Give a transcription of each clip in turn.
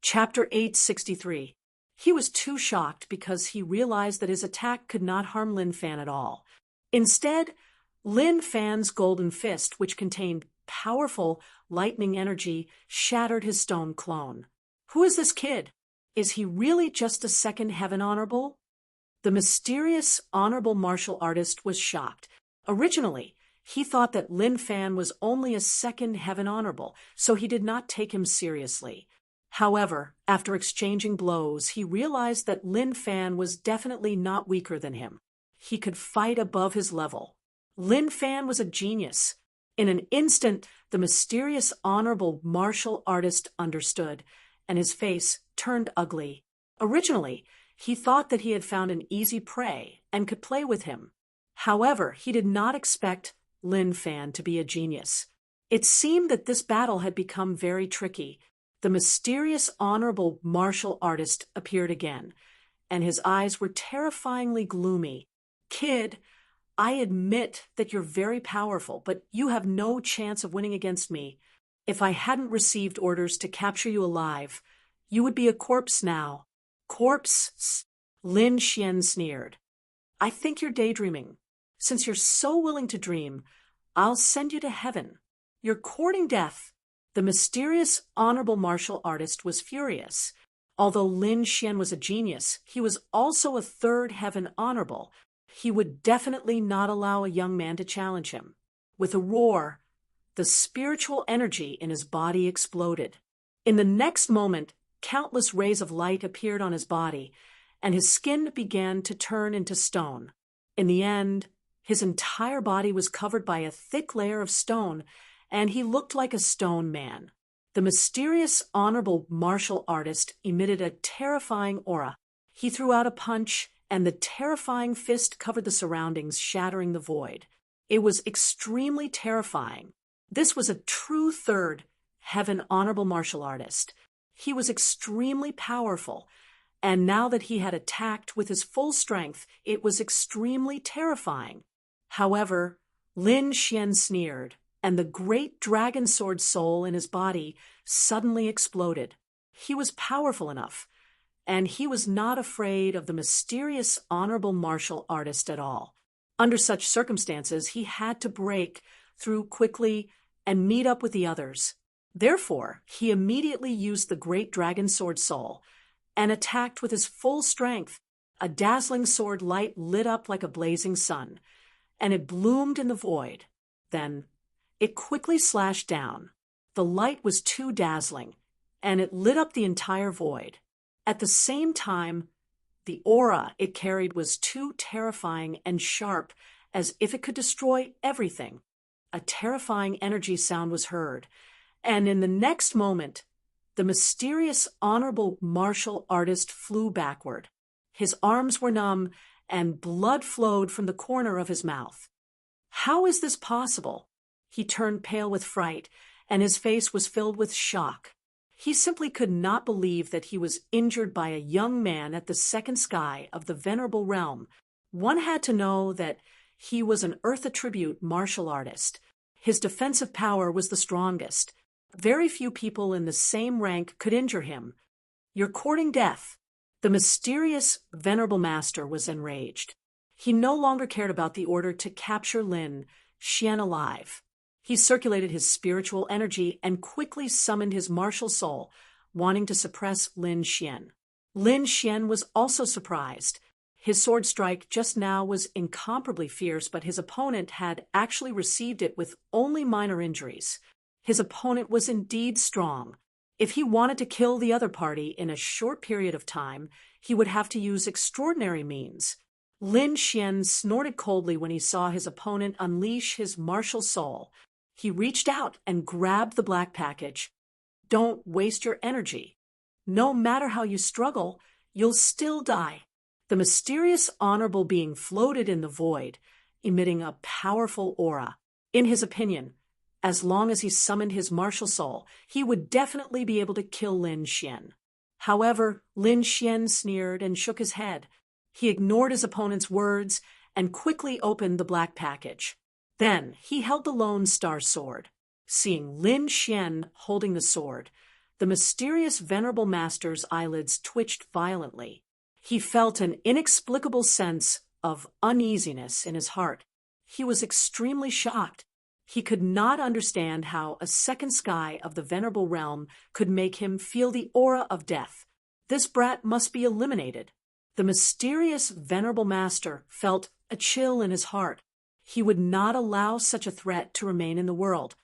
Chapter 863. He was too shocked because he realized that his attack could not harm Lin Fan at all. Instead, Lin Fan's golden fist, which contained powerful lightning energy, shattered his stone clone. Who is this kid? Is he really just a second heaven honorable? The mysterious honorable martial artist was shocked. Originally, he thought that Lin Fan was only a second heaven honorable, so he did not take him seriously. However, after exchanging blows, he realized that Lin Fan was definitely not weaker than him. He could fight above his level. Lin Fan was a genius. In an instant, the mysterious honorable martial artist understood, and his face turned ugly. Originally, he thought that he had found an easy prey and could play with him. However, he did not expect Lin Fan to be a genius. It seemed that this battle had become very tricky. The mysterious honorable martial artist appeared again, and his eyes were terrifyingly gloomy. "Kid, I admit that you're very powerful, but you have no chance of winning against me. If I hadn't received orders to capture you alive, you would be a corpse now." "Corpse?" Lin Xian sneered. "I think you're daydreaming. Since you're so willing to dream, I'll send you to heaven. You're courting death." The mysterious honorable martial artist was furious. Although Lin Xian was a genius, he was also a third heaven honorable. He would definitely not allow a young man to challenge him. With a roar, the spiritual energy in his body exploded. In the next moment, countless rays of light appeared on his body, and his skin began to turn into stone. In the end, his entire body was covered by a thick layer of stone, and he looked like a stone man. The mysterious honorable martial artist emitted a terrifying aura. He threw out a punch, and the terrifying fist covered the surroundings, shattering the void. It was extremely terrifying. This was a true third heaven honorable martial artist. He was extremely powerful, and now that he had attacked with his full strength, it was extremely terrifying. However, Lin Xian sneered, and the great dragon sword soul in his body suddenly exploded. He was powerful enough, and he was not afraid of the mysterious honorable martial artist at all. Under such circumstances, he had to break through quickly and meet up with the others. Therefore, he immediately used the great dragon sword soul and attacked with his full strength. A dazzling sword light lit up like a blazing sun, and it bloomed in the void. Then, it quickly slashed down. The light was too dazzling, and it lit up the entire void. At the same time, the aura it carried was too terrifying and sharp, as if it could destroy everything. A terrifying energy sound was heard, and in the next moment, the mysterious honorable martial artist flew backward. His arms were numb, and blood flowed from the corner of his mouth. How is this possible? He turned pale with fright, and his face was filled with shock. He simply could not believe that he was injured by a young man at the second sky of the venerable realm. One had to know that he was an earth attribute martial artist. His defensive power was the strongest. Very few people in the same rank could injure him. "You're courting death." The mysterious venerable master was enraged. He no longer cared about the order to capture Lin Xian alive. He circulated his spiritual energy and quickly summoned his martial soul, wanting to suppress Lin Xian. Lin Xian was also surprised. His sword strike just now was incomparably fierce, but his opponent had actually received it with only minor injuries. His opponent was indeed strong. If he wanted to kill the other party in a short period of time, he would have to use extraordinary means. Lin Xian snorted coldly when he saw his opponent unleash his martial soul. He reached out and grabbed the black package. "Don't waste your energy. No matter how you struggle, you'll still die." The mysterious honorable being floated in the void, emitting a powerful aura. In his opinion, as long as he summoned his martial soul, he would definitely be able to kill Lin Xian. However, Lin Xian sneered and shook his head. He ignored his opponent's words and quickly opened the black package. Then he held the Lone Star sword. Seeing Lin Xian holding the sword, the mysterious venerable master's eyelids twitched violently. He felt an inexplicable sense of uneasiness in his heart. He was extremely shocked. He could not understand how a second sky of the venerable realm could make him feel the aura of death. This brat must be eliminated. The mysterious venerable master felt a chill in his heart. He would not allow such a threat to remain in the world.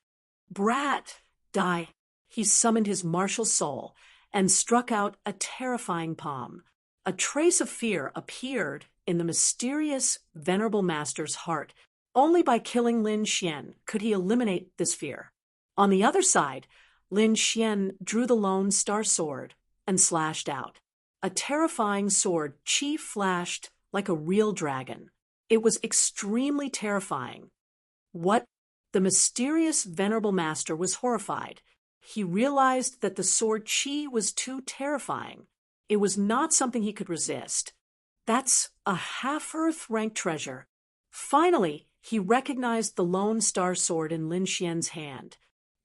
Brat, die! He summoned his martial soul and struck out a terrifying palm. A trace of fear appeared in the mysterious venerable master's heart. Only by killing Lin Xian could he eliminate this fear. On the other side, Lin Xian drew the Lone Star Sword and slashed out. A terrifying sword chi flashed like a real dragon. It was extremely terrifying. What? The mysterious venerable master was horrified. He realized that the sword chi was too terrifying. It was not something he could resist. That's a half-Earth rank treasure. Finally, he recognized the Lone Star Sword in Lin Xian's hand.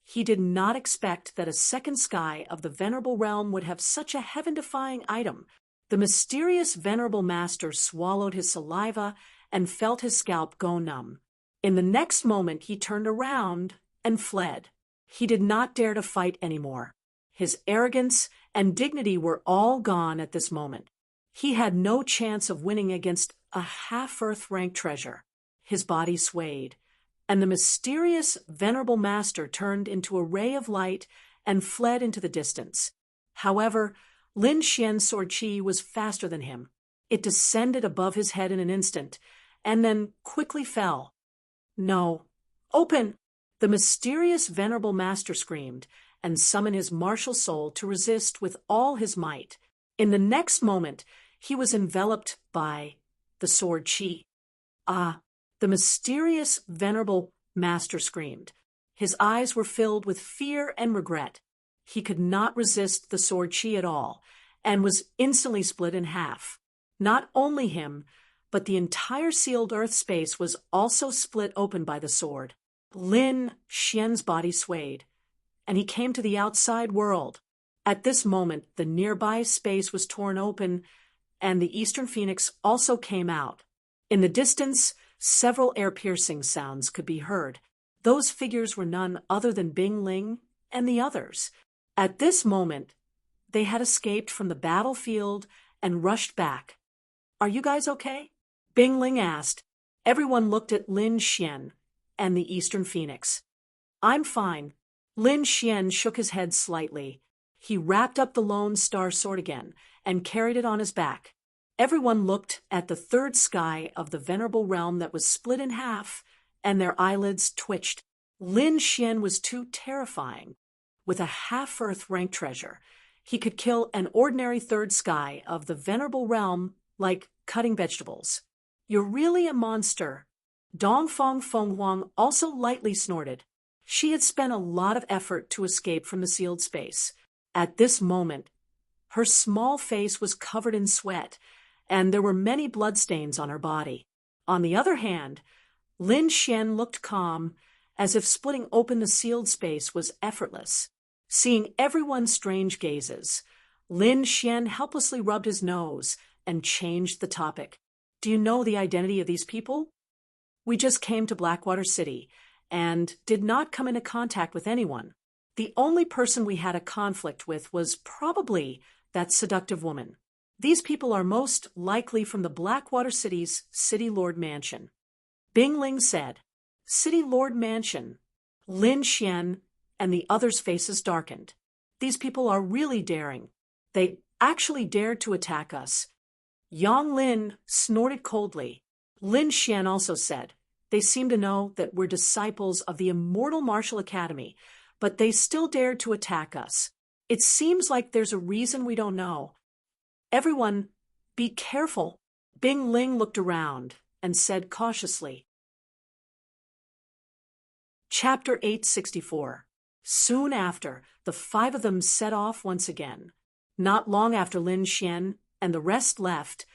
He did not expect that a second sky of the venerable realm would have such a heaven-defying item. The mysterious venerable master swallowed his saliva and felt his scalp go numb. In the next moment, he turned around and fled. He did not dare to fight anymore. His arrogance and dignity were all gone at this moment. He had no chance of winning against a half-Earth rank treasure. His body swayed, and the mysterious venerable master turned into a ray of light and fled into the distance. However, Lin Xian's sword chi was faster than him. It descended above his head in an instant, and then quickly fell. No. Open! The mysterious venerable master screamed, and summoned his martial soul to resist with all his might. In the next moment, he was enveloped by the sword chi. Ah! The mysterious venerable master screamed. His eyes were filled with fear and regret. He could not resist the sword chi at all, and was instantly split in half. Not only him, but the entire sealed earth space was also split open by the sword. Lin Xian's body swayed, and he came to the outside world. At this moment, the nearby space was torn open, and the Eastern Phoenix also came out. In the distance, several air-piercing sounds could be heard. Those figures were none other than Bing Ling and the others. At this moment, they had escaped from the battlefield and rushed back. "Are you guys okay?" Bing Ling asked. Everyone looked at Lin Xian and the Eastern Phoenix. "I'm fine." Lin Xian shook his head slightly. He wrapped up the Lone Star Sword again and carried it on his back. Everyone looked at the third sky of the venerable realm that was split in half, and their eyelids twitched. Lin Xian was too terrifying. With a half-Earth rank treasure, he could kill an ordinary third sky of the venerable realm like cutting vegetables. "You're really a monster." Dongfang Fenghuang also lightly snorted. She had spent a lot of effort to escape from the sealed space. At this moment, her small face was covered in sweat, and there were many bloodstains on her body. On the other hand, Lin Xian looked calm, as if splitting open the sealed space was effortless. Seeing everyone's strange gazes, Lin Xian helplessly rubbed his nose and changed the topic. "Do you know the identity of these people?" "We just came to Blackwater City and did not come into contact with anyone. The only person we had a conflict with was probably that seductive woman. These people are most likely from the Blackwater City's City Lord Mansion." Bing Ling said. "City Lord Mansion." Lin Xian and the others' faces darkened. "These people are really daring. They actually dared to attack us." Yang Lin snorted coldly. Lin Xian also said, "They seem to know that we're disciples of the Immortal Martial Academy, but they still dared to attack us. It seems like there's a reason we don't know. Everyone, be careful." Bing Ling looked around and said cautiously. Chapter 864. Soon after, the five of them set off once again. Not long after Lin Xian and the rest left,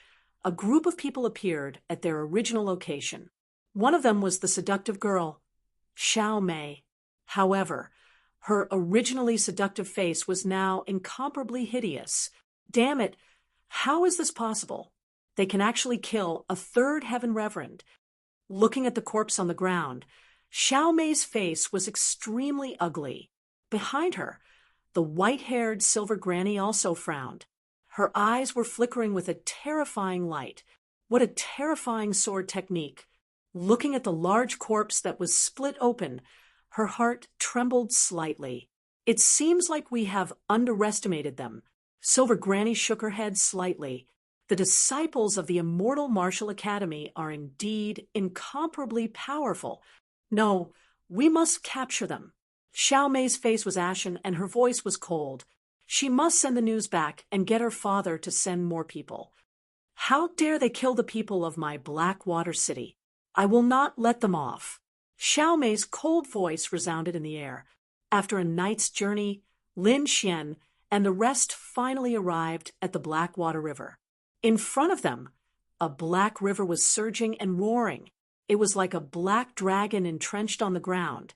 a group of people appeared at their original location. One of them was the seductive girl, Xiao Mei. However, Her originally seductive face was now incomparably hideous. Damn it, how is this possible? They can actually kill a third heaven reverend. Looking at the corpse on the ground, Xiao Mei's face was extremely ugly. Behind her, the white-haired silver granny also frowned. Her eyes were flickering with a terrifying light. What a terrifying sword technique! Looking at the large corpse that was split open, her heart trembled slightly. It seems like we have underestimated them. Silver Granny shook her head slightly. The disciples of the immortal martial academy are indeed incomparably powerful. No, we must capture them. Xiao Mei's face was ashen and her voice was cold. She must send the news back and get her father to send more people. How dare they kill the people of my Blackwater City? I will not let them off. Xiao Mei's cold voice resounded in the air. After a night's journey, Lin Xian and the rest finally arrived at the Blackwater River. In front of them, a black river was surging and roaring. It was like a black dragon entrenched on the ground,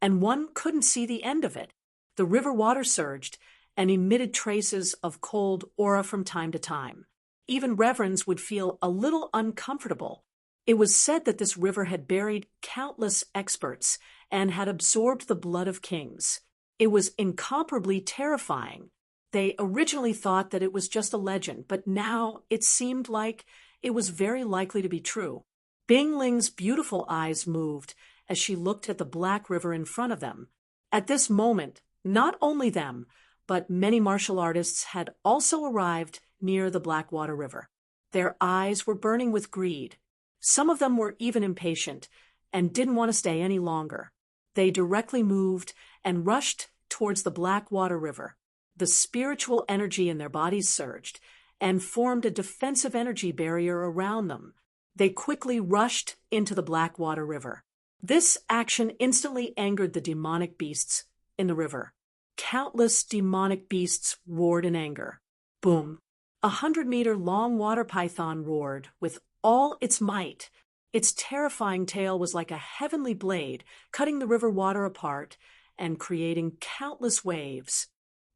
and one couldn't see the end of it. The river water surged and emitted traces of cold aura from time to time. Even reverends would feel a little uncomfortable. It was said that this river had buried countless experts and had absorbed the blood of kings. It was incomparably terrifying. They originally thought that it was just a legend, but now it seemed like it was very likely to be true. Bing Ling's beautiful eyes moved as she looked at the black river in front of them. At this moment, not only them, but many martial artists had also arrived near the Blackwater River. Their eyes were burning with greed. Some of them were even impatient and didn't want to stay any longer. They directly moved and rushed towards the Blackwater River. The spiritual energy in their bodies surged and formed a defensive energy barrier around them. They quickly rushed into the Blackwater River. This action instantly angered the demonic beasts in the river. Countless demonic beasts roared in anger. Boom! 100-meter-long water python roared with all its might. Its terrifying tail was like a heavenly blade, cutting the river water apart and creating countless waves.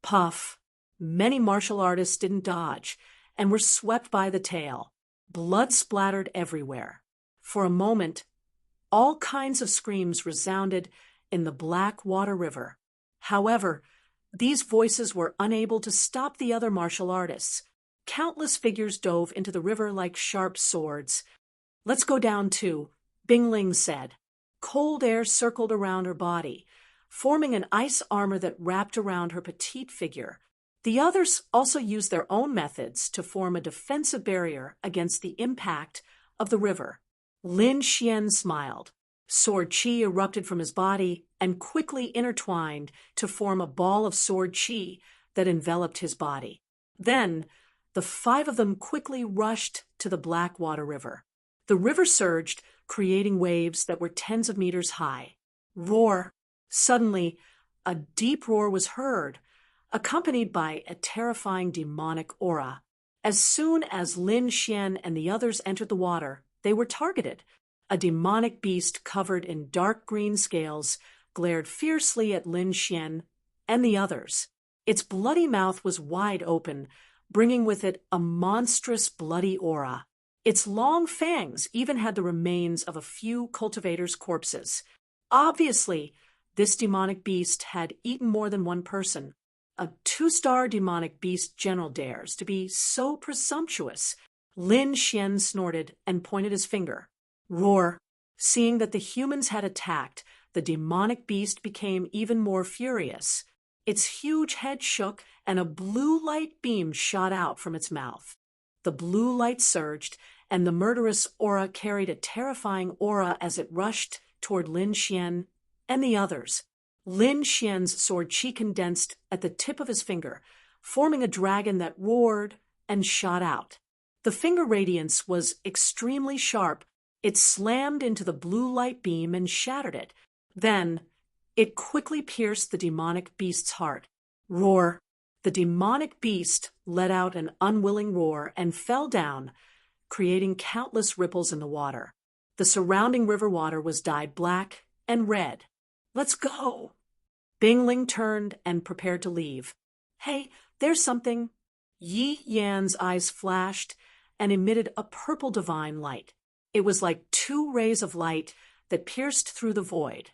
Puff! Many martial artists didn't dodge and were swept by the tail. Blood splattered everywhere. For a moment, all kinds of screams resounded in the Blackwater River. However, these voices were unable to stop the other martial artists. Countless figures dove into the river like sharp swords. Let's go down too, Bing Ling said. Cold air circled around her body, forming an ice armor that wrapped around her petite figure. The others also used their own methods to form a defensive barrier against the impact of the river. Lin Xian smiled. Sword chi erupted from his body and quickly intertwined to form a ball of sword chi that enveloped his body. Then, the 5 of them quickly rushed to the Blackwater River. The river surged, creating waves that were tens of meters high. Roar! Suddenly, a deep roar was heard, accompanied by a terrifying demonic aura. As soon as Lin Xian and the others entered the water, they were targeted. A demonic beast covered in dark green scales glared fiercely at Lin Xian and the others. Its bloody mouth was wide open, bringing with it a monstrous bloody aura. Its long fangs even had the remains of a few cultivators' corpses. Obviously, this demonic beast had eaten more than one person. A 2-star demonic beast general dares to be so presumptuous. Lin Xian snorted and pointed his finger. Roar! Seeing that the humans had attacked, the demonic beast became even more furious. Its huge head shook and a blue light beam shot out from its mouth. The blue light surged, and the murderous aura carried a terrifying aura as it rushed toward Lin Xian and the others. Lin Xian's sword chi condensed at the tip of his finger, forming a dragon that roared and shot out. The finger radiance was extremely sharp. It slammed into the blue light beam and shattered it. Then, it quickly pierced the demonic beast's heart. Roar! The demonic beast let out an unwilling roar and fell down, creating countless ripples in the water. The surrounding river water was dyed black and red. Let's go! Bing Ling turned and prepared to leave. Hey, there's something. Yi Yan's eyes flashed and emitted a purple divine light. It was like two rays of light that pierced through the void.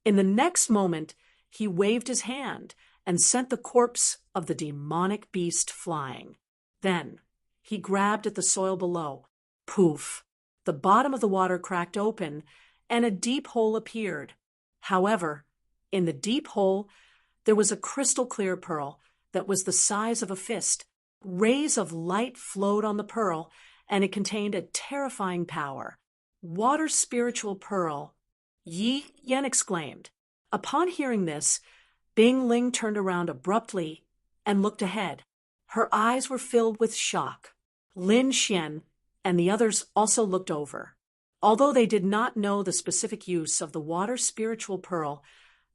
In the next moment, he waved his hand and sent the corpse of the demonic beast flying. Then, he grabbed at the soil below. Poof! The bottom of the water cracked open, and a deep hole appeared. However, in the deep hole, there was a crystal-clear pearl that was the size of a fist. Rays of light flowed on the pearl, and it contained a terrifying power. Water spiritual pearl, Yi Yan exclaimed. Upon hearing this, Bing Ling turned around abruptly and looked ahead. Her eyes were filled with shock. Lin Xian and the others also looked over. Although they did not know the specific use of the water spiritual pearl,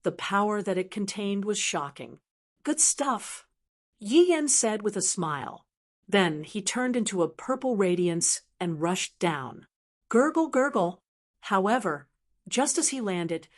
the power that it contained was shocking. Good stuff, Yi Yan said with a smile. Then he turned into a purple radiance and rushed down. Gurgle, gurgle. However, just as he landed,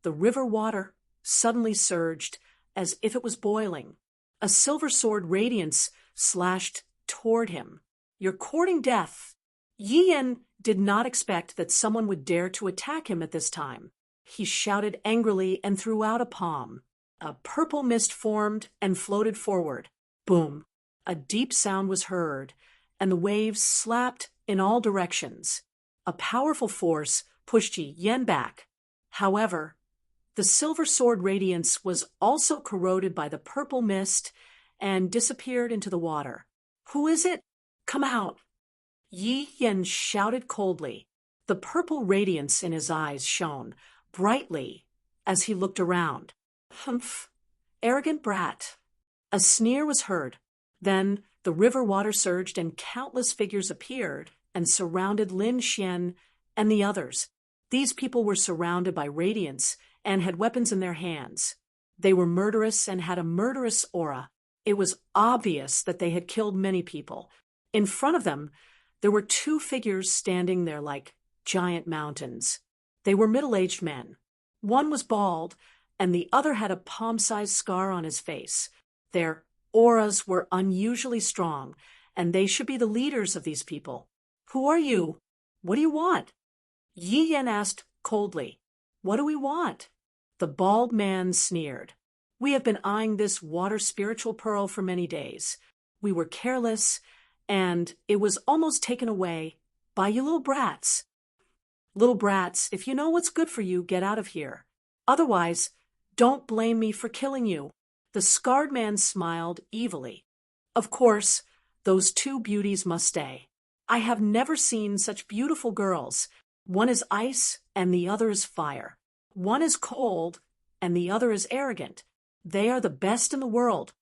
the river water suddenly surged as if it was boiling. A silver sword radiance slashed toward him. You're courting death. Yi Yan did not expect that someone would dare to attack him at this time. He shouted angrily and threw out a palm. A purple mist formed and floated forward. Boom! A deep sound was heard, and the waves slapped in all directions. A powerful force pushed Yi Yan back. However, the silver sword radiance was also corroded by the purple mist and disappeared into the water. Who is it? Come out! Yi Yan shouted coldly. The purple radiance in his eyes shone brightly as he looked around. Humph! Arrogant brat! A sneer was heard. Then the river water surged and countless figures appeared and surrounded Lin Xian and the others. These people were surrounded by radiance and had weapons in their hands. They were murderous and had a murderous aura. It was obvious that they had killed many people. In front of them, there were two figures standing there like giant mountains. They were middle-aged men. One was bald, and the other had a palm-sized scar on his face. Their auras were unusually strong, and they should be the leaders of these people. Who are you? What do you want? Yi Yan asked coldly. What do we want? The bald man sneered. We have been eyeing this water spiritual pearl for many days. We were careless, and it was almost taken away by you little brats. Little brats, if you know what's good for you, get out of here. Otherwise, don't blame me for killing you. The scarred man smiled evilly. Of course, those two beauties must stay. I have never seen such beautiful girls. One is ice and the other is fire. One is cold and the other is arrogant. They are the best in the world.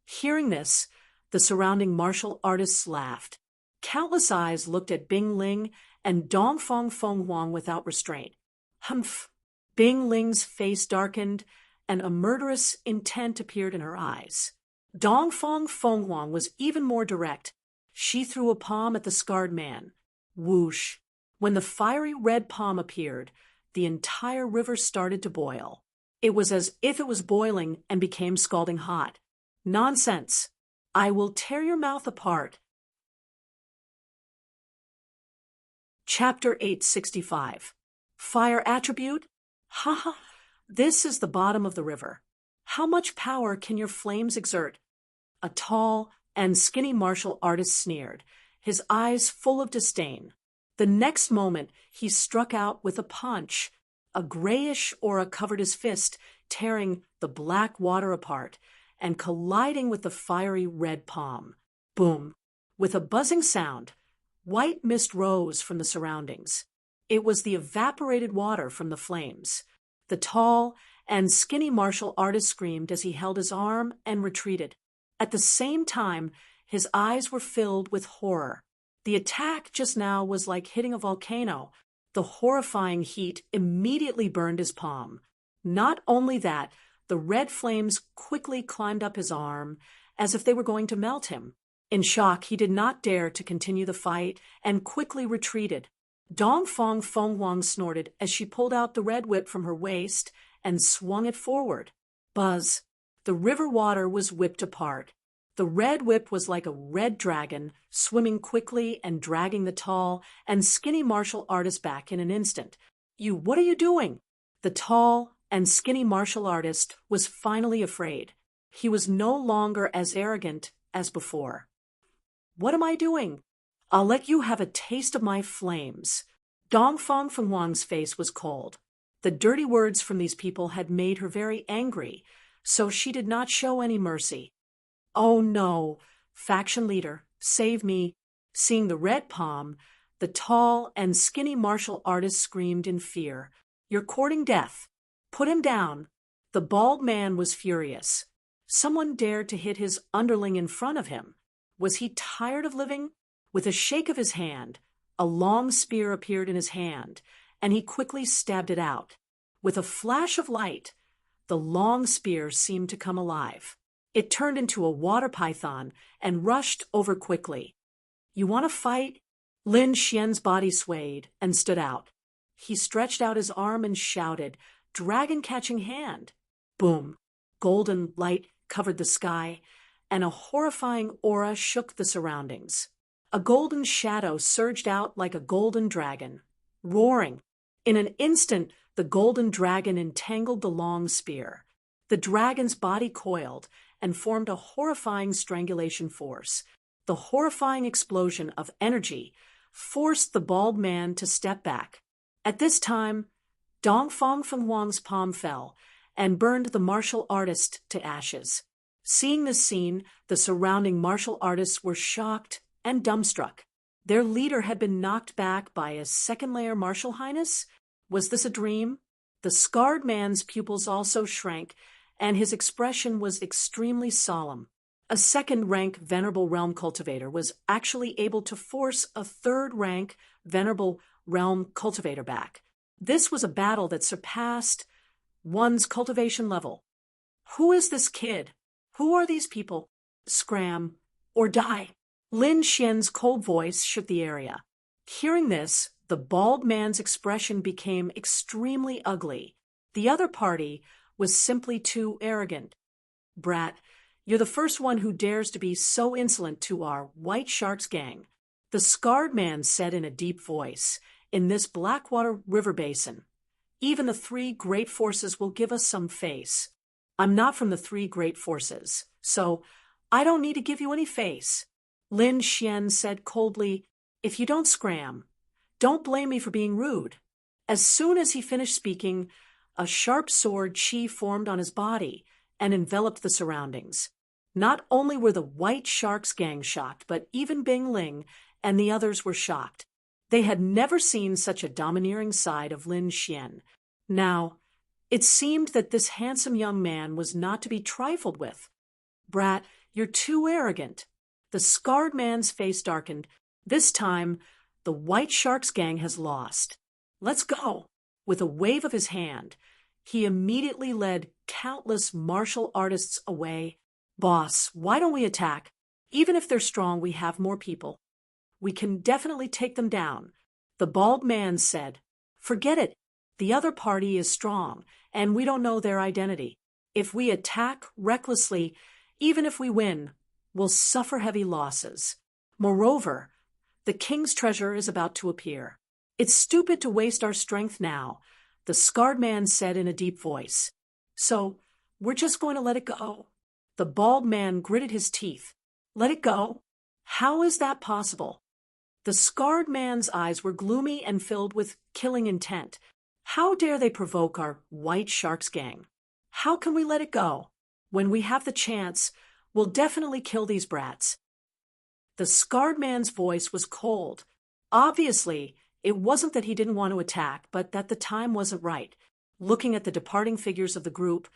Hearing this, the surrounding martial artists laughed. Countless eyes looked at Bing Ling and Dongfang Fenghuang without restraint. Humph! Bing Ling's face darkened, and a murderous intent appeared in her eyes. Dongfang Fenghuang was even more direct. She threw a palm at the scarred man. Whoosh! When the fiery red palm appeared, the entire river started to boil. It was as if it was boiling and became scalding hot. Nonsense! I will tear your mouth apart. Chapter 865. Fire Attribute? Haha! This is the bottom of the river. How much power can your flames exert? A tall and skinny martial artist sneered, his eyes full of disdain. The next moment, he struck out with a punch. A grayish aura covered his fist, tearing the black water apart and colliding with the fiery red palm. Boom! With a buzzing sound, white mist rose from the surroundings. It was the evaporated water from the flames. The tall and skinny martial artist screamed as he held his arm and retreated. At the same time, his eyes were filled with horror. The attack just now was like hitting a volcano. The horrifying heat immediately burned his palm. Not only that, the red flames quickly climbed up his arm as if they were going to melt him. In shock, he did not dare to continue the fight and quickly retreated. Dongfang Fenghuang snorted as she pulled out the red whip from her waist and swung it forward. Buzz. The river water was whipped apart. The red whip was like a red dragon, swimming quickly and dragging the tall and skinny martial artist back in an instant. What are you doing? The tall and skinny martial artist was finally afraid. He was no longer as arrogant as before. What am I doing? I'll let you have a taste of my flames. Dongfang Fenghuang's face was cold. The dirty words from these people had made her very angry, so she did not show any mercy. Oh no, faction leader, save me. Seeing the red palm, the tall and skinny martial artist screamed in fear. You're courting death. Put him down. The bald man was furious. Someone dared to hit his underling in front of him. Was he tired of living? With a shake of his hand, a long spear appeared in his hand, and he quickly stabbed it out. With a flash of light, the long spear seemed to come alive. It turned into a water python and rushed over quickly. You want to fight? Lin Xian's body swayed and stood out. He stretched out his arm and shouted, "Dragon-catching hand!" Boom! Golden light covered the sky, and a horrifying aura shook the surroundings. A golden shadow surged out like a golden dragon, roaring. In an instant, the golden dragon entangled the long spear. The dragon's body coiled and formed a horrifying strangulation force. The horrifying explosion of energy forced the bald man to step back. At this time, Dongfang Fenghuang's palm fell and burned the martial artist to ashes. Seeing this scene, the surrounding martial artists were shocked and dumbstruck. Their leader had been knocked back by a second-layer martial highness? Was this a dream? The scarred man's pupils also shrank, and his expression was extremely solemn. A second-rank Venerable Realm Cultivator was actually able to force a third-rank Venerable Realm Cultivator back. This was a battle that surpassed one's cultivation level. Who is this kid? Who are these people? Scram or die. Lin Xian's cold voice shook the area. Hearing this, the bald man's expression became extremely ugly. The other party was simply too arrogant. Brat, you're the first one who dares to be so insolent to our White Sharks gang, the scarred man said in a deep voice. In this Blackwater River basin, even the three great forces will give us some face. I'm not from the three great forces, so I don't need to give you any face. Lin Xian said coldly, if you don't scram, don't blame me for being rude. As soon as he finished speaking, a sharp sword chi formed on his body and enveloped the surroundings. Not only were the White Sharks gang shocked, but even Bing Ling and the others were shocked. They had never seen such a domineering side of Lin Xian. Now, it seemed that this handsome young man was not to be trifled with. Brat, you're too arrogant. The scarred man's face darkened. This time, the White Sharks gang has lost. Let's go. With a wave of his hand, he immediately led countless martial artists away. Boss, why don't we attack? Even if they're strong, we have more people. We can definitely take them down. The bald man said, forget it. The other party is strong, and we don't know their identity. If we attack recklessly, even if we win, we'll suffer heavy losses. Moreover, the king's treasure is about to appear. It's stupid to waste our strength now, the scarred man said in a deep voice. So, we're just going to let it go. The bald man gritted his teeth. Let it go? How is that possible? The scarred man's eyes were gloomy and filled with killing intent. How dare they provoke our White Sharks gang? How can we let it go? When we have the chance, we'll definitely kill these brats. The scarred man's voice was cold. Obviously, it wasn't that he didn't want to attack, but that the time wasn't right. Looking at the departing figures of the group,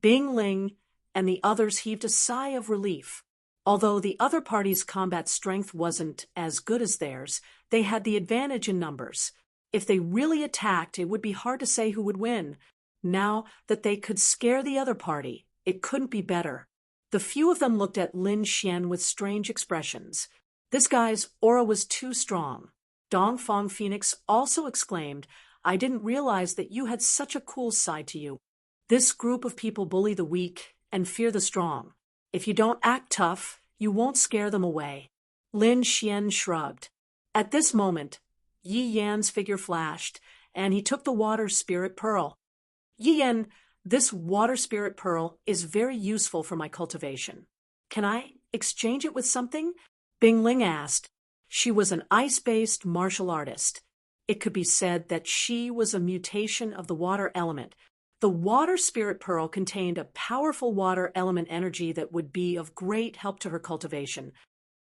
Bing Ling and the others heaved a sigh of relief. Although the other party's combat strength wasn't as good as theirs, they had the advantage in numbers. If they really attacked, it would be hard to say who would win. Now that they could scare the other party, it couldn't be better. The few of them looked at Lin Xian with strange expressions. This guy's aura was too strong. Dongfang Phoenix also exclaimed, I didn't realize that you had such a cool side to you. This group of people bully the weak and fear the strong. If you don't act tough, you won't scare them away. Lin Xian shrugged. At this moment, Yi Yan's figure flashed, and he took the water spirit pearl. Yi Yan, this water spirit pearl is very useful for my cultivation. Can I exchange it with something? Bing Ling asked. She was an ice-based martial artist. It could be said that she was a mutation of the water element. The water spirit pearl contained a powerful water element energy that would be of great help to her cultivation.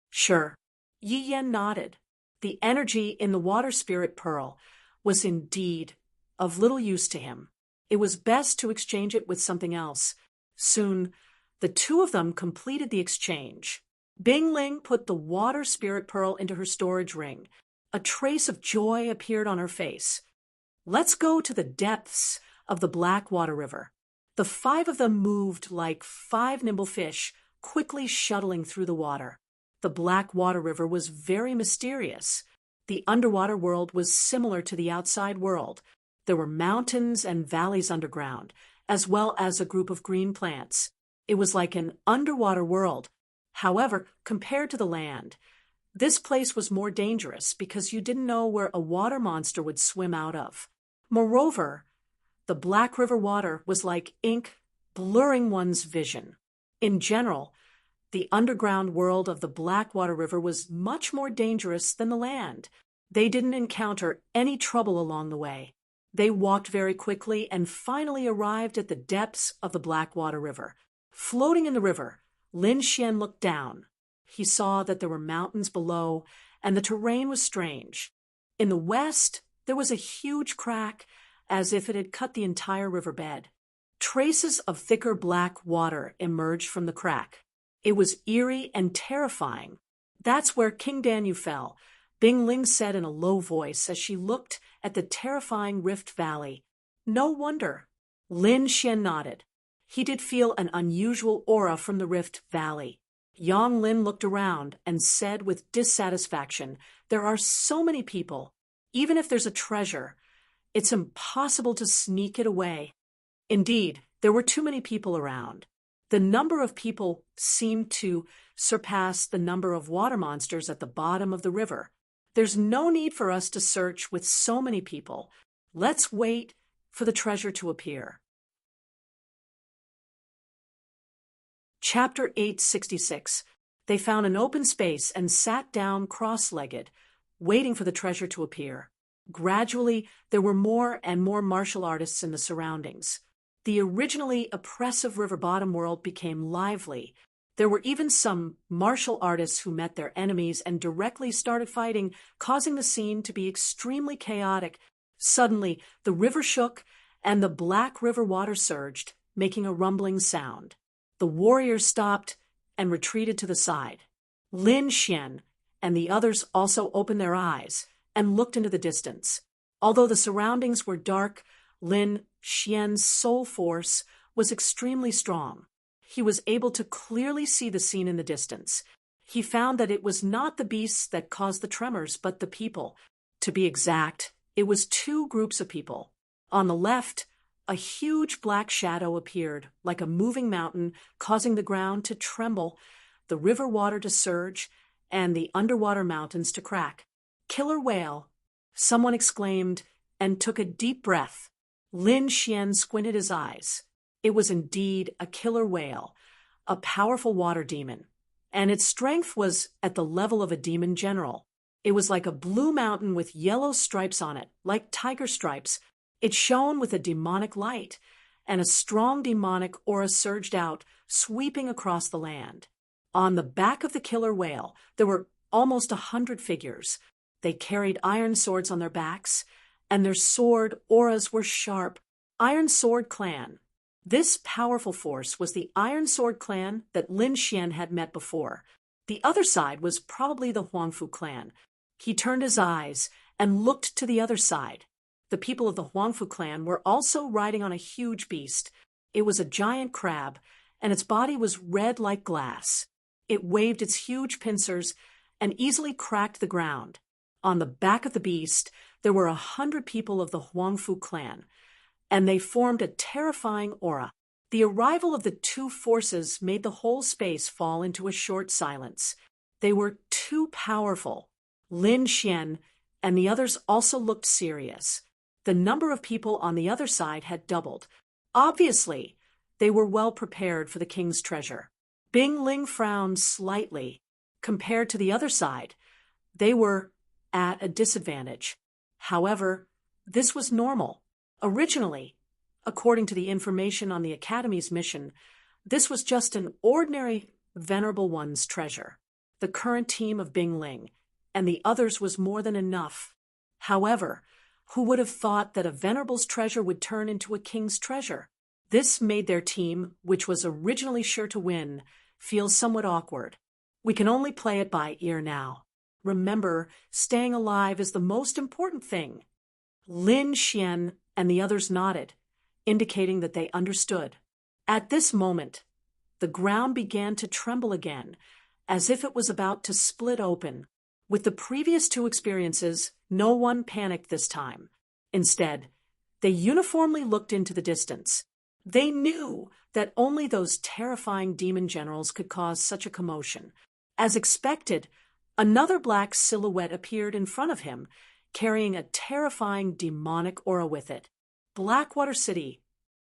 Sure. Yi Yan nodded. The energy in the water spirit pearl was indeed of little use to him. It was best to exchange it with something else. Soon, the two of them completed the exchange. Bing Ling put the water spirit pearl into her storage ring. A trace of joy appeared on her face. Let's go to the depths of the Black Water River. The five of them moved like five nimble fish, quickly shuttling through the water. The Black Water River was very mysterious. The underwater world was similar to the outside world. There were mountains and valleys underground, as well as a group of green plants. It was like an underwater world. However, compared to the land, this place was more dangerous because you didn't know where a water monster would swim out of. Moreover, the Black River water was like ink, blurring one's vision. In general, the underground world of the Black Water River was much more dangerous than the land. They didn't encounter any trouble along the way. They walked very quickly and finally arrived at the depths of the Black Water River. Floating in the river, Lin Xian looked down. He saw that there were mountains below, and the terrain was strange. In the west, there was a huge crack, as if it had cut the entire riverbed. Traces of thicker black water emerged from the crack. It was eerie and terrifying. That's where King Danyu fell, Bing Ling said in a low voice as she looked at the terrifying Rift Valley. No wonder. Lin Xian nodded. He did feel an unusual aura from the Rift Valley. Yang Lin looked around and said with dissatisfaction, there are so many people. Even if there's a treasure, it's impossible to sneak it away. Indeed, there were too many people around. The number of people seemed to surpass the number of water monsters at the bottom of the river. There's no need for us to search with so many people. Let's wait for the treasure to appear. Chapter 866. They found an open space and sat down cross-legged, waiting for the treasure to appear. Gradually, there were more and more martial artists in the surroundings. The originally oppressive river bottom world became lively. There were even some martial artists who met their enemies and directly started fighting, causing the scene to be extremely chaotic. Suddenly, the river shook and the Black River water surged, making a rumbling sound. The warriors stopped and retreated to the side. Lin Xian and the others also opened their eyes and looked into the distance. Although the surroundings were dark, Lin Xian's soul force was extremely strong. He was able to clearly see the scene in the distance. He found that it was not the beasts that caused the tremors, but the people. To be exact, it was two groups of people. On the left, a huge black shadow appeared, like a moving mountain, causing the ground to tremble, the river water to surge, and the underwater mountains to crack. Killer whale, someone exclaimed, and took a deep breath. Lin Xian squinted his eyes. It was indeed a killer whale, a powerful water demon, and its strength was at the level of a demon general. It was like a blue mountain with yellow stripes on it, like tiger stripes. It shone with a demonic light, and a strong demonic aura surged out, sweeping across the land. On the back of the killer whale, there were almost 100 figures. They carried iron swords on their backs, and their sword auras were sharp. Iron Sword Clan. This powerful force was the Iron Sword Clan that Lin Xian had met before. The other side was probably the Huangfu clan. He turned his eyes and looked to the other side. The people of the Huangfu clan were also riding on a huge beast. It was a giant crab, and its body was red like glass. It waved its huge pincers and easily cracked the ground. On the back of the beast, there were 100 people of the Huangfu clan. and they formed a terrifying aura. The arrival of the two forces made the whole space fall into a short silence. They were too powerful. Lin Xian and the others also looked serious. The number of people on the other side had doubled. Obviously, they were well prepared for the king's treasure. Bing Ling frowned slightly. Compared to the other side, they were at a disadvantage. However, this was normal. Originally, according to the information on the Academy's mission, this was just an ordinary Venerable One's treasure. The current team of Bing Ling and the others was more than enough. However, who would have thought that a Venerable's treasure would turn into a king's treasure? This made their team, which was originally sure to win, feel somewhat awkward. We can only play it by ear now. Remember, staying alive is the most important thing. Lin Xian and the others nodded, indicating that they understood. At this moment, the ground began to tremble again, as if it was about to split open. With the previous two experiences, no one panicked this time. Instead, they uniformly looked into the distance. They knew that only those terrifying demon generals could cause such a commotion. As expected, another black silhouette appeared in front of him, carrying a terrifying demonic aura with it. Blackwater City.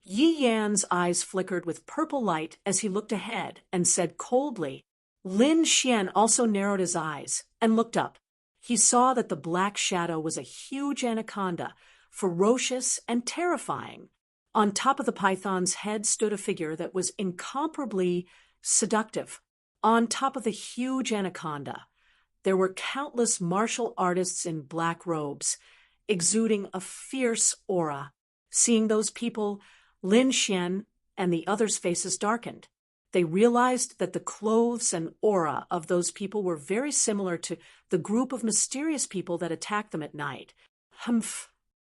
Yi Yan's eyes flickered with purple light as he looked ahead and said coldly. Lin Xian also narrowed his eyes and looked up. He saw that the black shadow was a huge anaconda, ferocious and terrifying. On top of the python's head stood a figure that was incomparably seductive. On top of the huge anaconda, there were countless martial artists in black robes, exuding a fierce aura. Seeing those people, Lin Xian and the others' faces darkened. They realized that the clothes and aura of those people were very similar to the group of mysterious people that attacked them at night. Humph!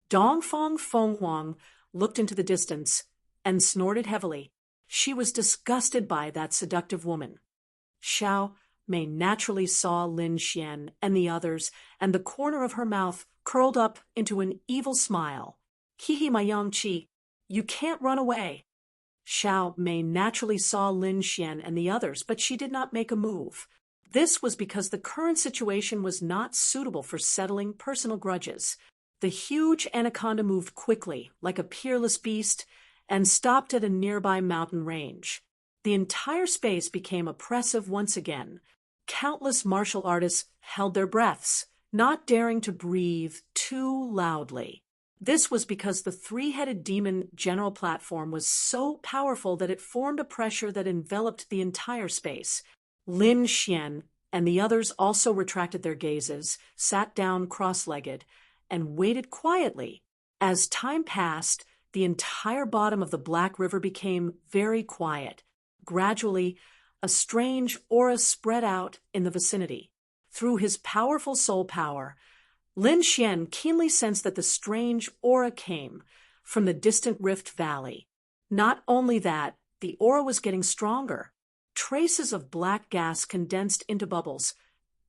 Dongfang Fenghuang looked into the distance and snorted heavily. She was disgusted by that seductive woman. Xiao Mei naturally saw Lin Xian and the others, and the corner of her mouth curled up into an evil smile. Hihi my young Qi, you can't run away. Xiao Mei naturally saw Lin Xian and the others, but she did not make a move. This was because the current situation was not suitable for settling personal grudges. The huge anaconda moved quickly, like a peerless beast, and stopped at a nearby mountain range. The entire space became oppressive once again. Countless martial artists held their breaths, not daring to breathe too loudly. This was because the three-headed demon general platform was so powerful that it formed a pressure that enveloped the entire space. Lin Xian and the others also retracted their gazes, sat down cross-legged, and waited quietly. As time passed, the entire bottom of the Black River became very quiet. Gradually, a strange aura spread out in the vicinity. Through his powerful soul power, Lin Xian keenly sensed that the strange aura came from the distant Rift Valley. Not only that, the aura was getting stronger. Traces of black gas condensed into bubbles,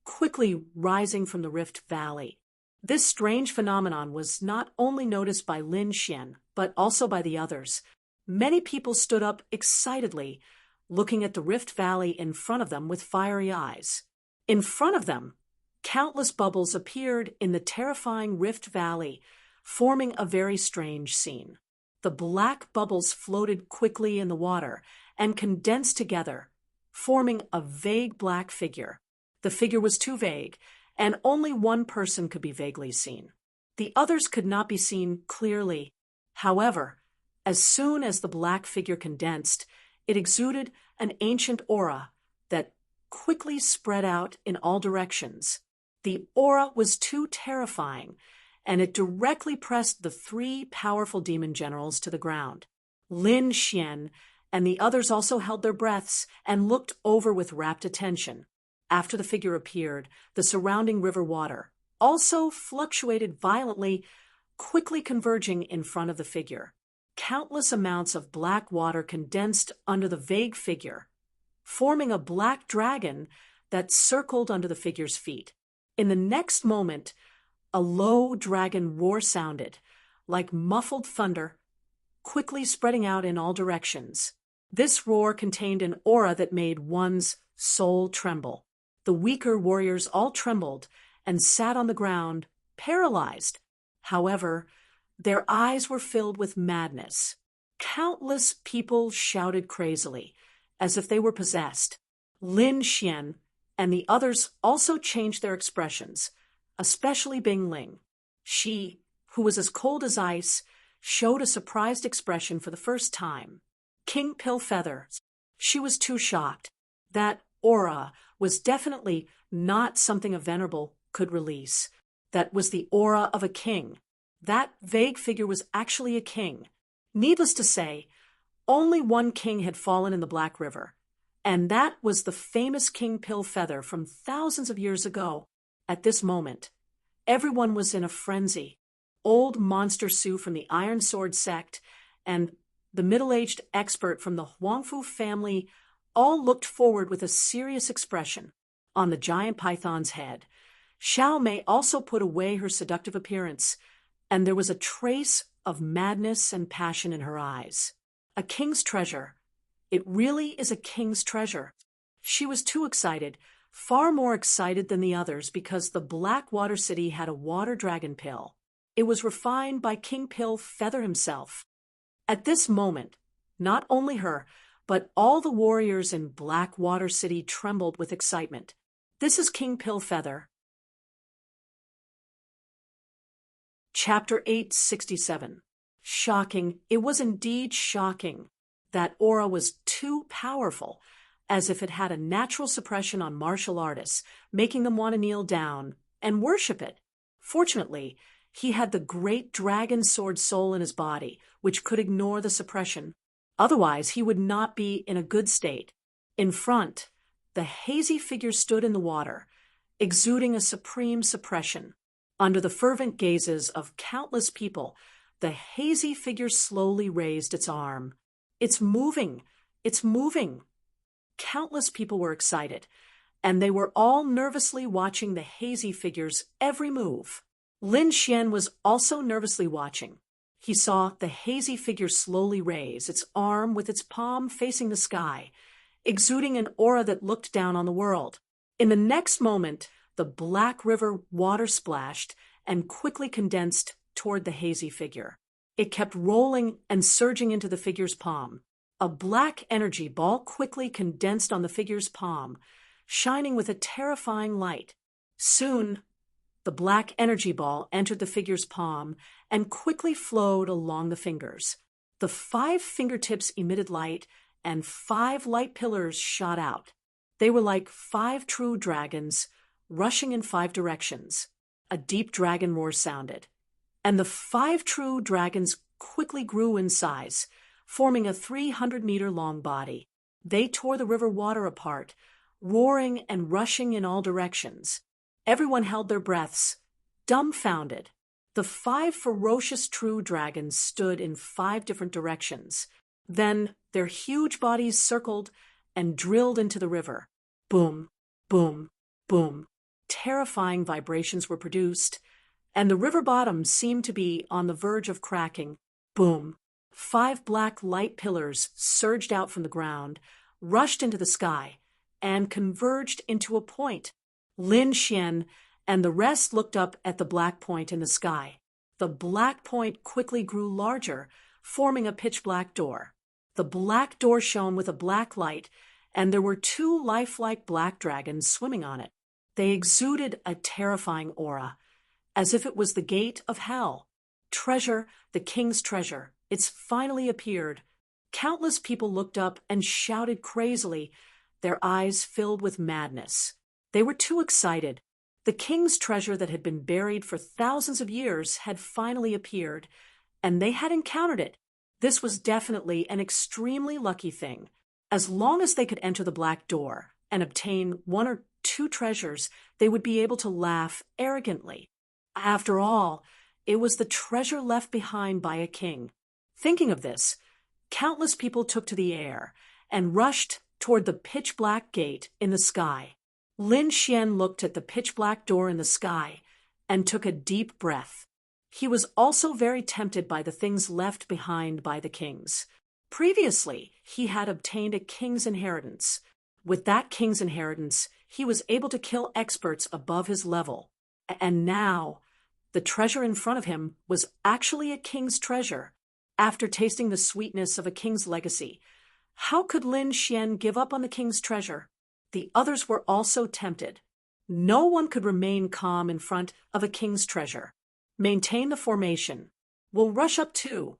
quickly rising from the Rift Valley. This strange phenomenon was not only noticed by Lin Xian, but also by the others. Many people stood up excitedly, looking at the Rift Valley in front of them with fiery eyes. In front of them, countless bubbles appeared in the terrifying Rift Valley, forming a very strange scene. The black bubbles floated quickly in the water and condensed together, forming a vague black figure. The figure was too vague, and only one person could be vaguely seen. The others could not be seen clearly. However, as soon as the black figure condensed, it exuded an ancient aura that quickly spread out in all directions. The aura was too terrifying, and it directly pressed the three powerful demon generals to the ground. Lin Xian and the others also held their breaths and looked over with rapt attention. After the figure appeared, the surrounding river water also fluctuated violently, quickly converging in front of the figure. Countless amounts of black water condensed under the vague figure, forming a black dragon that circled under the figure's feet. In the next moment, a low dragon roar sounded, like muffled thunder, quickly spreading out in all directions. This roar contained an aura that made one's soul tremble. The weaker warriors all trembled and sat on the ground, paralyzed. However, their eyes were filled with madness. Countless people shouted crazily, as if they were possessed. Lin Xian and the others also changed their expressions, especially Bing Ling. She, who was as cold as ice, showed a surprised expression for the first time. King Pillfeather. She was too shocked. That aura was definitely not something a venerable could release. That was the aura of a king. That vague figure was actually a king. Needless to say, only one king had fallen in the Black River, and that was the famous King Pillfeather from thousands of years ago. At this moment, everyone was in a frenzy. Old Monster Su from the Iron Sword sect and the middle-aged expert from the Huangfu family all looked forward with a serious expression on the giant python's head. Xiao Mei also put away her seductive appearance, and there was a trace of madness and passion in her eyes. A king's treasure. It really is a king's treasure. She was too excited, far more excited than the others, because the Black Water City had a water dragon pill. It was refined by King Pillfeather himself. At this moment, not only her, but all the warriors in Black Water City trembled with excitement. This is King Pillfeather. Chapter 867. Shocking. It was indeed shocking. That aura was too powerful, as if it had a natural suppression on martial artists, making them want to kneel down and worship it. Fortunately, he had the great dragon sword soul in his body, which could ignore the suppression. Otherwise, he would not be in a good state. In front, the hazy figure stood in the water, exuding a supreme suppression. Under the fervent gazes of countless people, the hazy figure slowly raised its arm. It's moving! It's moving! Countless people were excited, and they were all nervously watching the hazy figure's every move. Lin Xian was also nervously watching. He saw the hazy figure slowly raise its arm with its palm facing the sky, exuding an aura that looked down on the world. In the next moment, the Black River water splashed and quickly condensed toward the hazy figure. It kept rolling and surging into the figure's palm. A black energy ball quickly condensed on the figure's palm, shining with a terrifying light. Soon, the black energy ball entered the figure's palm and quickly flowed along the fingers. The 5 fingertips emitted light, and 5 light pillars shot out. They were like 5 true dragons, rushing in 5 directions. A deep dragon roar sounded, and the 5 true dragons quickly grew in size, forming a 300-meter-long body. They tore the river water apart, roaring and rushing in all directions. Everyone held their breaths, dumbfounded. The 5 ferocious true dragons stood in 5 different directions. Then their huge bodies circled and drilled into the river. Boom, boom, boom. Terrifying vibrations were produced, and the river bottom seemed to be on the verge of cracking. Boom. 5 black light pillars surged out from the ground, rushed into the sky, and converged into a point. Lin Xian and the rest looked up at the black point in the sky. The black point quickly grew larger, forming a pitch-black door. The black door shone with a black light, and there were 2 lifelike black dragons swimming on it. They exuded a terrifying aura, as if it was the gate of hell. Treasure, the king's treasure. It's finally appeared. Countless people looked up and shouted crazily, their eyes filled with madness. They were too excited. The king's treasure that had been buried for thousands of years had finally appeared, and they had encountered it. This was definitely an extremely lucky thing. As long as they could enter the black door and obtain 1 or 2 treasures, they would be able to laugh arrogantly. After all, it was the treasure left behind by a king. Thinking of this, countless people took to the air and rushed toward the pitch-black gate in the sky. Lin Xian looked at the pitch-black door in the sky and took a deep breath. He was also very tempted by the things left behind by the kings. Previously, he had obtained a king's inheritance. With that king's inheritance, he was able to kill experts above his level. And now, the treasure in front of him was actually a king's treasure. After tasting the sweetness of a king's legacy, how could Lin Xian give up on the king's treasure? The others were also tempted. No one could remain calm in front of a king's treasure. Maintain the formation. We'll rush up too,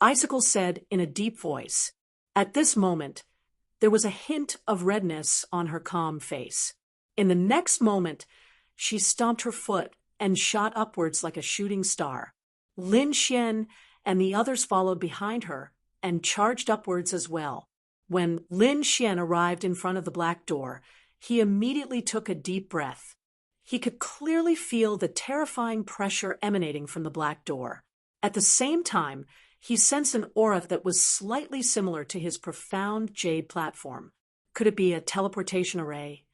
Icicle said in a deep voice. At this moment, there was a hint of redness on her calm face. In the next moment, she stomped her foot and shot upwards like a shooting star. Lin Xian and the others followed behind her and charged upwards as well. When Lin Xian arrived in front of the black door, he immediately took a deep breath. He could clearly feel the terrifying pressure emanating from the black door. At the same time, he sensed an aura that was slightly similar to his profound jade platform. Could it be a teleportation array?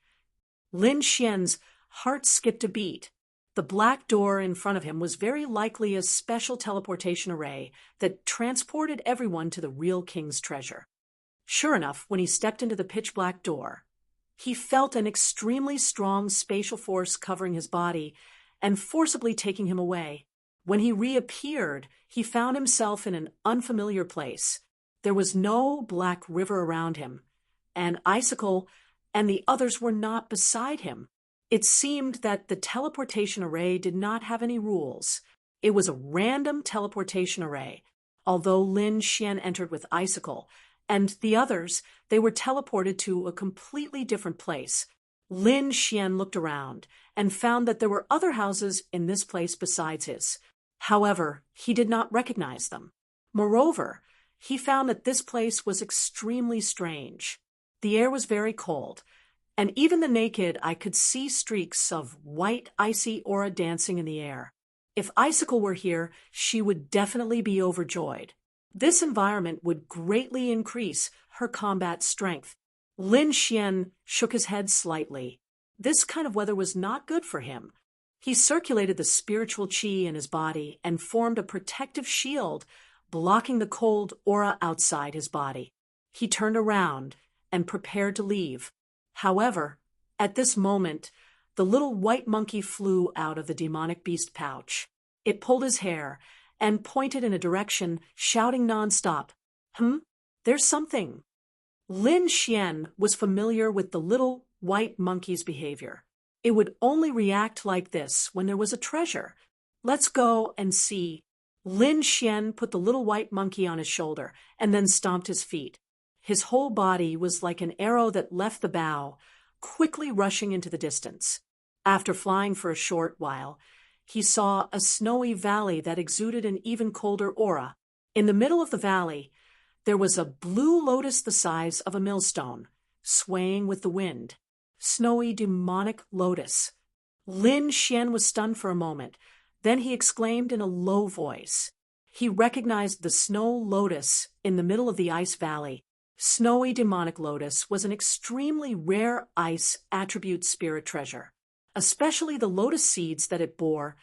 Lin Xian's heart skipped a beat. The black door in front of him was very likely a special teleportation array that transported everyone to the real king's treasure. Sure enough, when he stepped into the pitch-black door, he felt an extremely strong spatial force covering his body and forcibly taking him away. When he reappeared, he found himself in an unfamiliar place. There was no black river around him, and Icicle and the others were not beside him. It seemed that the teleportation array did not have any rules. It was a random teleportation array. Although Lin Xian entered with Icicle, and the others, they were teleported to a completely different place. Lin Xian looked around and found that there were other houses in this place besides his. However, he did not recognize them. Moreover, he found that this place was extremely strange. The air was very cold, and even the naked eye could see streaks of white, icy aura dancing in the air. If Icicle were here, she would definitely be overjoyed. This environment would greatly increase her combat strength. Lin Xian shook his head slightly. This kind of weather was not good for him. He circulated the spiritual qi in his body and formed a protective shield, blocking the cold aura outside his body. He turned around and prepared to leave. However, at this moment, the little white monkey flew out of the demonic beast pouch. It pulled his hair and pointed in a direction, shouting nonstop, There's something." Lin Xian was familiar with the little white monkey's behavior. It would only react like this when there was a treasure. "Let's go and see." Lin Xian put the little white monkey on his shoulder and then stomped his feet. His whole body was like an arrow that left the bow, quickly rushing into the distance. After flying for a short while, he saw a snowy valley that exuded an even colder aura. In the middle of the valley, there was a blue lotus the size of a millstone, swaying with the wind. Snowy demonic lotus. Lin Xian was stunned for a moment. Then he exclaimed in a low voice. He recognized the snow lotus in the middle of the ice valley. Snowy demonic lotus was an extremely rare ice attribute spirit treasure. Especially the lotus seeds that it bore,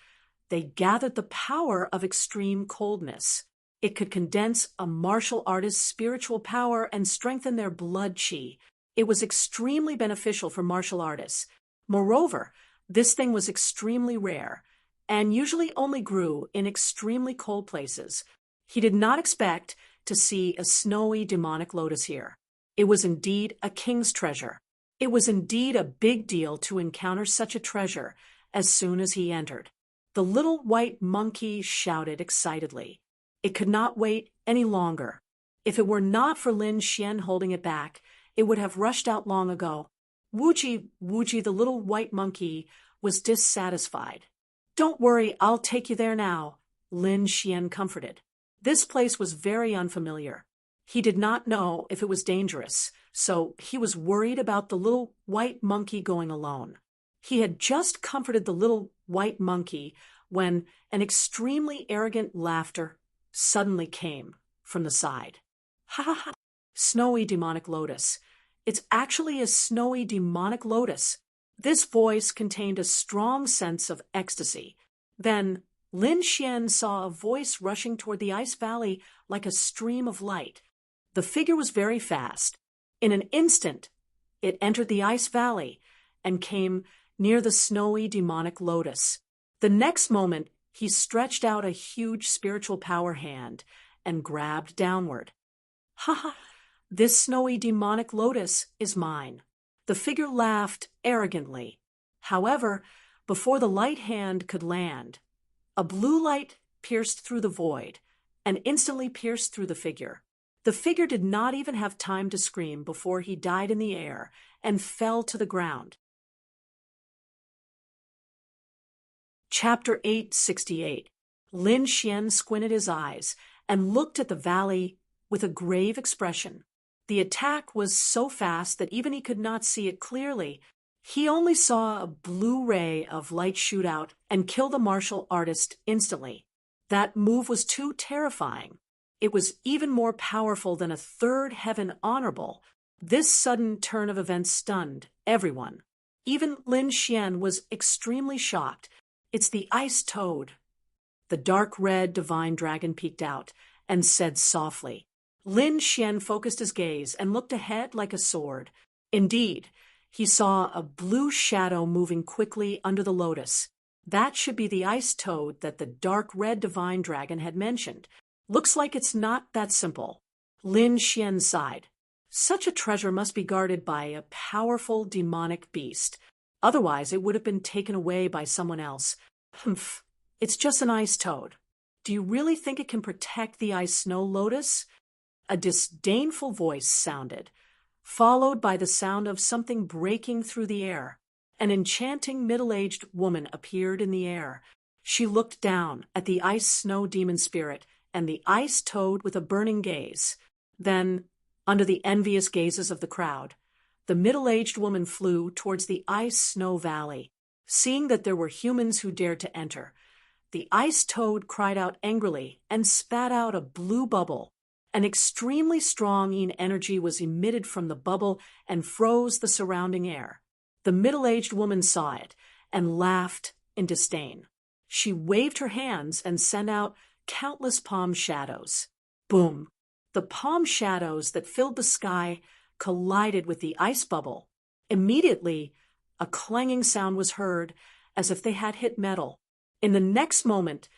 they gathered the power of extreme coldness. It could condense a martial artist's spiritual power and strengthen their blood qi. It was extremely beneficial for martial artists. Moreover, this thing was extremely rare, and usually only grew in extremely cold places. He did not expect to see a snowy demonic lotus here. It was indeed a king's treasure. It was indeed a big deal to encounter such a treasure as soon as he entered. The little white monkey shouted excitedly. It could not wait any longer. If it were not for Lin Xian holding it back, it would have rushed out long ago. Wuji, the little white monkey, was dissatisfied. "Don't worry, I'll take you there now," Lin Xian comforted. This place was very unfamiliar. He did not know if it was dangerous, so he was worried about the little white monkey going alone. He had just comforted the little white monkey when an extremely arrogant laughter suddenly came from the side. "Ha ha ha! Snowy demonic lotus. It's actually a snowy demonic lotus." This voice contained a strong sense of ecstasy. Then Lin Xian saw a voice rushing toward the ice valley like a stream of light. The figure was very fast. In an instant, it entered the ice valley and came near the snowy demonic lotus. The next moment, he stretched out a huge spiritual power hand and grabbed downward. Ha ha! This snowy demonic lotus is mine. The figure laughed arrogantly. However, before the light hand could land, a blue light pierced through the void and instantly pierced through the figure. The figure did not even have time to scream before he died in the air and fell to the ground. Chapter 868. Lin Xian squinted his eyes and looked at the valley with a grave expression. The attack was so fast that even he could not see it clearly. He only saw a blue ray of light shoot out and kill the martial artist instantly. That move was too terrifying. It was even more powerful than a third heaven honorable. This sudden turn of events stunned everyone. Even Lin Xian was extremely shocked. It's the ice toad. The dark red divine dragon peeked out and said softly. Lin Xian focused his gaze and looked ahead like a sword. Indeed, he saw a blue shadow moving quickly under the lotus. That should be the ice toad that the dark red divine dragon had mentioned. Looks like it's not that simple. Lin Xian sighed. Such a treasure must be guarded by a powerful demonic beast. Otherwise, it would have been taken away by someone else. Humph, it's just an ice toad. Do you really think it can protect the ice snow lotus? A disdainful voice sounded, followed by the sound of something breaking through the air. An enchanting middle-aged woman appeared in the air. She looked down at the ice snow demon spirit and the ice toad with a burning gaze. Then, under the envious gazes of the crowd, the middle-aged woman flew towards the ice snow valley. Seeing that there were humans who dared to enter, the ice toad cried out angrily and spat out a blue bubble. An extremely strong energy was emitted from the bubble and froze the surrounding air. The middle-aged woman saw it and laughed in disdain. She waved her hands and sent out countless palm shadows. Boom! The palm shadows that filled the sky collided with the ice bubble. Immediately, a clanging sound was heard as if they had hit metal. In the next moment,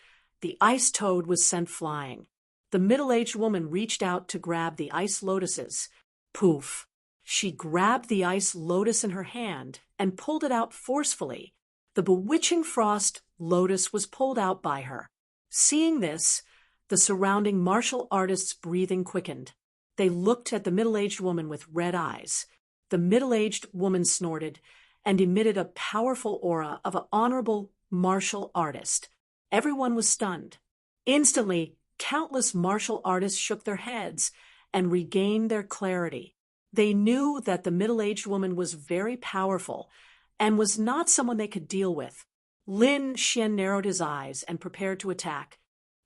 the ice toad was sent flying. The middle-aged woman reached out to grab the ice lotuses. Poof! She grabbed the ice lotus in her hand and pulled it out forcefully. The bewitching frost lotus was pulled out by her. Seeing this, the surrounding martial artists' breathing quickened. They looked at the middle-aged woman with red eyes. The middle-aged woman snorted and emitted a powerful aura of an honorable martial artist. Everyone was stunned. Instantly, countless martial artists shook their heads and regained their clarity. They knew that the middle-aged woman was very powerful and was not someone they could deal with. Lin Xian narrowed his eyes and prepared to attack.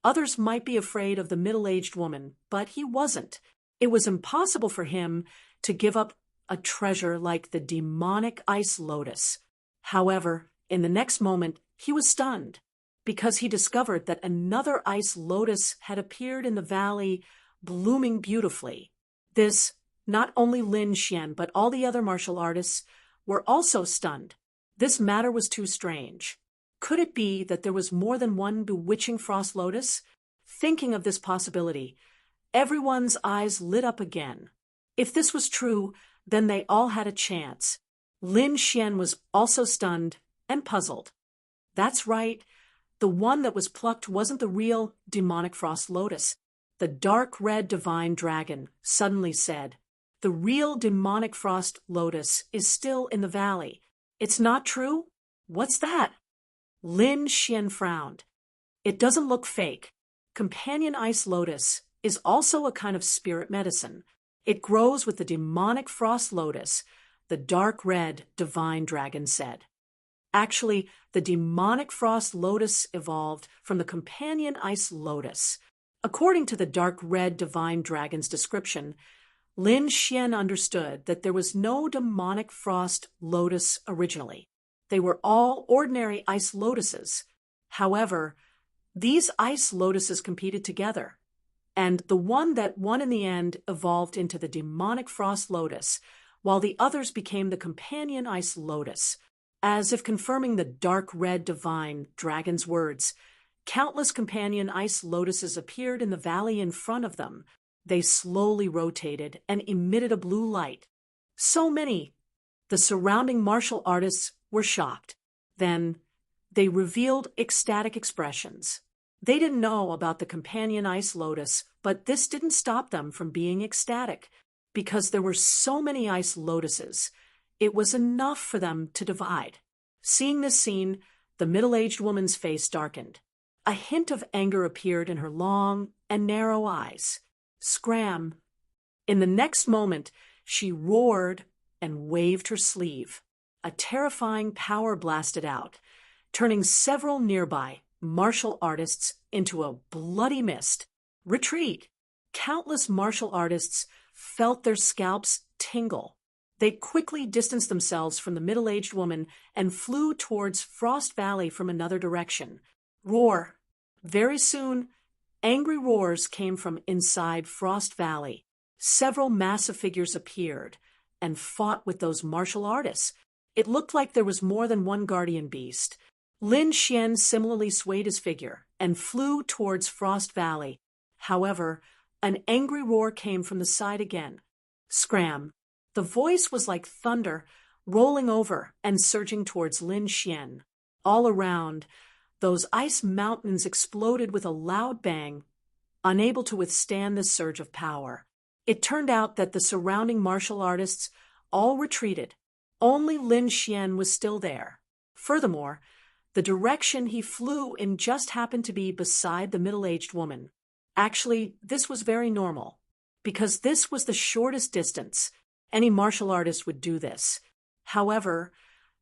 Others might be afraid of the middle-aged woman, but he wasn't. It was impossible for him to give up a treasure like the demonic ice lotus. However, in the next moment, he was stunned, because he discovered that another ice lotus had appeared in the valley, blooming beautifully. This, not only Lin Xian, but all the other martial artists were also stunned. This matter was too strange. Could it be that there was more than one bewitching frost lotus? Thinking of this possibility, everyone's eyes lit up again. If this was true, then they all had a chance. Lin Xian was also stunned and puzzled. That's right. The one that was plucked wasn't the real demonic frost lotus. The dark red divine dragon suddenly said, "The real demonic frost lotus is still in the valley. It's not true? What's that?" Lin Xian frowned. It doesn't look fake. Companion ice lotus is also a kind of spirit medicine. It grows with the demonic frost lotus, the dark red divine dragon said. Actually, the demonic frost lotus evolved from the companion ice lotus. According to the dark red divine dragon's description, Lin Xian understood that there was no demonic frost lotus originally. They were all ordinary ice lotuses. However, These ice lotuses competed together, and the one that won in the end evolved into the demonic frost lotus, while the others became the companion ice lotus. As if confirming the dark red divine dragon's words, countless companion ice lotuses appeared in the valley in front of them. They slowly rotated and emitted a blue light. So many! The surrounding martial artists were shocked. Then they revealed ecstatic expressions. They didn't know about the companion ice lotus, but this didn't stop them from being ecstatic. Because there were so many ice lotuses, it was enough for them to divide. Seeing this scene, the middle-aged woman's face darkened. A hint of anger appeared in her long and narrow eyes. Scram! In the next moment, she roared and waved her sleeve. A terrifying power blasted out, turning several nearby martial artists into a bloody mist. Retreat! Countless martial artists felt their scalps tingle. They quickly distanced themselves from the middle-aged woman and flew towards Frost Valley from another direction. Roar! Very soon, angry roars came from inside Frost Valley. Several massive figures appeared and fought with those martial artists. It looked like there was more than one guardian beast. Lin Xian similarly swayed his figure and flew towards Frost Valley. However, an angry roar came from the side again. Scram! The voice was like thunder, rolling over and surging towards Lin Xian. All around, those ice mountains exploded with a loud bang, unable to withstand this surge of power. It turned out that the surrounding martial artists all retreated. Only Lin Xian was still there. Furthermore, the direction he flew in just happened to be beside the middle-aged woman. Actually, this was very normal, because this was the shortest distance. Any martial artist would do this. However,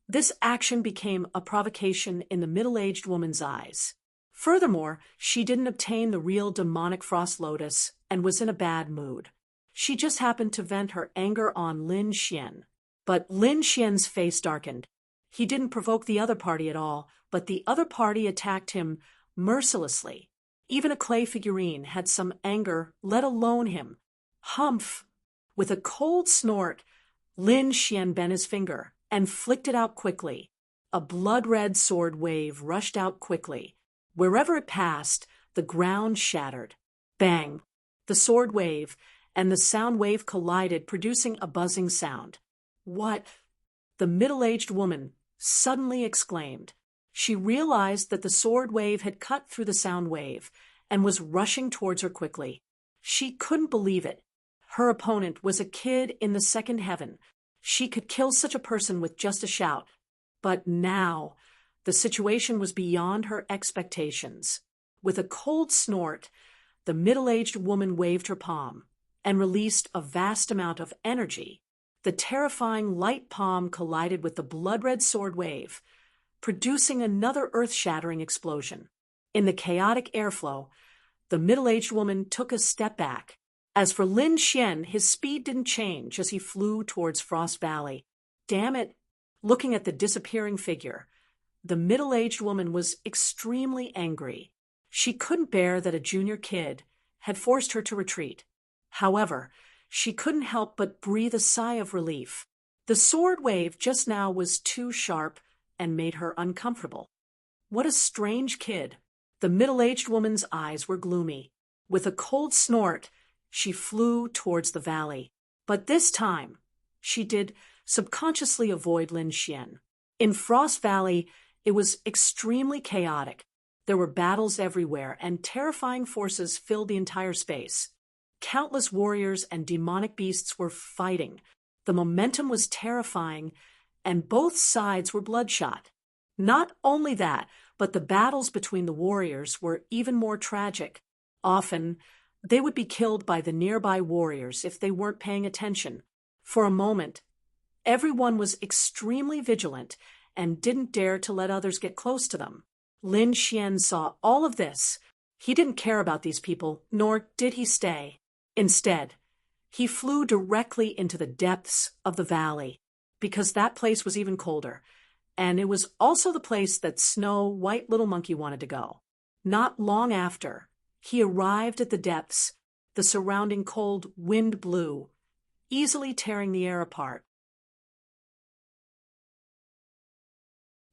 this action became a provocation in the middle-aged woman's eyes. Furthermore, she didn't obtain the real demonic frost lotus and was in a bad mood. She just happened to vent her anger on Lin Xian. But Lin Xian's face darkened. He didn't provoke the other party at all, but the other party attacked him mercilessly. Even a clay figurine had some anger, let alone him. Humph! With a cold snort, Lin Xian bent his finger and flicked it out quickly. A blood-red sword wave rushed out quickly. Wherever it passed, the ground shattered. Bang! The sword wave and the sound wave collided, producing a buzzing sound. What? The middle-aged woman suddenly exclaimed. She realized that the sword wave had cut through the sound wave and was rushing towards her quickly. She couldn't believe it. Her opponent was a kid in the second heaven. She could kill such a person with just a shout. But now, the situation was beyond her expectations. With a cold snort, the middle-aged woman waved her palm and released a vast amount of energy. The terrifying light palm collided with the blood-red sword wave, producing another earth-shattering explosion. In the chaotic airflow, the middle-aged woman took a step back. As for Lin Xian, his speed didn't change as he flew towards Frost Valley. Damn it! Looking at the disappearing figure, the middle-aged woman was extremely angry. She couldn't bear that a junior kid had forced her to retreat. However, she couldn't help but breathe a sigh of relief. The sword wave just now was too sharp and made her uncomfortable. What a strange kid. The middle-aged woman's eyes were gloomy. With a cold snort, she flew towards the valley. But this time, she did subconsciously avoid Lin Xian. In Frost Valley, it was extremely chaotic. There were battles everywhere, and terrifying forces filled the entire space. Countless warriors and demonic beasts were fighting. The momentum was terrifying, and both sides were bloodshot. Not only that, but the battles between the warriors were even more tragic. Often, they would be killed by the nearby warriors if they weren't paying attention. For a moment, everyone was extremely vigilant and didn't dare to let others get close to them. Lin Xian saw all of this. He didn't care about these people, nor did he stay. Instead, he flew directly into the depths of the valley, because that place was even colder, and it was also the place that Snow White Little Monkey wanted to go. Not long after, he arrived at the depths. The surrounding cold wind blew, easily tearing the air apart.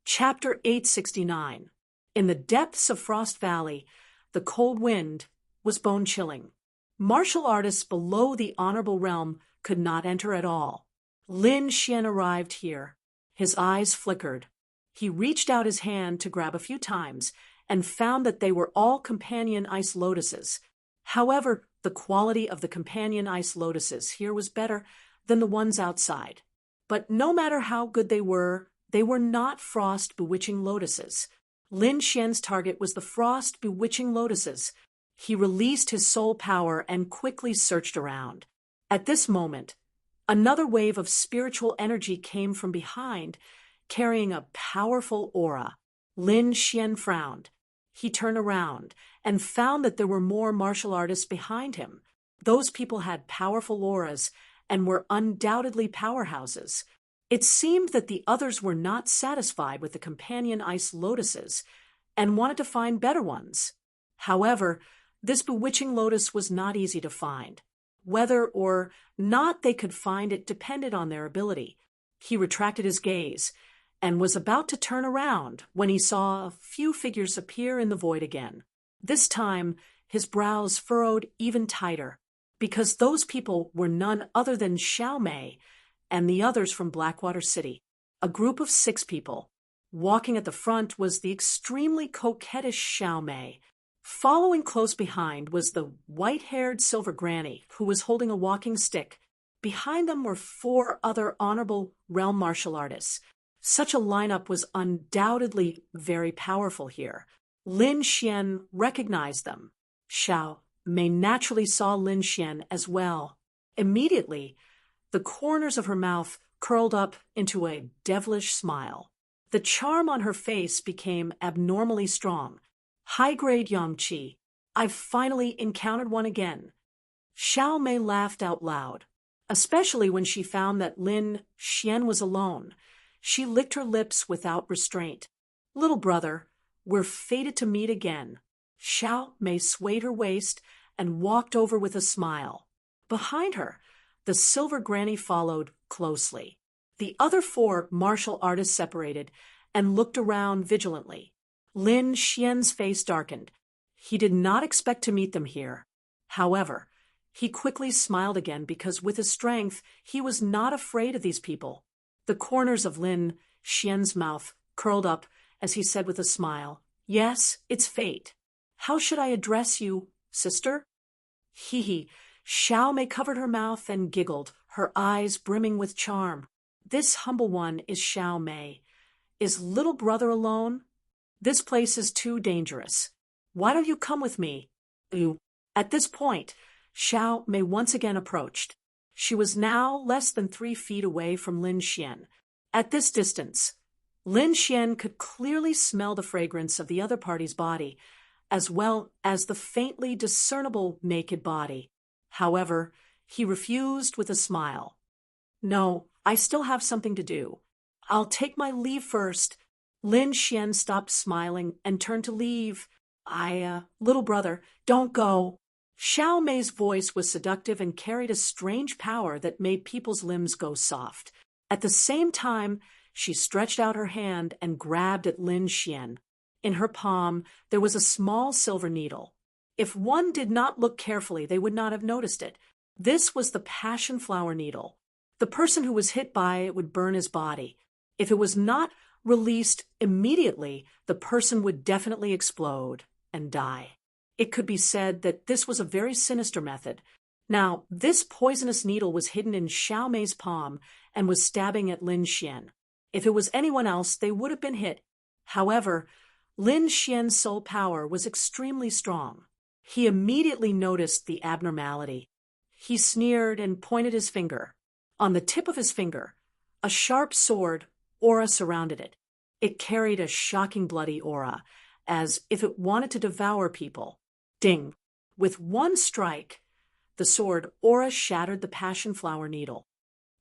Chapter 869. In the depths of Frost Valley, the cold wind was bone-chilling. Martial artists below the honorable realm could not enter at all. Lin Xian arrived here. His eyes flickered. He reached out his hand to grab a few times and found that they were all companion ice lotuses. However, the quality of the companion ice lotuses here was better than the ones outside. But no matter how good they were not frost bewitching lotuses. Lin Xian's target was the frost bewitching lotuses. He released his soul power and quickly searched around. At this moment, another wave of spiritual energy came from behind, carrying a powerful aura. Lin Xian frowned. He turned around and found that there were more martial artists behind him. Those people had powerful auras and were undoubtedly powerhouses. It seemed that the others were not satisfied with the companion ice lotuses and wanted to find better ones. However, this bewitching lotus was not easy to find. Whether or not they could find it depended on their ability. He retracted his gaze and was about to turn around when he saw a few figures appear in the void again. This time, his brows furrowed even tighter, because those people were none other than Xiao Mei and the others from Blackwater City. A group of 6 people. Walking at the front was the extremely coquettish Xiao Mei. Following close behind was the white-haired silver granny, who was holding a walking stick. Behind them were 4 other honorable realm martial artists. Such a lineup was undoubtedly very powerful here. Lin Xian recognized them. Xiao Mei naturally saw Lin Xian as well. Immediately, the corners of her mouth curled up into a devilish smile. The charm on her face became abnormally strong. High-grade Yang Qi. I've finally encountered one again. Xiao Mei laughed out loud, especially when she found that Lin Xian was alone. She licked her lips without restraint. Little brother, we're fated to meet again. Xiao Mei swayed her waist and walked over with a smile. Behind her, the silver granny followed closely. The other 4 martial artists separated and looked around vigilantly. Lin Xian's face darkened. He did not expect to meet them here. However, he quickly smiled again because with his strength, he was not afraid of these people. The corners of Lin Xian's mouth curled up as he said with a smile, "Yes, it's fate. How should I address you, sister?" Hee. Xiao Mei covered her mouth and giggled, her eyes brimming with charm. This humble one is Xiao Mei. Is little brother alone? This place is too dangerous. Why don't you come with me? At this point, Xiao Mei once again approached. She was now less than 3 feet away from Lin Xian. At this distance, Lin Xian could clearly smell the fragrance of the other party's body, as well as the faintly discernible naked body. However, he refused with a smile. "No, I still have something to do. I'll take my leave first." Lin Xian stopped smiling and turned to leave. Little brother, don't go." Xiao Mei's voice was seductive and carried a strange power that made people's limbs go soft. At the same time, she stretched out her hand and grabbed at Lin Xian. In her palm, there was a small silver needle. If one did not look carefully, they would not have noticed it. This was the passion flower needle. The person who was hit by it would burn his body. If it was not released immediately, the person would definitely explode and die. It could be said that this was a very sinister method. Now, this poisonous needle was hidden in Xiao Mei's palm and was stabbing at Lin Xian. If it was anyone else, they would have been hit. However, Lin Xian's soul power was extremely strong. He immediately noticed the abnormality. He sneered and pointed his finger. On the tip of his finger, a sharp sword aura surrounded it. It carried a shocking bloody aura, as if it wanted to devour people. Ding! With one strike, the sword aura shattered the passion flower needle.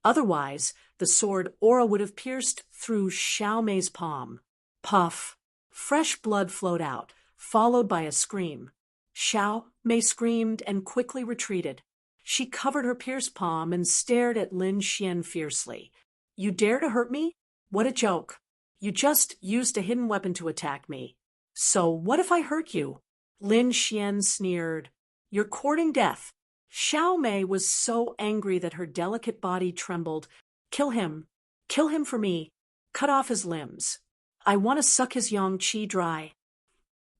Otherwise, the sword aura would have pierced through Xiao Mei's palm. Puff! Fresh blood flowed out, followed by a scream. Xiao Mei screamed and quickly retreated. She covered her pierced palm and stared at Lin Xian fiercely. You dare to hurt me? What a joke. You just used a hidden weapon to attack me. So what if I hurt you? Lin Xian sneered. You're courting death. Xiao Mei was so angry that her delicate body trembled. Kill him. Kill him for me. Cut off his limbs. I want to suck his yang qi dry.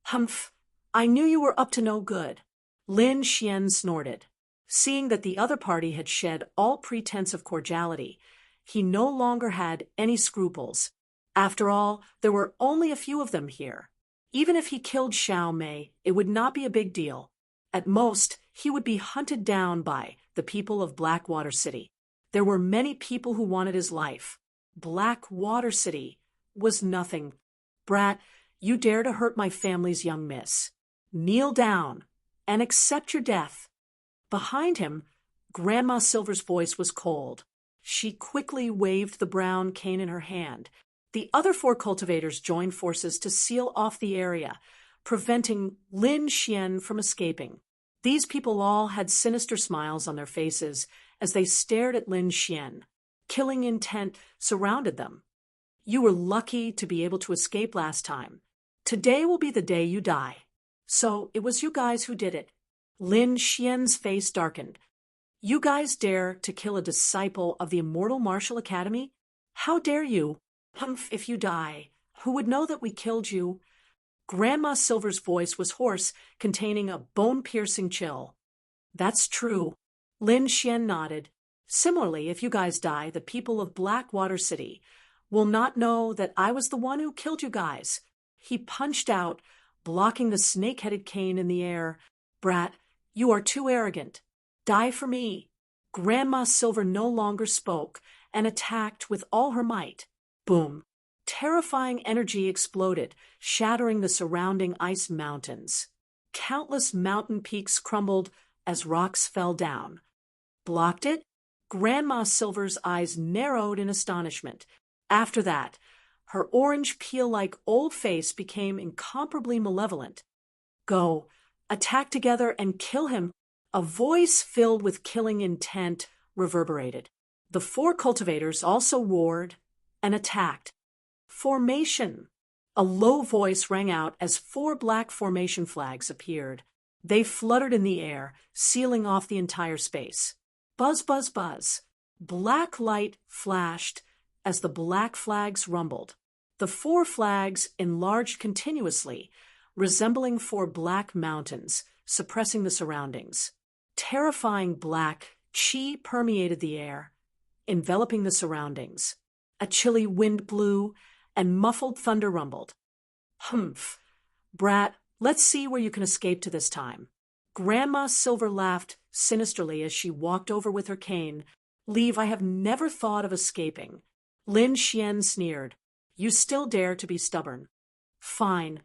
Humph. I knew you were up to no good. Lin Xian snorted. Seeing that the other party had shed all pretense of cordiality, he no longer had any scruples. After all, there were only a few of them here. Even if he killed Xiao Mei, it would not be a big deal. At most, he would be hunted down by the people of Blackwater City. There were many people who wanted his life. Blackwater City was nothing. Brat, you dare to hurt my family's young miss. Kneel down and accept your death. Behind him, Grandma Silver's voice was cold. She quickly waved the brown cane in her hand. The other 4 cultivators joined forces to seal off the area, preventing Lin Xian from escaping. These people all had sinister smiles on their faces as they stared at Lin Xian. Killing intent surrounded them. You were lucky to be able to escape last time. Today will be the day you die. So it was you guys who did it. Lin Xian's face darkened. You guys dare to kill a disciple of the Immortal Martial Academy? How dare you? Humph, if you die, who would know that we killed you? Grandma Silver's voice was hoarse, containing a bone-piercing chill. That's true. Lin Xian nodded. Similarly, if you guys die, the people of Blackwater City will not know that I was the one who killed you guys. He punched out, blocking the snake-headed cane in the air. Brat, you are too arrogant. Die for me. Grandma Silver no longer spoke and attacked with all her might. Boom. Terrifying energy exploded, shattering the surrounding ice mountains. Countless mountain peaks crumbled as rocks fell down. Blocked it? Grandma Silver's eyes narrowed in astonishment. After that, her orange peel-like old face became incomparably malevolent. Go, attack together and kill him. A voice filled with killing intent reverberated. The 4 cultivators also roared and attacked. Formation! A low voice rang out as 4 black formation flags appeared. They fluttered in the air, sealing off the entire space. Buzz, buzz, buzz. Black light flashed as the black flags rumbled. The 4 flags enlarged continuously, resembling 4 black mountains, suppressing the surroundings. Terrifying black qi permeated the air, enveloping the surroundings. A chilly wind blew, and muffled thunder rumbled. Humph. Brat, let's see where you can escape to this time. Grandma Silver laughed sinisterly as she walked over with her cane. Leave, I have never thought of escaping. Lin Xian sneered. You still dare to be stubborn. Fine.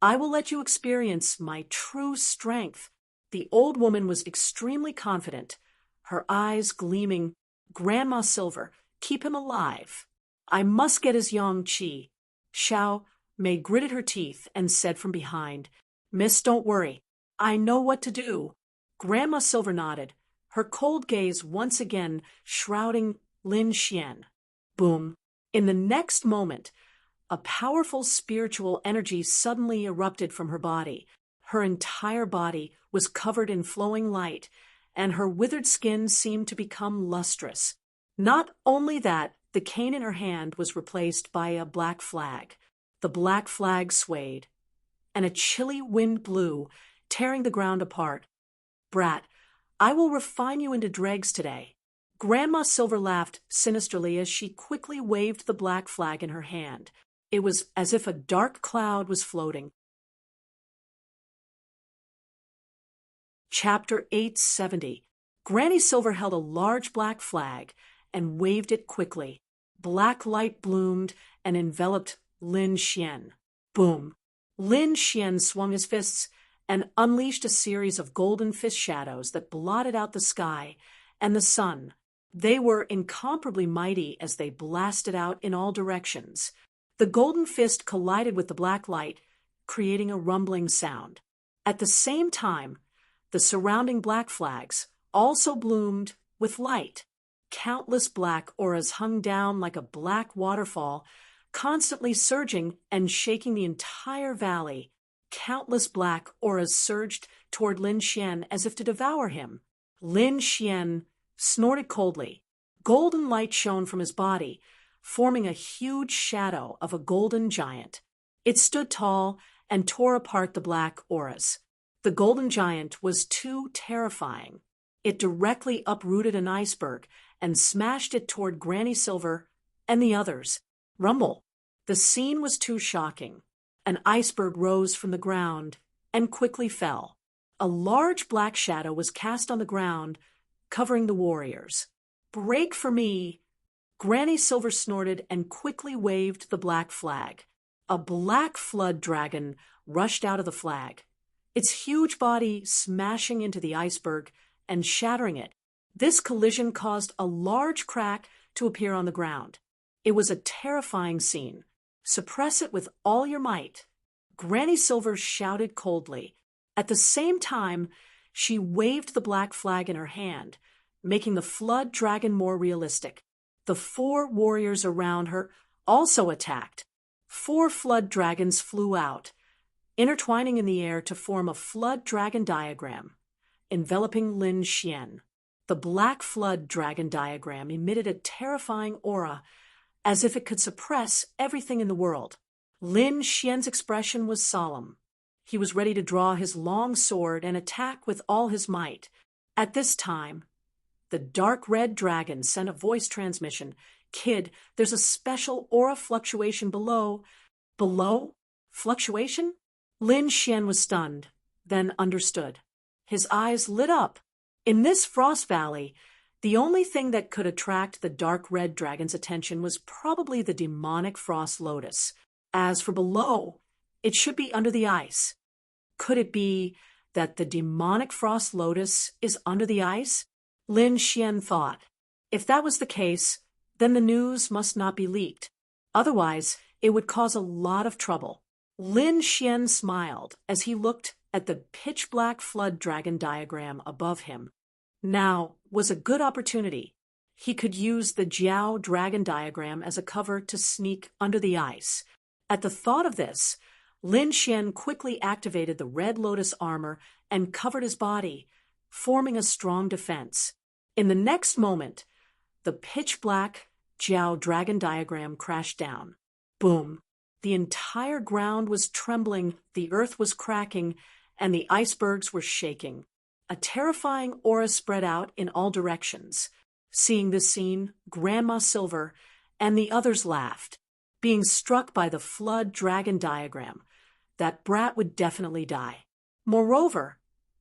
I will let you experience my true strength. The old woman was extremely confident, her eyes gleaming. Grandma Silver, keep him alive. I must get his yang qi. Xiao Mei gritted her teeth and said from behind, Miss, don't worry. I know what to do. Grandma Silver nodded, her cold gaze once again shrouding Lin Xian. Boom. In the next moment, a powerful spiritual energy suddenly erupted from her body. Her entire body was covered in flowing light, and her withered skin seemed to become lustrous. Not only that, the cane in her hand was replaced by a black flag. The black flag swayed, and a chilly wind blew, tearing the ground apart. Brat, I will refine you into dregs today. Grandma Silver laughed sinisterly as she quickly waved the black flag in her hand. It was as if a dark cloud was floating. Chapter 870. Granny Silver held a large black flag and waved it quickly. Black light bloomed and enveloped Lin Xian. Boom. Lin Xian swung his fists and unleashed a series of golden fist shadows that blotted out the sky and the sun. They were incomparably mighty as they blasted out in all directions. The golden fist collided with the black light, creating a rumbling sound. At the same time, the surrounding black flags also bloomed with light. Countless black auras hung down like a black waterfall, constantly surging and shaking the entire valley. Countless black auras surged toward Lin Xian as if to devour him. Lin Xian snorted coldly. Golden light shone from his body, forming a huge shadow of a golden giant. It stood tall and tore apart the black auras. The golden giant was too terrifying. It directly uprooted an iceberg and smashed it toward Granny Silver and the others. Rumble! The scene was too shocking. An iceberg rose from the ground and quickly fell. A large black shadow was cast on the ground, covering the warriors. "Break for me!" Granny Silver snorted and quickly waved the black flag. A black flood dragon rushed out of the flag, its huge body smashing into the iceberg and shattering it. This collision caused a large crack to appear on the ground. It was a terrifying scene. "Suppress it with all your might," Granny Silver shouted coldly. At the same time, she waved the black flag in her hand, making the flood dragon more realistic. The 4 warriors around her also attacked. 4 flood dragons flew out, intertwining in the air to form a flood dragon diagram, enveloping Lin Xian. The black flood dragon diagram emitted a terrifying aura, as if it could suppress everything in the world. Lin Xian's expression was solemn. He was ready to draw his long sword and attack with all his might. At this time, the dark red dragon sent a voice transmission. "Kid, there's a special aura fluctuation below." "Below? Fluctuation?" Lin Xian was stunned, then understood. His eyes lit up. In this frost valley, the only thing that could attract the dark red dragon's attention was probably the demonic frost lotus. As for below, it should be under the ice. Could it be that the demonic frost lotus is under the ice? Lin Xian thought. If that was the case, then the news must not be leaked. Otherwise, it would cause a lot of trouble. Lin Xian smiled as he looked at the pitch-black flood dragon diagram above him. Now was a good opportunity. He could use the Jiao dragon diagram as a cover to sneak under the ice. At the thought of this, Lin Xian quickly activated the red lotus armor and covered his body, forming a strong defense. In the next moment, the pitch-black Jiao dragon diagram crashed down. Boom! The entire ground was trembling, the earth was cracking, and the icebergs were shaking. A terrifying aura spread out in all directions. Seeing this scene, Grandma Silver and the others laughed. Being struck by the flood dragon diagram, that brat would definitely die. Moreover,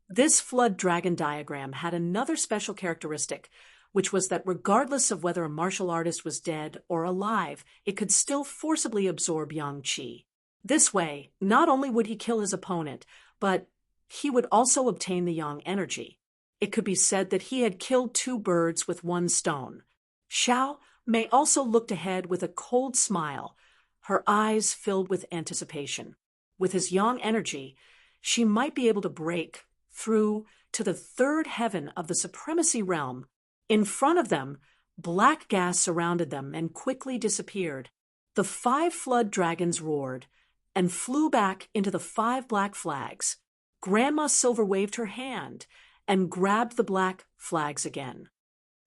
this flood dragon diagram had another special characteristic, which was that regardless of whether a martial artist was dead or alive, it could still forcibly absorb yang qi. This way, not only would he kill his opponent, but he would also obtain the yang energy. It could be said that he had killed 2 birds with 1 stone. Xiao Mei also looked ahead with a cold smile, her eyes filled with anticipation. With his yang energy, she might be able to break through to the 3rd heaven of the supremacy realm. In front of them, black gas surrounded them and quickly disappeared. The 5 flood dragons roared and flew back into the 5 black flags. Grandma Silver waved her hand and grabbed the black flags again.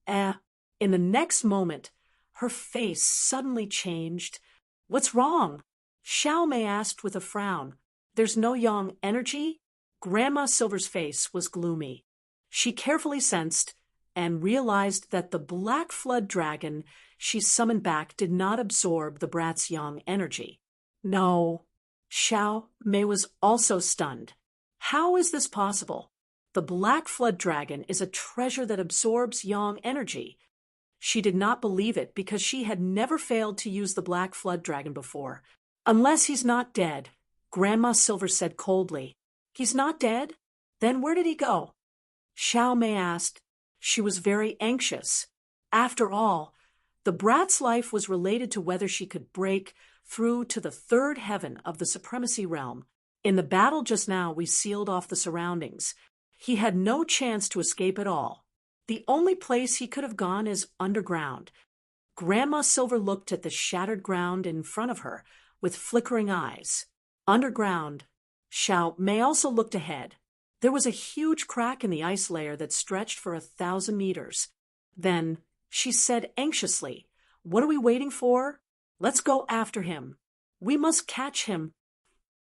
In the next moment, her face suddenly changed. "What's wrong?" Xiao Mei asked with a frown. "There's no yang energy?" Grandma Silver's face was gloomy. She carefully sensed and realized that the black flood dragon she summoned back did not absorb the brat's yang energy. No. Xiao Mei was also stunned. How is this possible? The black flood dragon is a treasure that absorbs yang energy. She did not believe it because she had never failed to use the black flood dragon before. "Unless he's not dead," Grandma Silver said coldly. "He's not dead? Then where did he go?" Xiao Mei asked. She was very anxious. After all, the brat's life was related to whether she could break through to the 3rd heaven of the supremacy realm. In the battle just now, we sealed off the surroundings. He had no chance to escape at all. The only place he could have gone is underground. Grandma Silver looked at the shattered ground in front of her with flickering eyes. Underground. Xiao Mei also looked ahead. There was a huge crack in the ice layer that stretched for 1,000 meters. Then she said anxiously, "What are we waiting for? Let's go after him. We must catch him."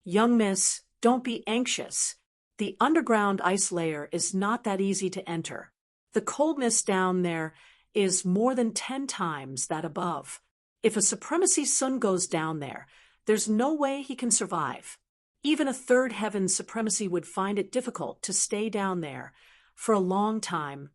"Young miss, don't be anxious. The underground ice layer is not that easy to enter. The coldness down there is more than 10 times that above. If a supremacy sun goes down there, there's no way he can survive. Even a third heaven supremacy would find it difficult to stay down there for a long time.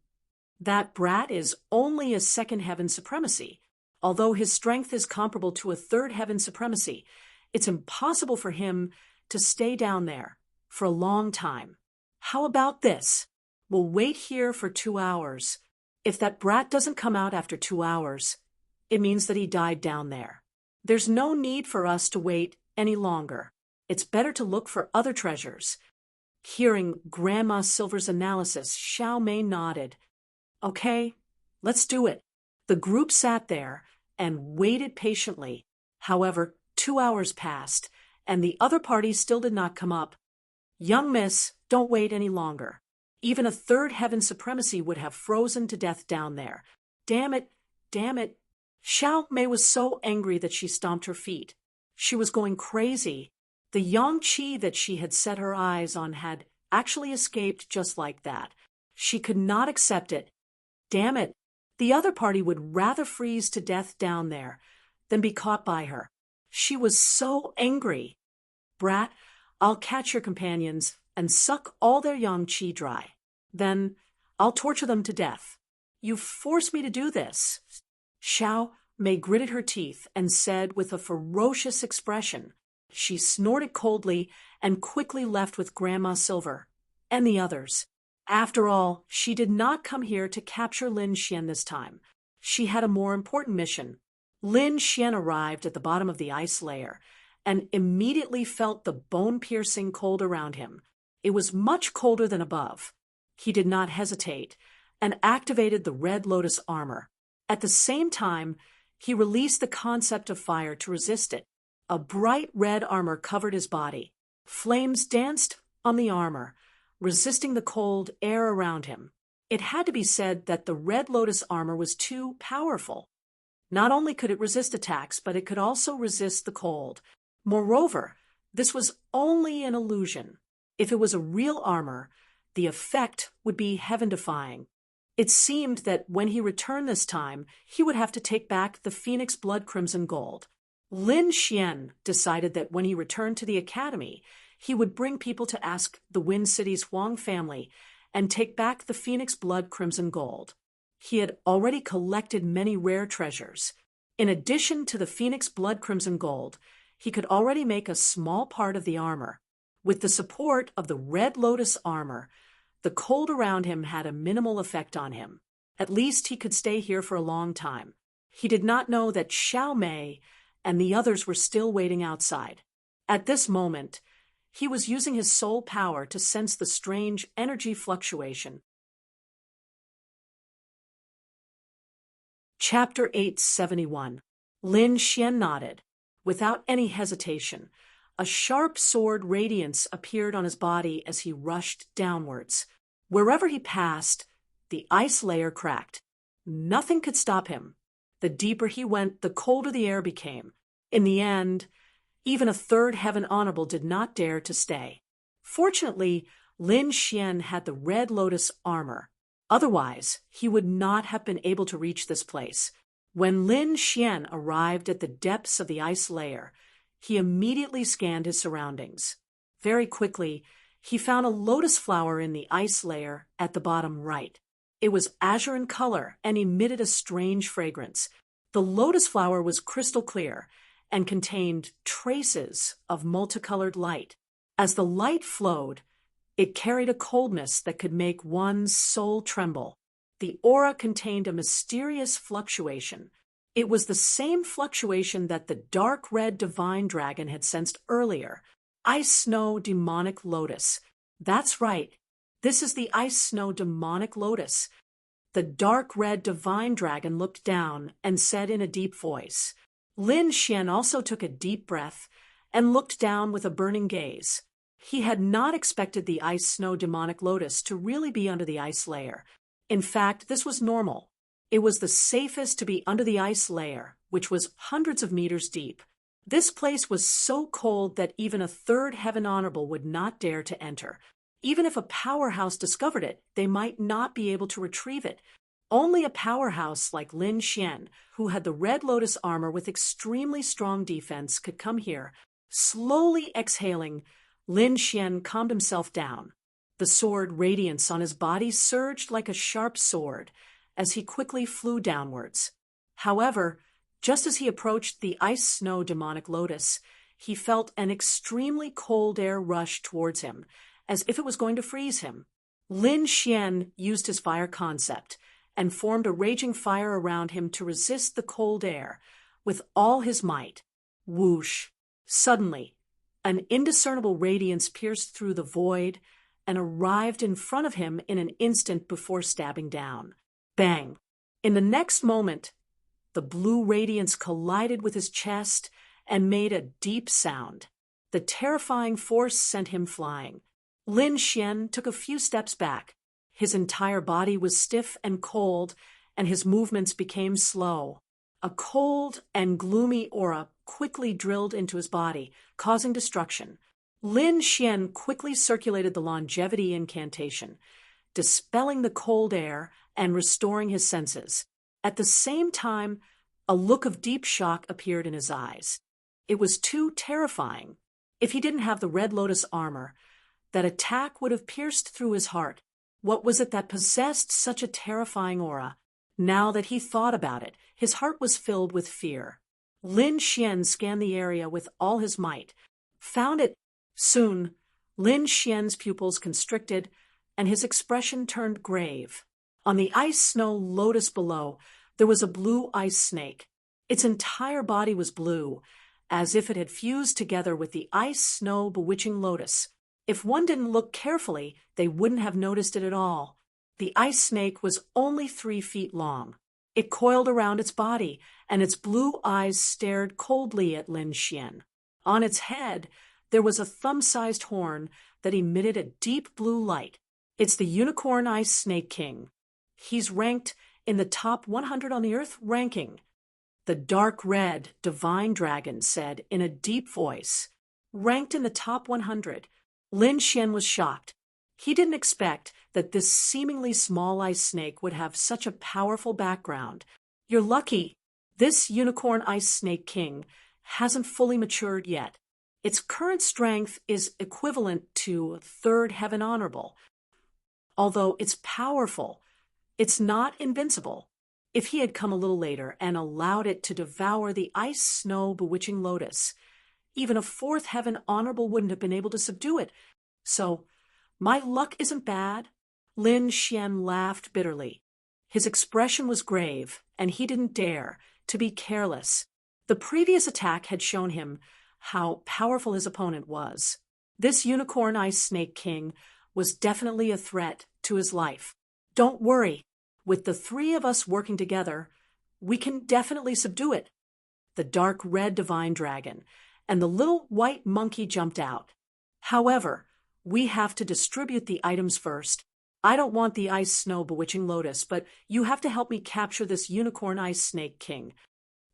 That brat is only a second heaven supremacy. Although his strength is comparable to a third heaven supremacy, it's impossible for him to stay down there for a long time. How about this? We'll wait here for 2 hours. If that brat doesn't come out after 2 hours, it means that he died down there. There's no need for us to wait any longer. It's better to look for other treasures." Hearing Grandma Silver's analysis, Xiao Mei nodded. "Okay, let's do it." The group sat there and waited patiently. However, 2 hours passed, and the other party still did not come up. "Young miss, don't wait any longer. Even a third heaven supremacy would have frozen to death down there. Damn it, damn it." Xiao Mei was so angry that she stomped her feet. She was going crazy. The yang qi that she had set her eyes on had actually escaped just like that. She could not accept it. Damn it. The other party would rather freeze to death down there than be caught by her. She was so angry. "Brat, I'll catch your companions and suck all their yang qi dry. Then I'll torture them to death. You forced me to do this." Xiao Mei gritted her teeth and said with a ferocious expression. She snorted coldly and quickly left with Grandma Silver and the others. After all, she did not come here to capture Lin Xian this time. She had a more important mission. Lin Xian arrived at the bottom of the ice layer and immediately felt the bone-piercing cold around him. It was much colder than above. He did not hesitate and activated the Red Lotus armor. At the same time, he released the concept of fire to resist it. A bright red armor covered his body. Flames danced on the armor, resisting the cold air around him. It had to be said that the Red Lotus armor was too powerful. Not only could it resist attacks, but it could also resist the cold. Moreover, this was only an illusion. If it was a real armor, the effect would be heaven-defying. It seemed that when he returned this time, he would have to take back the Phoenix Blood Crimson Gold. Lin Xian decided that when he returned to the academy, he would bring people to ask the Wind City's Huang family and take back the Phoenix Blood Crimson Gold. He had already collected many rare treasures. In addition to the Phoenix Blood Crimson Gold, he could already make a small part of the armor. With the support of the Red Lotus armor, the cold around him had a minimal effect on him. At least he could stay here for a long time. He did not know that Xiao Mei and the others were still waiting outside. At this moment, he was using his soul power to sense the strange energy fluctuation. Chapter 871. Lin Xian nodded. Without any hesitation, a sharp sword radiance appeared on his body as he rushed downwards. Wherever he passed, the ice layer cracked. Nothing could stop him. The deeper he went, the colder the air became. In the end, even a third heaven honorable did not dare to stay. Fortunately, Lin Xian had the Red Lotus armor. Otherwise, he would not have been able to reach this place. When Lin Xian arrived at the depths of the ice layer, he immediately scanned his surroundings. Very quickly, he found a lotus flower in the ice layer at the bottom right. It was azure in color and emitted a strange fragrance. The lotus flower was crystal clear and contained traces of multicolored light. As the light flowed, it carried a coldness that could make one's soul tremble. The aura contained a mysterious fluctuation. It was the same fluctuation that the dark red divine dragon had sensed earlier. Ice Snow Demonic Lotus. That's right. This is the Ice Snow Demonic Lotus. The dark red divine dragon looked down and said in a deep voice. Lin Xian also took a deep breath and looked down with a burning gaze. He had not expected the Ice Snow Demonic Lotus to really be under the ice layer. In fact, this was normal. It was the safest to be under the ice layer, which was hundreds of meters deep. This place was so cold that even a third heaven honorable would not dare to enter. Even if a powerhouse discovered it, they might not be able to retrieve it. Only a powerhouse like Lin Xian, who had the Red Lotus armor with extremely strong defense, could come here. Slowly exhaling, Lin Xian calmed himself down. The sword radiance on his body surged like a sharp sword as he quickly flew downwards. However, just as he approached the Ice Snow Demonic Lotus, he felt an extremely cold air rush towards him, as if it was going to freeze him. Lin Xian used his fire concept and formed a raging fire around him to resist the cold air with all his might. Whoosh! Suddenly, an indiscernible radiance pierced through the void and arrived in front of him in an instant before stabbing down. Bang! In the next moment, the blue radiance collided with his chest and made a deep sound. The terrifying force sent him flying. Lin Xian took a few steps back. His entire body was stiff and cold, and his movements became slow. A cold and gloomy aura quickly drilled into his body, causing destruction. Lin Xian quickly circulated the longevity incantation, dispelling the cold air and restoring his senses. At the same time, a look of deep shock appeared in his eyes. It was too terrifying. If he didn't have the Red Lotus armor, that attack would have pierced through his heart. What was it that possessed such a terrifying aura? Now that he thought about it, his heart was filled with fear. Lin Xian scanned the area with all his might, found it. Soon, Lin Xian's pupils constricted, and his expression turned grave. On the Ice Snow Lotus below, there was a blue ice snake. Its entire body was blue, as if it had fused together with the Ice Snow Bewitching Lotus. If one didn't look carefully, they wouldn't have noticed it at all. The ice snake was only 3 feet long. It coiled around its body, and its blue eyes stared coldly at Lin Xian. On its head, there was a thumb-sized horn that emitted a deep blue light. It's the Unicorn Ice Snake King. He's ranked in the top 100 on the Earth ranking. The dark red divine dragon said in a deep voice. Ranked in the top 100. Lin Xian was shocked. He didn't expect that this seemingly small ice snake would have such a powerful background. You're lucky. This Unicorn Ice Snake King hasn't fully matured yet. Its current strength is equivalent to Third Heaven Honorable. Although it's powerful, it's not invincible. If he had come a little later and allowed it to devour the Ice Snow Bewitching Lotus, even a Fourth Heaven Honorable wouldn't have been able to subdue it. So, my luck isn't bad. Lin Xian laughed bitterly. His expression was grave, and he didn't dare to be careless. The previous attack had shown him how powerful his opponent was. This Unicorn Ice Snake King was definitely a threat to his life. Don't worry. With the 3 of us working together, we can definitely subdue it. The dark red divine dragon and the little white monkey jumped out. However, we have to distribute the items first. I don't want the Ice Snow Bewitching Lotus, but you have to help me capture this Unicorn Ice Snake King.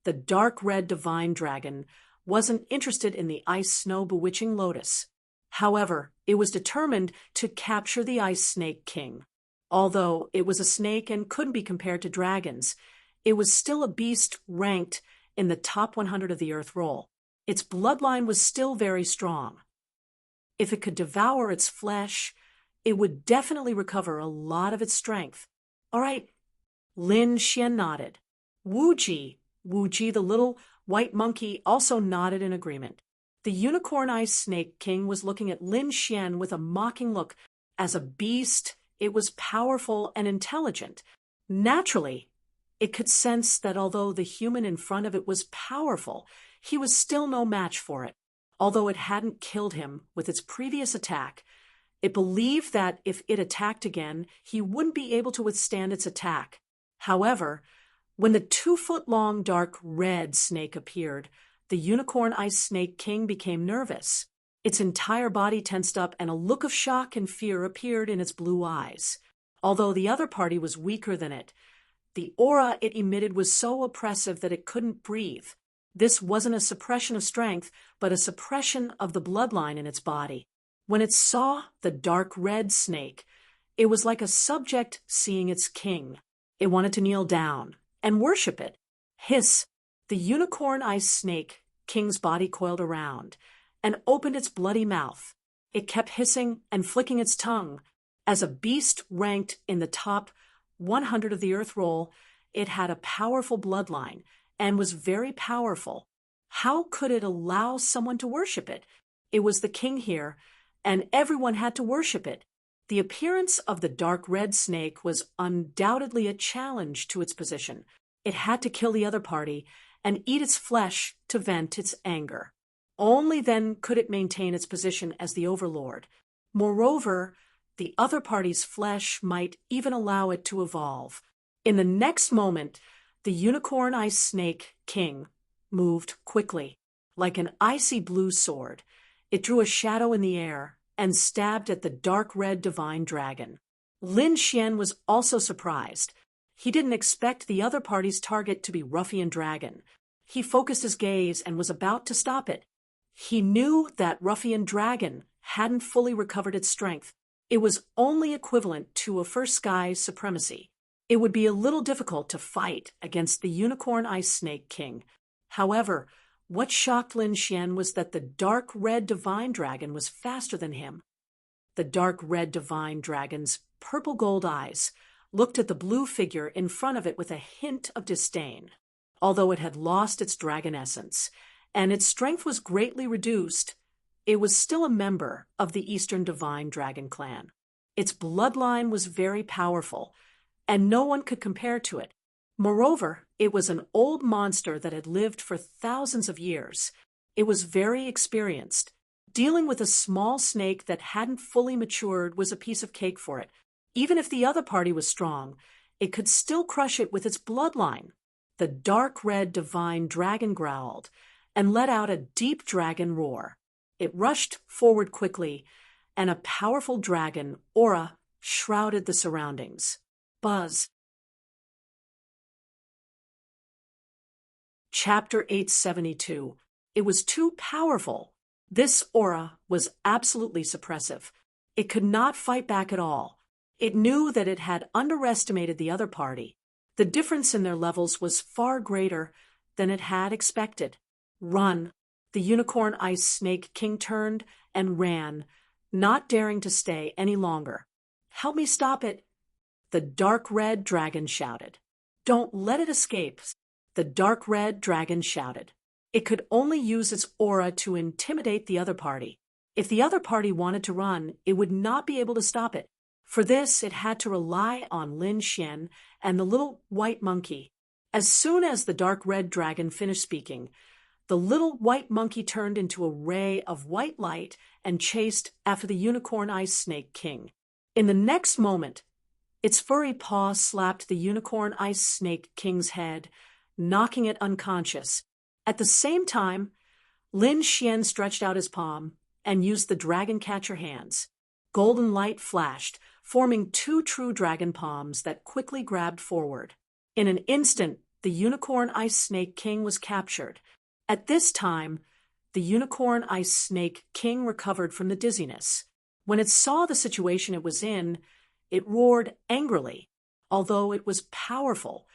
The dark red divine dragon wasn't interested in the Ice Snow Bewitching Lotus. However, it was determined to capture the Ice Snake King. Although it was a snake and couldn't be compared to dragons, it was still a beast ranked in the top 100 of the Earth roll. Its bloodline was still very strong. If it could devour its flesh, it would definitely recover a lot of its strength. All right. Lin Xian nodded. Wuji, the little white monkey, also nodded in agreement. The Unicorn Ice Snake King was looking at Lin Xian with a mocking look. As a beast, it was powerful and intelligent. Naturally, it could sense that although the human in front of it was powerful, he was still no match for it. Although it hadn't killed him with its previous attack, it believed that if it attacked again, he wouldn't be able to withstand its attack. However, when the 2-foot-long dark red snake appeared, the unicorn ice snake king became nervous. Its entire body tensed up and a look of shock and fear appeared in its blue eyes. Although the other party was weaker than it, the aura it emitted was so oppressive that it couldn't breathe. This wasn't a suppression of strength, but a suppression of the bloodline in its body. When it saw the dark red snake, it was like a subject seeing its king. It wanted to kneel down and worship it. Hiss! The unicorn ice snake king's body coiled around and opened its bloody mouth. It kept hissing and flicking its tongue. As a beast ranked in the top 100 of the Earth roll, it had a powerful bloodline and was very powerful. How could it allow someone to worship it? It was the king here, and everyone had to worship it. The appearance of the dark red snake was undoubtedly a challenge to its position. It had to kill the other party and eat its flesh to vent its anger. Only then could it maintain its position as the overlord. Moreover, the other party's flesh might even allow it to evolve. In the next moment, the unicorn ice snake king moved quickly. Like an icy blue sword, it drew a shadow in the air and stabbed at the dark red divine dragon. Lin Xian was also surprised. He didn't expect the other party's target to be Ruffian Dragon. He focused his gaze and was about to stop it. He knew that Ruffian Dragon hadn't fully recovered its strength. It was only equivalent to a first sky supremacy. It would be a little difficult to fight against the unicorn ice snake king. However, what shocked Lin Xian was that the dark red divine dragon was faster than him. The dark red divine dragon's purple gold eyes looked at the blue figure in front of it with a hint of disdain. Although it had lost its dragon essence, and its strength was greatly reduced, it was still a member of the Eastern Divine Dragon clan. Its bloodline was very powerful, and no one could compare to it. Moreover, it was an old monster that had lived for thousands of years. It was very experienced. Dealing with a small snake that hadn't fully matured was a piece of cake for it. Even if the other party was strong, it could still crush it with its bloodline. The dark red divine dragon growled and let out a deep dragon roar. It rushed forward quickly, and a powerful dragon aura shrouded the surroundings. Buzz. Chapter 872. It was too powerful. This aura was absolutely suppressive. It could not fight back at all. It knew that it had underestimated the other party. The difference in their levels was far greater than it had expected. Run! The unicorn ice snake king turned and ran, not daring to stay any longer. Help me stop it! The dark red dragon shouted. Don't let it escape! The dark red dragon shouted. It could only use its aura to intimidate the other party. If the other party wanted to run, it would not be able to stop it. For this, it had to rely on Lin Xian and the little white monkey. As soon as the dark red dragon finished speaking, the little white monkey turned into a ray of white light and chased after the unicorn ice snake king. In the next moment, its furry paw slapped the unicorn ice snake king's head, knocking it unconscious. At the same time, Lin Xian stretched out his palm and used the dragon catcher hands. Golden light flashed, forming 2 true dragon palms that quickly grabbed forward. In an instant, the unicorn ice snake king was captured. At this time, the unicorn ice snake king recovered from the dizziness. When it saw the situation it was in, it roared angrily. Although it was powerful,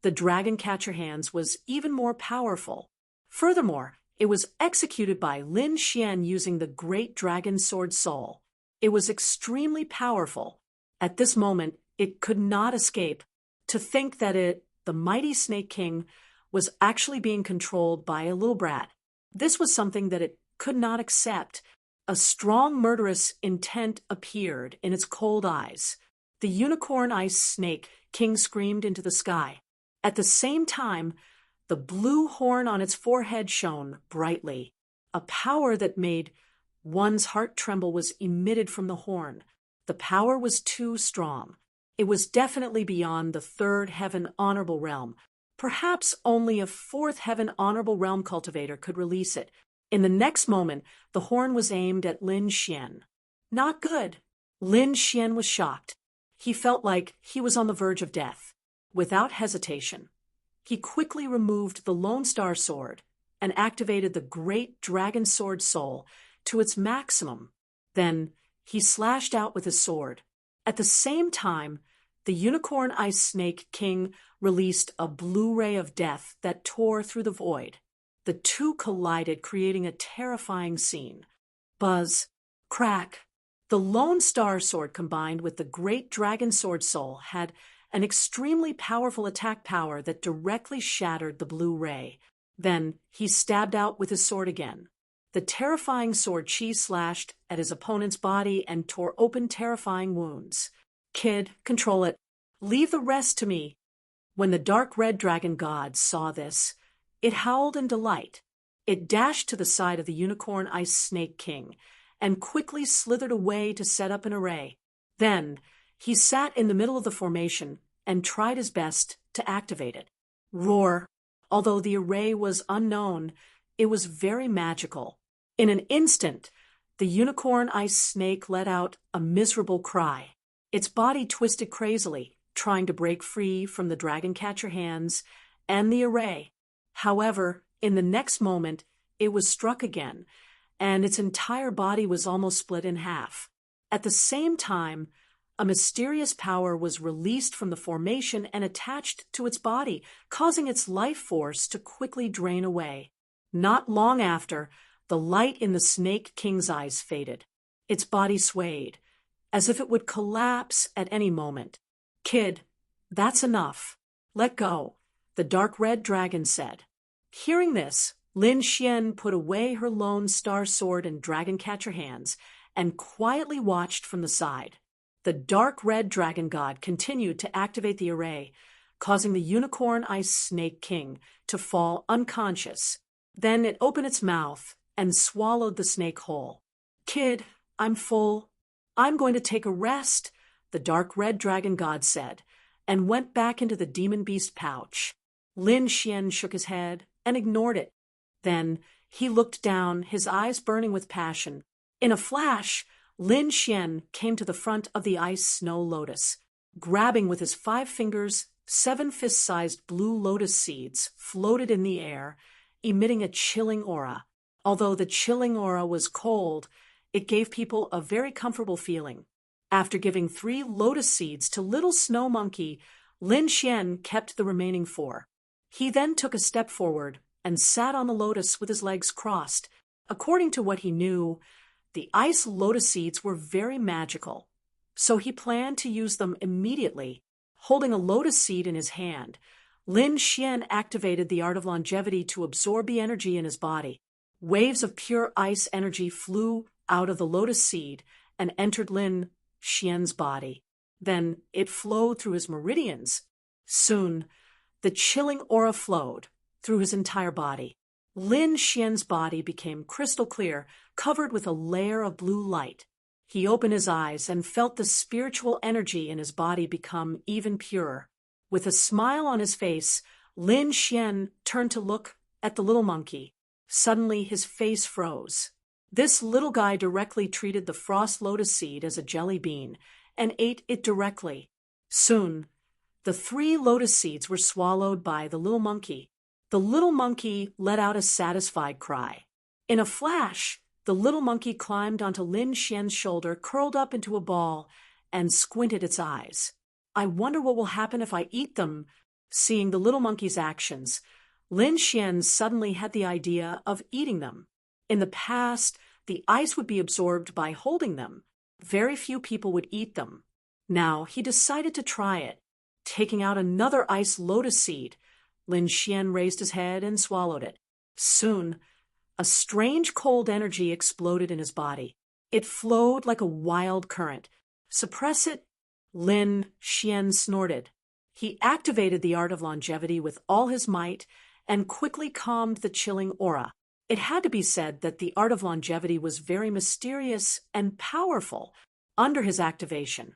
the dragon catcher hands was even more powerful. Furthermore, it was executed by Lin Xian using the great dragon sword soul. It was extremely powerful. At this moment, it could not escape. To think that the mighty Snake King, was actually being controlled by a little brat. This was something that it could not accept. A strong murderous intent appeared in its cold eyes. The unicorn ice snake king screamed into the sky. At the same time, the blue horn on its forehead shone brightly. A power that made one's heart tremble was emitted from the horn. The power was too strong. It was definitely beyond the third heaven honorable realm. Perhaps only a fourth heaven honorable realm cultivator could release it. In the next moment, the horn was aimed at Lin Xian. Not good. Lin Xian was shocked. He felt like he was on the verge of death. Without hesitation, he quickly removed the Lone Star Sword and activated the Great Dragon Sword Soul to its maximum. Then he slashed out with his sword. At the same time, the Unicorn Ice Snake King released a blue ray of death that tore through the void. The two collided, creating a terrifying scene. Buzz, crack. The Lone Star Sword combined with the Great Dragon Sword Soul had an extremely powerful attack power that directly shattered the blue ray. Then he stabbed out with his sword again. The terrifying sword chi slashed at his opponent's body and tore open terrifying wounds. Kid, control it. Leave the rest to me. When the dark red dragon god saw this, it howled in delight. It dashed to the side of the Unicorn Ice Snake King and quickly slithered away to set up an array. Then he sat in the middle of the formation and tried his best to activate it. Roar. Although the array was unknown, it was very magical. In an instant, the Unicorn Ice Snake let out a miserable cry. Its body twisted crazily, trying to break free from the dragon catcher hands and the array. However, in the next moment, it was struck again, and its entire body was almost split in half. At the same time, a mysterious power was released from the formation and attached to its body, causing its life force to quickly drain away. Not long after, the light in the Snake King's eyes faded. Its body swayed, as if it would collapse at any moment. Kid, that's enough. Let go, the dark red dragon said. Hearing this, Lin Xian put away her Lone Star Sword and dragon catcher hands and quietly watched from the side. The dark red dragon god continued to activate the array, causing the Unicorn Ice Snake King to fall unconscious. Then it opened its mouth and swallowed the snake whole. Kid, I'm full. I'm going to take a rest, the dark red dragon god said, and went back into the demon beast pouch. Lin Xian shook his head and ignored it. Then he looked down, his eyes burning with passion. In a flash, Lin Xian came to the front of the ice snow lotus. Grabbing with his 5 fingers, 7 fist-sized blue lotus seeds floated in the air, emitting a chilling aura. Although the chilling aura was cold, it gave people a very comfortable feeling. After giving 3 lotus seeds to Little Snow Monkey, Lin Xian kept the remaining 4. He then took a step forward and sat on the lotus with his legs crossed. According to what he knew, the ice lotus seeds were very magical, so he planned to use them immediately. Holding a lotus seed in his hand, Lin Xian activated the art of longevity to absorb the energy in his body. Waves of pure ice energy flew out of the lotus seed and entered Lin Xian's body. Then it flowed through his meridians. Soon, the chilling aura flowed through his entire body. Lin Xian's body became crystal clear, covered with a layer of blue light. He opened his eyes and felt the spiritual energy in his body become even purer. With a smile on his face, Lin Xian turned to look at the little monkey. Suddenly, his face froze. This little guy directly treated the frost lotus seed as a jelly bean and ate it directly. Soon, the 3 lotus seeds were swallowed by the little monkey. The little monkey let out a satisfied cry. In a flash, the little monkey climbed onto Lin Xian's shoulder, curled up into a ball, and squinted its eyes. I wonder what will happen if I eat them. Seeing the little monkey's actions, Lin Xian suddenly had the idea of eating them. In the past, the ice would be absorbed by holding them. Very few people would eat them. Now he decided to try it. Taking out another ice lotus seed, Lin Xian raised his head and swallowed it. Soon, a strange cold energy exploded in his body. It flowed like a wild current. Suppress it, Lin Xian snorted. He activated the art of longevity with all his might and quickly calmed the chilling aura. It had to be said that the art of longevity was very mysterious and powerful. Under his activation,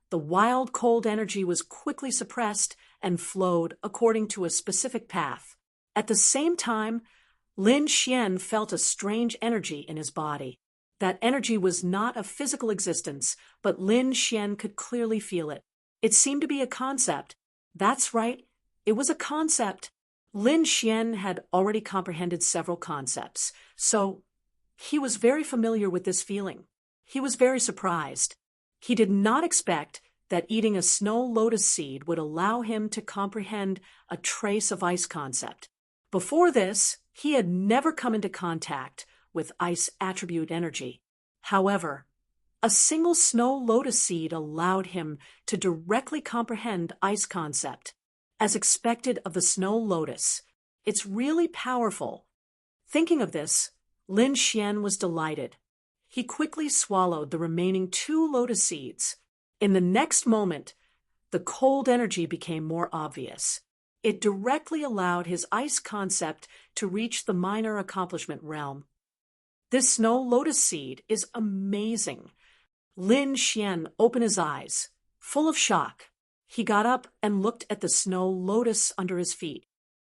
the wild cold energy was quickly suppressed and flowed according to a specific path. At the same time, Lin Xian felt a strange energy in his body. That energy was not a physical existence, but Lin Xian could clearly feel it. It seemed to be a concept. That's right, it was a concept. Lin Xian had already comprehended several concepts, so he was very familiar with this feeling. He was very surprised. He did not expect that eating a snow lotus seed would allow him to comprehend a trace of ice concept. Before this, he had never come into contact with ice attribute energy. However, a single snow lotus seed allowed him to directly comprehend ice concept. As expected of the snow lotus, it's really powerful. Thinking of this, Lin Xian was delighted. He quickly swallowed the remaining 2 lotus seeds. In the next moment, the cold energy became more obvious. It directly allowed his ice concept to reach the minor accomplishment realm. This snow lotus seed is amazing. Lin Xian opened his eyes, full of shock. He got up and looked at the snow lotus under his feet.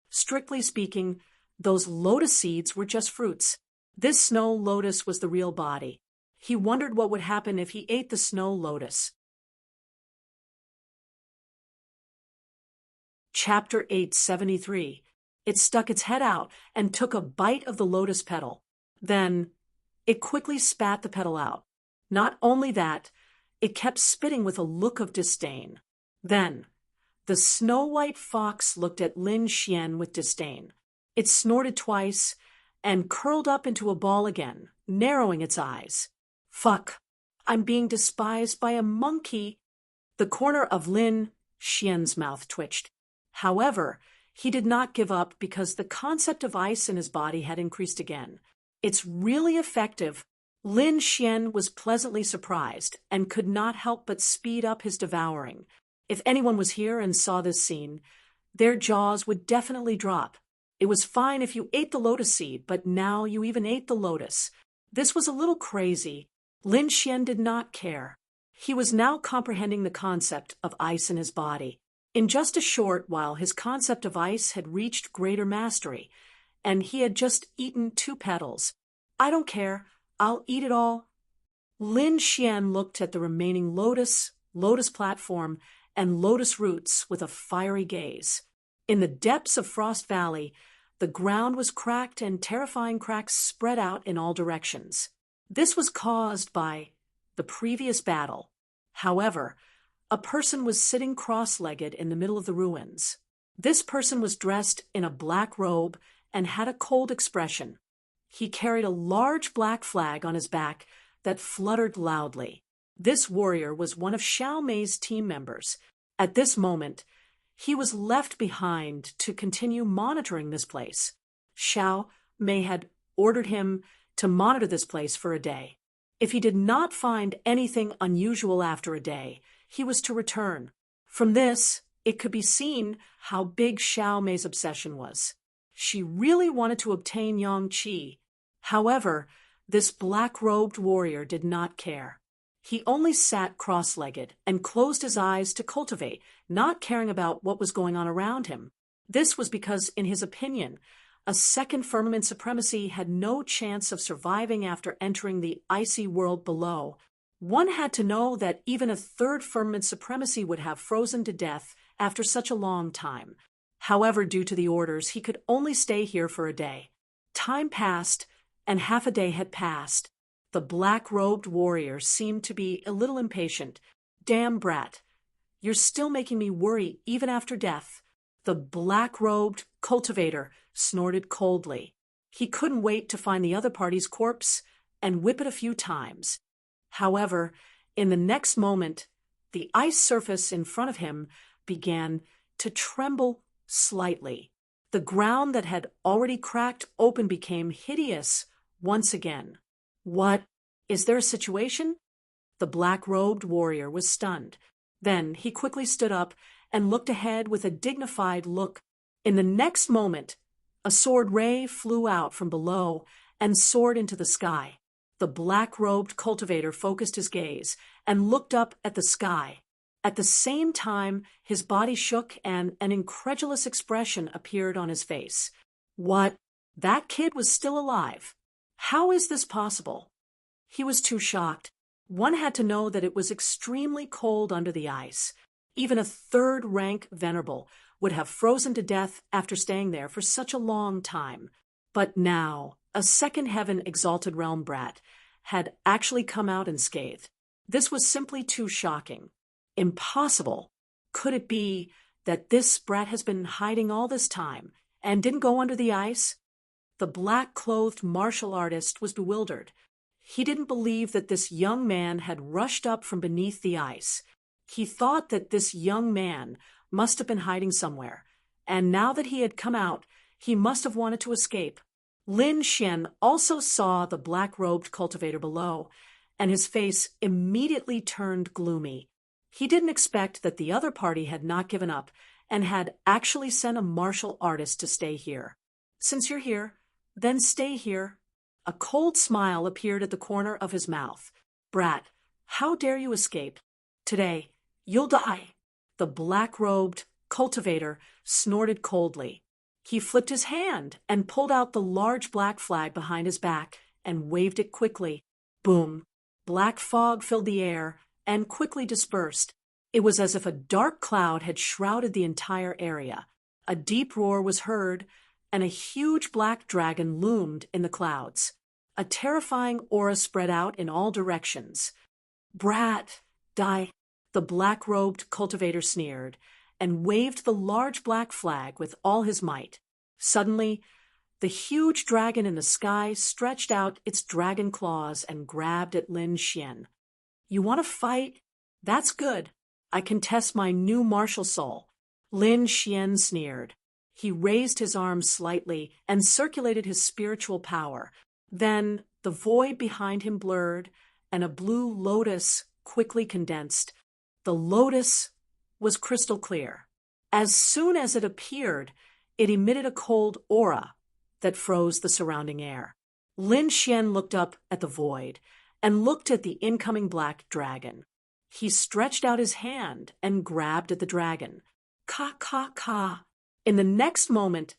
Strictly speaking, those lotus seeds were just fruits. This snow lotus was the real body. He wondered what would happen if he ate the snow lotus. Chapter 873. It stuck its head out and took a bite of the lotus petal. Then, it quickly spat the petal out. Not only that, it kept spitting with a look of disdain. Then, the snow-white fox looked at Lin Xian with disdain. It snorted twice and curled up into a ball again, narrowing its eyes. Fuck, I'm being despised by a monkey. The corner of Lin Xian's mouth twitched. However, he did not give up because the concept of ice in his body had increased again. It's really effective. Lin Xian was pleasantly surprised and could not help but speed up his devouring. If anyone was here and saw this scene, their jaws would definitely drop. It was fine if you ate the lotus seed, but now you even ate the lotus. This was a little crazy. Lin Xian did not care. He was now comprehending the concept of ice in his body. In just a short while, his concept of ice had reached greater mastery, and he had just eaten 2 petals. I don't care. I'll eat it all. Lin Xian looked at the remaining lotus platform, and lotus roots with a fiery gaze. In the depths of Frost Valley, the ground was cracked and terrifying cracks spread out in all directions. This was caused by the previous battle. However, a person was sitting cross-legged in the middle of the ruins. This person was dressed in a black robe and had a cold expression. He carried a large black flag on his back that fluttered loudly. This warrior was one of Xiao Mei's team members. At this moment, he was left behind to continue monitoring this place. Xiao Mei had ordered him to monitor this place for a day. If he did not find anything unusual after a day, he was to return. From this, it could be seen how big Xiao Mei's obsession was. She really wanted to obtain Yang Qi. However, this black-robed warrior did not care. He only sat cross-legged and closed his eyes to cultivate, not caring about what was going on around him. This was because, in his opinion, a second firmament supremacy had no chance of surviving after entering the icy world below. One had to know that even a third firmament supremacy would have frozen to death after such a long time. However, due to the orders, he could only stay here for a day. Time passed, and half a day had passed. The black-robed warrior seemed to be a little impatient. Damn brat, you're still making me worry even after death. The black-robed cultivator snorted coldly. He couldn't wait to find the other party's corpse and whip it a few times. However, in the next moment, the ice surface in front of him began to tremble slightly. The ground that had already cracked open became hideous once again. What? Is there a situation? The black-robed warrior was stunned. Then he quickly stood up and looked ahead with a dignified look. In the next moment, A sword ray flew out from below and soared into the sky. The black-robed cultivator focused his gaze and looked up at the sky. At the same time, his body shook and an incredulous expression appeared on his face. What? That kid was still alive. How is this possible? He was too shocked. One had to know that it was extremely cold under the ice. Even a third-rank venerable would have frozen to death after staying there for such a long time. But now, a second heaven exalted realm brat had actually come out unscathed. This was simply too shocking. Impossible. Could it be that this brat has been hiding all this time and didn't go under the ice? The black-clothed martial artist was bewildered. He didn't believe that this young man had rushed up from beneath the ice. He thought that this young man must have been hiding somewhere, and now that he had come out, he must have wanted to escape. Lin Xian also saw the black-robed cultivator below, and his face immediately turned gloomy. He didn't expect that the other party had not given up and had actually sent a martial artist to stay here. Since you're here, then stay here. A cold smile appeared at the corner of his mouth. Brat, how dare you escape? Today, you'll die. The black-robed cultivator snorted coldly. He flipped his hand and pulled out the large black flag behind his back and waved it quickly. Boom! Black fog filled the air and quickly dispersed. It was as if a dark cloud had shrouded the entire area. A deep roar was heard, and a huge black dragon loomed in the clouds. A terrifying aura spread out in all directions. Brat, die! The black-robed cultivator sneered and waved the large black flag with all his might. Suddenly, the huge dragon in the sky stretched out its dragon claws and grabbed at Lin Xian. You want to fight? That's good. I can test my new martial soul. Lin Xian sneered. He raised his arms slightly and circulated his spiritual power. Then the void behind him blurred, and a blue lotus quickly condensed. The lotus was crystal clear. As soon as it appeared, it emitted a cold aura that froze the surrounding air. Lin Xian looked up at the void and looked at the incoming black dragon. He stretched out his hand and grabbed at the dragon. Ka, ka, ka. In the next moment,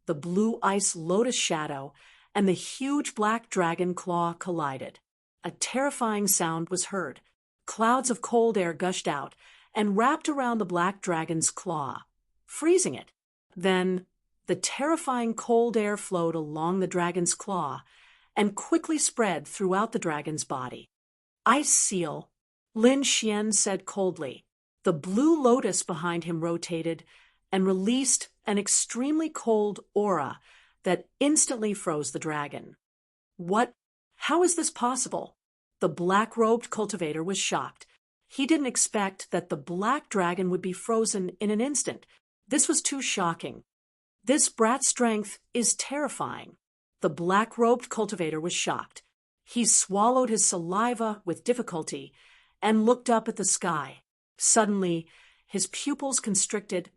the blue ice lotus shadow and the huge black dragon claw collided. A terrifying sound was heard. Clouds of cold air gushed out and wrapped around the black dragon's claw, freezing it. Then the terrifying cold air flowed along the dragon's claw and quickly spread throughout the dragon's body. Ice seal, Lin Xian said coldly. The blue lotus behind him rotated and released an extremely cold aura that instantly froze the dragon. What? How is this possible? The black-robed cultivator was shocked. He didn't expect that the black dragon would be frozen in an instant. This was too shocking. This brat's strength is terrifying. The black-robed cultivator was shocked. He swallowed his saliva with difficulty and looked up at the sky. Suddenly, his pupils constricted,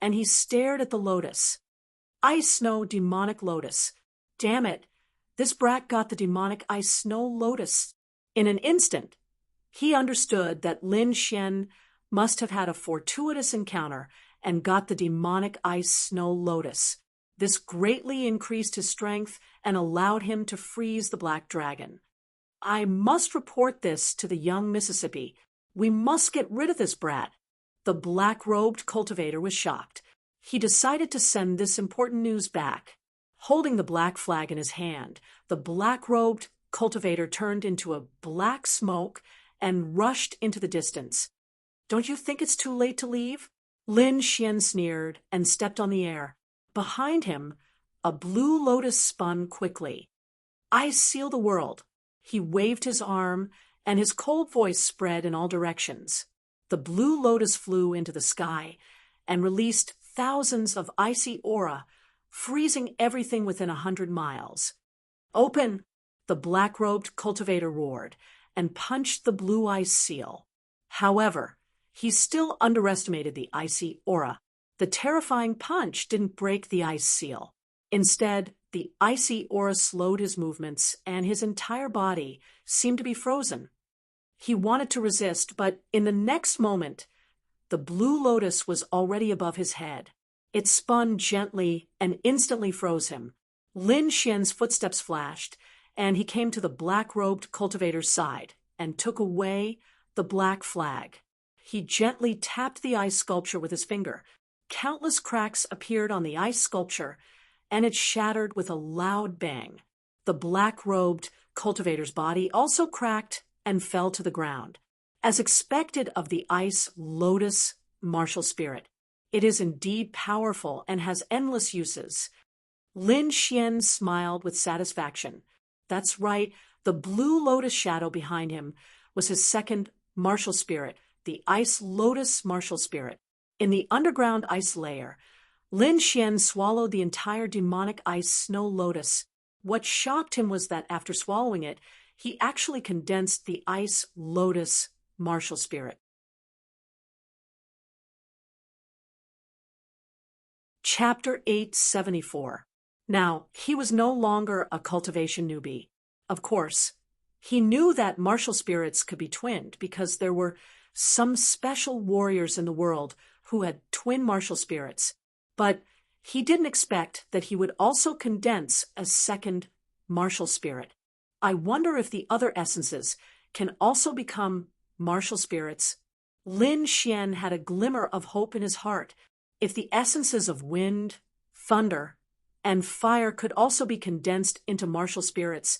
and he stared at the lotus. Ice snow demonic lotus. Damn it, this brat got the demonic ice snow lotus. In an instant, he understood that Lin Xian must have had a fortuitous encounter and got the demonic ice snow lotus. This greatly increased his strength and allowed him to freeze the black dragon. I must report this to the young Mississippi. We must get rid of this brat. The black-robed cultivator was shocked. He decided to send this important news back. Holding the black flag in his hand, the black-robed cultivator turned into a black smoke and rushed into the distance. Don't you think it's too late to leave? Lin Xian sneered and stepped on the air. Behind him, a blue lotus spun quickly. I seal the world. He waved his arm, and his cold voice spread in all directions. The blue lotus flew into the sky and released thousands of icy aura, freezing everything within 100 miles. Open! The black-robed cultivator roared and punched the blue ice seal. However, he still underestimated the icy aura. The terrifying punch didn't break the ice seal. Instead, the icy aura slowed his movements, and his entire body seemed to be frozen. He wanted to resist, but in the next moment, the blue lotus was already above his head. It spun gently and instantly froze him. Lin Xian's footsteps flashed, and he came to the black-robed cultivator's side and took away the black flag. He gently tapped the ice sculpture with his finger. Countless cracks appeared on the ice sculpture, and it shattered with a loud bang. The black-robed cultivator's body also cracked and fell to the ground. As expected of the ice lotus martial spirit, it is indeed powerful and has endless uses. Lin Xian smiled with satisfaction. That's right, the blue lotus shadow behind him was his second martial spirit, the ice lotus martial spirit. In the underground ice layer, Lin Xian swallowed the entire demonic ice snow lotus. What shocked him was that after swallowing it, he actually condensed the ice lotus martial spirit. Chapter 874. Now, he was no longer a cultivation newbie. Of course, he knew that martial spirits could be twinned because there were some special warriors in the world who had twin martial spirits, but he didn't expect that he would also condense a second martial spirit. I wonder if the other essences can also become martial spirits. Lin Xian had a glimmer of hope in his heart. If the essences of wind, thunder, and fire could also be condensed into martial spirits,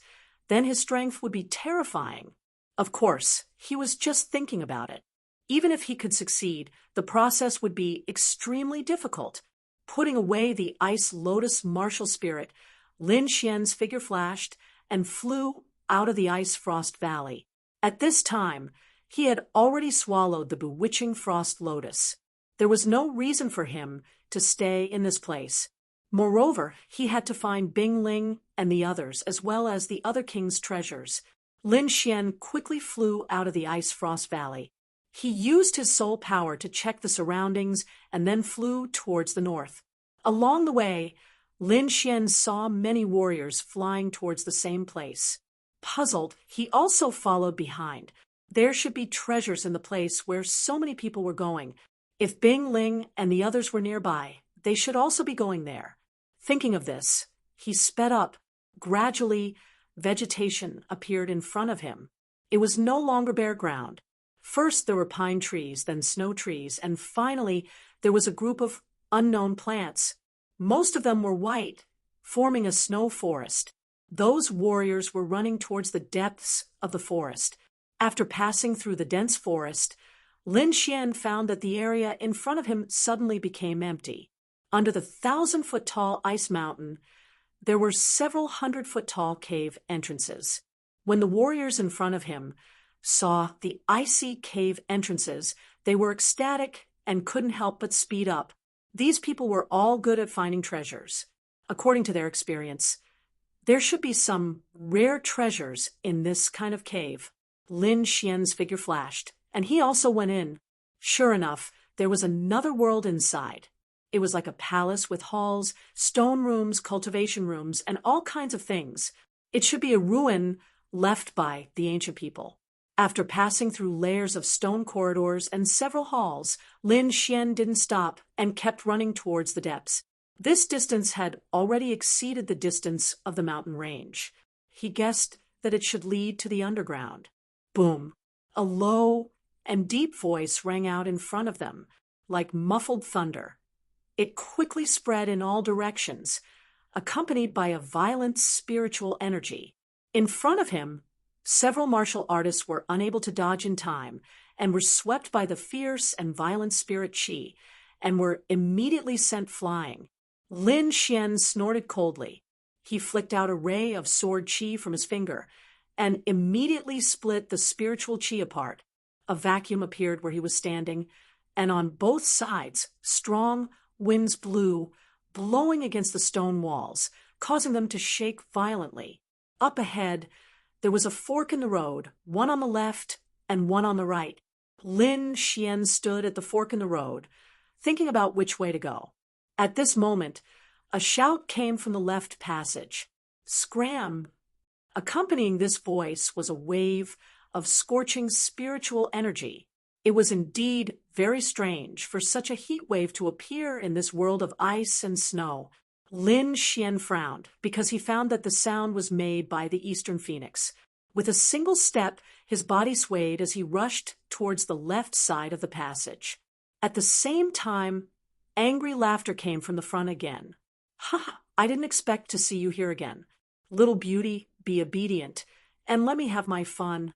then his strength would be terrifying. Of course, he was just thinking about it. Even if he could succeed, the process would be extremely difficult. Putting away the ice lotus martial spirit, Lin Xian's figure flashed and flew out of the ice frost valley. At this time, he had already swallowed the bewitching frost lotus. There was no reason for him to stay in this place. Moreover, he had to find Bing Ling and the others, as well as the other king's treasures. Lin Xian quickly flew out of the ice frost valley. He used his soul power to check the surroundings and then flew towards the north. Along the way, Lin Xian saw many warriors flying towards the same place. Puzzled, he also followed behind. There should be treasures in the place where so many people were going. If Bing Ling and the others were nearby, they should also be going there. Thinking of this, he sped up. Gradually, vegetation appeared in front of him. It was no longer bare ground. First there were pine trees, then snow trees, and finally there was a group of unknown plants. Most of them were white, forming a snow forest. Those warriors were running towards the depths of the forest. After passing through the dense forest, Lin Xian found that the area in front of him suddenly became empty. Under the 1,000-foot-tall ice mountain, there were several 100-foot-tall cave entrances. When the warriors in front of him saw the icy cave entrances, they were ecstatic and couldn't help but speed up. These people were all good at finding treasures. According to their experience, there should be some rare treasures in this kind of cave. Lin Xian's figure flashed, and he also went in. Sure enough, there was another world inside. It was like a palace with halls, stone rooms, cultivation rooms, and all kinds of things. It should be a ruin left by the ancient people. After passing through layers of stone corridors and several halls, Lin Xian didn't stop and kept running towards the depths. This distance had already exceeded the distance of the mountain range. He guessed that it should lead to the underground. Boom! A low and deep voice rang out in front of them, like muffled thunder. It quickly spread in all directions, accompanied by a violent spiritual energy. In front of him, several martial artists were unable to dodge in time and were swept by the fierce and violent spirit qi and were immediately sent flying. Lin Xian snorted coldly. He flicked out a ray of sword qi from his finger and immediately split the spiritual qi apart. A vacuum appeared where he was standing, and on both sides, strong winds blew, blowing against the stone walls, causing them to shake violently. Up ahead, there was a fork in the road, one on the left and one on the right. Lin Xian stood at the fork in the road, thinking about which way to go. At this moment, A shout came from the left passage. Scram! Accompanying this voice was a wave of scorching spiritual energy. It was indeed very strange for such a heat wave to appear in this world of ice and snow. Lin Xian frowned because he found that the sound was made by the Eastern Phoenix. With a single step, his body swayed as he rushed towards the left side of the passage. At the same time, angry laughter came from the front again. "Ha! I didn't expect to see you here again. Little beauty, be obedient, and let me have my fun.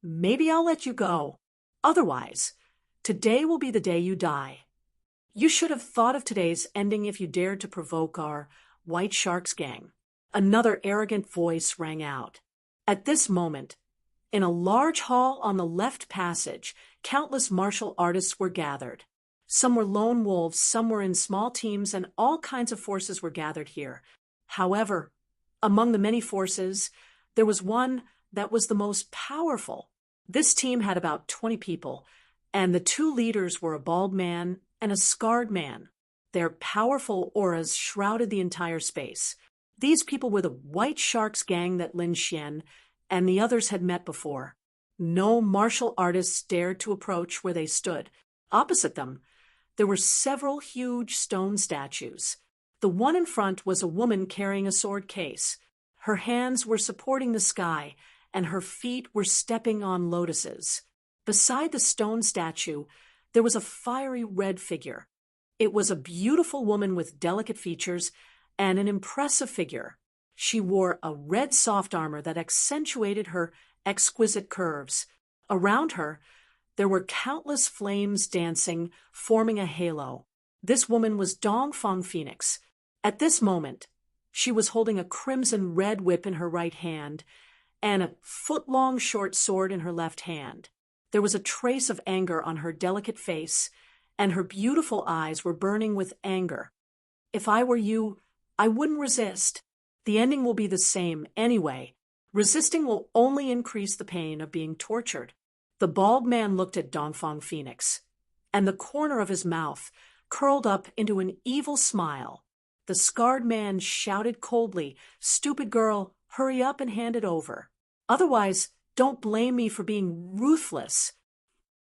Maybe I'll let you go. Otherwise, today will be the day you die. You should have thought of today's ending if you dared to provoke our White Sharks gang." Another arrogant voice rang out. At this moment, in a large hall on the left passage, countless martial artists were gathered. Some were lone wolves, some were in small teams, and all kinds of forces were gathered here. However, among the many forces, there was one that was the most powerful. This team had about 20 people, and the two leaders were a bald man and a scarred man. Their powerful auras shrouded the entire space. These people were the White Sharks gang that Lin Xian and the others had met before. No martial artists dared to approach where they stood. Opposite them, there were several huge stone statues. The one in front was a woman carrying a sword case. Her hands were supporting the sky, and her feet were stepping on lotuses. Beside the stone statue, there was a fiery red figure. It was a beautiful woman with delicate features and an impressive figure. She wore a red soft armor that accentuated her exquisite curves. Around her, there were countless flames dancing, forming a halo. This woman was Dongfang Phoenix. At this moment, she was holding a crimson red whip in her right hand and a foot-long short sword in her left hand. There was a trace of anger on her delicate face, and her beautiful eyes were burning with anger. "If I were you, I wouldn't resist. The ending will be the same anyway. Resisting will only increase the pain of being tortured." The bald man looked at Dongfang Phoenix, and the corner of his mouth curled up into an evil smile. The scarred man shouted coldly, "Stupid girl, hurry up and hand it over. Otherwise, don't blame me for being ruthless.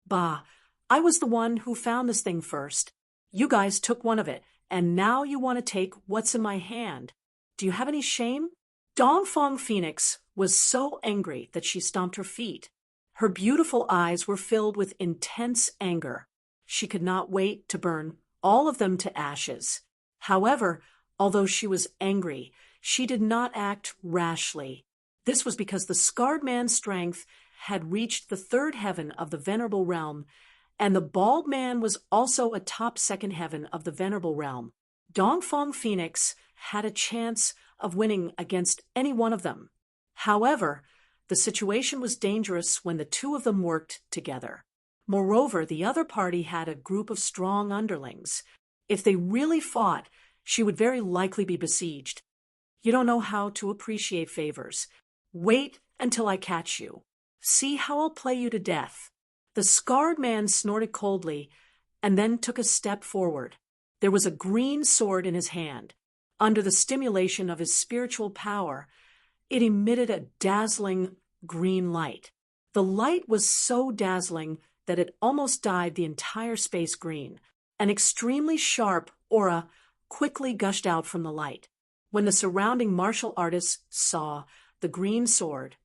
Bah, I was the one who found this thing first. You guys took one of it, and now you want to take what's in my hand. Do you have any shame?" Dongfang Phoenix was so angry that she stomped her feet. Her beautiful eyes were filled with intense anger. She could not wait to burn all of them to ashes. However, although she was angry, she did not act rashly. This was because the scarred man's strength had reached the third heaven of the Venerable Realm, and the bald man was also a top second heaven of the Venerable Realm. Dongfang Phoenix had a chance of winning against any one of them. However, the situation was dangerous when the two of them worked together. Moreover, the other party had a group of strong underlings. If they really fought, she would very likely be besieged. You don't know how to appreciate favors. Wait until I catch you. See how I'll play you to death. The scarred man snorted coldly and then took a step forward. There was a green sword in his hand. Under the stimulation of his spiritual power, it emitted a dazzling green light. The light was so dazzling that it almost dyed the entire space green. An extremely sharp aura quickly gushed out from the light. When the surrounding martial artists saw the green sword,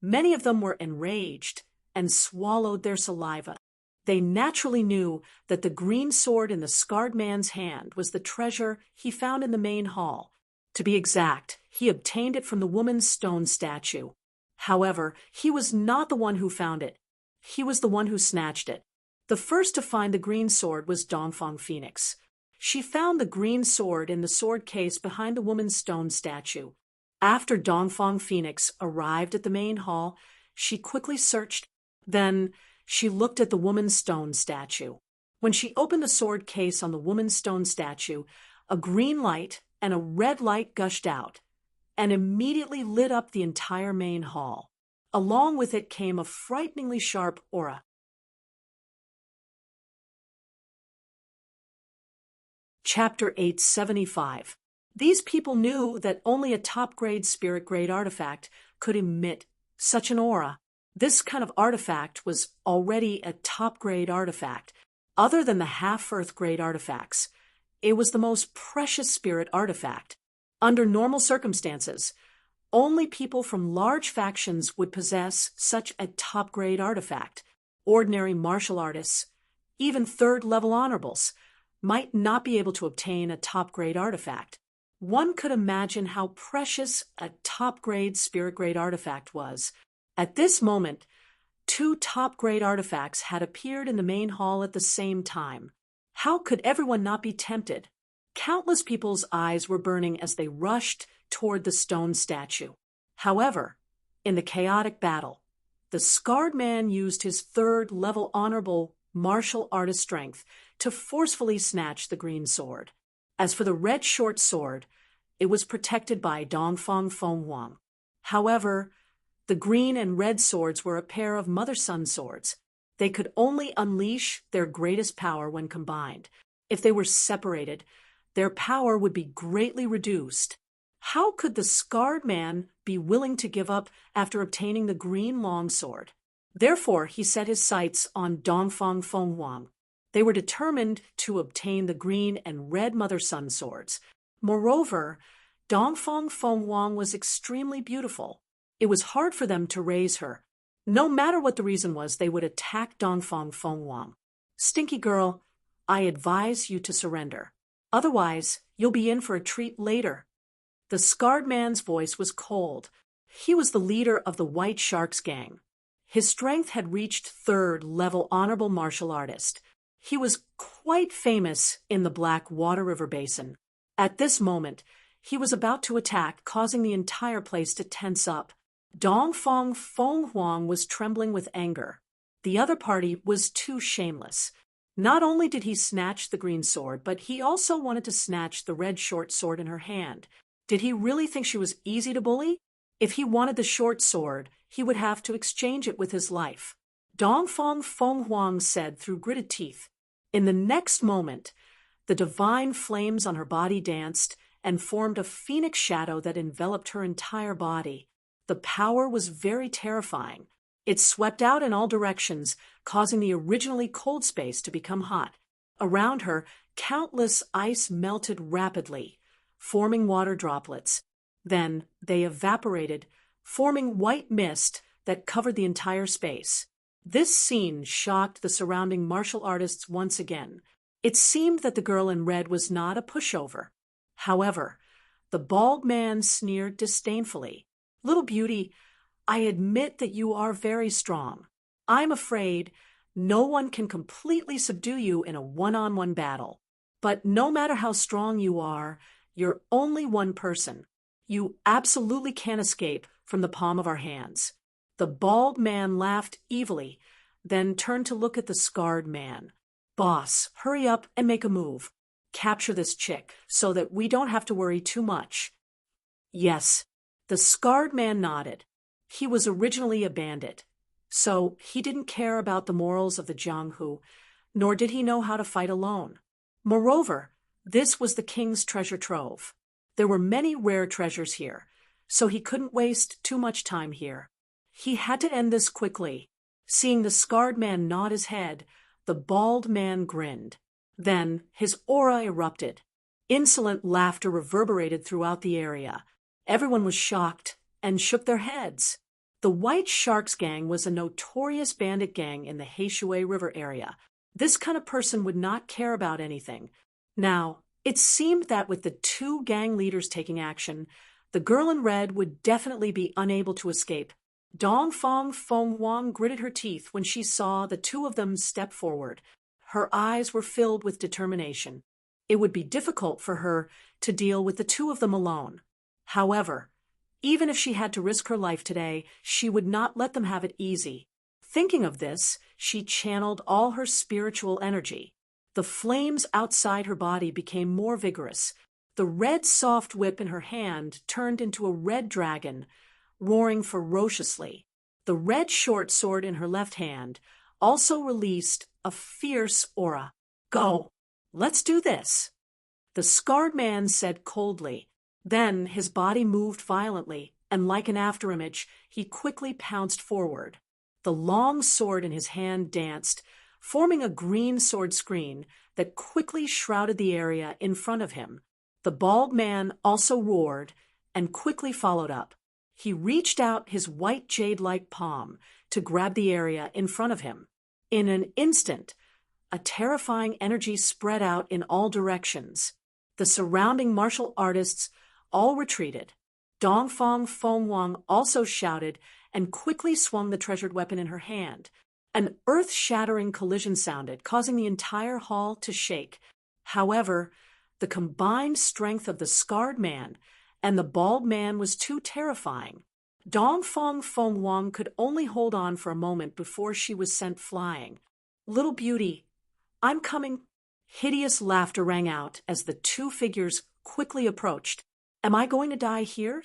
many of them were enraged and swallowed their saliva. They naturally knew that the green sword in the scarred man's hand was the treasure he found in the main hall. To be exact, he obtained it from the woman's stone statue. However, he was not the one who found it. He was the one who snatched it. The first to find the green sword was Dongfang Phoenix. She found the green sword in the sword case behind the woman's stone statue. After Dongfang Phoenix arrived at the main hall, she quickly searched. Then she looked at the woman's stone statue. When she opened the sword case on the woman's stone statue, a green light and a red light gushed out and immediately lit up the entire main hall. Along with it came a frighteningly sharp aura. Chapter 875. These people knew that only a top-grade spirit-grade artifact could emit such an aura. This kind of artifact was already a top-grade artifact. Other than the half-Earth-grade artifacts, it was the most precious spirit artifact. Under normal circumstances, only people from large factions would possess such a top-grade artifact. Ordinary martial artists, even third-level honorables, might not be able to obtain a top-grade artifact. One could imagine how precious a top-grade spirit-grade artifact was. At this moment, 2 top-grade artifacts had appeared in the main hall at the same time. How could everyone not be tempted? Countless people's eyes were burning as they rushed toward the stone statue. However, in the chaotic battle, the scarred man used his third-level honorable martial artist strength to forcefully snatch the green sword. As for the red short sword, it was protected by Dongfang Fenghuang. However, the green and red swords were a pair of mother-son swords. They could only unleash their greatest power when combined. If they were separated, their power would be greatly reduced. How could the scarred man be willing to give up after obtaining the green longsword? Therefore, he set his sights on Dongfang Fenghuang. They were determined to obtain the green and red mother-son swords. Moreover, Dongfang Fenghuang was extremely beautiful. It was hard for them to raise her. No matter what the reason was, they would attack Dongfang Fenghuang. Stinky girl, I advise you to surrender. Otherwise, you'll be in for a treat later. The scarred man's voice was cold. He was the leader of the White Sharks gang. His strength had reached third-level honorable martial artist. He was quite famous in the Black Water River Basin. At this moment, he was about to attack, causing the entire place to tense up. Dongfang Fenghuang was trembling with anger. The other party was too shameless. Not only did he snatch the green sword, but he also wanted to snatch the red short sword in her hand. Did he really think she was easy to bully? If he wanted the short sword, he would have to exchange it with his life. Dongfang Fenghuang said through gritted teeth. In the next moment, the divine flames on her body danced and formed a phoenix shadow that enveloped her entire body. The power was very terrifying. It swept out in all directions, causing the originally cold space to become hot. Around her, countless ice melted rapidly, forming water droplets. Then they evaporated, forming white mist that covered the entire space. This scene shocked the surrounding martial artists once again. It seemed that the girl in red was not a pushover. However, the bald man sneered disdainfully. Little beauty, I admit that you are very strong. I'm afraid no one can completely subdue you in a one-on-one battle. But no matter how strong you are, you're only one person. You absolutely can't escape from the palm of our hands. The bald man laughed evilly, then turned to look at the scarred man. Boss, hurry up and make a move. Capture this chick so that we don't have to worry too much. Yes, the scarred man nodded. He was originally a bandit, so he didn't care about the morals of the Jianghu, nor did he know how to fight alone. Moreover, this was the king's treasure trove. There were many rare treasures here, so he couldn't waste too much time here. He had to end this quickly. Seeing the scarred man nod his head, the bald man grinned. Then his aura erupted. Insolent laughter reverberated throughout the area. Everyone was shocked and shook their heads. The White Sharks gang was a notorious bandit gang in the Heishui River area. This kind of person would not care about anything. Now, it seemed that with the 2 gang leaders taking action, the girl in red would definitely be unable to escape. Dongfang Fenghuang gritted her teeth when she saw the 2 of them step forward. Her eyes were filled with determination. It would be difficult for her to deal with the 2 of them alone. However, even if she had to risk her life today, she would not let them have it easy. Thinking of this, she channeled all her spiritual energy. The flames outside her body became more vigorous. The red soft whip in her hand turned into a red dragon, roaring ferociously. The red short sword in her left hand also released a fierce aura. Go! Let's do this! The scarred man said coldly. Then his body moved violently, and like an afterimage, he quickly pounced forward. The long sword in his hand danced, forming a green sword screen that quickly shrouded the area in front of him. The bald man also roared and quickly followed up. He reached out his white jade-like palm to grab the area in front of him. In an instant, a terrifying energy spread out in all directions. The surrounding martial artists all retreated. Dongfang Fengwang also shouted and quickly swung the treasured weapon in her hand. An earth-shattering collision sounded, causing the entire hall to shake. However, the combined strength of the scarred man and the bald man was too terrifying. Dongfang Fengwang could only hold on for a moment before she was sent flying. "Little beauty, I'm coming." Hideous laughter rang out as the two figures quickly approached. "Am I going to die here?"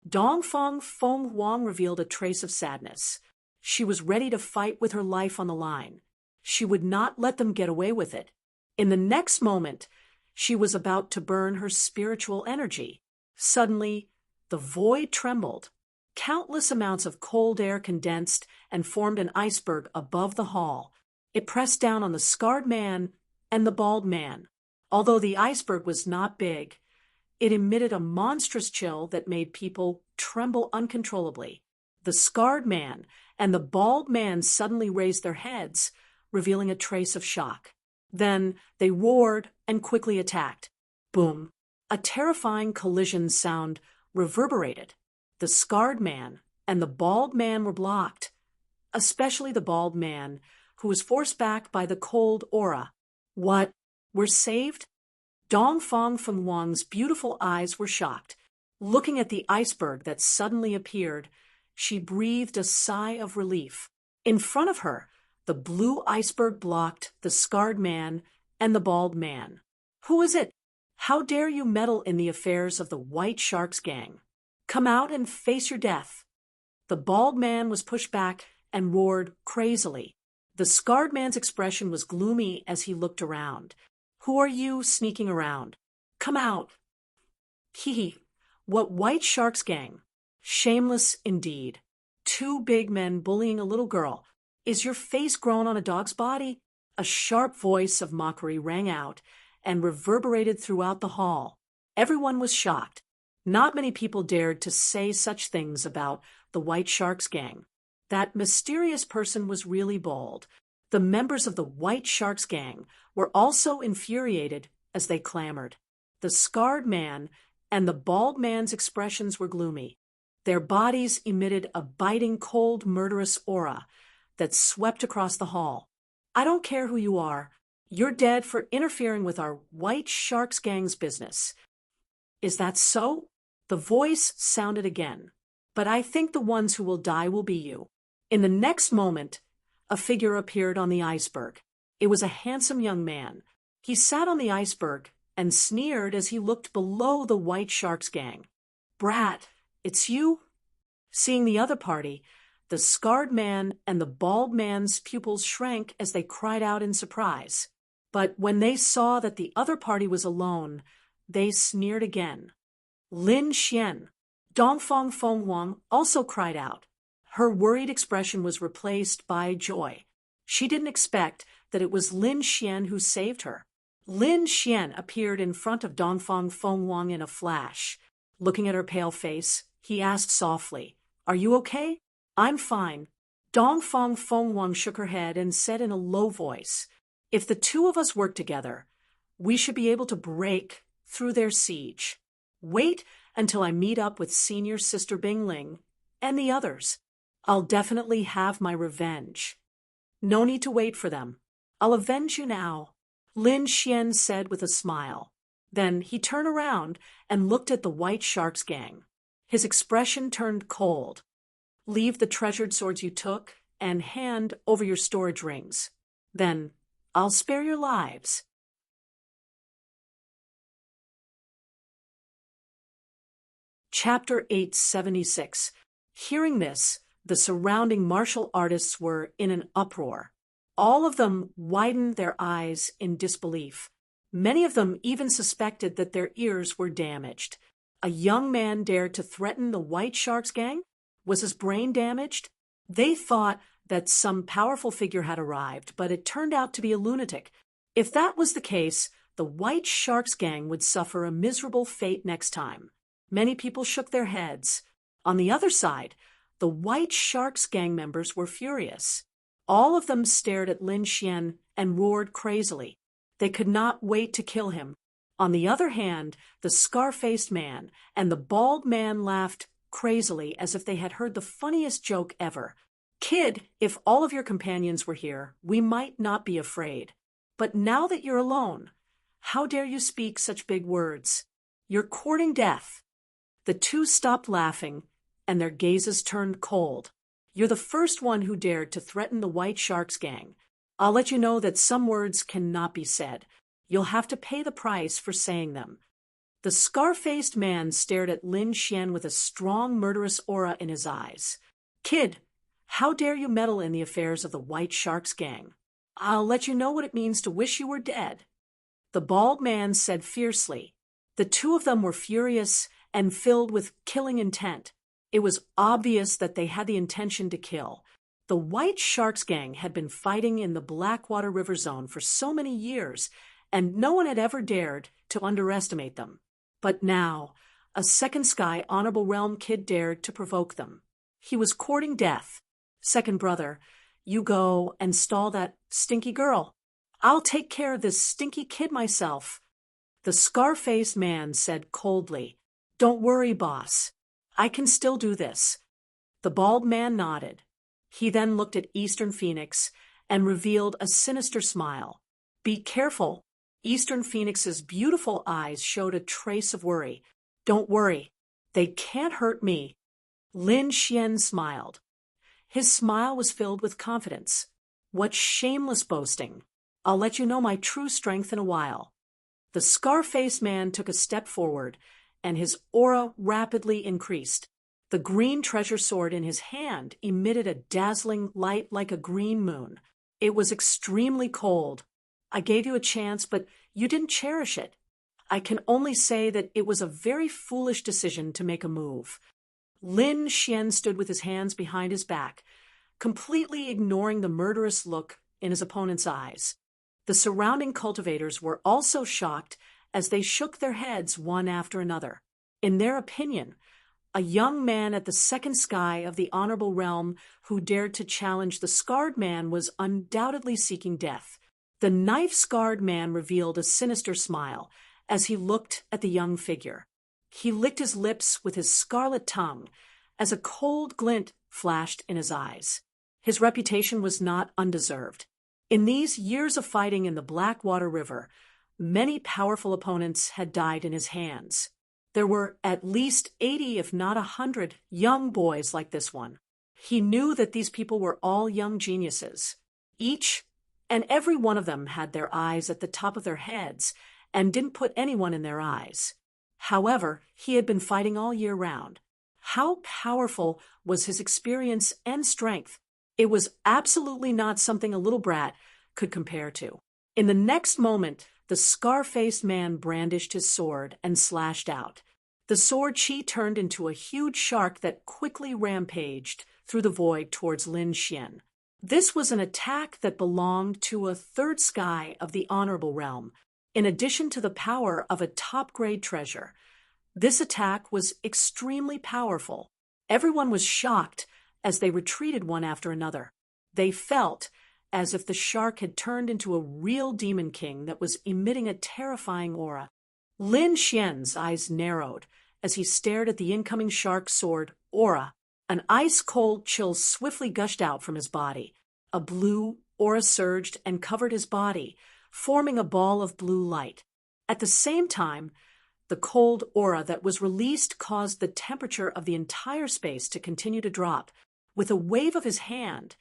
Dongfang Fengwang revealed a trace of sadness. She was ready to fight with her life on the line. She would not let them get away with it. In the next moment, she was about to burn her spiritual energy. Suddenly, the void trembled. Countless amounts of cold air condensed and formed an iceberg above the hall. It pressed down on the scarred man and the bald man. Although the iceberg was not big, it emitted a monstrous chill that made people tremble uncontrollably. The scarred man and the bald man suddenly raised their heads, revealing a trace of shock. Then they roared and quickly attacked. Boom! A terrifying collision sound reverberated. The scarred man and the bald man were blocked, especially the bald man, who was forced back by the cold aura. "What? We're saved?" Dongfang Fengwang's beautiful eyes were shocked. Looking at the iceberg that suddenly appeared, she breathed a sigh of relief. In front of her, the blue iceberg blocked the scarred man and the bald man. "Who is it? How dare you meddle in the affairs of the White Sharks gang? Come out and face your death." The bald man was pushed back and roared crazily. The scarred man's expression was gloomy as he looked around. "Who are you sneaking around? Come out." "Hee. What White Sharks gang? Shameless indeed. Two big men bullying a little girl. Is your face grown on a dog's body?" A sharp voice of mockery rang out and reverberated throughout the hall. Everyone was shocked. Not many people dared to say such things about the White Sharks gang. That mysterious person was really bold. The members of the White Sharks gang were also infuriated as they clamored. The scarred man and the bald man's expressions were gloomy. Their bodies emitted a biting, cold, murderous aura that swept across the hall. "I don't care who you are. You're dead for interfering with our White Sharks gang's business." "Is that so?" The voice sounded again. "But I think the ones who will die will be you." In the next moment, a figure appeared on the iceberg. It was a handsome young man. He sat on the iceberg and sneered as he looked below the White Sharks gang. "Brat, it's you?" Seeing the other party, the scarred man and the bald man's pupils shrank as they cried out in surprise. But when they saw that the other party was alone, they sneered again. "Lin Xian." Dongfang Fengwang also cried out. Her worried expression was replaced by joy. She didn't expect that it was Lin Xian who saved her. Lin Xian appeared in front of Dongfang Fengwang in a flash. Looking at her pale face, he asked softly, "Are you okay?" "I'm fine." Dongfang Fengwang shook her head and said in a low voice, "If the two of us work together, we should be able to break through their siege. Wait until I meet up with Senior Sister Bingling and the others. I'll definitely have my revenge." "No need to wait for them. I'll avenge you now," Lin Xian said with a smile. Then he turned around and looked at the White Sharks gang. His expression turned cold. "Leave the treasured swords you took and hand over your storage rings. Then I'll spare your lives." Chapter 876. Hearing this, the surrounding martial artists were in an uproar. All of them widened their eyes in disbelief. Many of them even suspected that their ears were damaged. A young man dared to threaten the White Sharks gang? Was his brain damaged? They thought that some powerful figure had arrived, but it turned out to be a lunatic. If that was the case, the White Sharks gang would suffer a miserable fate next time. Many people shook their heads. On the other side, the White Sharks gang members were furious. All of them stared at Lin Xian and roared crazily. They could not wait to kill him. On the other hand, the scar-faced man and the bald man laughed crazily as if they had heard the funniest joke ever. Kid, if all of your companions were here, we might not be afraid. But now that you're alone, how dare you speak such big words? You're courting death. The two stopped laughing, and their gazes turned cold. You're the first one who dared to threaten the White Sharks gang. I'll let you know that some words cannot be said. You'll have to pay the price for saying them. The scar-faced man stared at Lin Xian with a strong, murderous aura in his eyes. Kid, how dare you meddle in the affairs of the White Sharks gang? I'll let you know what it means to wish you were dead. The bald man said fiercely. The two of them were furious and filled with killing intent. It was obvious that they had the intention to kill. The White Sharks gang had been fighting in the Blackwater River Zone for so many years, and no one had ever dared to underestimate them. But now, a Second Sky Honorable Realm kid dared to provoke them. He was courting death. Second brother, you go and stall that stinky girl. I'll take care of this stinky kid myself. The scar-faced man said coldly, Don't worry, boss. I can still do this. The bald man nodded. He then looked at Eastern Phoenix and revealed a sinister smile. Be careful. Eastern Phoenix's beautiful eyes showed a trace of worry. Don't worry. They can't hurt me. Lin Xian smiled. His smile was filled with confidence. What shameless boasting. I'll let you know my true strength in a while. The scar-faced man took a step forward, and his aura rapidly increased. The green treasure sword in his hand emitted a dazzling light like a green moon. It was extremely cold. I gave you a chance, but you didn't cherish it. I can only say that it was a very foolish decision to make a move. Lin Xian stood with his hands behind his back, completely ignoring the murderous look in his opponent's eyes. The surrounding cultivators were also shocked as they shook their heads one after another. In their opinion, a young man at the second sky of the Honorable Realm who dared to challenge the scarred man was undoubtedly seeking death. The knife-scarred man revealed a sinister smile as he looked at the young figure. He licked his lips with his scarlet tongue as a cold glint flashed in his eyes. His reputation was not undeserved. In these years of fighting in the Blackwater River, many powerful opponents had died in his hands. There were at least 80, if not 100, young boys like this one. He knew that these people were all young geniuses. Each and every one of them had their eyes at the top of their heads and didn't put anyone in their eyes. However, he had been fighting all year round. How powerful was his experience and strength? It was absolutely not something a little brat could compare to. In the next moment, the scar-faced man brandished his sword and slashed out. The sword chi turned into a huge shark that quickly rampaged through the void towards Lin Xian. This was an attack that belonged to a third sky of the Honorable Realm, in addition to the power of a top-grade treasure. This attack was extremely powerful. Everyone was shocked as they retreated one after another. They felt as if the shark had turned into a real demon king that was emitting a terrifying aura. Lin Xian's eyes narrowed as he stared at the incoming shark sword aura. An ice-cold chill swiftly gushed out from his body. A blue aura surged and covered his body, forming a ball of blue light. At the same time, the cold aura that was released caused the temperature of the entire space to continue to drop. With a wave of his hand,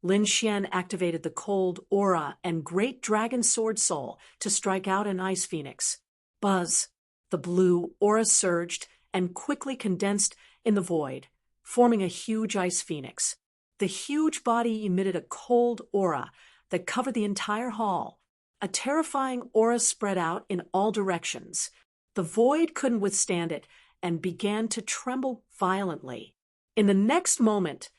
Lin Xian activated the cold aura and great dragon sword soul to strike out an ice phoenix. Buzz! The blue aura surged and quickly condensed in the void, forming a huge ice phoenix. The huge body emitted a cold aura that covered the entire hall. A terrifying aura spread out in all directions. The void couldn't withstand it and began to tremble violently. In the next moment,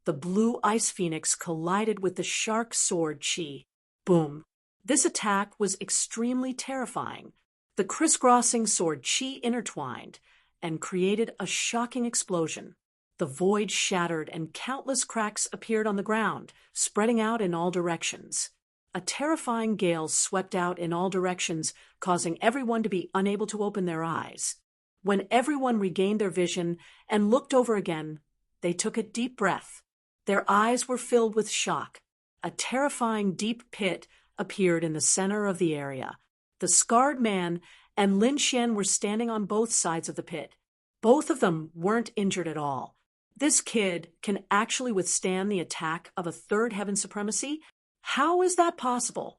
the blue ice phoenix collided with the shark sword chi. Boom. This attack was extremely terrifying. The crisscrossing sword chi intertwined and created a shocking explosion. The void shattered and countless cracks appeared on the ground, spreading out in all directions. A terrifying gale swept out in all directions, causing everyone to be unable to open their eyes. When everyone regained their vision and looked over again, they took a deep breath. Their eyes were filled with shock. A terrifying deep pit appeared in the center of the area. The scarred man and Lin Xian were standing on both sides of the pit. Both of them weren't injured at all. This kid can actually withstand the attack of a third heaven supremacy? How is that possible?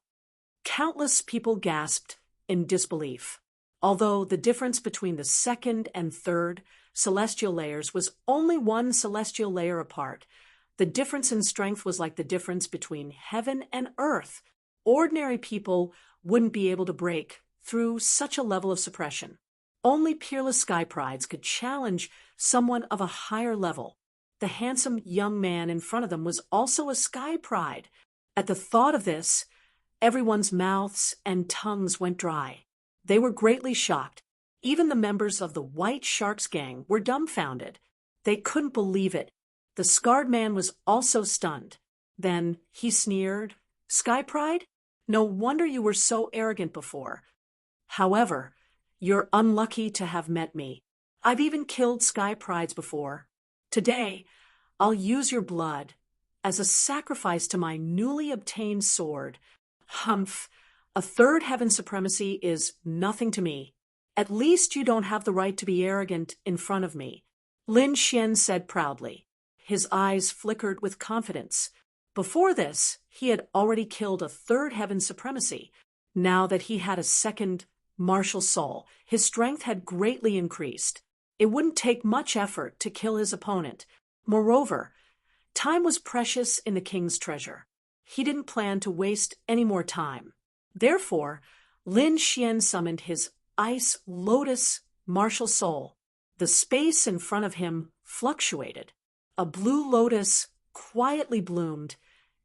Countless people gasped in disbelief. Although the difference between the second and third celestial layers was only one celestial layer apart, the difference in strength was like the difference between heaven and earth. Ordinary people wouldn't be able to break through such a level of suppression. Only peerless sky prides could challenge someone of a higher level. The handsome young man in front of them was also a sky pride. At the thought of this, everyone's mouths and tongues went dry. They were greatly shocked. Even the members of the White Sharks gang were dumbfounded. They couldn't believe it. The scarred man was also stunned. Then he sneered, "Sky pride? No wonder you were so arrogant before. However, you're unlucky to have met me. I've even killed sky prides before. Today, I'll use your blood as a sacrifice to my newly obtained sword. Humph, a third heaven supremacy is nothing to me. At least you don't have the right to be arrogant in front of me," Lin Xian said proudly. His eyes flickered with confidence. Before this, he had already killed a third heaven supremacy. Now that he had a second martial soul, his strength had greatly increased. It wouldn't take much effort to kill his opponent. Moreover, time was precious in the king's treasure. He didn't plan to waste any more time. Therefore, Lin Xian summoned his Ice Lotus martial soul. The space in front of him fluctuated. A blue lotus quietly bloomed,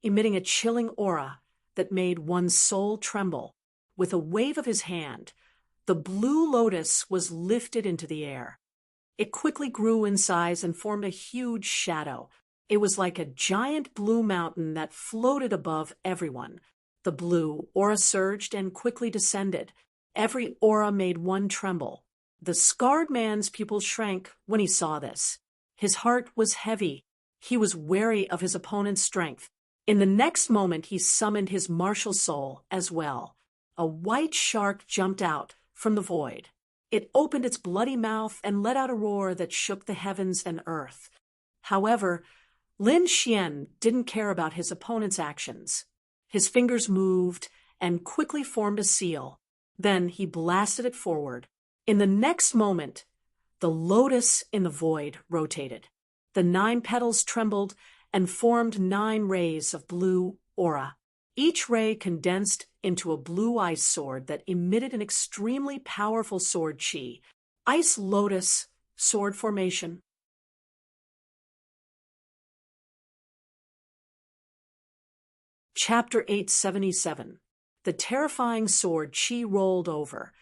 emitting a chilling aura that made one's soul tremble. With a wave of his hand, the blue lotus was lifted into the air. It quickly grew in size and formed a huge shadow. It was like a giant blue mountain that floated above everyone. The blue aura surged and quickly descended. Every aura made one tremble. The scarred man's pupils shrank when he saw this. His heart was heavy. He was wary of his opponent's strength. In the next moment, he summoned his martial soul as well. A white shark jumped out from the void. It opened its bloody mouth and let out a roar that shook the heavens and earth. However, Lin Xian didn't care about his opponent's actions. His fingers moved and quickly formed a seal. Then he blasted it forward. In the next moment, the lotus in the void rotated. The 9 petals trembled and formed 9 rays of blue aura. Each ray condensed into a blue ice sword that emitted an extremely powerful sword chi. Ice Lotus sword formation. Chapter 877. The terrifying sword chi rolled over,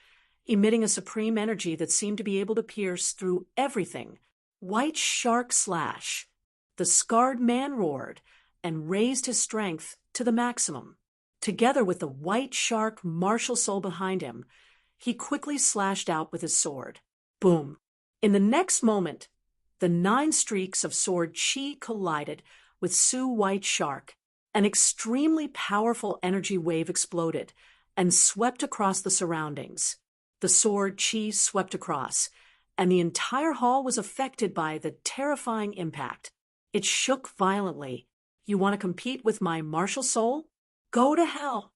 emitting a supreme energy that seemed to be able to pierce through everything. White shark slash. The scarred man roared and raised his strength to the maximum. Together with the white shark martial soul behind him, he quickly slashed out with his sword. Boom. In the next moment, the 9 streaks of sword chi collided with Su White Shark. An extremely powerful energy wave exploded and swept across the surroundings. The sword chi swept across, and the entire hall was affected by the terrifying impact. It shook violently. "You want to compete with my martial soul? Go to hell."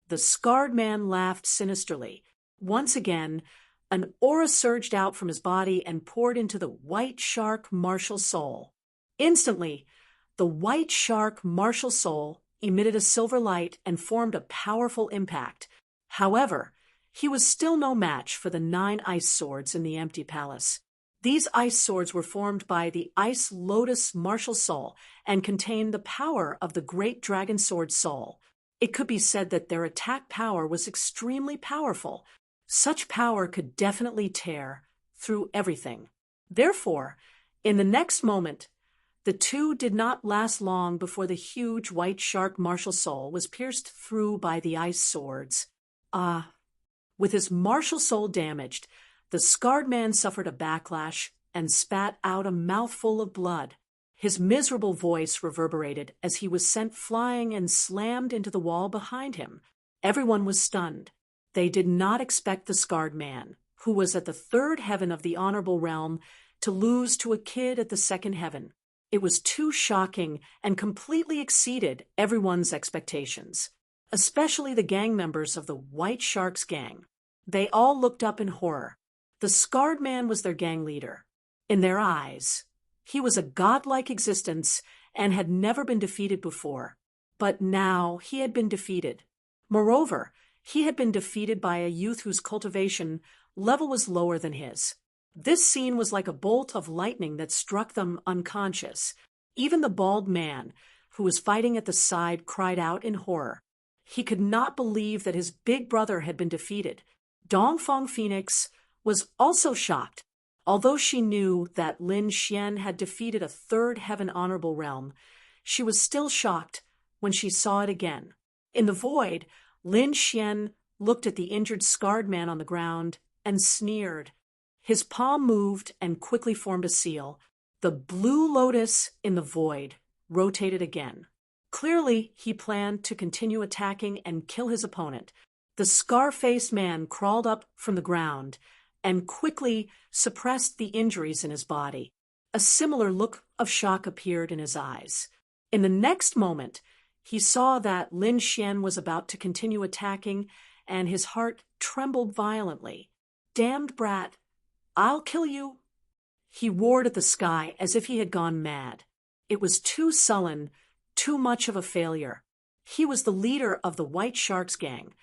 The scarred man laughed sinisterly. Once again, an aura surged out from his body and poured into the white shark martial soul. Instantly, the white shark martial soul emitted a silver light, and formed a powerful impact. However, he was still no match for the 9 ice swords in the empty palace. These ice swords were formed by the Ice Lotus Martial Soul and contained the power of the great dragon sword soul. It could be said that their attack power was extremely powerful. Such power could definitely tear through everything. Therefore, in the next moment, the two did not last long before the huge white shark martial soul was pierced through by the ice swords. With his martial soul damaged, the scarred man suffered a backlash and spat out a mouthful of blood. His miserable voice reverberated as he was sent flying and slammed into the wall behind him. Everyone was stunned. They did not expect the scarred man, who was at the 3rd heaven of the honorable realm, to lose to a kid at the 2nd heaven. It was too shocking and completely exceeded everyone's expectations, especially the gang members of the White Sharks gang. They all looked up in horror. The scarred man was their gang leader. In their eyes, he was a godlike existence and had never been defeated before. But now he had been defeated. Moreover, he had been defeated by a youth whose cultivation level was lower than his. This scene was like a bolt of lightning that struck them unconscious. Even the bald man, who was fighting at the side, cried out in horror. He could not believe that his big brother had been defeated. Dongfang Phoenix was also shocked. Although she knew that Lin Xian had defeated a 3rd heaven honorable realm, she was still shocked when she saw it again. In the void, Lin Xian looked at the injured, scarred man on the ground and sneered. His palm moved and quickly formed a seal. The blue lotus in the void rotated again. Clearly, he planned to continue attacking and kill his opponent. The scar-faced man crawled up from the ground and quickly suppressed the injuries in his body. A similar look of shock appeared in his eyes. In the next moment, he saw that Lin Xian was about to continue attacking, and his heart trembled violently. "Damned brat! I'll kill you!" He roared at the sky as if he had gone mad. It was too sullen, too much of a failure. He was the leader of the White Sharks gang,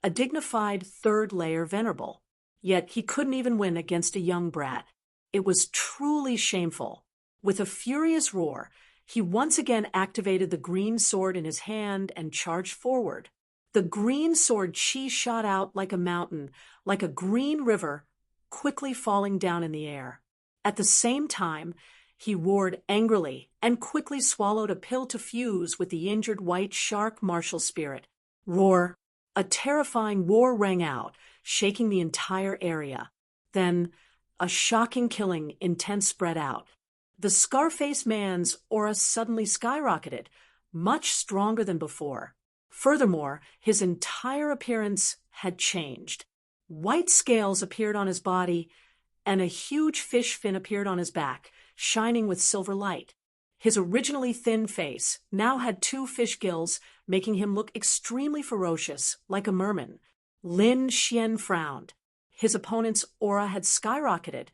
a dignified 3rd layer venerable. Yet he couldn't even win against a young brat. It was truly shameful. With a furious roar, he once again activated the green sword in his hand and charged forward. The green sword chi shot out like a mountain, like a green river, quickly falling down in the air. At the same time, he roared angrily and quickly swallowed a pill to fuse with the injured white shark martial spirit. Roar! A terrifying roar rang out, shaking the entire area. Then, a shocking killing intent spread out. The scar-faced man's aura suddenly skyrocketed, much stronger than before. Furthermore, his entire appearance had changed. White scales appeared on his body, and a huge fish fin appeared on his back, shining with silver light. His originally thin face now had 2 fish gills, making him look extremely ferocious, like a merman. Lin Xian frowned. His opponent's aura had skyrocketed,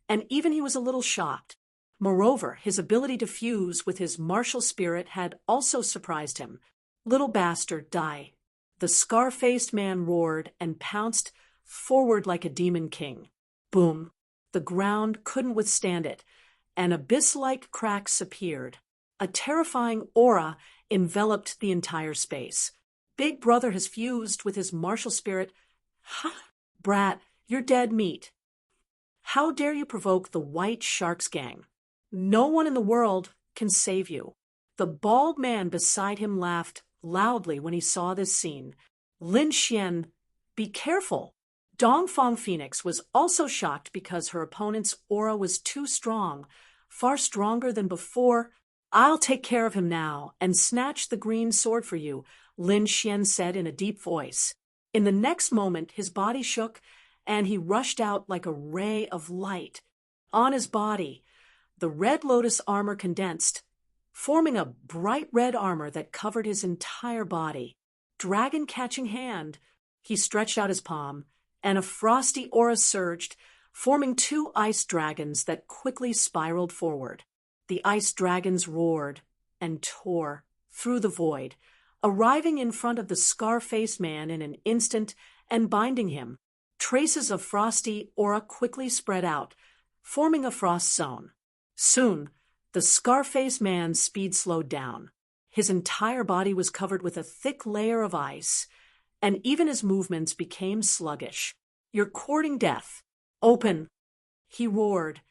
and even he was a little shocked. Moreover, his ability to fuse with his martial spirit had also surprised him. "Little bastard, die!" The scar-faced man roared and pounced forward like a demon king. Boom! The ground couldn't withstand it, and abyss-like cracks appeared. A terrifying aura enveloped the entire space. "Big brother has fused with his martial spirit." "Ha! Brat, you're dead meat. How dare you provoke the White Sharks gang? No one in the world can save you." The bald man beside him laughed loudly when he saw this scene. "Lin Xian, be careful." Dongfang Phoenix was also shocked because her opponent's aura was too strong, far stronger than before. "I'll take care of him now and snatch the green sword for you," Lin Xian said in a deep voice. In the next moment, his body shook, and he rushed out like a ray of light. On his body, the red lotus armor condensed, forming a bright red armor that covered his entire body. Dragon-catching hand, he stretched out his palm, and a frosty aura surged, forming 2 ice dragons that quickly spiraled forward. The ice dragons roared and tore through the void. arriving in front of the scar-faced man in an instant and binding him. Traces of frosty aura quickly spread out, forming a frost zone. Soon, the scar-faced man's speed slowed down. His entire body was covered with a thick layer of ice, and even his movements became sluggish. "You're courting death. Open!" he roared,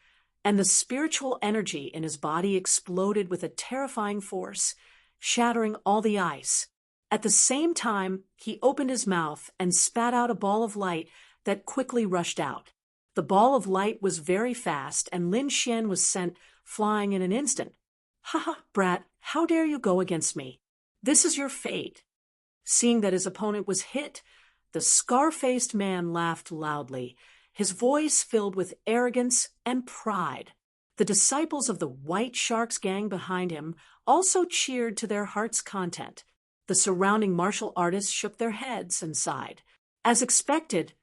and the spiritual energy in his body exploded with a terrifying force, shattering all the ice. At the same time, he opened his mouth and spat out a ball of light that quickly rushed out. The ball of light was very fast, and Lin Xian was sent flying in an instant. "Ha ha, brat, how dare you go against me? This is your fate." Seeing that his opponent was hit, the scar-faced man laughed loudly, his voice filled with arrogance and pride. The disciples of the White Sharks gang behind him also cheered to their heart's content. The surrounding martial artists shook their heads and sighed. As expected,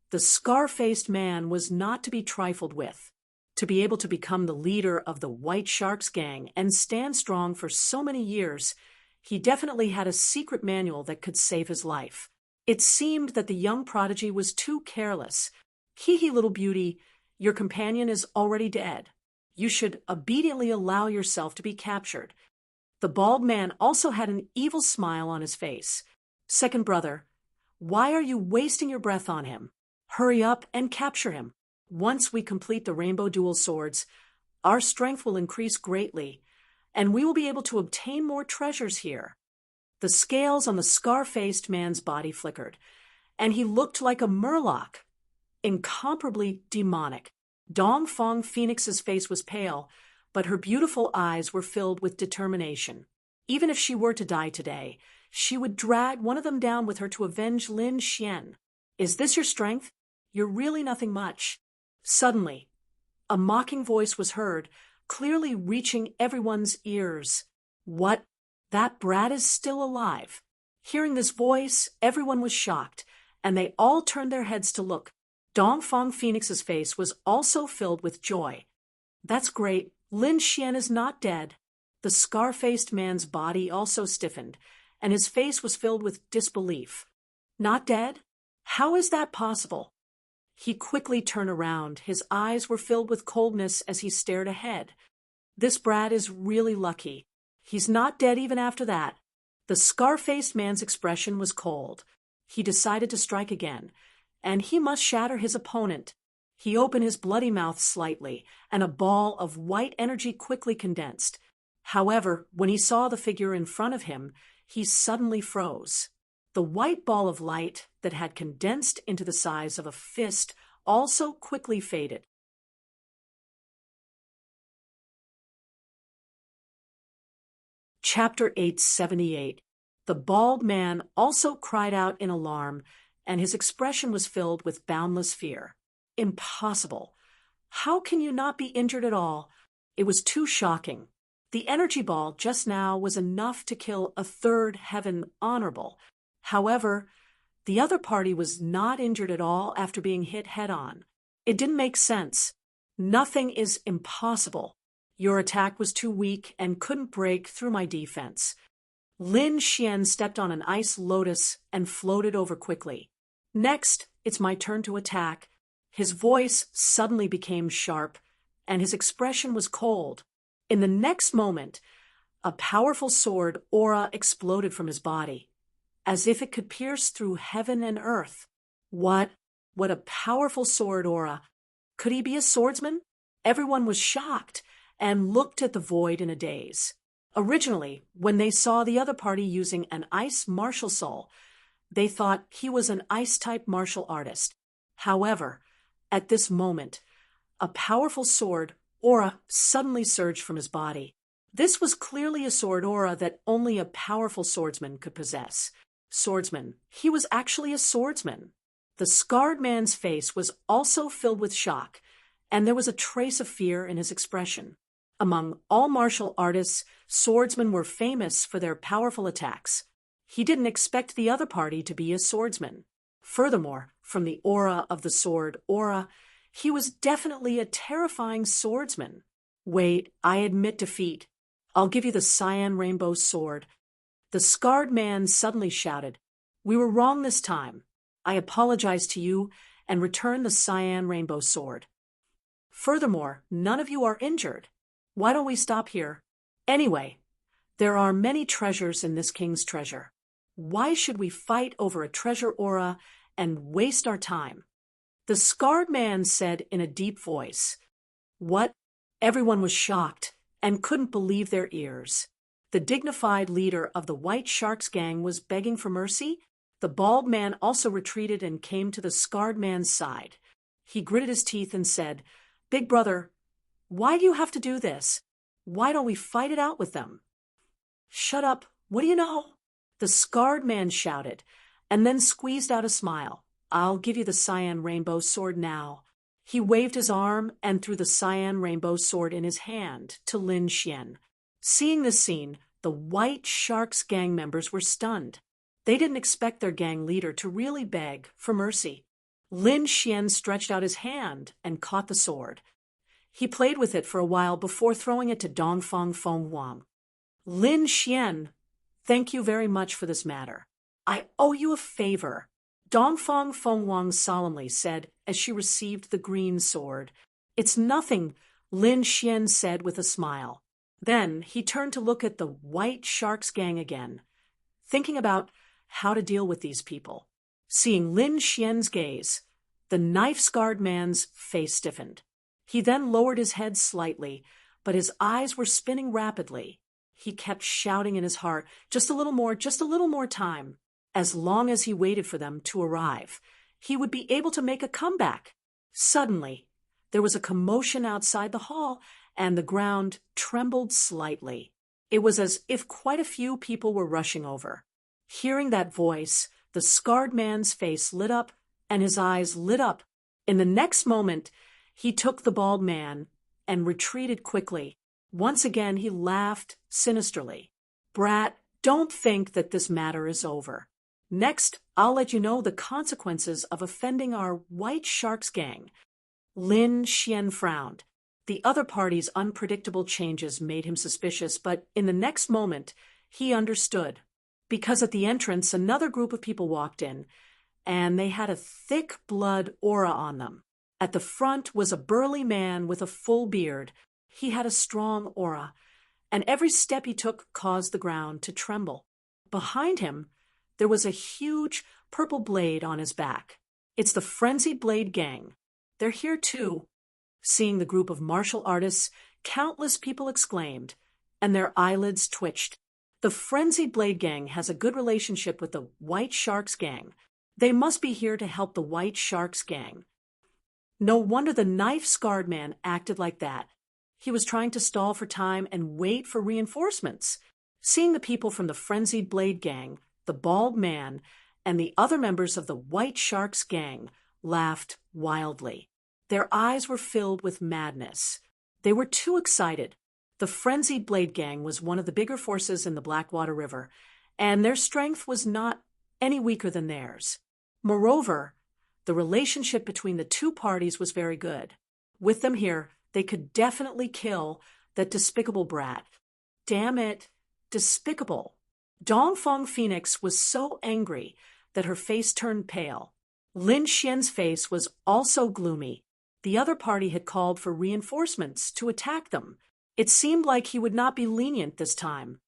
the scar-faced man was not to be trifled with. To be able to become the leader of the White Sharks gang and stand strong for so many years, he definitely had a secret manual that could save his life. It seemed that the young prodigy was too careless. "Hee, little beauty, your companion is already dead. You should obediently allow yourself to be captured." The bald man also had an evil smile on his face. "Second brother, why are you wasting your breath on him? Hurry up and capture him. Once we complete the rainbow dual swords, our strength will increase greatly, and we will be able to obtain more treasures here." The scales on the scar-faced man's body flickered, and he looked like a murloc, incomparably demonic. Dongfang Phoenix's face was pale, but her beautiful eyes were filled with determination. Even if she were to die today, she would drag one of them down with her to avenge Lin Xian. "Is this your strength? You're really nothing much." Suddenly, a mocking voice was heard, clearly reaching everyone's ears. "What? That brat is still alive." Hearing this voice, everyone was shocked, and they all turned their heads to look. Dongfang Phoenix's face was also filled with joy. "That's great. Lin Xian is not dead." The scar-faced man's body also stiffened, and his face was filled with disbelief. "Not dead? How is that possible?" He quickly turned around. His eyes were filled with coldness as he stared ahead. "This brat is really lucky. He's not dead even after that." The scar-faced man's expression was cold. He decided to strike again, and he must shatter his opponent. He opened his bloody mouth slightly, and a ball of white energy quickly condensed. However, when he saw the figure in front of him, he suddenly froze. The white ball of light that had condensed into the size of a fist also quickly faded. Chapter 878. The bald man also cried out in alarm, and his expression was filled with boundless fear. "Impossible! How can you not be injured at all?" It was too shocking. The energy ball just now was enough to kill a third heaven honorable. However, the other party was not injured at all after being hit head-on. It didn't make sense. "Nothing is impossible. Your attack was too weak and couldn't break through my defense." Lin Xian stepped on an ice lotus and floated over quickly. "Next, it's my turn to attack." His voice suddenly became sharp, and his expression was cold. In the next moment, a powerful sword aura exploded from his body, as if it could pierce through heaven and earth. What a powerful sword aura! Could he be a swordsman? Everyone was shocked and looked at the void in a daze. Originally, when they saw the other party using an ice martial soul, they thought he was an ice-type martial artist. However, at this moment, a powerful sword aura suddenly surged from his body. This was clearly a sword aura that only a powerful swordsman could possess. Swordsman. He was actually a swordsman. The scarred man's face was also filled with shock, and there was a trace of fear in his expression. Among all martial artists, swordsmen were famous for their powerful attacks. He didn't expect the other party to be a swordsman. Furthermore, from the aura of the sword aura, he was definitely a terrifying swordsman. "Wait, I admit defeat. I'll give you the cyan rainbow sword." The scarred man suddenly shouted, "We were wrong this time. I apologize to you and return the cyan rainbow sword. Furthermore, none of you are injured. Why don't we stop here? Anyway, there are many treasures in this king's treasure. Why should we fight over a treasure aura and waste our time?" The scarred man said in a deep voice. "What?" Everyone was shocked and couldn't believe their ears. The dignified leader of the White Sharks gang was begging for mercy. The bald man also retreated and came to the scarred man's side. He gritted his teeth and said, "Big brother, why do you have to do this? Why don't we fight it out with them?" "Shut up, what do you know?" The scarred man shouted, and then squeezed out a smile. "I'll give you the cyan rainbow sword now." He waved his arm and threw the cyan rainbow sword in his hand to Lin Xian. Seeing this scene, the White Sharks gang members were stunned. They didn't expect their gang leader to really beg for mercy. Lin Xian stretched out his hand and caught the sword. He played with it for a while before throwing it to Dongfang Fenghuang. "Lin Xian, thank you very much for this matter. I owe you a favor," Dongfang Fenghuang solemnly said as she received the green sword. "It's nothing," Lin Xian said with a smile. Then he turned to look at the White Sharks gang again, thinking about how to deal with these people. Seeing Lin Xian's gaze, the knife-scarred man's face stiffened. He then lowered his head slightly, but his eyes were spinning rapidly. He kept shouting in his heart, just a little more time. As long as he waited for them to arrive, he would be able to make a comeback. Suddenly, there was a commotion outside the hall, and the ground trembled slightly. It was as if quite a few people were rushing over. Hearing that voice, the scarred man's face lit up, and his eyes lit up. In the next moment, he took the bald man and retreated quickly. Once again, he laughed sinisterly. "Brat, don't think that this matter is over. Next, I'll let you know the consequences of offending our White Sharks gang." Lin Xian frowned. The other party's unpredictable changes made him suspicious, but in the next moment, he understood. Because at the entrance, another group of people walked in, and they had a thick blood aura on them. At the front was a burly man with a full beard. He had a strong aura, and every step he took caused the ground to tremble. Behind him, there was a huge purple blade on his back. "It's the Frenzied Blade Gang. They're here too." Seeing the group of martial artists, countless people exclaimed, and their eyelids twitched. The Frenzied Blade Gang has a good relationship with the White Sharks Gang. They must be here to help the White Sharks Gang. No wonder the knife-scarred man acted like that. He was trying to stall for time and wait for reinforcements. Seeing the people from the Frenzied Blade Gang, the bald man, and the other members of the White Sharks Gang laughed wildly. Their eyes were filled with madness. They were too excited. The Frenzied Blade Gang was one of the bigger forces in the Blackwater River, and their strength was not any weaker than theirs. Moreover, the relationship between the two parties was very good. With them here, they could definitely kill that despicable brat. Damn it, despicable. Dongfang Phoenix was so angry that her face turned pale. Lin Xian's face was also gloomy. The other party had called for reinforcements to attack them. It seemed like he would not be lenient this time.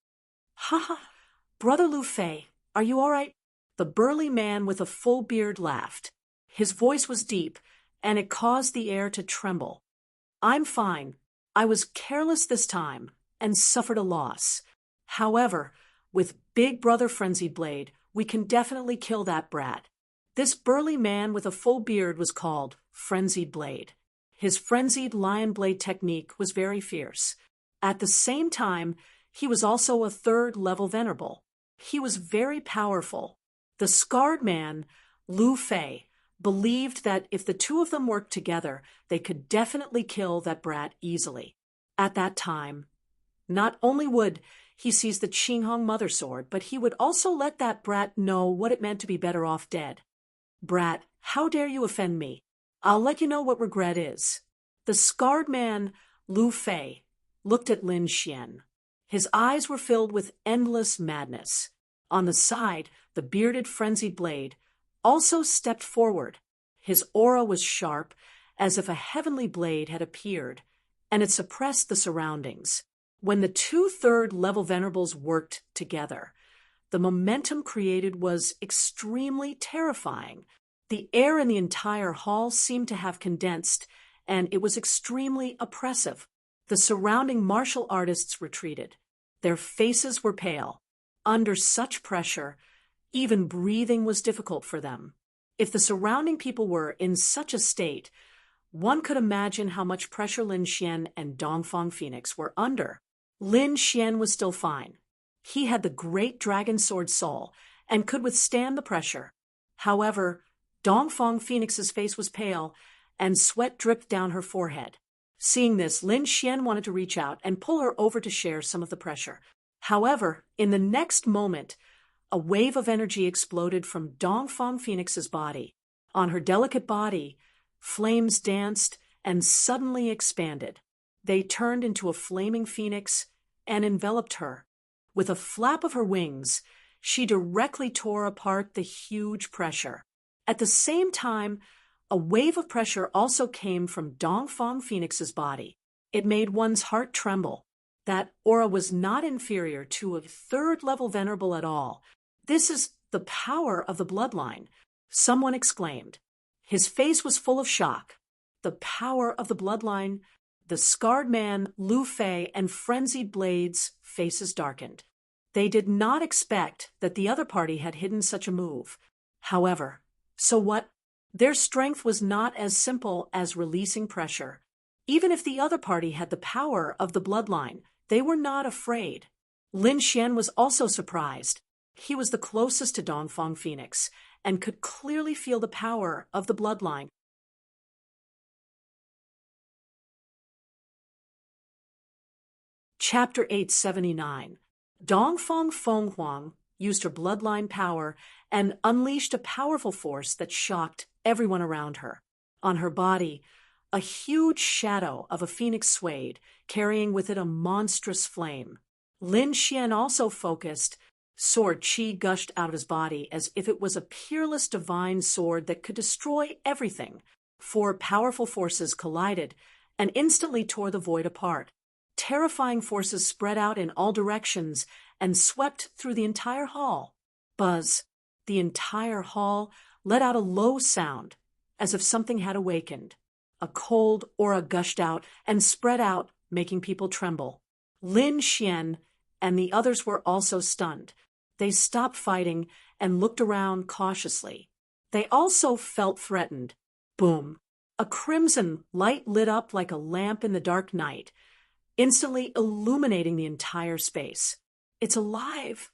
"Ha ha, Brother Lu Fei, are you all right?" The burly man with a full beard laughed. His voice was deep, and it caused the air to tremble. "I'm fine. I was careless this time and suffered a loss. However, with Big Brother Frenzied Blade, we can definitely kill that brat." This burly man with a full beard was called Frenzied Blade. His frenzied lion blade technique was very fierce. At the same time, he was also a third-level venerable. He was very powerful. The scarred man, Lu Fei, believed that if the two of them worked together, they could definitely kill that brat easily. At that time, not only would he seize the Qinghong Mother Sword, but he would also let that brat know what it meant to be better off dead. "Brat, how dare you offend me? I'll let you know what regret is." The scarred man, Lu Fei, looked at Lin Xian. His eyes were filled with endless madness. On the side, the bearded, frenzied blade also stepped forward. His aura was sharp, as if a heavenly blade had appeared, and it suppressed the surroundings. When the two third-level venerables worked together, the momentum created was extremely terrifying. The air in the entire hall seemed to have condensed, and it was extremely oppressive. The surrounding martial artists retreated. Their faces were pale. Under such pressure, even breathing was difficult for them. If the surrounding people were in such a state, one could imagine how much pressure Lin Xian and Dongfang Phoenix were under. Lin Xian was still fine. He had the great dragon sword soul and could withstand the pressure. However, Dongfang Phoenix's face was pale and sweat dripped down her forehead. Seeing this, Lin Xian wanted to reach out and pull her over to share some of the pressure. However, in the next moment, a wave of energy exploded from Dongfang Phoenix's body. On her delicate body, flames danced and suddenly expanded. They turned into a flaming phoenix and enveloped her. With a flap of her wings, she directly tore apart the huge pressure. At the same time, a wave of pressure also came from Dongfang Phoenix's body. It made one's heart tremble. That aura was not inferior to a third-level venerable at all. "This is the power of the bloodline," someone exclaimed. His face was full of shock. The power of the bloodline. The scarred man, Lu Fei, and frenzied Blade's faces darkened. They did not expect that the other party had hidden such a move. However, so what? Their strength was not as simple as releasing pressure. Even if the other party had the power of the bloodline, they were not afraid. Lin Xian was also surprised. He was the closest to Dongfang Phoenix and could clearly feel the power of the bloodline. Chapter 879. Dongfang Fenghuang used her bloodline power and unleashed a powerful force that shocked everyone around her. On her body, a huge shadow of a phoenix swayed, carrying with it a monstrous flame. Lin Xian also focused. Sword chi gushed out of his body as if it was a peerless divine sword that could destroy everything. Four powerful forces collided and instantly tore the void apart. Terrifying forces spread out in all directions and swept through the entire hall. Buzz! The entire hall let out a low sound, as if something had awakened. A cold aura gushed out and spread out, making people tremble. Lin Xian and the others were also stunned. They stopped fighting and looked around cautiously. They also felt threatened. Boom! A crimson light lit up like a lamp in the dark night, instantly illuminating the entire space. "It's alive!"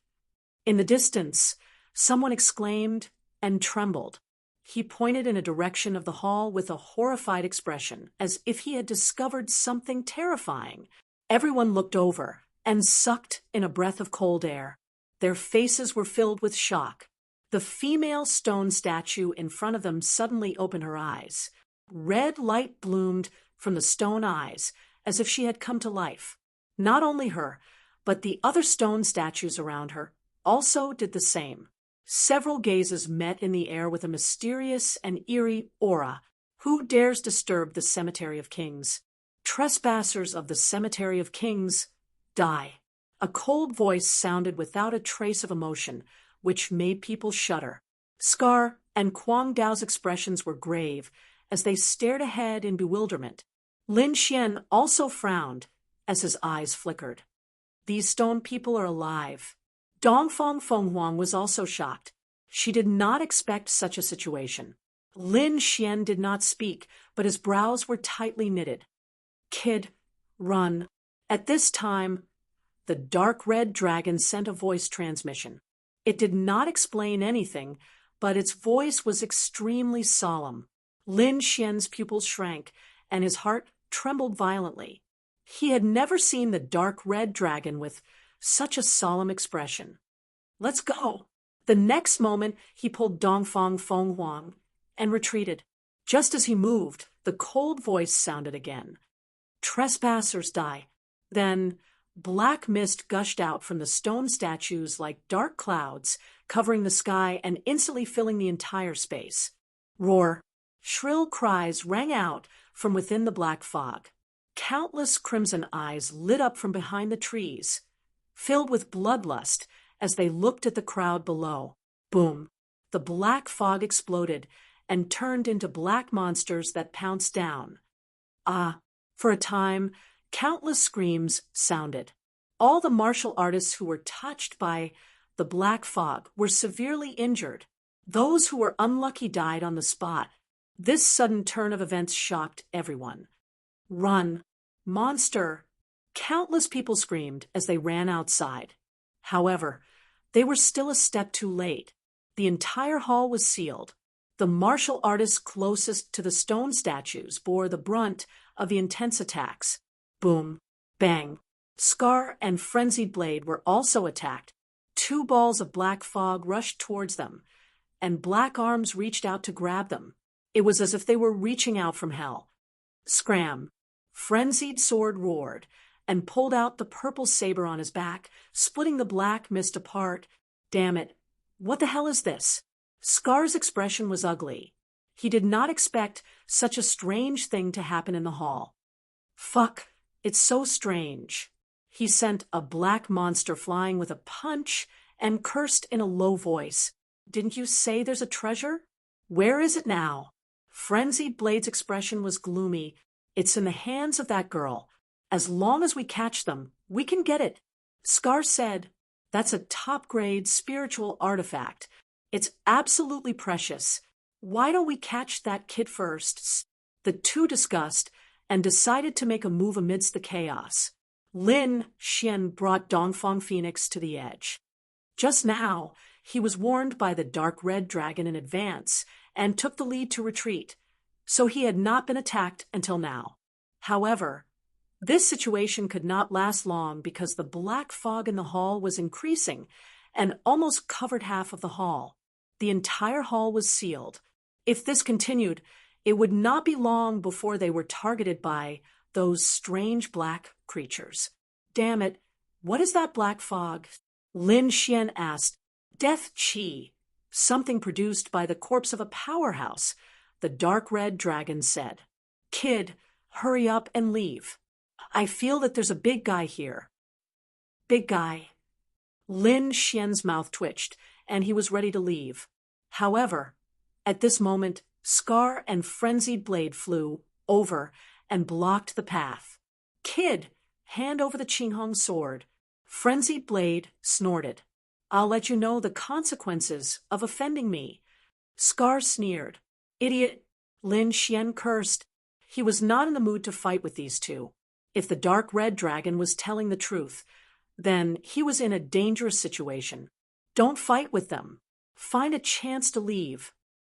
In the distance, someone exclaimed and trembled. He pointed in a direction of the hall with a horrified expression, as if he had discovered something terrifying. Everyone looked over and sucked in a breath of cold air. Their faces were filled with shock. The female stone statue in front of them suddenly opened her eyes. Red light bloomed from the stone eyes, as if she had come to life. Not only her, but the other stone statues around her also did the same. Several gazes met in the air with a mysterious and eerie aura. Who dares disturb the Cemetery of Kings? Trespassers of the Cemetery of Kings, die. A cold voice sounded without a trace of emotion, which made people shudder. Scar and Kuang Dao's expressions were grave as they stared ahead in bewilderment. Lin Xian also frowned as his eyes flickered. These stone people are alive. Dongfang Fenghuang was also shocked. She did not expect such a situation. Lin Xian did not speak, but his brows were tightly knitted. "Kid, run." At this time, the dark red dragon sent a voice transmission. It did not explain anything, but its voice was extremely solemn. Lin Xian's pupils shrank, and his heart trembled violently. He had never seen the dark red dragon with such a solemn expression. "Let's go." The next moment, he pulled Dongfang Fenghuang and retreated. Just as he moved, the cold voice sounded again. "Trespassers die." Then, Black mist gushed out from the stone statues like dark clouds, covering the sky and instantly filling the entire space. Roar! Shrill cries rang out from within the black fog. Countless crimson eyes lit up from behind the trees, filled with bloodlust as they looked at the crowd below. Boom! The black fog exploded and turned into black monsters that pounced down. For a time, countless screams sounded. All the martial artists who were touched by the black fog were severely injured. Those who were unlucky died on the spot. This sudden turn of events shocked everyone. Run! Monster! Countless people screamed as they ran outside. However, they were still a step too late. The entire hall was sealed. The martial artists closest to the stone statues bore the brunt of the intense attacks. Boom! Bang! Scar and Frenzied Blade were also attacked. 2 balls of black fog rushed towards them, and black arms reached out to grab them. It was as if they were reaching out from hell. Scram! Frenzied Sword roared and pulled out the purple saber on his back, splitting the black mist apart. Damn it! What the hell is this? Scar's expression was ugly. He did not expect such a strange thing to happen in the hall. Fuck! It's so strange. He sent a black monster flying with a punch and cursed in a low voice. Didn't you say there's a treasure? Where is it now? Frenzied Blade's expression was gloomy. It's in the hands of that girl. As long as we catch them, we can get it. Scar said, that's a top-grade spiritual artifact. It's absolutely precious. Why don't we catch that kid first? The two discussed and decided to make a move amidst the chaos. Lin Xian brought Dongfang Phoenix to the edge. Just now, he was warned by the dark red dragon in advance and took the lead to retreat, so he had not been attacked until now. However, this situation could not last long because the black fog in the hall was increasing and almost covered half of the hall. The entire hall was sealed. If this continued, it would not be long before they were targeted by those strange black creatures. Damn it, what is that black fog? Lin Xian asked. Death Qi, something produced by the corpse of a powerhouse, the dark red dragon said. Kid, hurry up and leave. I feel that there's a big guy here. Big guy. Lin Xian's mouth twitched, and he was ready to leave. However, at this moment, Scar and Frenzied Blade flew over and blocked the path. Kid, hand over the Qinghong sword. Frenzied Blade snorted. I'll let you know the consequences of offending me. Scar sneered. Idiot. Lin Xian cursed. He was not in the mood to fight with these two. If the dark red dragon was telling the truth, then he was in a dangerous situation. Don't fight with them. Find a chance to leave.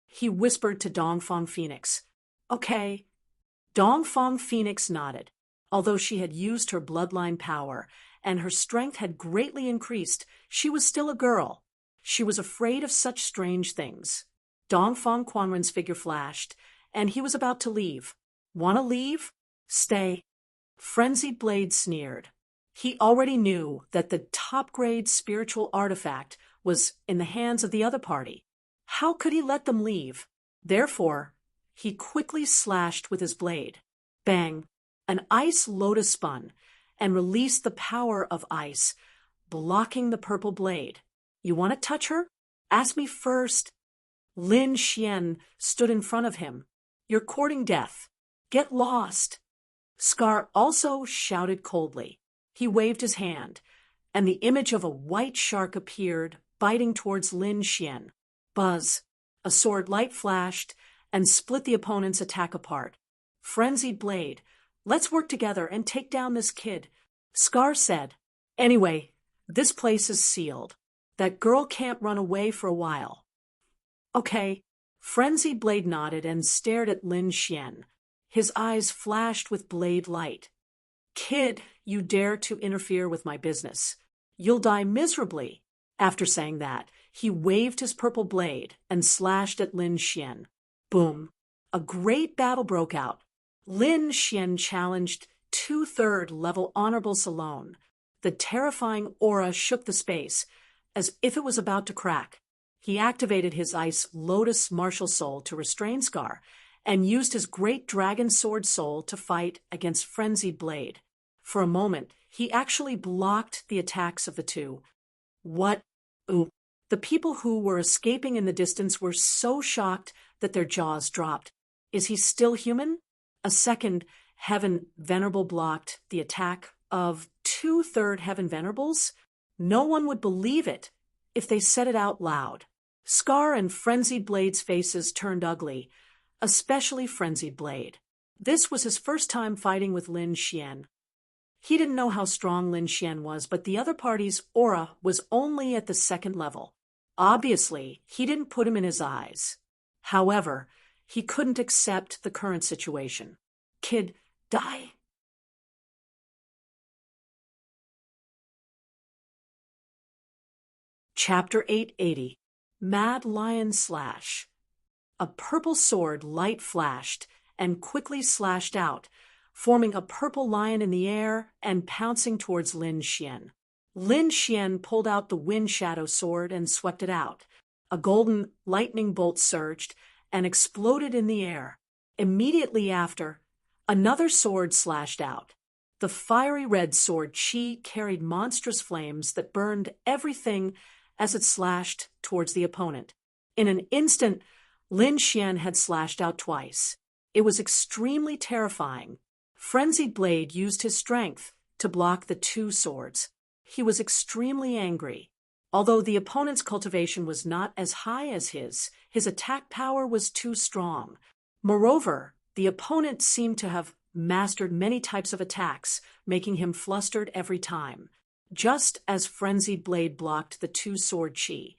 He whispered to Dongfang Phoenix. Okay. Dongfang Phoenix nodded. Although she had used her bloodline power and her strength had greatly increased, she was still a girl. She was afraid of such strange things. Dongfang Quanren's figure flashed, and he was about to leave. Want to leave? Stay. Frenzied Blade sneered. He already knew that the top-grade spiritual artifact was in the hands of the other party. How could he let them leave? Therefore, he quickly slashed with his blade. Bang! An ice lotus spun and released the power of ice, blocking the purple blade. You want to touch her? Ask me first. Lin Xian stood in front of him. You're courting death. Get lost. Scar also shouted coldly. He waved his hand, and the image of a white shark appeared, biting towards Lin Xian. Buzz! A sword light flashed and split the opponent's attack apart. Frenzied Blade, let's work together and take down this kid. Scar said. Anyway, this place is sealed. That girl can't run away for a while. Okay. Frenzied Blade nodded and stared at Lin Xian. His eyes flashed with blade light. Kid, you dare to interfere with my business. You'll die miserably. After saying that, he waved his purple blade and slashed at Lin Xian. Boom. A great battle broke out. Lin Xian challenged 2/3 level Honorable Salone. The terrifying aura shook the space, as if it was about to crack. He activated his Ice Lotus martial soul to restrain Scar, and used his great dragon sword soul to fight against Frenzied Blade. For a moment, he actually blocked the attacks of the two. What? Ooh. The people who were escaping in the distance were so shocked that their jaws dropped. Is he still human? A second Heaven Venerable blocked the attack of 2/3 Heaven Venerables? No one would believe it if they said it out loud. Scar and Frenzied Blade's faces turned ugly, especially Frenzied Blade. This was his first time fighting with Lin Xian. He didn't know how strong Lin Xian was, but the other party's aura was only at the 2nd level. Obviously, he didn't put him in his eyes. However, he couldn't accept the current situation. Kid, die. Chapter 880. Mad Lion Slash. A purple sword light flashed and quickly slashed out, forming a purple lion in the air and pouncing towards Lin Xian. Lin Xian pulled out the Wind Shadow sword and swept it out. A golden lightning bolt surged and exploded in the air. Immediately after, another sword slashed out. The fiery red sword Qi carried monstrous flames that burned everything as it slashed towards the opponent. In an instant, Lin Xian had slashed out twice. It was extremely terrifying. Frenzied Blade used his strength to block the two swords. He was extremely angry. Although the opponent's cultivation was not as high as his attack power was too strong. Moreover, the opponent seemed to have mastered many types of attacks, making him flustered every time. Just as Frenzied Blade blocked the two-sword Qi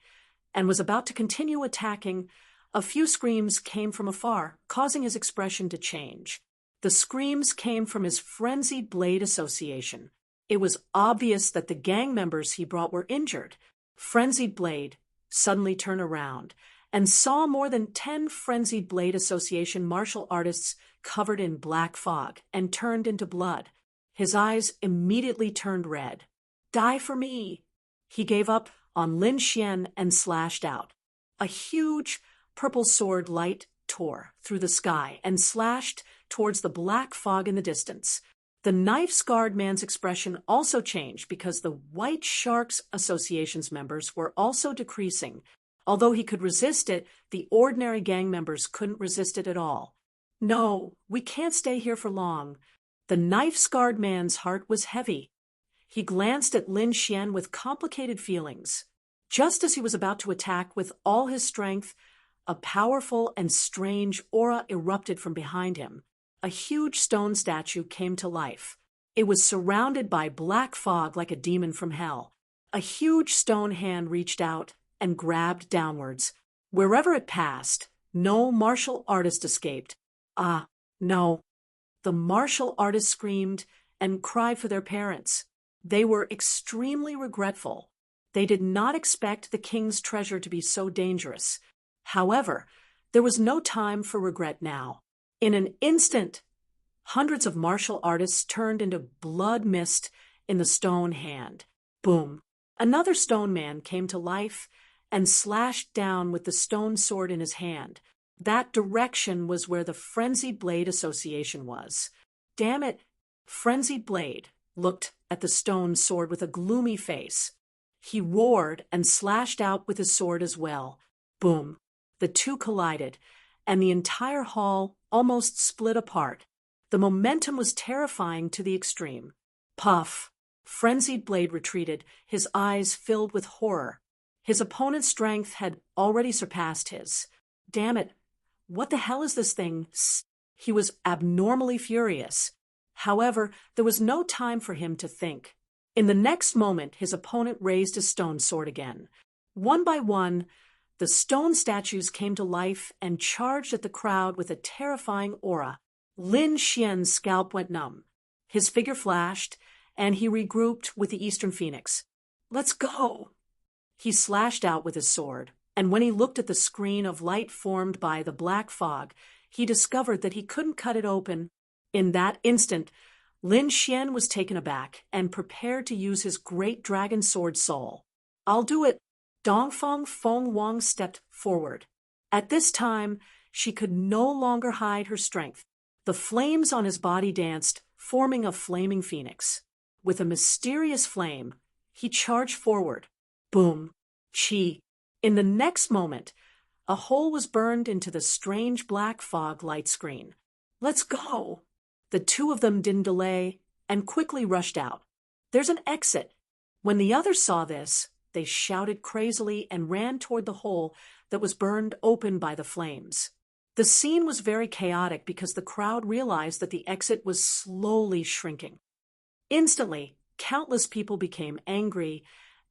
and was about to continue attacking, a few screams came from afar, causing his expression to change. The screams came from his Frenzied Blade Association. It was obvious that the gang members he brought were injured. Frenzied Blade suddenly turned around and saw more than 10 Frenzied Blade Association martial artists covered in black fog and turned into blood. His eyes immediately turned red. Die for me! He gave up on Lin Xian and slashed out. A huge purple sword light tore through the sky and slashed towards the black fog in the distance. The knife-scarred man's expression also changed because the White Sharks Association's members were also decreasing. Although he could resist it, the ordinary gang members couldn't resist it at all. No, we can't stay here for long. The knife-scarred man's heart was heavy. He glanced at Lin Xian with complicated feelings. Just as he was about to attack with all his strength, a powerful and strange aura erupted from behind him. A huge stone statue came to life. It was surrounded by black fog like a demon from hell. A huge stone hand reached out and grabbed downwards. Wherever it passed, no martial artist escaped. Ah, no. The martial artists screamed and cried for their parents. They were extremely regretful. They did not expect the king's treasure to be so dangerous. However, there was no time for regret now. In an instant, hundreds of martial artists turned into blood mist in the stone hand. Boom! Another stone man came to life and slashed down with the stone sword in his hand. That direction was where the Frenzied Blade Association was. Damn it! Frenzied Blade looked at the stone sword with a gloomy face. He roared and slashed out with his sword as well. Boom! The two collided, and the entire hall almost split apart. The momentum was terrifying to the extreme. Puff! Frenzied Blade retreated, his eyes filled with horror. His opponent's strength had already surpassed his. Damn it! What the hell is this thing? He was abnormally furious. However, there was no time for him to think. In the next moment, his opponent raised his stone sword again. One by one, the stone statues came to life and charged at the crowd with a terrifying aura. Lin Xian's scalp went numb. His figure flashed, and he regrouped with the Eastern Phoenix. Let's go! He slashed out with his sword, and when he looked at the screen of light formed by the black fog, he discovered that he couldn't cut it open. In that instant, Lin Xian was taken aback and prepared to use his great dragon sword soul. I'll do it. Dongfang Feng Wang stepped forward. At this time, she could no longer hide her strength. The flames on his body danced, forming a flaming phoenix. With a mysterious flame, he charged forward. Boom! Chi! In the next moment, a hole was burned into the strange black fog light screen. Let's go! The two of them didn't delay and quickly rushed out. There's an exit. When the others saw this, they shouted crazily and ran toward the hole that was burned open by the flames. The scene was very chaotic because the crowd realized that the exit was slowly shrinking. Instantly, countless people became angry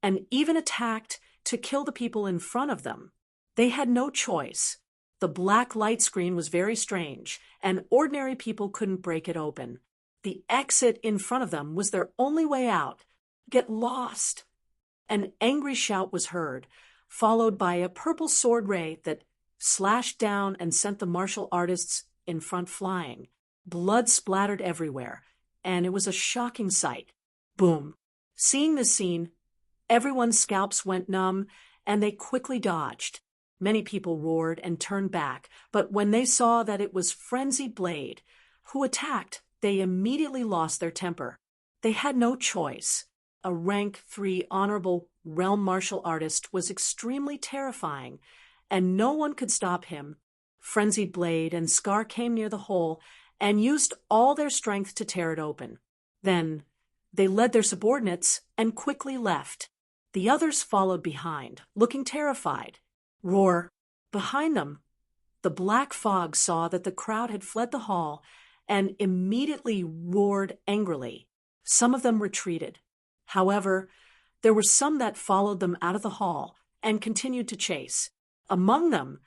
and even attacked to kill the people in front of them. They had no choice. The black light screen was very strange, and ordinary people couldn't break it open. The exit in front of them was their only way out. Get lost! An angry shout was heard, followed by a purple sword ray that slashed down and sent the martial artists in front flying. Blood splattered everywhere, and it was a shocking sight. Boom! Seeing this scene, everyone's scalps went numb, and they quickly dodged. Many people roared and turned back, but when they saw that it was Frenzied Blade who attacked, they immediately lost their temper. They had no choice. A rank 3 honorable realm martial artist was extremely terrifying, and no one could stop him. Frenzied Blade and Scar came near the hole and used all their strength to tear it open. Then they led their subordinates and quickly left. The others followed behind, looking terrified. Roar! Behind them, the black fog saw that the crowd had fled the hall and immediately roared angrily. Some of them retreated. However, there were some that followed them out of the hall and continued to chase. Among them,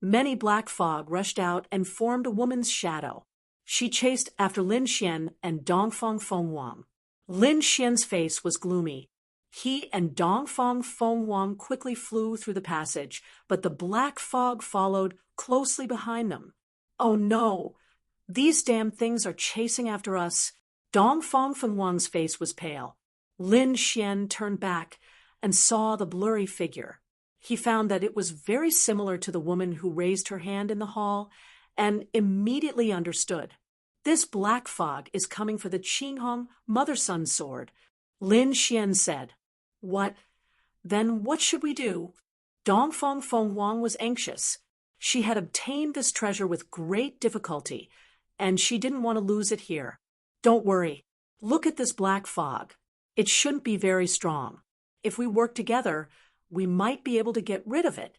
many black fog rushed out and formed a woman's shadow. She chased after Lin Xian and Dongfang Feng Wang. Lin Xian's face was gloomy. He and Dongfang Feng Wang quickly flew through the passage, but the black fog followed closely behind them. Oh no! These damn things are chasing after us. Dongfang Feng Wang's face was pale. Lin Xian turned back and saw the blurry figure. He found that it was very similar to the woman who raised her hand in the hall and immediately understood. This black fog is coming for the Qinghong mother-son sword. Lin Xian said. What? Then what should we do? Dongfang Feng Wang was anxious. She had obtained this treasure with great difficulty, and she didn't want to lose it here. Don't worry. Look at this black fog. It shouldn't be very strong. If we work together, we might be able to get rid of it.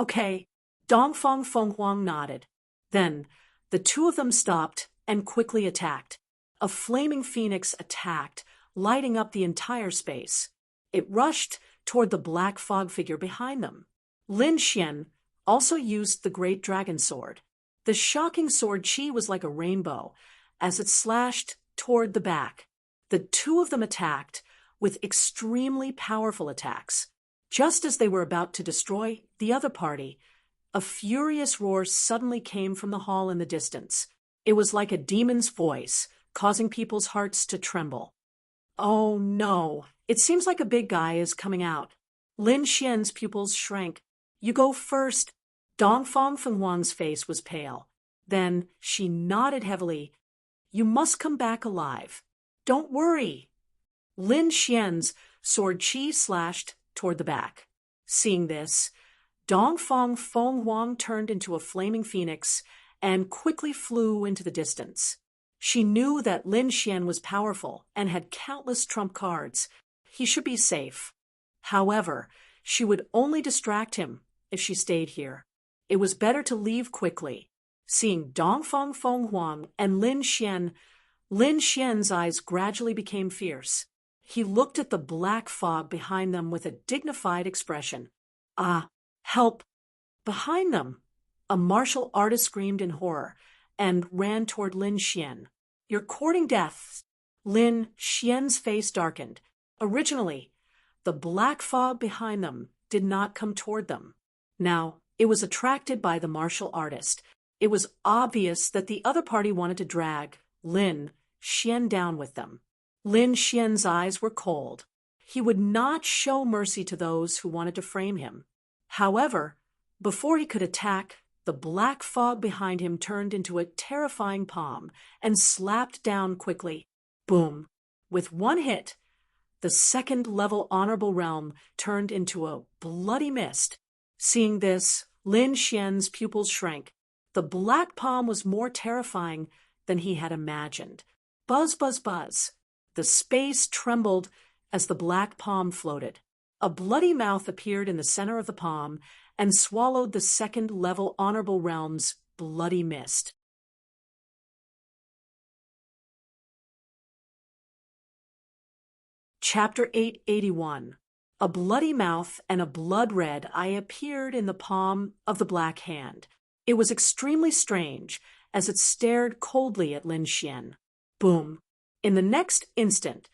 Okay. Dongfang Feng Wang nodded. Then the two of them stopped and quickly attacked. A flaming phoenix attacked, lighting up the entire space. It rushed toward the black fog figure behind them. Lin Xian also used the great dragon sword. The shocking sword Qi was like a rainbow as it slashed toward the back. The two of them attacked with extremely powerful attacks. Just as they were about to destroy the other party, a furious roar suddenly came from the hall in the distance. It was like a demon's voice, causing people's hearts to tremble. Oh no! It seems like a big guy is coming out. Lin Xian's pupils shrank. You go first. Dongfang Feng Wang's face was pale. Then she nodded heavily. You must come back alive. Don't worry. Lin Xian's sword Qi slashed toward the back. Seeing this, Dongfang Feng Wang turned into a flaming phoenix and quickly flew into the distance. She knew that Lin Xian was powerful and had countless trump cards. He should be safe. However, she would only distract him if she stayed here. It was better to leave quickly. Seeing Dongfang Feng Wang and Lin Xian's eyes gradually became fierce. He looked at the black fog behind them with a dignified expression. Ah, help! Behind them, a martial artist screamed in horror and ran toward Lin Xian. You're courting death. Lin Xian's face darkened. Originally, the black fog behind them did not come toward them. Now, it was attracted by the martial artist. It was obvious that the other party wanted to drag Lin Xian down with them. Lin Xian's eyes were cold. He would not show mercy to those who wanted to frame him. However, before he could attack, the black fog behind him turned into a terrifying palm and slapped down quickly. Boom! With one hit, the second-level honorable realm turned into a bloody mist. Seeing this, Lin Xian's pupils shrank. The black palm was more terrifying than he had imagined. Buzz, buzz, buzz. The space trembled as the black palm floated. A bloody mouth appeared in the center of the palm and swallowed the second-level honorable realm's bloody mist. Chapter 881. A bloody mouth and a blood-red eye appeared in the palm of the black hand. It was extremely strange as it stared coldly at Lin Xian. Boom! In the next instant,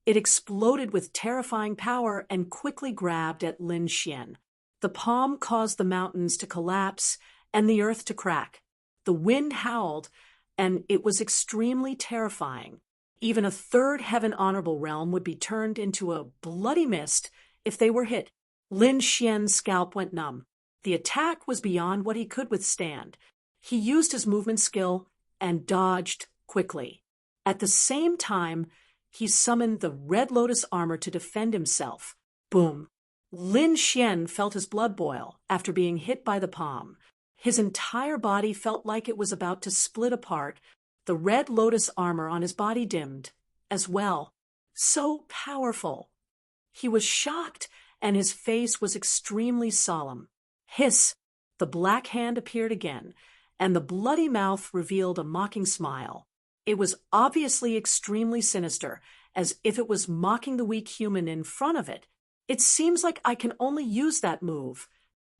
it exploded with terrifying power and quickly grabbed at Lin Xian. The palm caused the mountains to collapse and the earth to crack. The wind howled, and it was extremely terrifying. Even a third heaven honorable realm would be turned into a bloody mist if they were hit. Lin Xian's scalp went numb. The attack was beyond what he could withstand. He used his movement skill and dodged quickly. At the same time, he summoned the Red Lotus armor to defend himself. Boom! Lin Xian felt his blood boil after being hit by the palm. His entire body felt like it was about to split apart. The Red Lotus armor on his body dimmed as well. So powerful! He was shocked, and his face was extremely solemn. Hiss! The black hand appeared again, and the bloody mouth revealed a mocking smile. It was obviously extremely sinister, as if it was mocking the weak human in front of it. It seems like I can only use that move.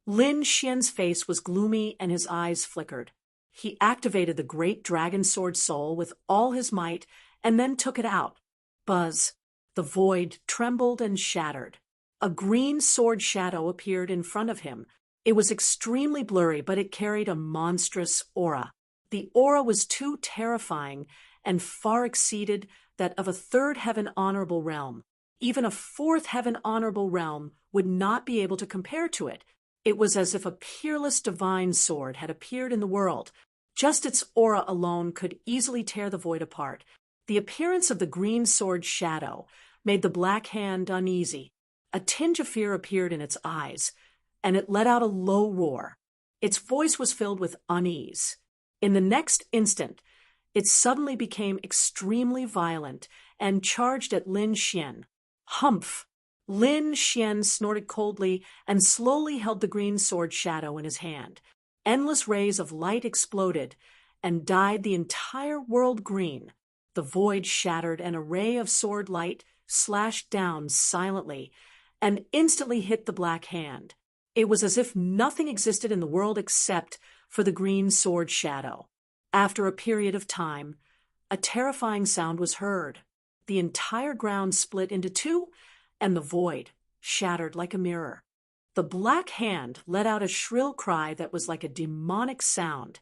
Lin Xian's face was gloomy and his eyes flickered. He activated the great dragon sword soul with all his might and then took it out. Buzz! The void trembled and shattered. A green sword shadow appeared in front of him. It was extremely blurry, but it carried a monstrous aura. The aura was too terrifying and far exceeded that of a third heaven honorable realm. Even a fourth heaven honorable realm would not be able to compare to it. It was as if a peerless divine sword had appeared in the world. Just its aura alone could easily tear the void apart. The appearance of the green sword shadow made the black hand uneasy. A tinge of fear appeared in its eyes, and it let out a low roar. Its voice was filled with unease. In the next instant, it suddenly became extremely violent and charged at Lin Xian. Humph! Lin Xian snorted coldly and slowly held the green sword shadow in his hand. Endless rays of light exploded and dyed the entire world green. The void shattered and a ray of sword light slashed down silently and instantly hit the black hand. It was as if nothing existed in the world except for the green sword shadow. After a period of time, a terrifying sound was heard. The entire ground split into two, and the void shattered like a mirror. The black hand let out a shrill cry that was like a demonic sound,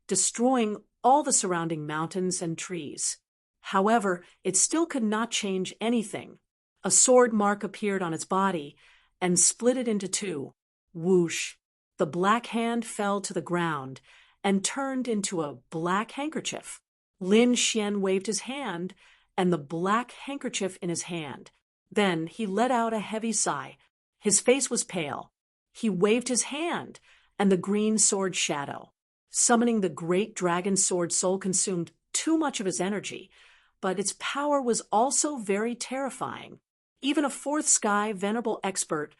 destroying all the surrounding mountains and trees. However, it still could not change anything. A sword mark appeared on its body and split it into two. Whoosh! The black hand fell to the ground and turned into a black handkerchief. Lin Xian waved his hand, and the black handkerchief in his hand. Then he let out a heavy sigh. His face was pale. He waved his hand, and the green sword shadow. Summoning the great dragon sword soul consumed too much of his energy, but its power was also very terrifying. Even a fourth sky venerable expert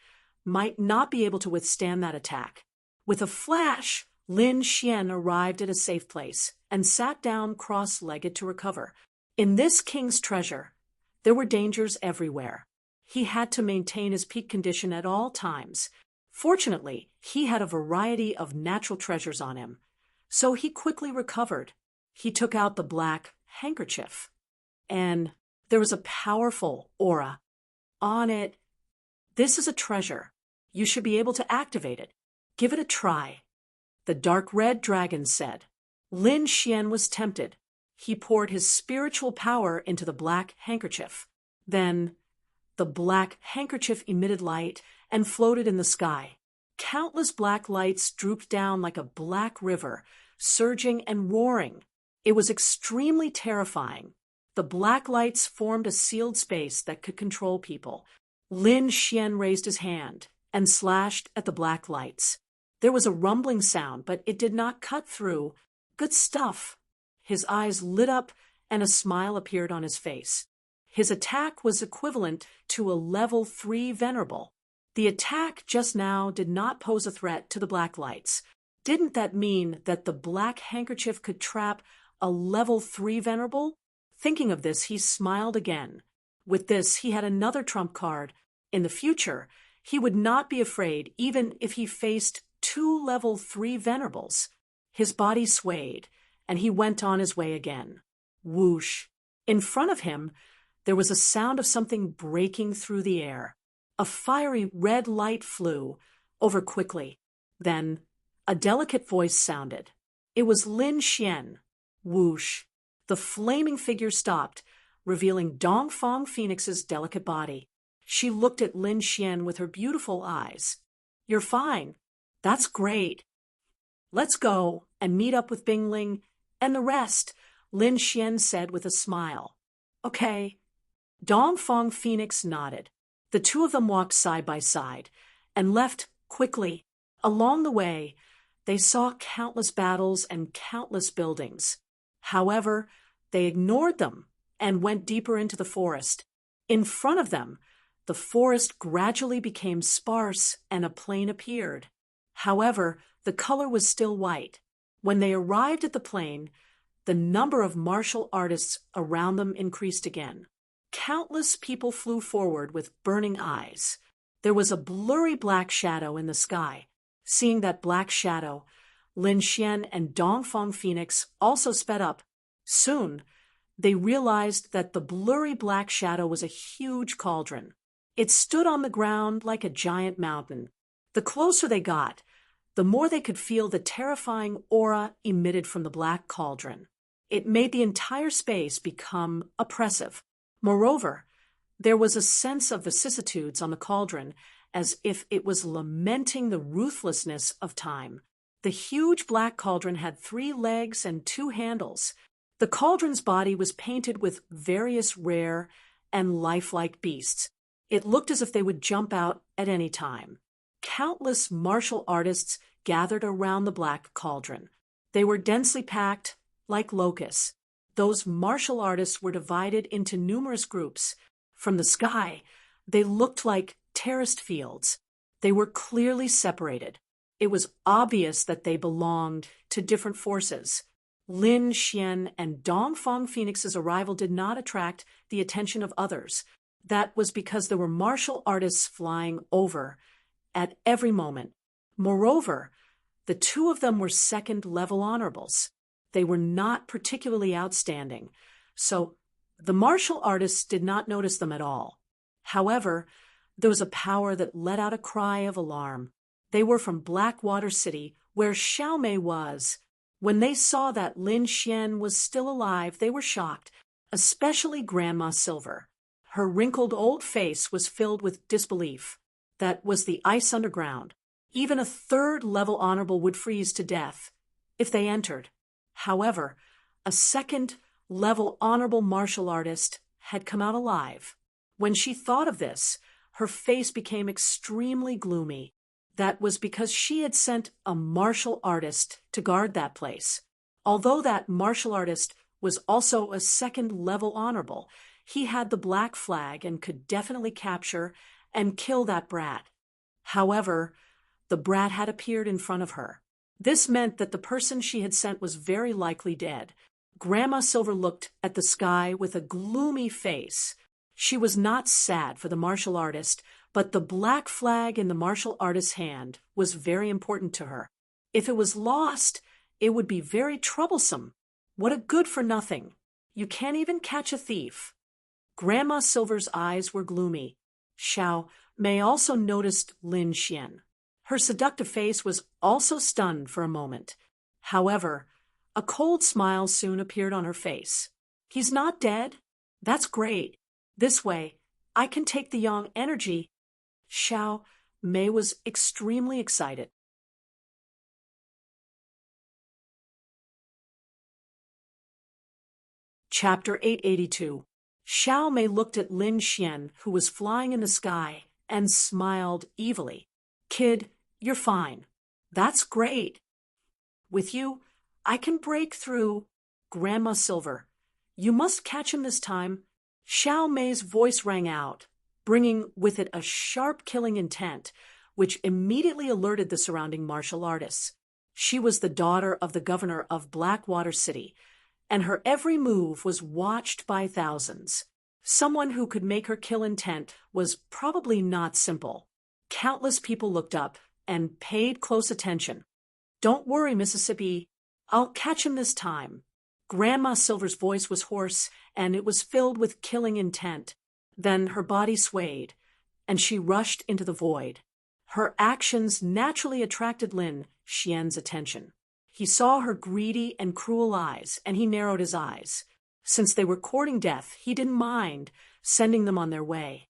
might not be able to withstand that attack. With a flash, Lin Xian arrived at a safe place and sat down cross-legged to recover. In this king's treasure, there were dangers everywhere. He had to maintain his peak condition at all times. Fortunately, he had a variety of natural treasures on him, so he quickly recovered. He took out the black handkerchief, and there was a powerful aura on it. This is a treasure. You should be able to activate it. Give it a try, the dark red dragon said. Lin Xian was tempted. he poured his spiritual power into the black handkerchief. Then, the black handkerchief emitted light and floated in the sky. Countless black lights drooped down like a black river, surging and roaring. It was extremely terrifying. The black lights formed a sealed space that could control people. Lin Xian raised his hand and slashed at the black lights. There was a rumbling sound, but it did not cut through. Good stuff. His eyes lit up and a smile appeared on his face. His attack was equivalent to a level 3 venerable. The attack just now did not pose a threat to the black lights. Didn't that mean that the black handkerchief could trap a level 3 venerable? Thinking of this, he smiled again. With this, he had another trump card. In the future, he would not be afraid even if he faced 2 level 3 venerables. His body swayed, and he went on his way again. Whoosh! In front of him, there was a sound of something breaking through the air. A fiery red light flew over quickly. Then, a delicate voice sounded. It was Lin Xian. Whoosh! The flaming figure stopped, revealing Dongfang Phoenix's delicate body. She looked at Lin Xian with her beautiful eyes. You're fine. That's great. Let's go and meet up with Bingling and the rest, Lin Xian said with a smile. Okay. Dongfang Phoenix nodded. The two of them walked side by side and left quickly. Along the way, they saw countless battles and countless buildings. However, they ignored them and went deeper into the forest. In front of them, the forest gradually became sparse and a plain appeared. However, the color was still white. When they arrived at the plain, the number of martial artists around them increased again. Countless people flew forward with burning eyes. There was a blurry black shadow in the sky. Seeing that black shadow, Lin Xian and Dongfang Phoenix also sped up. Soon, they realized that the blurry black shadow was a huge cauldron. It stood on the ground like a giant mountain. The closer they got, the more they could feel the terrifying aura emitted from the black cauldron. It made the entire space become oppressive. Moreover, there was a sense of vicissitudes on the cauldron, as if it was lamenting the ruthlessness of time. The huge black cauldron had 3 legs and 2 handles. The cauldron's body was painted with various rare and lifelike beasts. It looked as if they would jump out at any time. Countless martial artists gathered around the black cauldron. They were densely packed, like locusts. Those martial artists were divided into numerous groups. From the sky, they looked like terraced fields. They were clearly separated. It was obvious that they belonged to different forces. Lin Xian and Dongfang Phoenix's arrival did not attract the attention of others. That was because there were martial artists flying over at every moment. Moreover, the two of them were second-level honorables. They were not particularly outstanding, so the martial artists did not notice them at all. However, there was a power that let out a cry of alarm. They were from Blackwater City, where Xiaomei was. When they saw that Lin Xian was still alive, they were shocked, especially Grandma Silver. Her wrinkled old face was filled with disbelief. That was the ice underground. Even a 3rd-level honorable would freeze to death if they entered. However, a 2nd-level honorable martial artist had come out alive. When she thought of this, her face became extremely gloomy. That was because she had sent a martial artist to guard that place. Although that martial artist was also a 2nd-level honorable, he had the black flag and could definitely capture and kill that brat. However, the brat had appeared in front of her. This meant that the person she had sent was very likely dead. Grandma Silver looked at the sky with a gloomy face. She was not sad for the martial artist, but the black flag in the martial artist's hand was very important to her. If it was lost, it would be very troublesome. What a good-for-nothing. You can't even catch a thief. Grandma Silver's eyes were gloomy. Xiaomei also noticed Lin Xian. Her seductive face was also stunned for a moment. However, A cold smile soon appeared on her face. He's not dead? That's great. This way, I can take the yang energy. Xiao Mei was extremely excited. Chapter 882. Xiao Mei looked at Lin Xian, who was flying in the sky, and smiled evilly. Kid, you're fine. That's great. With you, I can break through. Grandma Silver, you must catch him this time. Xiao Mei's voice rang out, bringing with it a sharp killing intent, which immediately alerted the surrounding martial artists. She was the daughter of the governor of Blackwater City, and her every move was watched by thousands. Someone who could make her kill intent was probably not simple. Countless people looked up and paid close attention. Don't worry, Mississippi. I'll catch him this time. Grandma Silver's voice was hoarse, and it was filled with killing intent. Then her body swayed, and she rushed into the void. Her actions naturally attracted Lin Xian's attention. He saw her greedy and cruel eyes, and he narrowed his eyes. Since they were courting death, he didn't mind sending them on their way.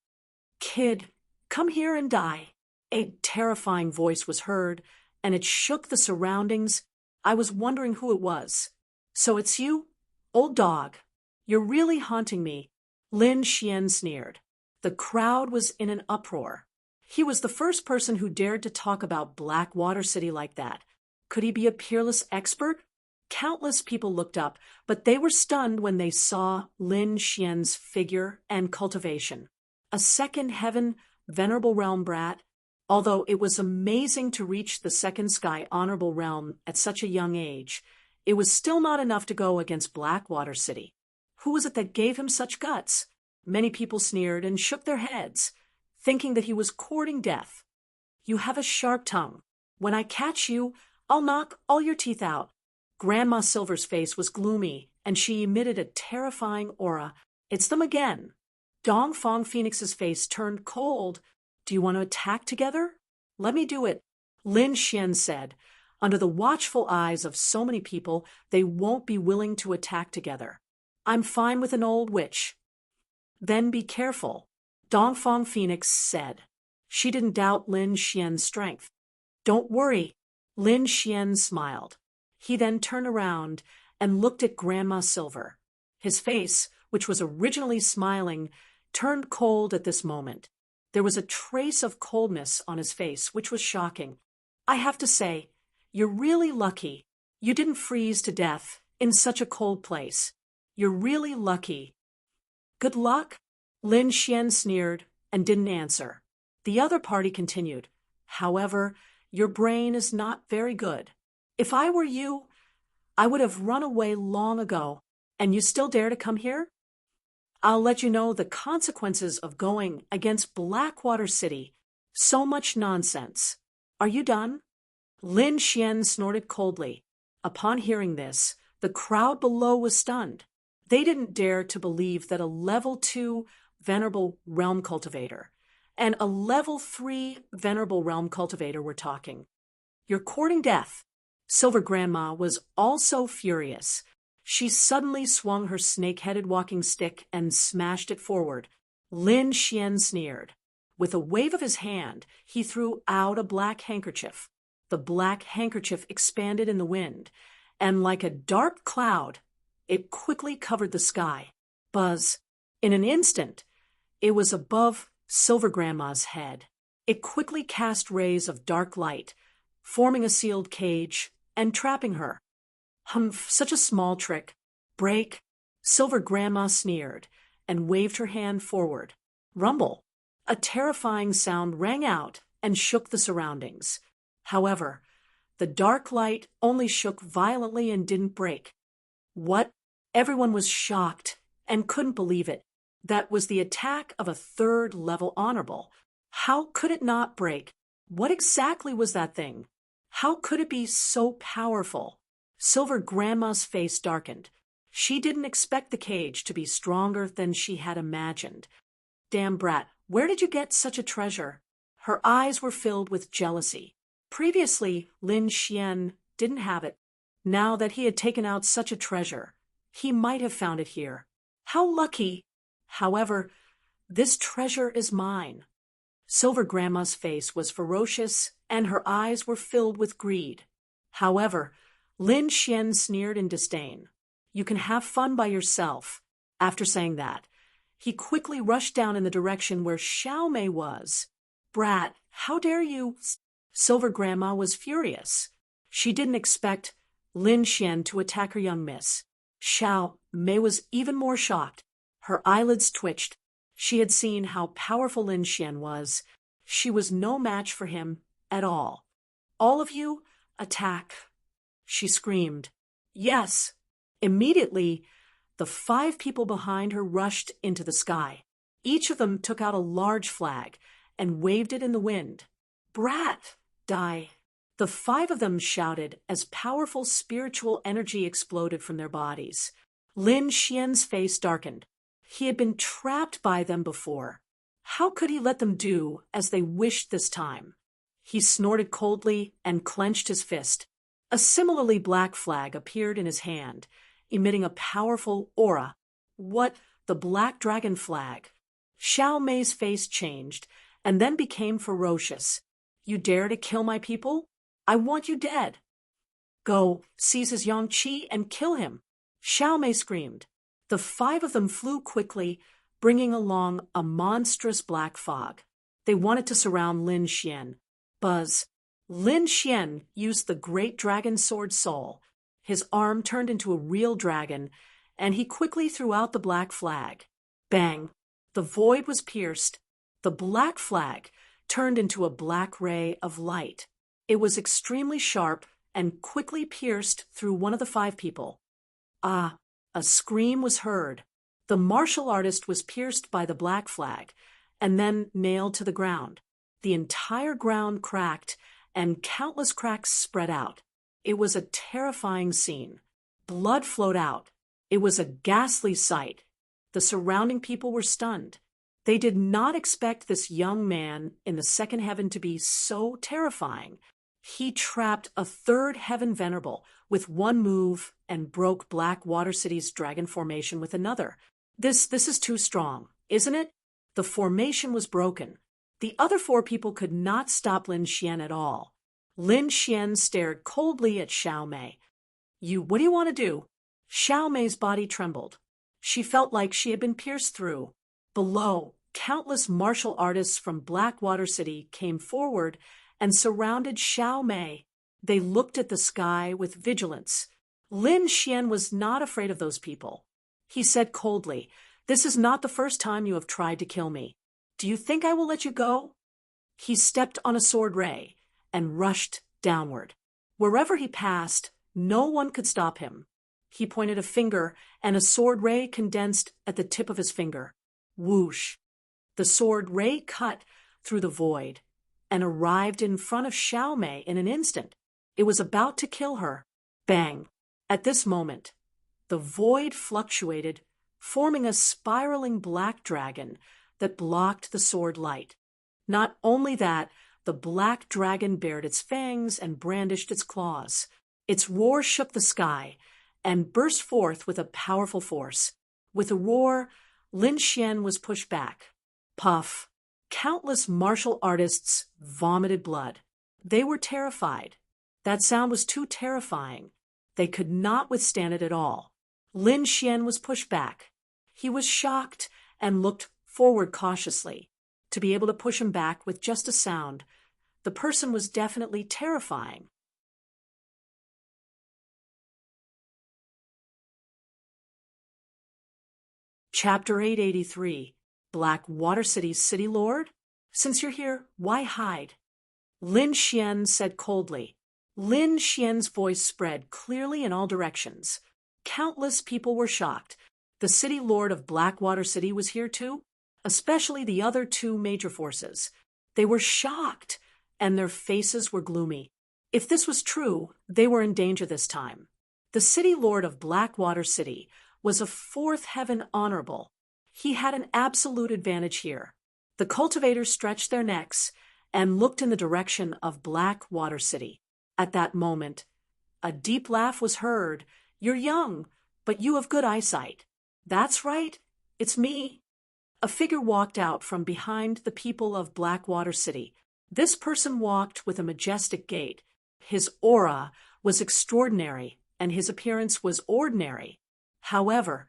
Kid, come here and die. A terrifying voice was heard, and it shook the surroundings. I was wondering who it was. So it's you? Old dog. You're really haunting me. Lin Xian sneered. The crowd was in an uproar. He was the first person who dared to talk about Blackwater City like that. Could he be a peerless expert? Countless people looked up, but they were stunned when they saw Lin Xian's figure and cultivation. A second heaven, venerable realm brat. Although it was amazing to reach the second sky honorable realm at such a young age, it was still not enough to go against Blackwater City. Who was it that gave him such guts? Many people sneered and shook their heads, thinking that he was courting death. You have a sharp tongue. When I catch you, I'll knock all your teeth out. Grandma Silver's face was gloomy, and she emitted a terrifying aura. It's them again. Dongfang Phoenix's face turned cold. Do you want to attack together? Let me do it. Lin Xian said. Under the watchful eyes of so many people, they won't be willing to attack together. I'm fine with an old witch. Then be careful, Dongfang Phoenix said. She didn't doubt Lin Xian's strength. Don't worry. Lin Xian smiled. He then turned around and looked at Grandma Silver. His face, which was originally smiling, turned cold at this moment. There was a trace of coldness on his face, which was shocking. I have to say, you're really lucky. You didn't freeze to death in such a cold place. You're really lucky. Good luck? Lin Xian sneered and didn't answer. The other party continued. However, your brain is not very good. If I were you, I would have run away long ago. And you still dare to come here? I'll let you know the consequences of going against Blackwater City. So much nonsense. Are you done? Lin Xian snorted coldly. Upon hearing this, the crowd below was stunned. They didn't dare to believe that a level 2 venerable realm cultivator and a level 3 venerable realm cultivator were talking. You're courting death. Silver Grandma was also furious. She suddenly swung her snake-headed walking stick and smashed it forward. Lin Xian sneered. With a wave of his hand, he threw out a black handkerchief. The black handkerchief expanded in the wind, and like a dark cloud, it quickly covered the sky. Buzz. In an instant, it was above Silver Grandma's head. It quickly cast rays of dark light, forming a sealed cage and trapping her. Humph, such a small trick. Break. Silver Grandma sneered and waved her hand forward. Rumble. A terrifying sound rang out and shook the surroundings. However, the dark light only shook violently and didn't break. What? Everyone was shocked and couldn't believe it. That was the attack of a 3rd level honorable. How could it not break? What exactly was that thing? How could it be so powerful? Silver Grandma's face darkened. She didn't expect the cage to be stronger than she had imagined. Damn brat, where did you get such a treasure? Her eyes were filled with jealousy. Previously, Lin Xian didn't have it. Now that he had taken out such a treasure, he might have found it here. How lucky! However, this treasure is mine. Silver Grandma's face was ferocious, and her eyes were filled with greed. However, Lin Xian sneered in disdain. You can have fun by yourself. After saying that, he quickly rushed down in the direction where Xiao Mei was. Brat, how dare you? Silver Grandma was furious. She didn't expect Lin Xian to attack her young miss. Xiao Mei was even more shocked. Her eyelids twitched. She had seen how powerful Lin Xian was. She was no match for him at all. All of you, attack! She screamed. Yes! Immediately, the 5 people behind her rushed into the sky. Each of them took out a large flag and waved it in the wind. Brat! Die! The 5 of them shouted as powerful spiritual energy exploded from their bodies. Lin Xian's face darkened. He had been trapped by them before. How could he let them do as they wished this time? He snorted coldly and clenched his fist. A similarly black flag appeared in his hand, emitting a powerful aura. What? The black dragon flag. Xiao Mei's face changed and then became ferocious. You dare to kill my people? I want you dead. Go, seize his yang qi and kill him. Xiao Mei screamed. The 5 of them flew quickly, bringing along a monstrous black fog. They wanted to surround Lin Xian. Buzz. Lin Xian used the great dragon sword soul. His arm turned into a real dragon, and he quickly threw out the black flag. Bang! The void was pierced. The black flag turned into a black ray of light. It was extremely sharp and quickly pierced through one of the 5 people. Ah! A scream was heard. The martial artist was pierced by the black flag and then nailed to the ground. The entire ground cracked and countless cracks spread out. It was a terrifying scene. Blood flowed out. It was a ghastly sight. The surrounding people were stunned. They did not expect this young man in the second heaven to be so terrifying. He trapped a 3rd heaven venerable with one move and broke Black Water City's dragon formation with another. This is too strong, isn't it? The formation was broken. The other 4 people could not stop Lin Xian at all. Lin Xian stared coldly at Xiao Mei. What do you want to do? Xiao Mei's body trembled. She felt like she had been pierced through. Below, countless martial artists from Black Water City came forward and surrounded Xiao Mei. They looked at the sky with vigilance. Lin Xian was not afraid of those people. He said coldly, "This is not the first time you have tried to kill me. Do you think I will let you go?" He stepped on a sword ray and rushed downward. Wherever he passed, no one could stop him. He pointed a finger, and a sword ray condensed at the tip of his finger. Whoosh! The sword ray cut through the void and arrived in front of Xiao Mei in an instant. It was about to kill her. Bang! At this moment, the void fluctuated, forming a spiraling black dragon that blocked the sword light. Not only that, the black dragon bared its fangs and brandished its claws. Its roar shook the sky and burst forth with a powerful force. With a roar, Lin Xian was pushed back. Puff! Countless martial artists vomited blood. They were terrified. That sound was too terrifying. They could not withstand it at all. Lin Xian was pushed back. He was shocked and looked forward cautiously. To be able to push him back with just a sound, the person was definitely terrifying. Chapter 883. Black Water City's City Lord? Since you're here, why hide? Lin Xian said coldly. Lin Xian's voice spread clearly in all directions. Countless people were shocked. The city lord of Blackwater City was here too, especially the other 2 major forces. They were shocked, and their faces were gloomy. If this was true, they were in danger this time. The city lord of Blackwater City was a 4th heaven honorable. He had an absolute advantage here. The cultivators stretched their necks and looked in the direction of Blackwater City. At that moment, A deep laugh was heard. "You're young, but you have good eyesight." "That's right, it's me." A figure walked out from behind the people of Blackwater City. This person walked with a majestic gait. His aura was extraordinary, and his appearance was ordinary. However,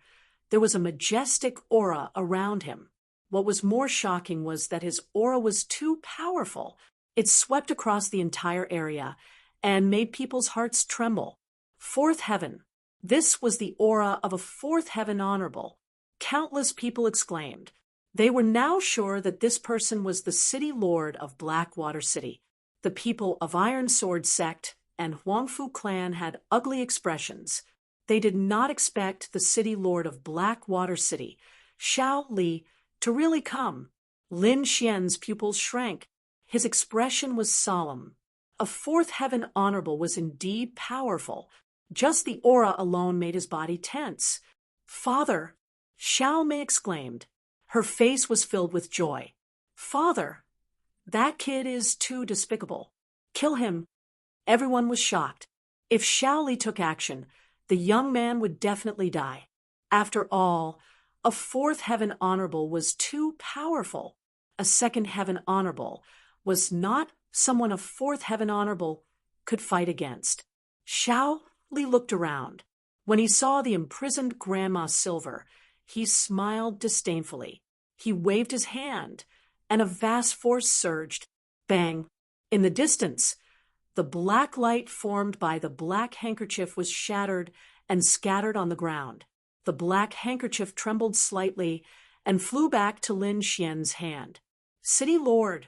there was a majestic aura around him. What was more shocking was that his aura was too powerful. It swept across the entire area and made people's hearts tremble. Fourth heaven. This was the aura of a fourth heaven honorable. Countless people exclaimed. They were now sure that this person was the city lord of Blackwater City. The people of Iron Sword Sect and Huangfu clan had ugly expressions. They did not expect the city lord of Blackwater City, Xiao Li, to really come. Lin Xian's pupils shrank. His expression was solemn. A fourth heaven honorable was indeed powerful. Just the aura alone made his body tense. "Father!" Xiao Mei exclaimed. Her face was filled with joy. "Father! That kid is too despicable. Kill him." Everyone was shocked. If Xiao Li took action, the young man would definitely die. After all, a fourth heaven honorable was too powerful. A second heaven honorable was not someone a fourth heaven honorable could fight against. Xiao Li looked around. When he saw the imprisoned Grandma Silver, he smiled disdainfully. He waved his hand, and a vast force surged. Bang! In the distance, the black light formed by the black handkerchief was shattered and scattered on the ground. The black handkerchief trembled slightly and flew back to Lin Xian's hand. "City Lord!"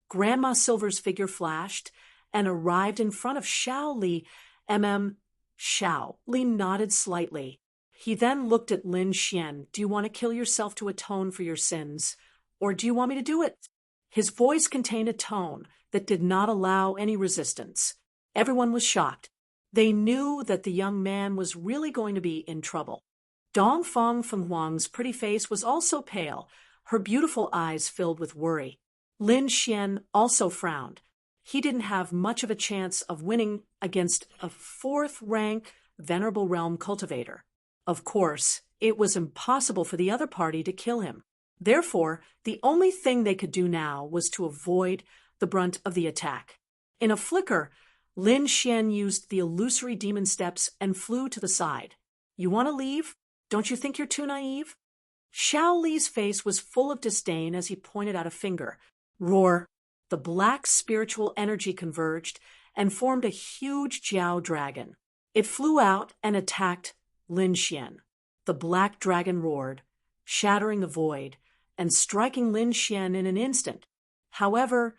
Grandma Silver's figure flashed and arrived in front of Xiao Li. Xiao Li nodded slightly. He then looked at Lin Xian. "Do you want to kill yourself to atone for your sins? Or do you want me to do it?" His voice contained a tone that did not allow any resistance. Everyone was shocked. They knew that the young man was really going to be in trouble. Dongfang Fenghuang's pretty face was also pale, her beautiful eyes filled with worry. Lin Xian also frowned. He didn't have much of a chance of winning against a fourth-rank Venerable Realm cultivator. Of course, it was impossible for the other party to kill him. Therefore, the only thing they could do now was to avoid the brunt of the attack. In a flicker, Lin Xian used the illusory demon steps and flew to the side. "You want to leave? Don't you think you're too naive?" Xiao Li's face was full of disdain as he pointed out a finger. Roar! The black spiritual energy converged and formed a huge Jiao dragon. It flew out and attacked Lin Xian. The black dragon roared, shattering the void and striking Lin Xian in an instant. However,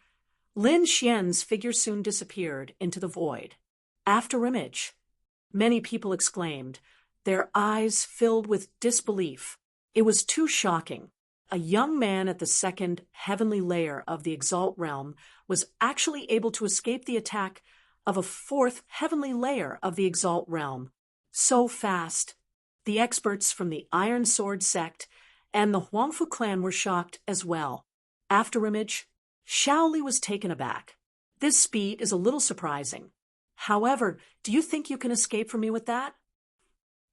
Lin Xian's figure soon disappeared into the void. After image, many people exclaimed, their eyes filled with disbelief. It was too shocking. A young man at the second heavenly layer of the Exalt realm was actually able to escape the attack of a fourth heavenly layer of the Exalt realm. So fast. The experts from the Iron Sword sect and the Huangfu clan were shocked as well. After image, Xiao Li was taken aback. This speed is a little surprising. However, do you think you can escape from me with that?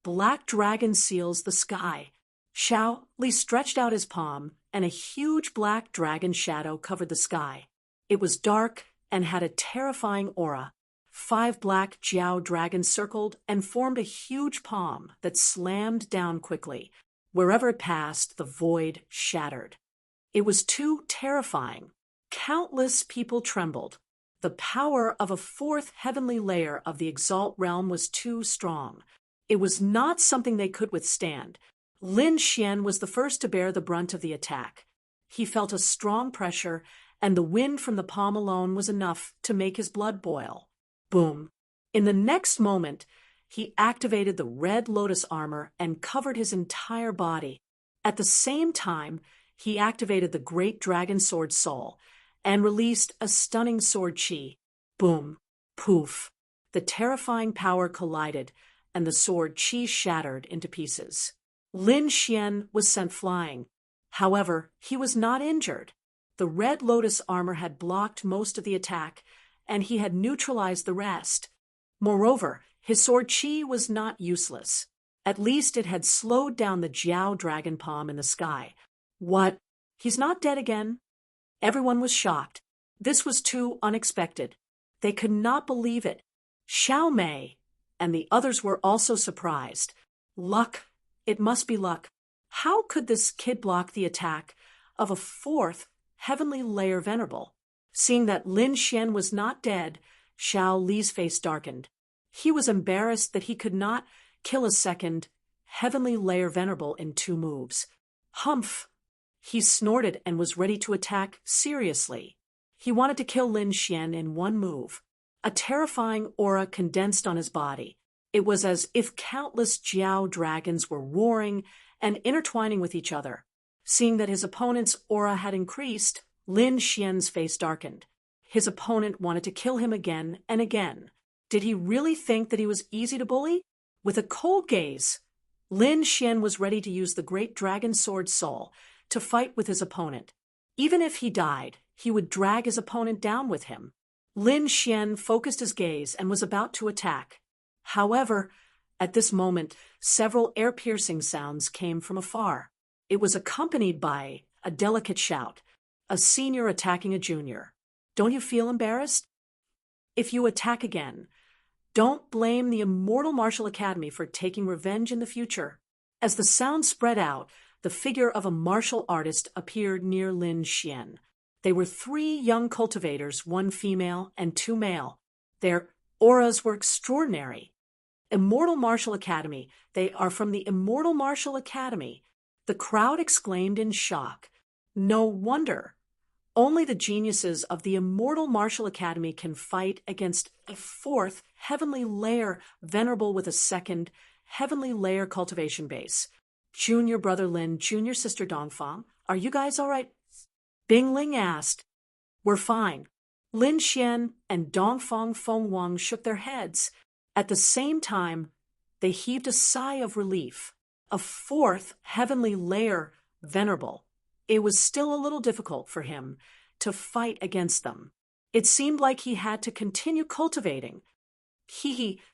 Black dragon seals the sky. Xiao Li stretched out his palm, and a huge black dragon shadow covered the sky. It was dark and had a terrifying aura. 5 black Jiao dragons circled and formed a huge palm that slammed down quickly. Wherever it passed, the void shattered. It was too terrifying. Countless people trembled. The power of a fourth heavenly layer of the Exalt realm was too strong. It was not something they could withstand. Lin Xian was the first to bear the brunt of the attack. He felt a strong pressure, and the wind from the palm alone was enough to make his blood boil. Boom! In the next moment, he activated the red lotus armor and covered his entire body. At the same time, he activated the great dragon sword soul and released a stunning sword chi. Boom! Poof! The terrifying power collided, and the sword chi shattered into pieces. Lin Xian was sent flying. However, he was not injured. The red lotus armor had blocked most of the attack, and he had neutralized the rest. Moreover, His sword Qi was not useless. At least it had slowed down the Jiao dragon palm in the sky. What? He's not dead again? Everyone was shocked. This was too unexpected. They could not believe it. Xiao Mei and the others were also surprised. Luck. It must be luck. How could this kid block the attack of a fourth heavenly layer venerable? Seeing that Lin Xian was not dead, Xiao Li's face darkened. He was embarrassed that he could not kill a second heavenly layer venerable in 2 moves. Humph! He snorted and was ready to attack seriously. He wanted to kill Lin Xian in 1 move. A terrifying aura condensed on his body. It was as if countless Jiao dragons were roaring and intertwining with each other. Seeing that his opponent's aura had increased, Lin Xian's face darkened. His opponent wanted to kill him again and again. Did he really think that he was easy to bully? With a cold gaze, Lin Xian was ready to use the great dragon sword soul to fight with his opponent. Even if he died, he would drag his opponent down with him. Lin Xian focused his gaze and was about to attack. However, at this moment, several ear-piercing sounds came from afar. It was accompanied by a delicate shout, a senior attacking a junior. Don't you feel embarrassed? If you attack again, don't blame the Immortal Martial Academy for taking revenge in the future. As the sound spread out, the figure of a martial artist appeared near Lin Xian. They were 3 young cultivators, 1 female and 2 male. Their auras were extraordinary. Immortal Martial Academy. They are from the Immortal Martial Academy. The crowd exclaimed in shock. No wonder. Only the geniuses of the Immortal Martial Academy can fight against a 4th heavenly layer venerable with a 2nd heavenly layer cultivation base. Junior brother Lin, junior sister Dongfang, are you guys all right? Bing Ling asked. We're fine. Lin Xian and Dongfang Fengwang shook their heads. At the same time, they heaved a sigh of relief. A 4th heavenly layer venerable. It was still a little difficult for him to fight against them. It seemed like he had to continue cultivating.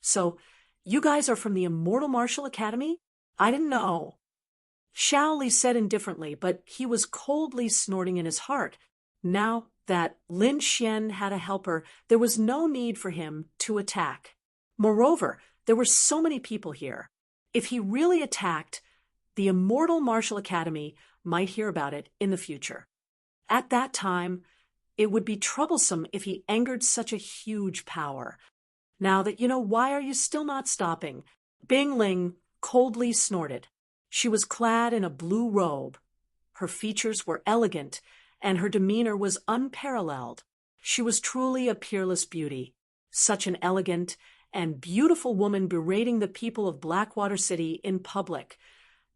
So you guys are from the Immortal Martial Academy? I didn't know. Xiao Li said indifferently, but he was coldly snorting in his heart. Now that Lin Xian had a helper, there was no need for him to attack. Moreover, there were so many people here. If he really attacked, the Immortal Martial Academy might hear about it in the future. At that time, it would be troublesome if he angered such a huge power. Now that you know, why are you still not stopping? Bing Ling coldly snorted. She was clad in a blue robe. Her features were elegant, and her demeanor was unparalleled. She was truly a peerless beauty. Such an elegant and beautiful woman berating the people of Blackwater City in public.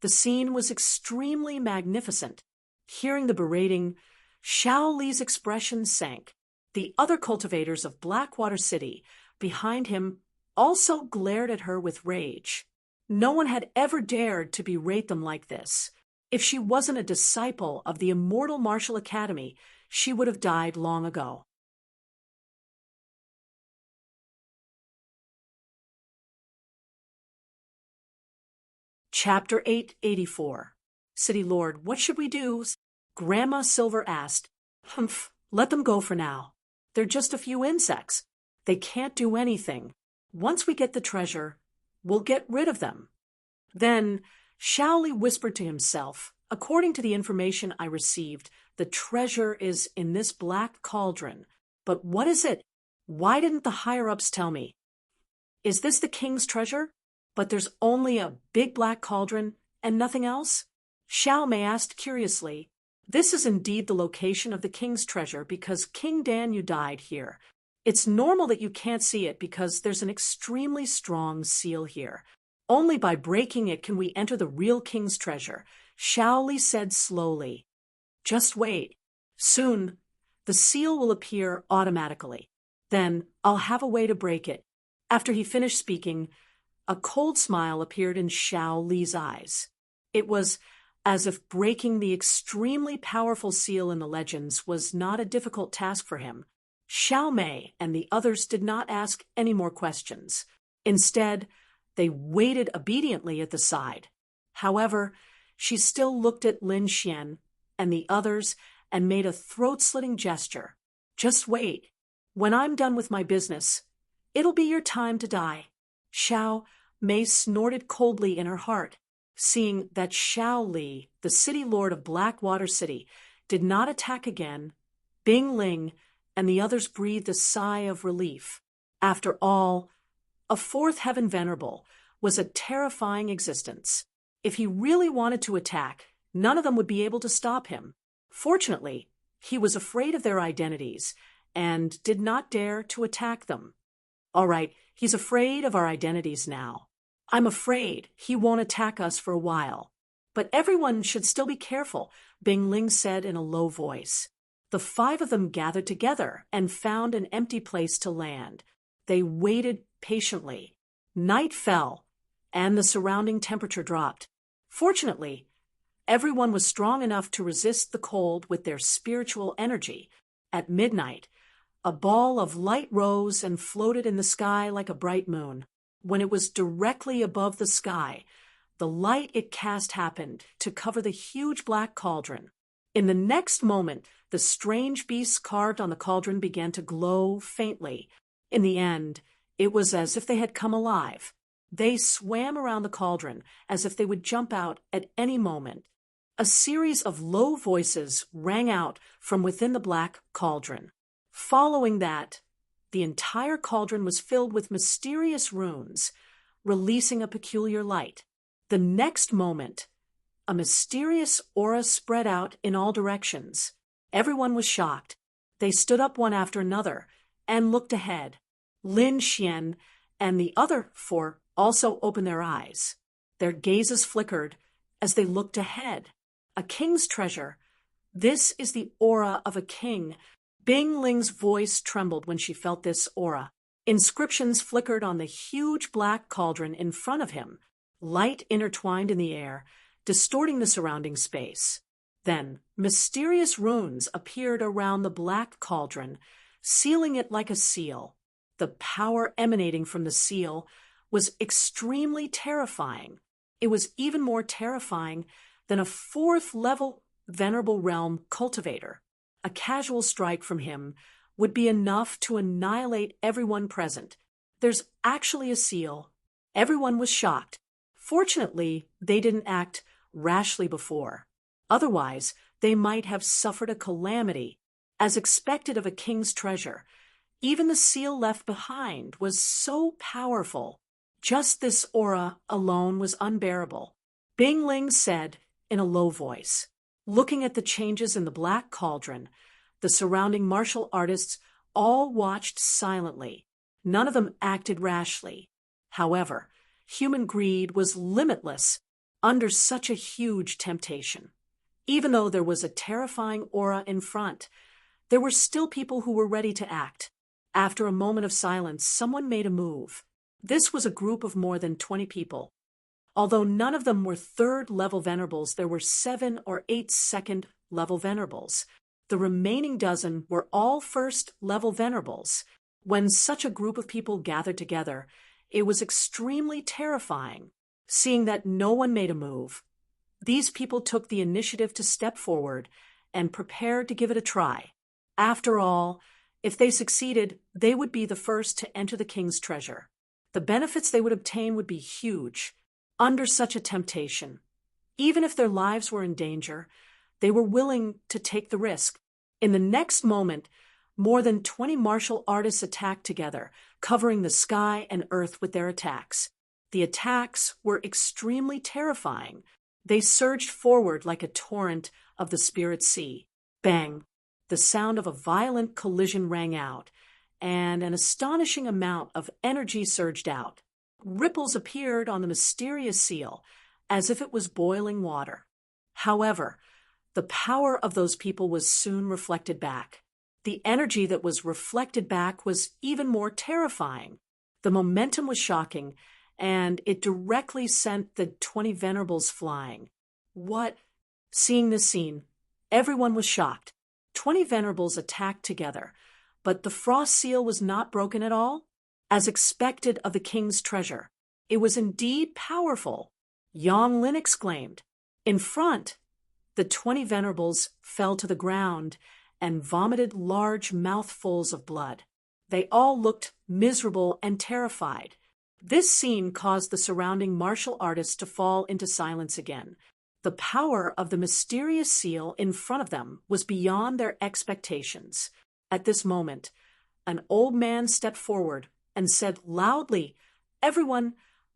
The scene was extremely magnificent. Hearing the berating, Xiao Li's expression sank. The other cultivators of Blackwater City, behind him, also glared at her with rage. No one had ever dared to berate them like this. If she wasn't a disciple of the Immortal Martial Academy, she would have died long ago. Chapter 884. City Lord, what should we do? Grandma Silver asked. Humph, let them go for now. They're just a few insects. They can't do anything. Once we get the treasure, we'll get rid of them. Then Xiao Li whispered to himself, according to the information I received, the treasure is in this black cauldron. But what is it? Why didn't the higher-ups tell me? Is this the king's treasure? But there's only a big black cauldron and nothing else? Xiao Mei asked curiously. This is indeed the location of the king's treasure because King Danyu died here. It's normal that you can't see it because there's an extremely strong seal here. Only by breaking it can we enter the real king's treasure, Xiao Li said slowly. Just wait. Soon, the seal will appear automatically. Then I'll have a way to break it. After he finished speaking, a cold smile appeared in Xiao Li's eyes. It was as if breaking the extremely powerful seal in the legends was not a difficult task for him. Xiao Mei and the others did not ask any more questions. Instead, they waited obediently at the side. However, she still looked at Lin Xian and the others and made a throat-slitting gesture. "Just wait. When I'm done with my business, it'll be your time to die." Xiao Mei snorted coldly in her heart, seeing that Xiao Li, the city lord of Blackwater City, did not attack again. Bing Ling and the others breathed a sigh of relief. After all, a fourth heaven venerable was a terrifying existence. If he really wanted to attack, none of them would be able to stop him. Fortunately, he was afraid of their identities and did not dare to attack them. All right, he's afraid of our identities now. I'm afraid he won't attack us for a while. But everyone should still be careful, Bing Ling said in a low voice. The 5 of them gathered together and found an empty place to land. They waited patiently. Night fell, and the surrounding temperature dropped. Fortunately, everyone was strong enough to resist the cold with their spiritual energy. At midnight, a ball of light rose and floated in the sky like a bright moon. When it was directly above the sky, the light it cast happened to cover the huge black cauldron. In the next moment, the strange beasts carved on the cauldron began to glow faintly. In the end, it was as if they had come alive. They swam around the cauldron as if they would jump out at any moment. A series of low voices rang out from within the black cauldron. Following that, the entire cauldron was filled with mysterious runes, releasing a peculiar light. The next moment, a mysterious aura spread out in all directions. Everyone was shocked. They stood up one after another and looked ahead. Lin Xian and the other 4 also opened their eyes. Their gazes flickered as they looked ahead. A king's treasure. This is the aura of a king. Bing Ling's voice trembled when she felt this aura. Inscriptions flickered on the huge black cauldron in front of him, light intertwined in the air, distorting the surrounding space. Then, mysterious runes appeared around the black cauldron, sealing it like a seal. The power emanating from the seal was extremely terrifying. It was even more terrifying than a 4th-level Venerable Realm cultivator. A casual strike from him would be enough to annihilate everyone present. There's actually a seal. Everyone was shocked. Fortunately, they didn't act rashly before. Otherwise, they might have suffered a calamity. As expected of a king's treasure, even the seal left behind was so powerful. Just this aura alone was unbearable. Bing Ling said in a low voice. Looking at the changes in the black cauldron, the surrounding martial artists all watched silently. None of them acted rashly. However, human greed was limitless under such a huge temptation. Even though there was a terrifying aura in front, there were still people who were ready to act. After a moment of silence, someone made a move. This was a group of more than 20 people. Although none of them were 3rd-level venerables, there were 7 or 8 2nd-level venerables. The remaining dozen were all 1st-level venerables. When such a group of people gathered together, it was extremely terrifying. Seeing that no one made a move, these people took the initiative to step forward and prepared to give it a try. After all, if they succeeded, they would be the first to enter the king's treasure. The benefits they would obtain would be huge. Under such a temptation, even if their lives were in danger, they were willing to take the risk. In the next moment, more than 20 martial artists attacked together, covering the sky and earth with their attacks. The attacks were extremely terrifying. They surged forward like a torrent of the spirit sea. Bang! The sound of a violent collision rang out, and an astonishing amount of energy surged out. Ripples appeared on the mysterious seal, as if it was boiling water. However, the power of those people was soon reflected back. The energy that was reflected back was even more terrifying. The momentum was shocking, and it directly sent the 20 venerables flying. What? Seeing this scene, everyone was shocked. 20 venerables attacked together, but the frost seal was not broken at all. as expected of the king's treasure. It was indeed powerful, Yang Lin exclaimed. In front, the 20 venerables fell to the ground and vomited large mouthfuls of blood. They all looked miserable and terrified. This scene caused the surrounding martial artists to fall into silence again. The power of the mysterious seal in front of them was beyond their expectations. At this moment, an old man stepped forward and said loudly, "Everyone,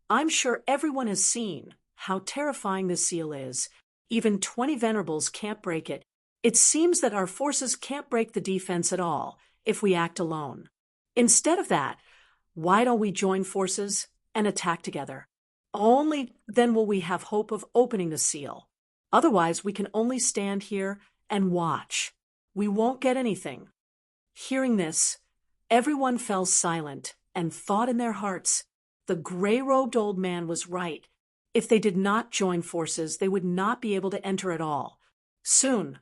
I'm sure everyone has seen how terrifying this seal is. Even 20 venerables can't break it. It seems that our forces can't break the defense at all if we act alone. Instead of that, why don't we join forces and attack together? Only then will we have hope of opening the seal. Otherwise, we can only stand here and watch. We won't get anything." Hearing this, everyone fell silent and thought in their hearts, the gray-robed old man was right. If they did not join forces, they would not be able to enter at all. Soon,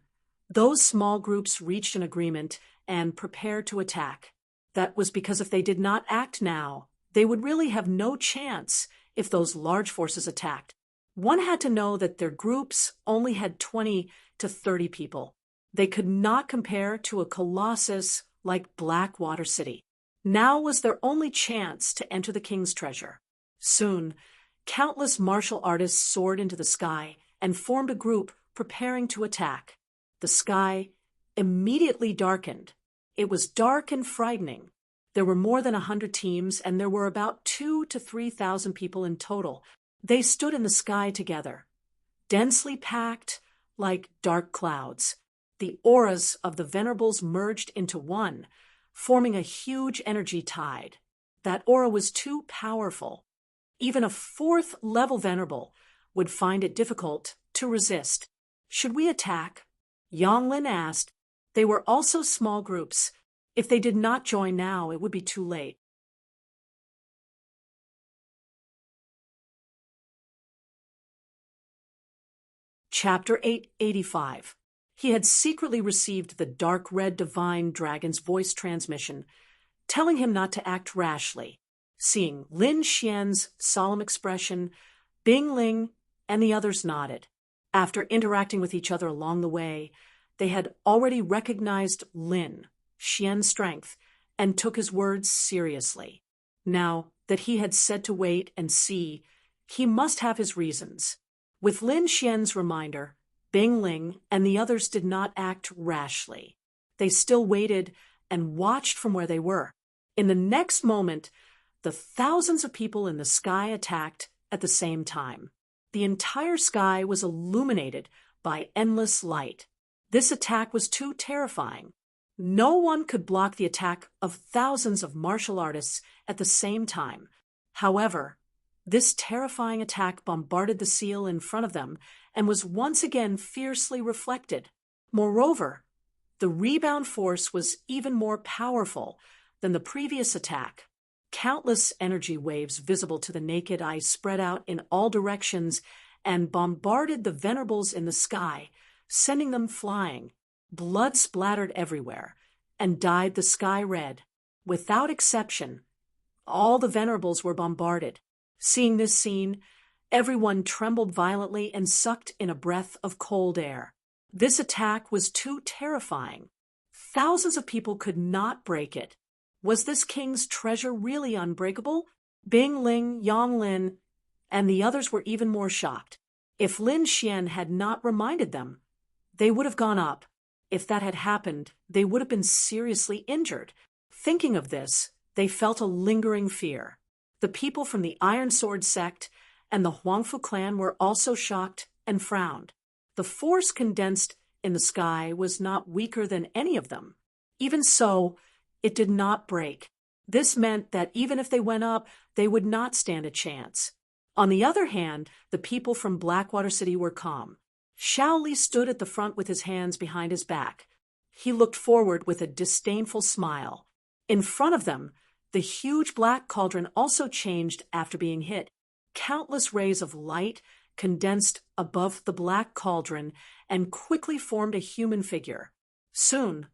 those small groups reached an agreement and prepared to attack. That was because if they did not act now, they would really have no chance if those large forces attacked. One had to know that their groups only had 20 to 30 people. They could not compare to a colossus like Blackwater City. Now was their only chance to enter the king's treasure. Soon, countless martial artists soared into the sky and formed a group preparing to attack. The sky immediately darkened. It was dark and frightening. There were more than 100 teams, and there were about 2,000 to 3,000 people in total. They stood in the sky together, densely packed like dark clouds. The auras of the venerables merged into one, forming a huge energy tide. That aura was too powerful. Even a 4th-level venerable would find it difficult to resist. Should we attack? Yang Lin asked. They were also small groups. If they did not join now, it would be too late. Chapter 885. He had secretly received the dark red divine dragon's voice transmission, telling him not to act rashly. Seeing Lin Xian's solemn expression, Bing Ling and the others nodded. After interacting with each other along the way, they had already recognized Lin Xian's strength and took his words seriously. Now that he had said to wait and see, he must have his reasons. With Lin Xian's reminder, Bing Ling and the others did not act rashly. They still waited and watched from where they were. In the next moment, the thousands of people in the sky attacked at the same time. The entire sky was illuminated by endless light. This attack was too terrifying. No one could block the attack of thousands of martial artists at the same time. However, this terrifying attack bombarded the seal in front of them and was once again fiercely reflected. Moreover, the rebound force was even more powerful than the previous attack. Countless energy waves visible to the naked eye spread out in all directions and bombarded the venerables in the sky, sending them flying. Blood splattered everywhere and dyed the sky red. Without exception, all the venerables were bombarded. Seeing this scene, everyone trembled violently and sucked in a breath of cold air. This attack was too terrifying. Thousands of people could not break it. Was this king's treasure really unbreakable? Bing Ling, Yang Lin, and the others were even more shocked. If Lin Xian had not reminded them, they would have gone up. If that had happened, they would have been seriously injured. Thinking of this, they felt a lingering fear. The people from the Iron Sword sect and the Huangfu clan were also shocked and frowned. The force condensed in the sky was not weaker than any of them. Even so, it did not break. This meant that even if they went up, they would not stand a chance. On the other hand, the people from Blackwater City were calm. Xiao Li stood at the front with his hands behind his back. He looked forward with a disdainful smile. In front of them, the huge black cauldron also changed after being hit. Countless rays of light condensed above the black cauldron and quickly formed a human figure. Soon,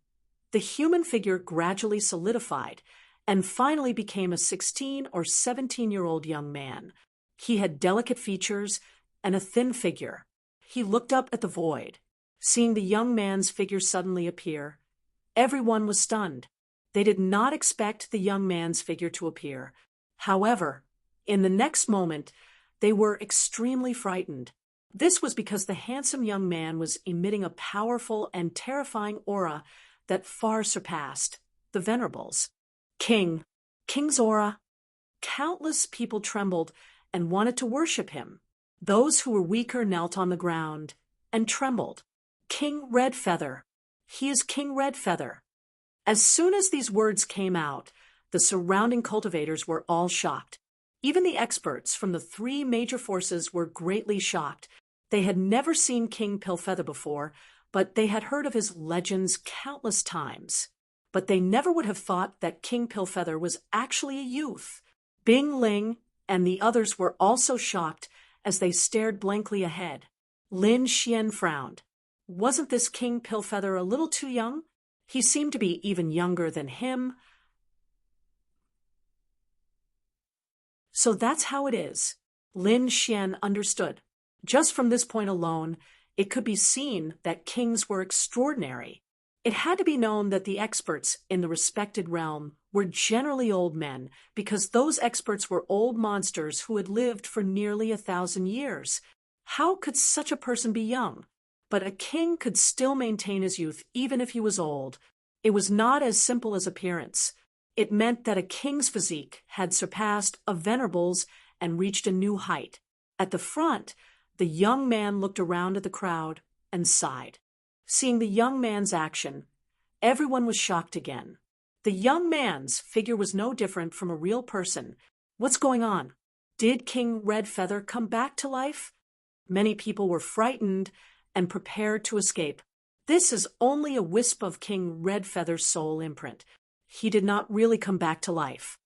the human figure gradually solidified and finally became a 16 or 17-year-old young man. He had delicate features and a thin figure. He looked up at the void. Seeing the young man's figure suddenly appear, everyone was stunned. They did not expect the young man's figure to appear. However, in the next moment, they were extremely frightened. This was because the handsome young man was emitting a powerful and terrifying aura that far surpassed the venerables. King's aura. Countless people trembled and wanted to worship him. Those who were weaker knelt on the ground and trembled. King Redfeather. He is King Redfeather. As soon as these words came out, the surrounding cultivators were all shocked. Even the experts from the three major forces were greatly shocked. They had never seen King Pillfeather before, but they had heard of his legends countless times. But they never would have thought that King Pillfeather was actually a youth. Bing Ling and the others were also shocked as they stared blankly ahead. Lin Xian frowned. Wasn't this King Pillfeather a little too young? He seemed to be even younger than him. So that's how it is. Lin Xian understood. Just from this point alone, it could be seen that kings were extraordinary. It had to be known that the experts in the respected realm were generally old men, because those experts were old monsters who had lived for nearly 1,000 years. How could such a person be young? But a king could still maintain his youth even if he was old. It was not as simple as appearance. It meant that a king's physique had surpassed a venerable's and reached a new height. At the front, the young man looked around at the crowd and sighed. Seeing the young man's action, everyone was shocked again. The young man's figure was no different from a real person. What's going on? Did King Redfeather come back to life? Many people were frightened and prepared to escape. This is only a wisp of King Redfeather's soul imprint. He did not really come back to life.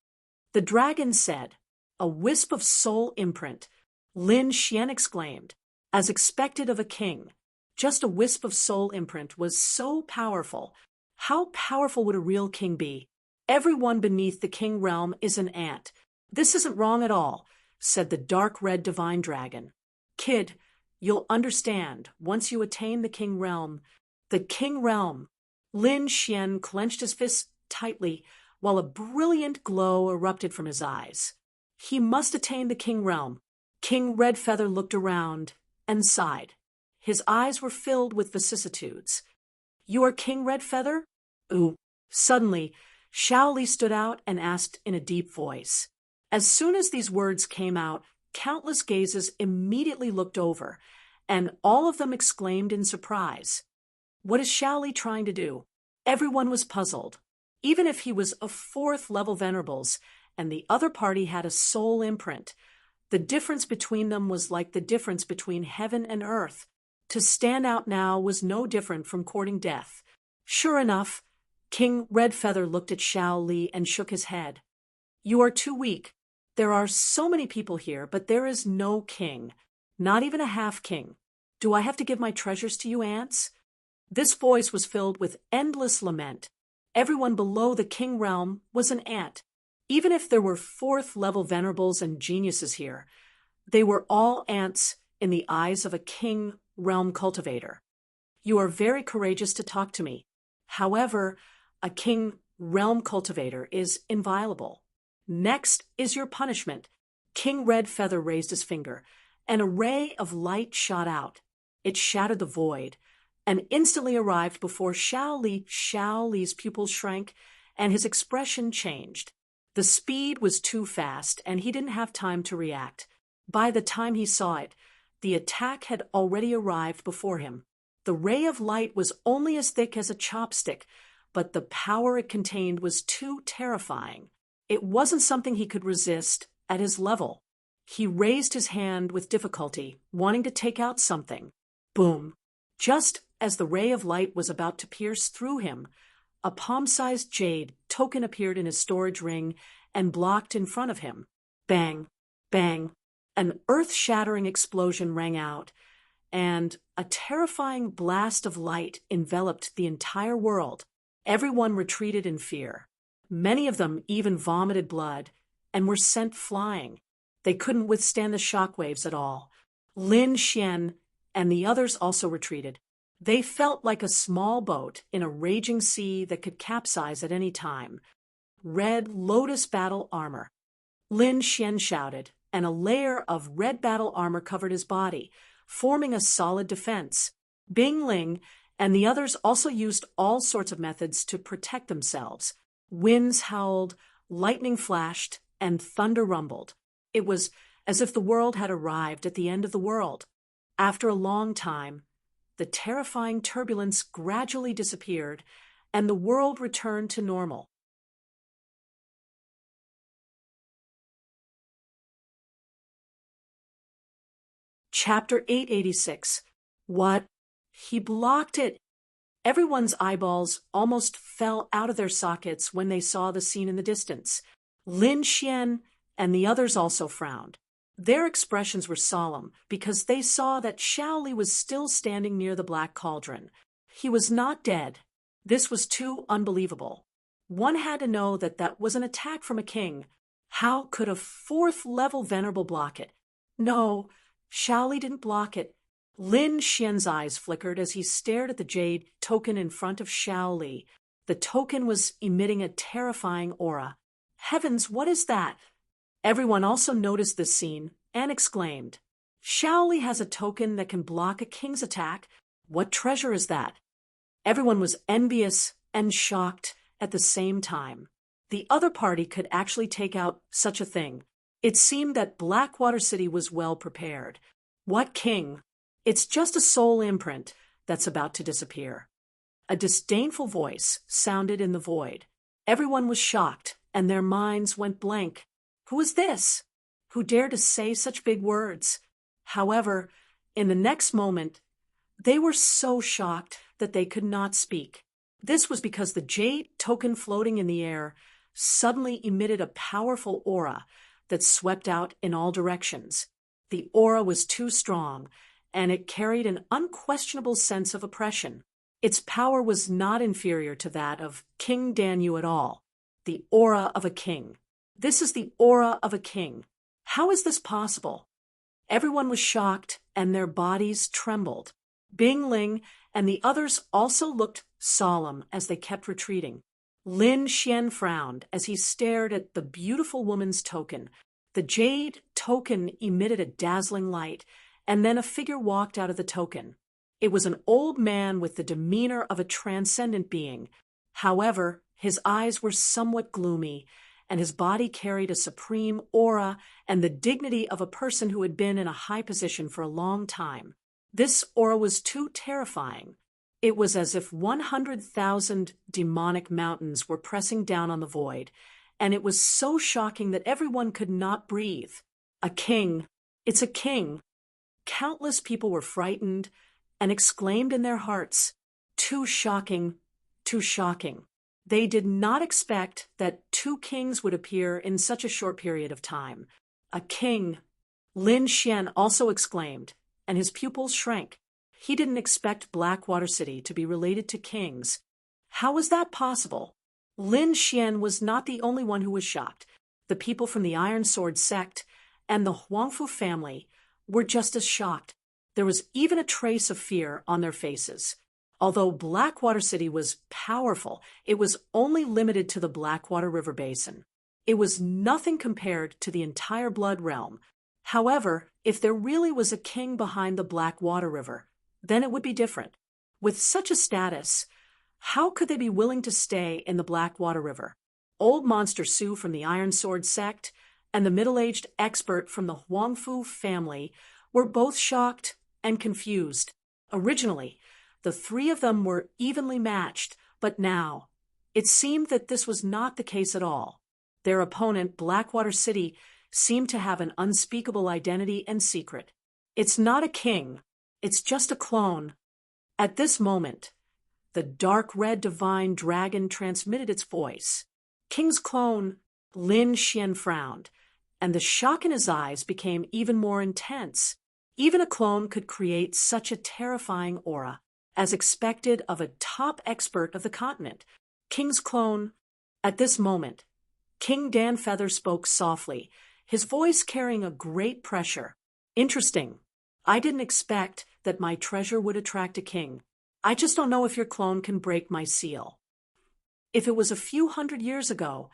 The dragon said, "A wisp of soul imprint," Lin Xian exclaimed. As expected of a king, just a wisp of soul imprint was so powerful. How powerful would a real king be? Everyone beneath the king realm is an ant. This isn't wrong at all, said the dark red divine dragon. Kid, you'll understand once you attain the king realm. The king realm. Lin Xian clenched his fists tightly while a brilliant glow erupted from his eyes. He must attain the king realm. King Redfeather looked around and sighed. His eyes were filled with vicissitudes. You are King Redfeather? Ooh. Suddenly, Xiao Li stood out and asked in a deep voice. As soon as these words came out, countless gazes immediately looked over, and all of them exclaimed in surprise. What is Xiao Li trying to do? Everyone was puzzled. Even if he was a 4th level venerables, and the other party had a soul imprint, the difference between them was like the difference between heaven and earth. To stand out now was no different from courting death. Sure enough, King Redfeather looked at Xiao Li and shook his head. You are too weak. There are so many people here, but there is no king. Not even a half-king. Do I have to give my treasures to you, ants? This voice was filled with endless lament. Everyone below the king realm was an ant. Even if there were 4th level venerables and geniuses here, they were all ants in the eyes of a king realm cultivator. You are very courageous to talk to me. However, a king realm cultivator is inviolable. Next is your punishment. King Redfeather raised his finger. An ray of light shot out. It shattered the void and instantly arrived before Xiao Li. Xiao Li's pupils shrank and his expression changed. The speed was too fast and he didn't have time to react. By the time he saw it, the attack had already arrived before him. The ray of light was only as thick as a chopstick, but the power it contained was too terrifying. It wasn't something he could resist at his level. He raised his hand with difficulty, wanting to take out something. Boom! Just as the ray of light was about to pierce through him, a palm-sized jade token appeared in his storage ring and blocked in front of him. Bang! Bang! An earth-shattering explosion rang out, and a terrifying blast of light enveloped the entire world. Everyone retreated in fear. Many of them even vomited blood and were sent flying. They couldn't withstand the shockwaves at all. Lin Xian and the others also retreated. They felt like a small boat in a raging sea that could capsize at any time. Red lotus battle armor. Lin Xian shouted, and a layer of red battle armor covered his body, forming a solid defense. Bing Ling and the others also used all sorts of methods to protect themselves. Winds howled, lightning flashed, and thunder rumbled. It was as if the world had arrived at the end of the world. After a long time, the terrifying turbulence gradually disappeared, and the world returned to normal. Chapter 886. What? He blocked it. Everyone's eyeballs almost fell out of their sockets when they saw the scene in the distance. Lin Xian and the others also frowned. Their expressions were solemn because they saw that Xiao Li was still standing near the black cauldron. He was not dead. This was too unbelievable. One had to know that that was an attack from a king. How could a fourth-level venerable block it? No, Xiao Li didn't block it. Lin Xian's eyes flickered as he stared at the jade token in front of Xiao Li. The token was emitting a terrifying aura. Heavens, what is that? Everyone also noticed this scene and exclaimed, Xiao Li has a token that can block a king's attack. What treasure is that? Everyone was envious and shocked at the same time. The other party could actually take out such a thing. It seemed that Blackwater City was well prepared. What king? It's just a soul imprint that's about to disappear. A disdainful voice sounded in the void. Everyone was shocked, and their minds went blank. Who is this? Who dared to say such big words? However, in the next moment, they were so shocked that they could not speak. This was because the jade token floating in the air suddenly emitted a powerful aura that swept out in all directions. The aura was too strong, and it carried an unquestionable sense of oppression. Its power was not inferior to that of King Danyu at all. The aura of a king. This is the aura of a king. How is this possible? Everyone was shocked, and their bodies trembled. Bing Ling and the others also looked solemn as they kept retreating. Lin Xian frowned as he stared at the beautiful woman's token. The jade token emitted a dazzling light, and then a figure walked out of the token. It was an old man with the demeanor of a transcendent being. However, his eyes were somewhat gloomy, and his body carried a supreme aura and the dignity of a person who had been in a high position for a long time. This aura was too terrifying. It was as if 100,000 demonic mountains were pressing down on the void, and it was so shocking that everyone could not breathe. A king. It's a king. Countless people were frightened and exclaimed in their hearts, "Too shocking, too shocking." They did not expect that two kings would appear in such a short period of time. A king. Lin Xian also exclaimed, and his pupils shrank. He didn't expect Blackwater City to be related to kings. How was that possible? Lin Xian was not the only one who was shocked. The people from the Iron Sword sect and the Huangfu family were just as shocked. There was even a trace of fear on their faces. Although Blackwater City was powerful, it was only limited to the Blackwater River Basin. It was nothing compared to the entire Blood Realm. However, if there really was a king behind the Blackwater River, then it would be different. With such a status, how could they be willing to stay in the Blackwater River? Old Monster Su from the Iron Sword sect and the middle-aged expert from the Huangfu family were both shocked and confused. Originally, the three of them were evenly matched, but now, it seemed that this was not the case at all. Their opponent, Blackwater City, seemed to have an unspeakable identity and secret. It's not a king, it's just a clone. At this moment, the dark red divine dragon transmitted its voice. King's clone. Lin Xian frowned, and the shock in his eyes became even more intense. Even a clone could create such a terrifying aura, as expected of a top expert of the continent. King's clone. At this moment, King Danfeather spoke softly, his voice carrying a great pressure. Interesting. I didn't expect that my treasure would attract a king. I just don't know if your clone can break my seal. If it was a few hundred years ago,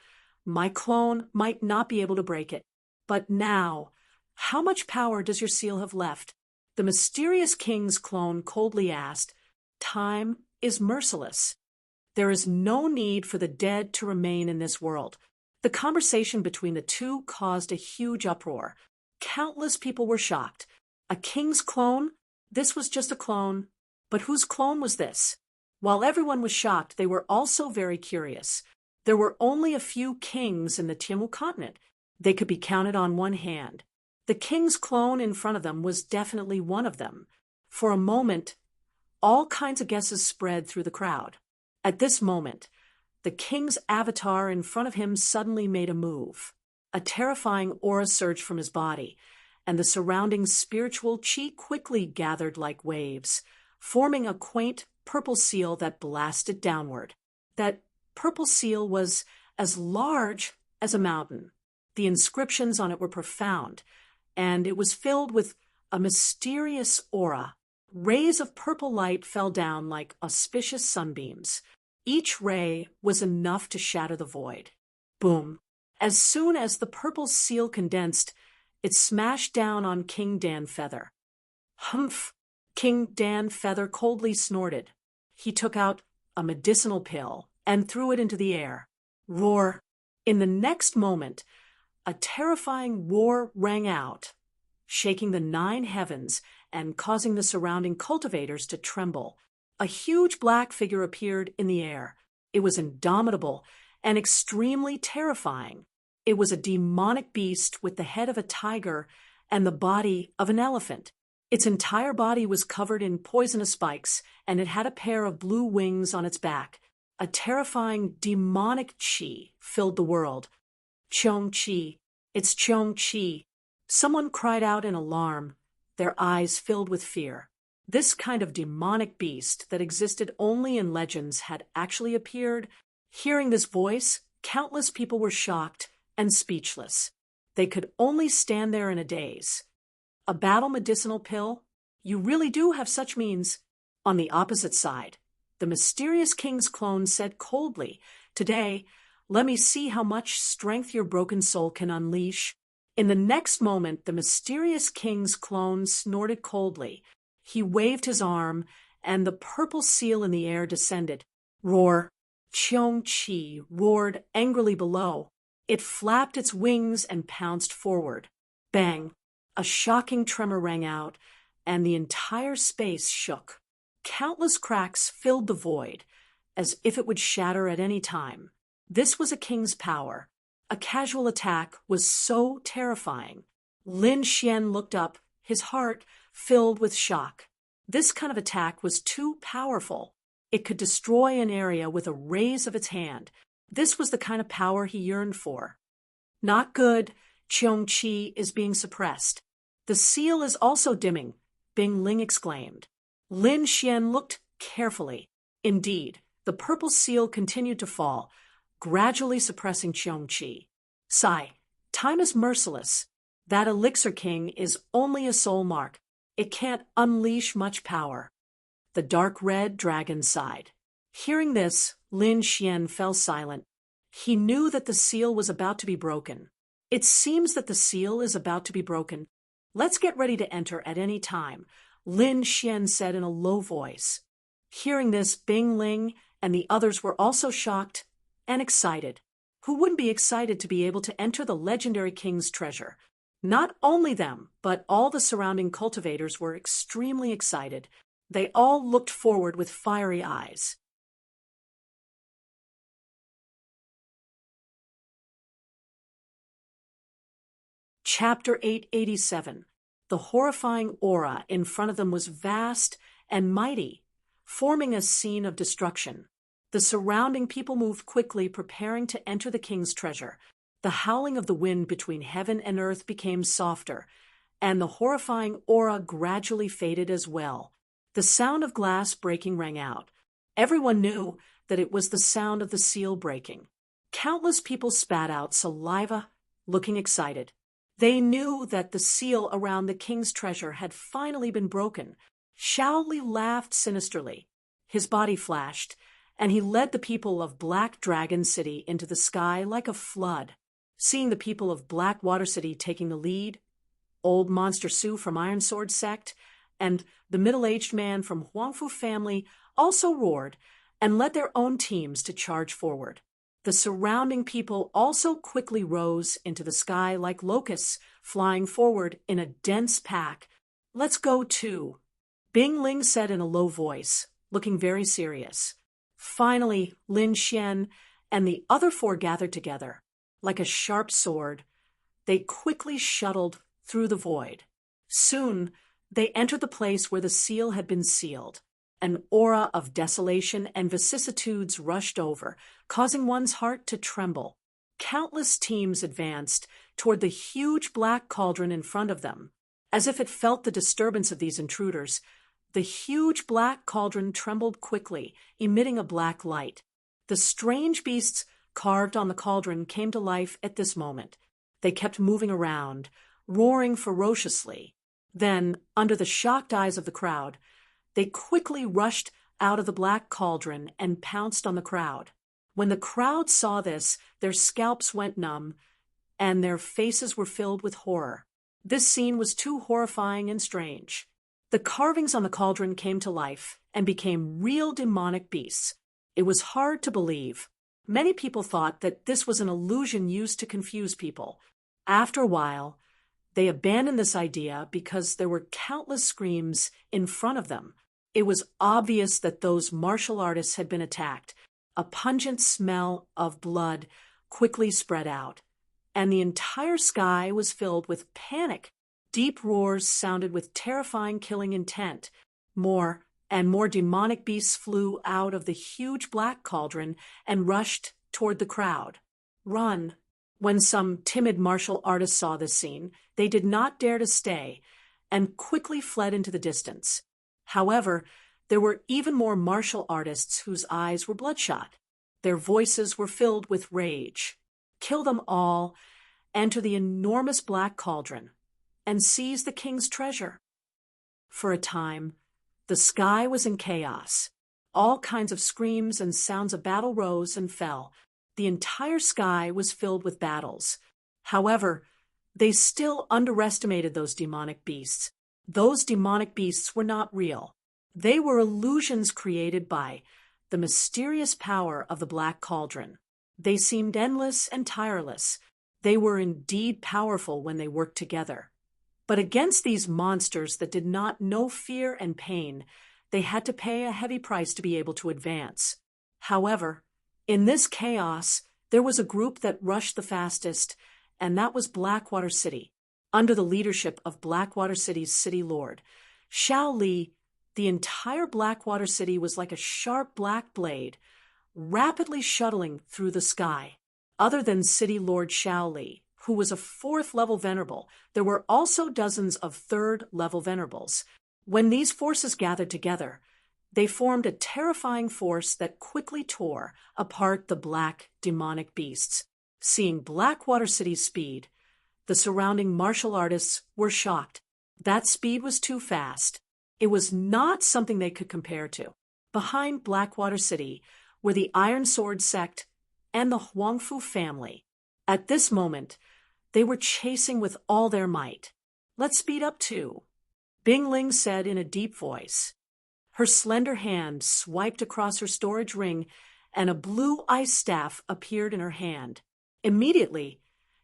my clone might not be able to break it. But now, how much power does your seal have left? The mysterious king's clone coldly asked. Time is merciless. There is no need for the dead to remain in this world. The conversation between the two caused a huge uproar. Countless people were shocked. A king's clone? This was just a clone. But whose clone was this? While everyone was shocked, they were also very curious. There were only a few kings in the Timu continent. They could be counted on one hand. The king's clone in front of them was definitely one of them. For a moment, all kinds of guesses spread through the crowd. At this moment, the king's avatar in front of him suddenly made a move. A terrifying aura surged from his body, and the surrounding spiritual chi quickly gathered like waves, forming a quaint purple seal that blasted downward. That purple seal was as large as a mountain. The inscriptions on it were profound, and it was filled with a mysterious aura. Rays of purple light fell down like auspicious sunbeams. Each ray was enough to shatter the void. Boom. As soon as the purple seal condensed, it smashed down on King Danfeather. Humph! King Danfeather coldly snorted. He took out a medicinal pill and threw it into the air. Roar! In the next moment, a terrifying roar rang out, shaking the 9 heavens and causing the surrounding cultivators to tremble. A huge black figure appeared in the air. It was indomitable and extremely terrifying. It was a demonic beast with the head of a tiger and the body of an elephant. Its entire body was covered in poisonous spikes, and it had a pair of blue wings on its back. A terrifying demonic chi filled the world. Cheong Chi. It's Cheong Chi. Someone cried out in alarm, their eyes filled with fear. This kind of demonic beast that existed only in legends had actually appeared. Hearing this voice, countless people were shocked and speechless. They could only stand there in a daze. A battle medicinal pill? You really do have such means. On the opposite side, the mysterious king's clone said coldly, Today, let me see how much strength your broken soul can unleash. In the next moment, the mysterious king's clone snorted coldly. He waved his arm, and the purple seal in the air descended. Roar! Cheong Chi roared angrily below. It flapped its wings and pounced forward. Bang! A shocking tremor rang out, and the entire space shook. Countless cracks filled the void, as if it would shatter at any time. This was a king's power. A casual attack was so terrifying. Lin Xian looked up, his heart filled with shock. This kind of attack was too powerful. It could destroy an area with a raise of its hand. This was the kind of power he yearned for. Not good. Cheong Chi is being suppressed. The seal is also dimming, Bing Ling exclaimed. Lin Xian looked carefully. Indeed, the purple seal continued to fall, gradually suppressing Cheong Chi. Sigh, time is merciless. That elixir king is only a soul mark. It can't unleash much power. The dark red dragon sighed. Hearing this, Lin Xian fell silent. He knew that the seal was about to be broken. It seems that the seal is about to be broken. Let's get ready to enter at any time, Lin Xian said in a low voice. Hearing this, Bing Ling and the others were also shocked and excited. Who wouldn't be excited to be able to enter the legendary king's treasure? Not only them, but all the surrounding cultivators were extremely excited. They all looked forward with fiery eyes. Chapter 887. The horrifying aura in front of them was vast and mighty, forming a scene of destruction. The surrounding people moved quickly, preparing to enter the king's treasure. The howling of the wind between heaven and earth became softer, and the horrifying aura gradually faded as well. The sound of glass breaking rang out. Everyone knew that it was the sound of the seal breaking. Countless people spat out saliva, looking excited. They knew that the seal around the king's treasure had finally been broken. Shaoli laughed sinisterly. His body flashed, and he led the people of Black Dragon City into the sky like a flood. Seeing the people of Blackwater City taking the lead, Old Monster Sue from Iron Sword Sect and the middle-aged man from Huangfu family also roared and led their own teams to charge forward. The surrounding people also quickly rose into the sky like locusts, flying forward in a dense pack. "Let's go too," Bing Ling said in a low voice, looking very serious. Finally, Lin Xian and the other four gathered together. Like a sharp sword, they quickly shuttled through the void. Soon, they entered the place where the seal had been sealed. An aura of desolation and vicissitudes rushed over, causing one's heart to tremble. Countless teams advanced toward the huge black cauldron in front of them. As if it felt the disturbance of these intruders, the huge black cauldron trembled quickly, emitting a black light. The strange beasts carved on the cauldron came to life at this moment. They kept moving around, roaring ferociously. Then, under the shocked eyes of the crowd, they quickly rushed out of the black cauldron and pounced on the crowd. When the crowd saw this, their scalps went numb, and their faces were filled with horror. This scene was too horrifying and strange. The carvings on the cauldron came to life and became real demonic beasts. It was hard to believe. Many people thought that this was an illusion used to confuse people. After a while, they abandoned this idea because there were countless screams in front of them. It was obvious that those martial artists had been attacked. A pungent smell of blood quickly spread out, and the entire sky was filled with panic. Deep roars sounded with terrifying killing intent. More and more demonic beasts flew out of the huge black cauldron and rushed toward the crowd. "Run!" When some timid martial artists saw this scene, they did not dare to stay and quickly fled into the distance. However, there were even more martial artists whose eyes were bloodshot. Their voices were filled with rage. Kill them all, enter the enormous black cauldron, and seize the king's treasure. For a time, the sky was in chaos. All kinds of screams and sounds of battle rose and fell. The entire sky was filled with battles. However, they still underestimated those demonic beasts. Those demonic beasts were not real. They were illusions created by the mysterious power of the Black Cauldron. They seemed endless and tireless. They were indeed powerful when they worked together. But against these monsters that did not know fear and pain, they had to pay a heavy price to be able to advance. However, in this chaos, there was a group that rushed the fastest, and that was Blackwater City. Under the leadership of Blackwater City's city lord, Xiao Li, the entire Blackwater City was like a sharp black blade, rapidly shuttling through the sky. Other than city lord Xiao Li, who was a 4th-level venerable, there were also dozens of 3rd-level venerables. When these forces gathered together, they formed a terrifying force that quickly tore apart the black, demonic beasts. Seeing Blackwater City's speed, the surrounding martial artists were shocked. That speed was too fast. It was not something they could compare to. Behind Blackwater City were the Iron Sword Sect and the Huangfu family. At this moment, they were chasing with all their might. "Let's speed up too," Bing Ling said in a deep voice. Her slender hand swiped across her storage ring, and a blue ice staff appeared in her hand. Immediately,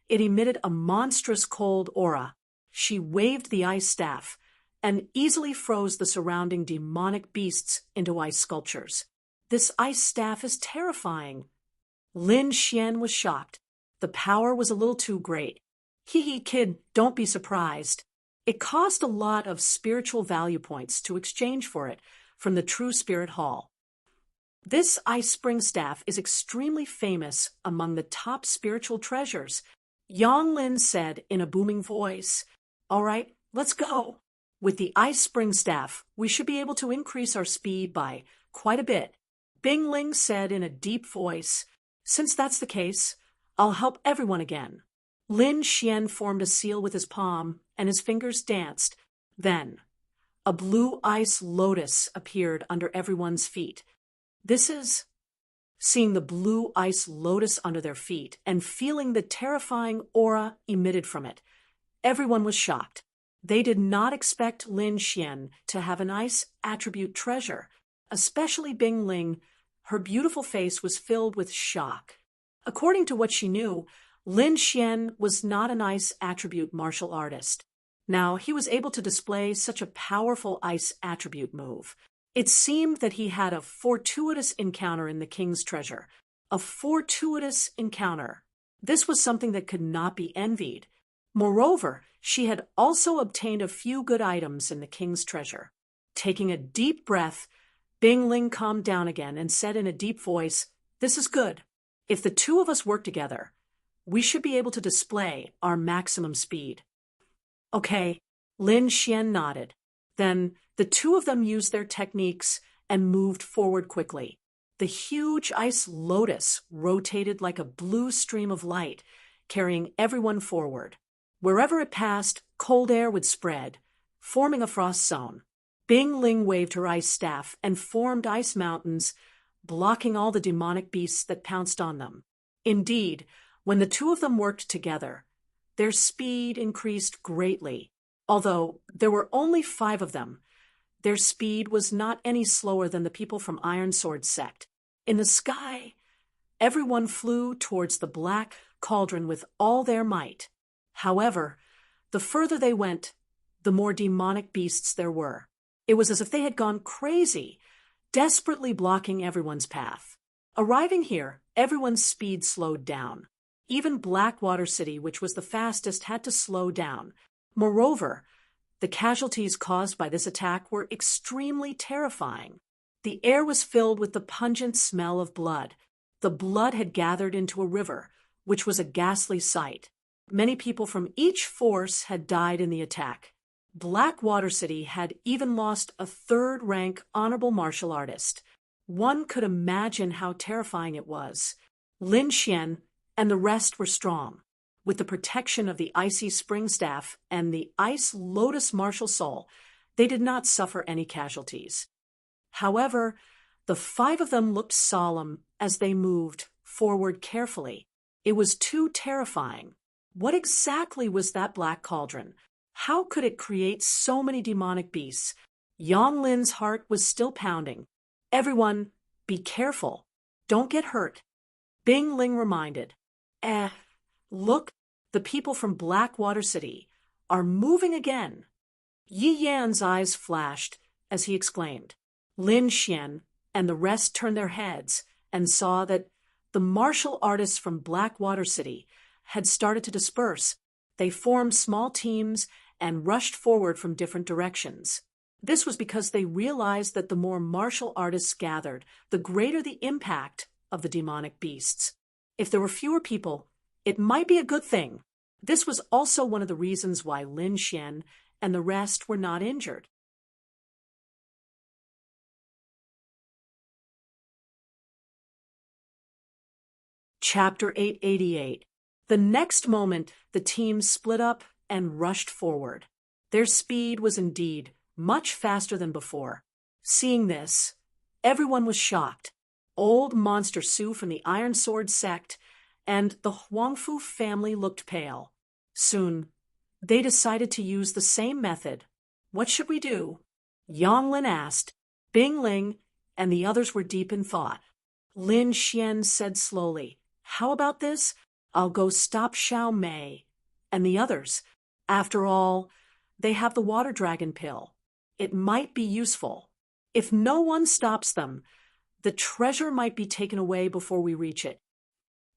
it emitted a monstrous cold aura. She waved the ice staff and easily froze the surrounding demonic beasts into ice sculptures. "This ice staff is terrifying." Lin Xian was shocked. The power was a little too great. "Hee kid, don't be surprised. It cost a lot of spiritual value points to exchange for it from the True Spirit Hall. This ice spring staff is extremely famous among the top spiritual treasures," Yang Lin said in a booming voice. "All right, let's go." With the ice spring staff, we should be able to increase our speed by quite a bit, Bing Ling said in a deep voice. Since that's the case, I'll help everyone again. Lin Xian formed a seal with his palm, and his fingers danced. Then, a blue ice lotus appeared under everyone's feet. This is... Seeing the blue ice lotus under their feet and feeling the terrifying aura emitted from it, everyone was shocked. They did not expect Lin Xian to have an ice attribute treasure, especially Bing Ling. Her beautiful face was filled with shock. According to what she knew, Lin Xian was not an ice attribute martial artist. Now, he was able to display such a powerful ice attribute move. It seemed that he had a fortuitous encounter in the king's treasure. A fortuitous encounter. This was something that could not be envied. Moreover, she had also obtained a few good items in the king's treasure. Taking a deep breath, Bing Ling calmed down again and said in a deep voice, "This is good. If the two of us work together, we should be able to display our maximum speed." Okay, Lin Xian nodded. Then the two of them used their techniques and moved forward quickly. The huge ice lotus rotated like a blue stream of light, carrying everyone forward. Wherever it passed, cold air would spread, forming a frost zone. Bing Ling waved her ice staff and formed ice mountains, blocking all the demonic beasts that pounced on them. Indeed, when the two of them worked together, their speed increased greatly. Although there were only 5 of them, their speed was not any slower than the people from Iron Sword sect. In the sky, everyone flew towards the black cauldron with all their might. However, the further they went, the more demonic beasts there were. It was as if they had gone crazy, desperately blocking everyone's path. Arriving here, everyone's speed slowed down. Even Blackwater City, which was the fastest, had to slow down. Moreover, the casualties caused by this attack were extremely terrifying. The air was filled with the pungent smell of blood. The blood had gathered into a river, which was a ghastly sight. Many people from each force had died in the attack. Blackwater City had even lost a 3rd-rank honorable martial artist. One could imagine how terrifying it was. Lin Xian and the rest were strong. With the protection of the icy spring staff and the ice lotus martial soul, they did not suffer any casualties. However, the 5 of them looked solemn as they moved forward carefully. It was too terrifying. What exactly was that black cauldron? How could it create so many demonic beasts? Yang Lin's heart was still pounding. Everyone, be careful. Don't get hurt. Bing Ling reminded. Look, the people from Blackwater City are moving again. Yi Yan's eyes flashed as he exclaimed. Lin Xian and the rest turned their heads and saw that the martial artists from Blackwater City had started to disperse. They formed small teams and rushed forward from different directions. This was because they realized that the more martial artists gathered, the greater the impact of the demonic beasts. If there were fewer people, it might be a good thing. This was also one of the reasons why Lin Xian and the rest were not injured. Chapter 888. The next moment, the team split up and rushed forward. Their speed was indeed much faster than before. Seeing this, everyone was shocked. Old Monster Su from the Iron Sword sect and the Huangfu family looked pale. Soon, they decided to use the same method. What should we do? Yang Lin asked. Bing Ling and the others were deep in thought. Lin Xian said slowly, "How about this? I'll go stop Xiao Mei and the others. After all, they have the water dragon pill. It might be useful. If no one stops them, the treasure might be taken away before we reach it.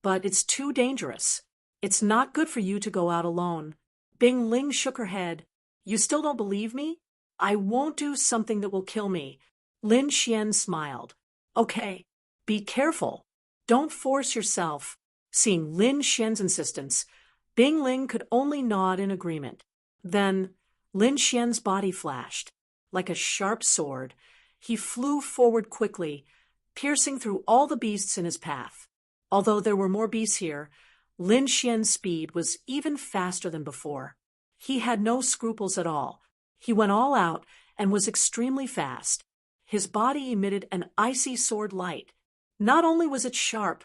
But it's too dangerous. It's not good for you to go out alone." Bing Ling shook her head. "You still don't believe me? I won't do something that will kill me." Lin Xian smiled. "Okay, be careful. Don't force yourself." Seeing Lin Xian's insistence, Bing Ling could only nod in agreement. Then Lin Xian's body flashed. Like a sharp sword, he flew forward quickly, piercing through all the beasts in his path. Although there were more beasts here, Lin Xian's speed was even faster than before. He had no scruples at all. He went all out and was extremely fast. His body emitted an icy sword light. Not only was it sharp,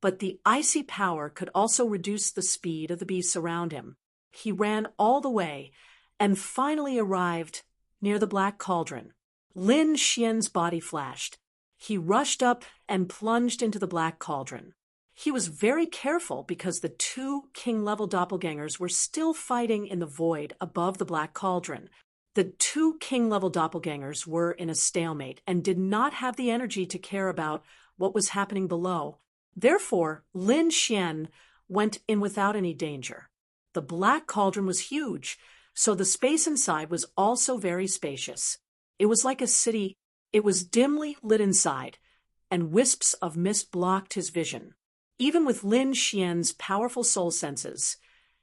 but the icy power could also reduce the speed of the beasts around him. He ran all the way and finally arrived near the Black Cauldron. Lin Xian's body flashed. He rushed up and plunged into the Black Cauldron. He was very careful because the two king-level doppelgangers were still fighting in the void above the Black Cauldron. The two king-level doppelgangers were in a stalemate and did not have the energy to care about what was happening below. Therefore, Lin Xian went in without any danger. The Black Cauldron was huge, so the space inside was also very spacious. It was like a city. It was dimly lit inside, and wisps of mist blocked his vision. Even with Lin Xian's powerful soul senses,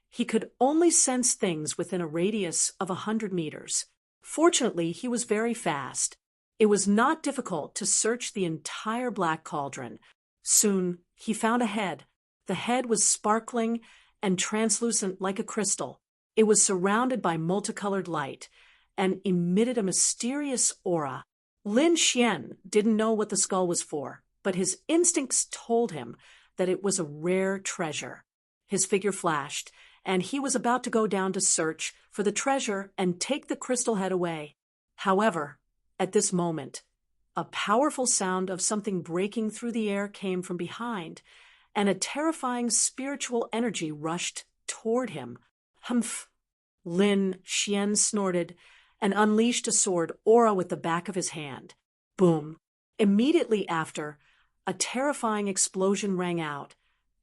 he could only sense things within a radius of 100 meters. Fortunately, he was very fast. It was not difficult to search the entire Black Cauldron. Soon, he found a head. The head was sparkling and translucent like a crystal. It was surrounded by multicolored light and emitted a mysterious aura. Lin Xian didn't know what the skull was for, but his instincts told him that it was a rare treasure. His figure flashed, and he was about to go down to search for the treasure and take the crystal head away. However, at this moment, a powerful sound of something breaking through the air came from behind, and a terrifying spiritual energy rushed toward him. Humph! Lin Xian snorted and unleashed a sword aura with the back of his hand. Boom! Immediately after, a terrifying explosion rang out,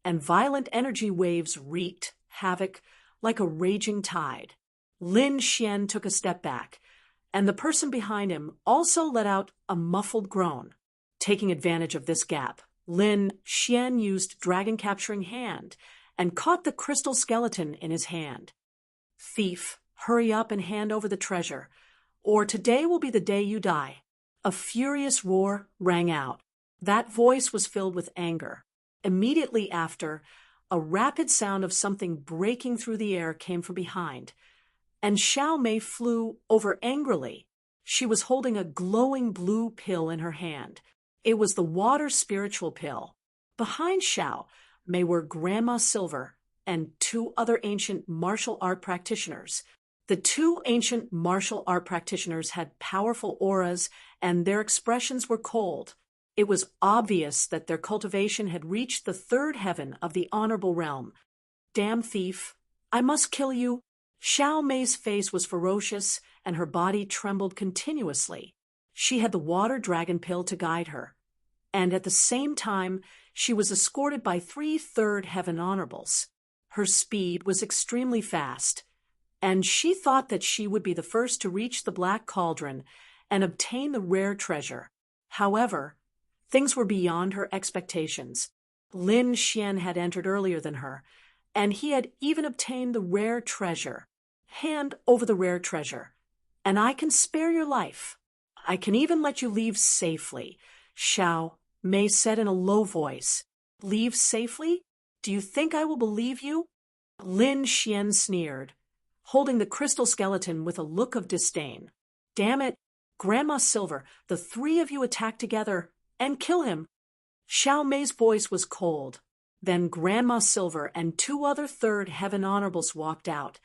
and violent energy waves wreaked havoc like a raging tide. Lin Xian took a step back, and the person behind him also let out a muffled groan. Taking advantage of this gap, Lin Xian used Dragon Capturing Hand and caught the crystal skeleton in his hand. Thief, hurry up and hand over the treasure, or today will be the day you die. A furious roar rang out. That voice was filled with anger. Immediately after, a rapid sound of something breaking through the air came from behind, and Xiao Mei flew over angrily. She was holding a glowing blue pill in her hand. It was the water spiritual pill. Behind Xiao Mei were Grandma Silver and two other ancient martial art practitioners. The two ancient martial art practitioners had powerful auras, and their expressions were cold. It was obvious that their cultivation had reached the third heaven of the honorable realm. Damn thief! I must kill you! Xiao Mei's face was ferocious, and her body trembled continuously. She had the water dragon pill to guide her, and at the same time, she was escorted by 3 third heaven honorables. Her speed was extremely fast, and she thought that she would be the first to reach the Black Cauldron and obtain the rare treasure. However, things were beyond her expectations. Lin Xian had entered earlier than her, and he had even obtained the rare treasure. Hand over the rare treasure, and I can spare your life. I can even let you leave safely, Xiao Mei said in a low voice. Leave safely? Do you think I will believe you? Lin Xian sneered, holding the crystal skeleton with a look of disdain. Damn it, Grandma Silver, the 3 of you attack together and kill him. Xiao Mei's voice was cold. Then Grandma Silver and 2 other third heaven honorables walked out,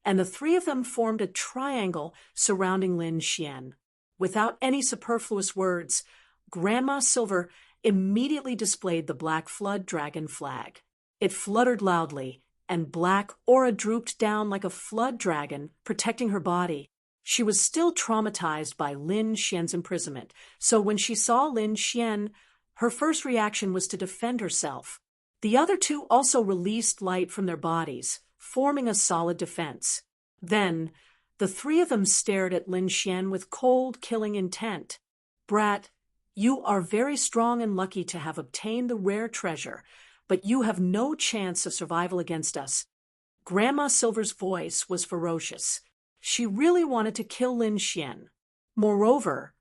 and the 3 of them formed a triangle surrounding Lin Xian. Without any superfluous words, Grandma Silver immediately displayed the Black Flood Dragon flag. It fluttered loudly, and black aura drooped down like a flood dragon, protecting her body. She was still traumatized by Lin Xian's imprisonment, so when she saw Lin Xian, her first reaction was to defend herself. The other 2 also released light from their bodies, forming a solid defense. Then, the 3 of them stared at Lin Xian with cold, killing intent. Brat, you are very strong and lucky to have obtained the rare treasure, but you have no chance of survival against us. Grandma Silver's voice was ferocious. She really wanted to kill Lin Xian. Moreover,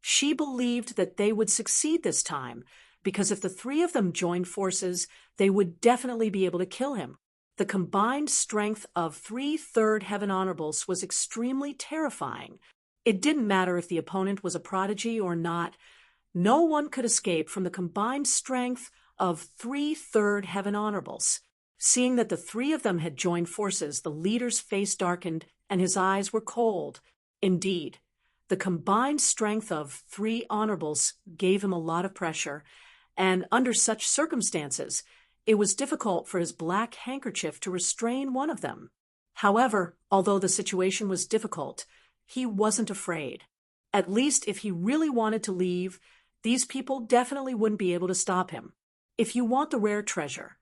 she believed that they would succeed this time because if the three of them joined forces, they would definitely be able to kill him. The combined strength of 3 third heaven honorables was extremely terrifying. It didn't matter if the opponent was a prodigy or not. No one could escape from the combined strength of 3 third heaven honorables. Seeing that the three of them had joined forces, the leader's face darkened and his eyes were cold. Indeed, the combined strength of 3 honorables gave him a lot of pressure, and under such circumstances, it was difficult for his black handkerchief to restrain one of them. However, although the situation was difficult, he wasn't afraid. At least if he really wanted to leave, these people definitely wouldn't be able to stop him. If you want the rare treasure,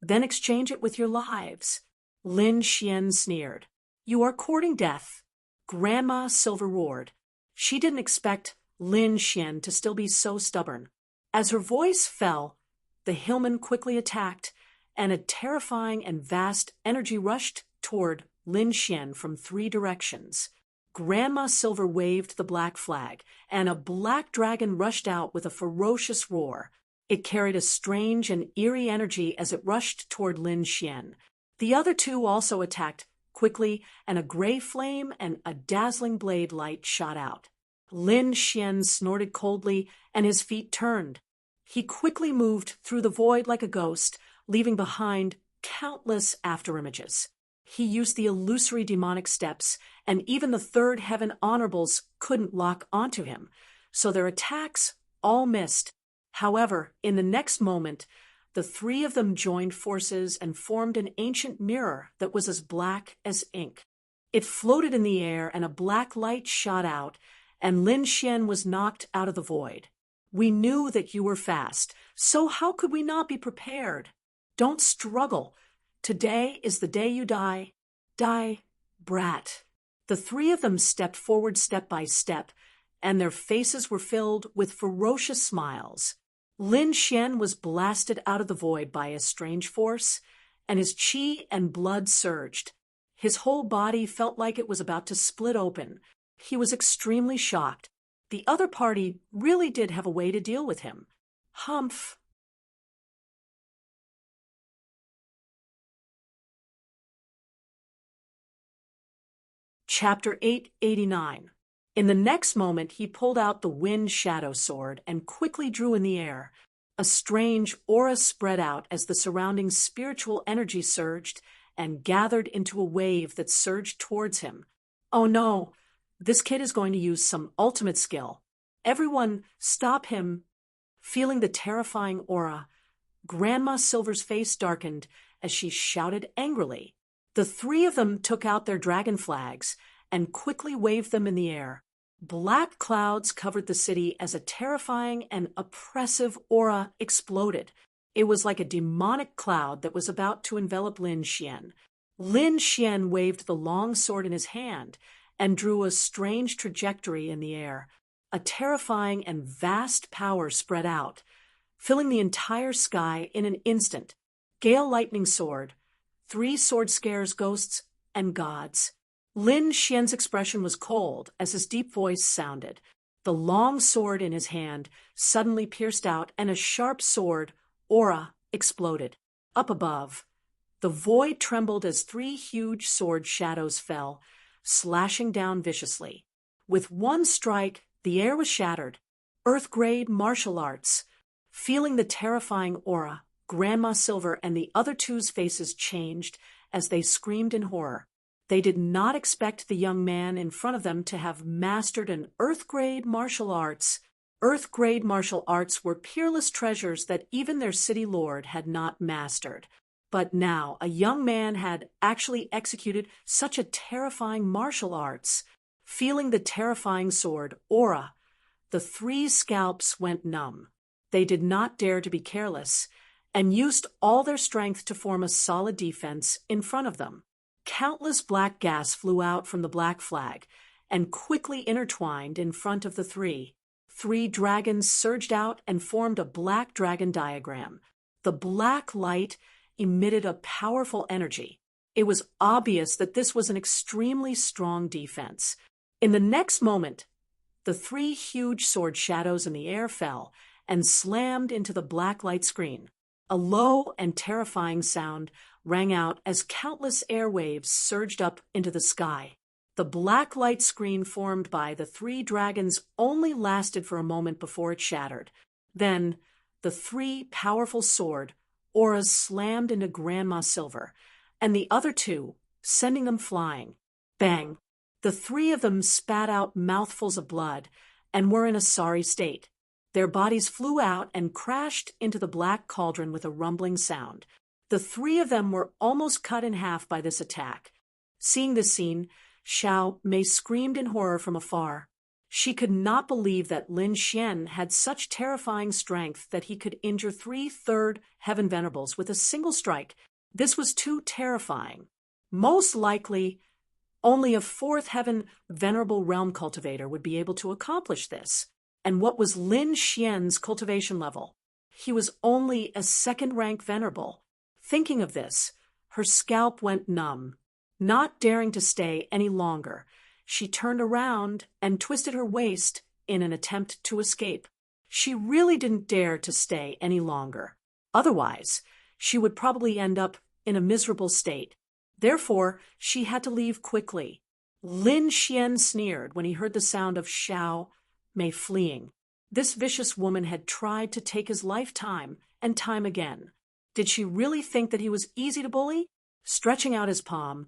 then exchange it with your lives. Lin Xian sneered. You are courting death. Grandma Silver roared. She didn't expect Lin Xian to still be so stubborn. As her voice fell, the hillman quickly attacked, and a terrifying and vast energy rushed toward Lin Xian from 3 directions. Grandma Silver waved the black flag, and a black dragon rushed out with a ferocious roar. It carried a strange and eerie energy as it rushed toward Lin Xian. The other 2 also attacked quickly, and a gray flame and a dazzling blade light shot out. Lin Xian snorted coldly, and his feet turned. He quickly moved through the void like a ghost, leaving behind countless afterimages. He used the illusory demonic steps, and even the third heaven honorables couldn't lock onto him, so their attacks all missed. However, in the next moment, the 3 of them joined forces and formed an ancient mirror that was as black as ink. It floated in the air, and a black light shot out, and Lin Xian was knocked out of the void. We knew that you were fast, so how could we not be prepared? Don't struggle. Today is the day you die. Die, brat. The 3 of them stepped forward step by step, and their faces were filled with ferocious smiles. Lin Xian was blasted out of the void by a strange force, and his qi and blood surged. His whole body felt like it was about to split open. He was extremely shocked. The other party really did have a way to deal with him. Humph. Chapter 889. In the next moment, he pulled out the wind shadow sword and quickly drew in the air. A strange aura spread out as the surrounding spiritual energy surged and gathered into a wave that surged towards him. Oh no, this kid is going to use some ultimate skill. Everyone, stop him. Feeling the terrifying aura, Grandma Silver's face darkened as she shouted angrily. The 3 of them took out their dragon flags and quickly waved them in the air. Black clouds covered the city as a terrifying and oppressive aura exploded. It was like a demonic cloud that was about to envelop Lin Xian. Lin Xian waved the long sword in his hand and drew a strange trajectory in the air. A terrifying and vast power spread out, filling the entire sky in an instant. Gale lightning sword, 3 sword scares ghosts and gods. Lin Xian's expression was cold as his deep voice sounded. The long sword in his hand suddenly pierced out, and a sharp sword aura exploded. Up above, the void trembled as 3 huge sword shadows fell, slashing down viciously. With one strike, the air was shattered. Earth-grade martial arts. Feeling the terrifying aura, Grandma Silver and the other 2's faces changed as they screamed in horror. They did not expect the young man in front of them to have mastered an Earth-grade martial arts. Earth-grade martial arts were peerless treasures that even their city lord had not mastered. But now a young man had actually executed such a terrifying martial arts. Feeling the terrifying sword aura, the 3 scalps went numb. They did not dare to be careless, and used all their strength to form a solid defense in front of them. Countless black gas flew out from the black flag and quickly intertwined in front of the 3. 3 dragons surged out and formed a black dragon diagram. The black light emitted a powerful energy. It was obvious that this was an extremely strong defense. In the next moment, the 3 huge sword shadows in the air fell, and slammed into the black light screen. A low and terrifying sound rang out as countless airwaves surged up into the sky. The black light screen formed by the three dragons only lasted for a moment before it shattered. Then, the three powerful sword auras slammed into Grandma Silver, and the other two, sending them flying. Bang! The three of them spat out mouthfuls of blood and were in a sorry state. Their bodies flew out and crashed into the black cauldron with a rumbling sound. The three of them were almost cut in half by this attack. Seeing this scene, Xiao Mei screamed in horror from afar. She could not believe that Lin Xian had such terrifying strength that he could injure 3/3 Heaven Venerables with a single strike. This was too terrifying. Most likely, only a 4th Heaven Venerable Realm cultivator would be able to accomplish this. And what was Lin Xian's cultivation level? He was only a 2nd-rank Venerable. Thinking of this, her scalp went numb. Not daring to stay any longer, she turned around and twisted her waist in an attempt to escape. She really didn't dare to stay any longer. Otherwise, she would probably end up in a miserable state. Therefore, she had to leave quickly. Lin Xian sneered when he heard the sound of Xiao Mei fleeing. This vicious woman had tried to take his life time and time again. Did she really think that he was easy to bully? Stretching out his palm,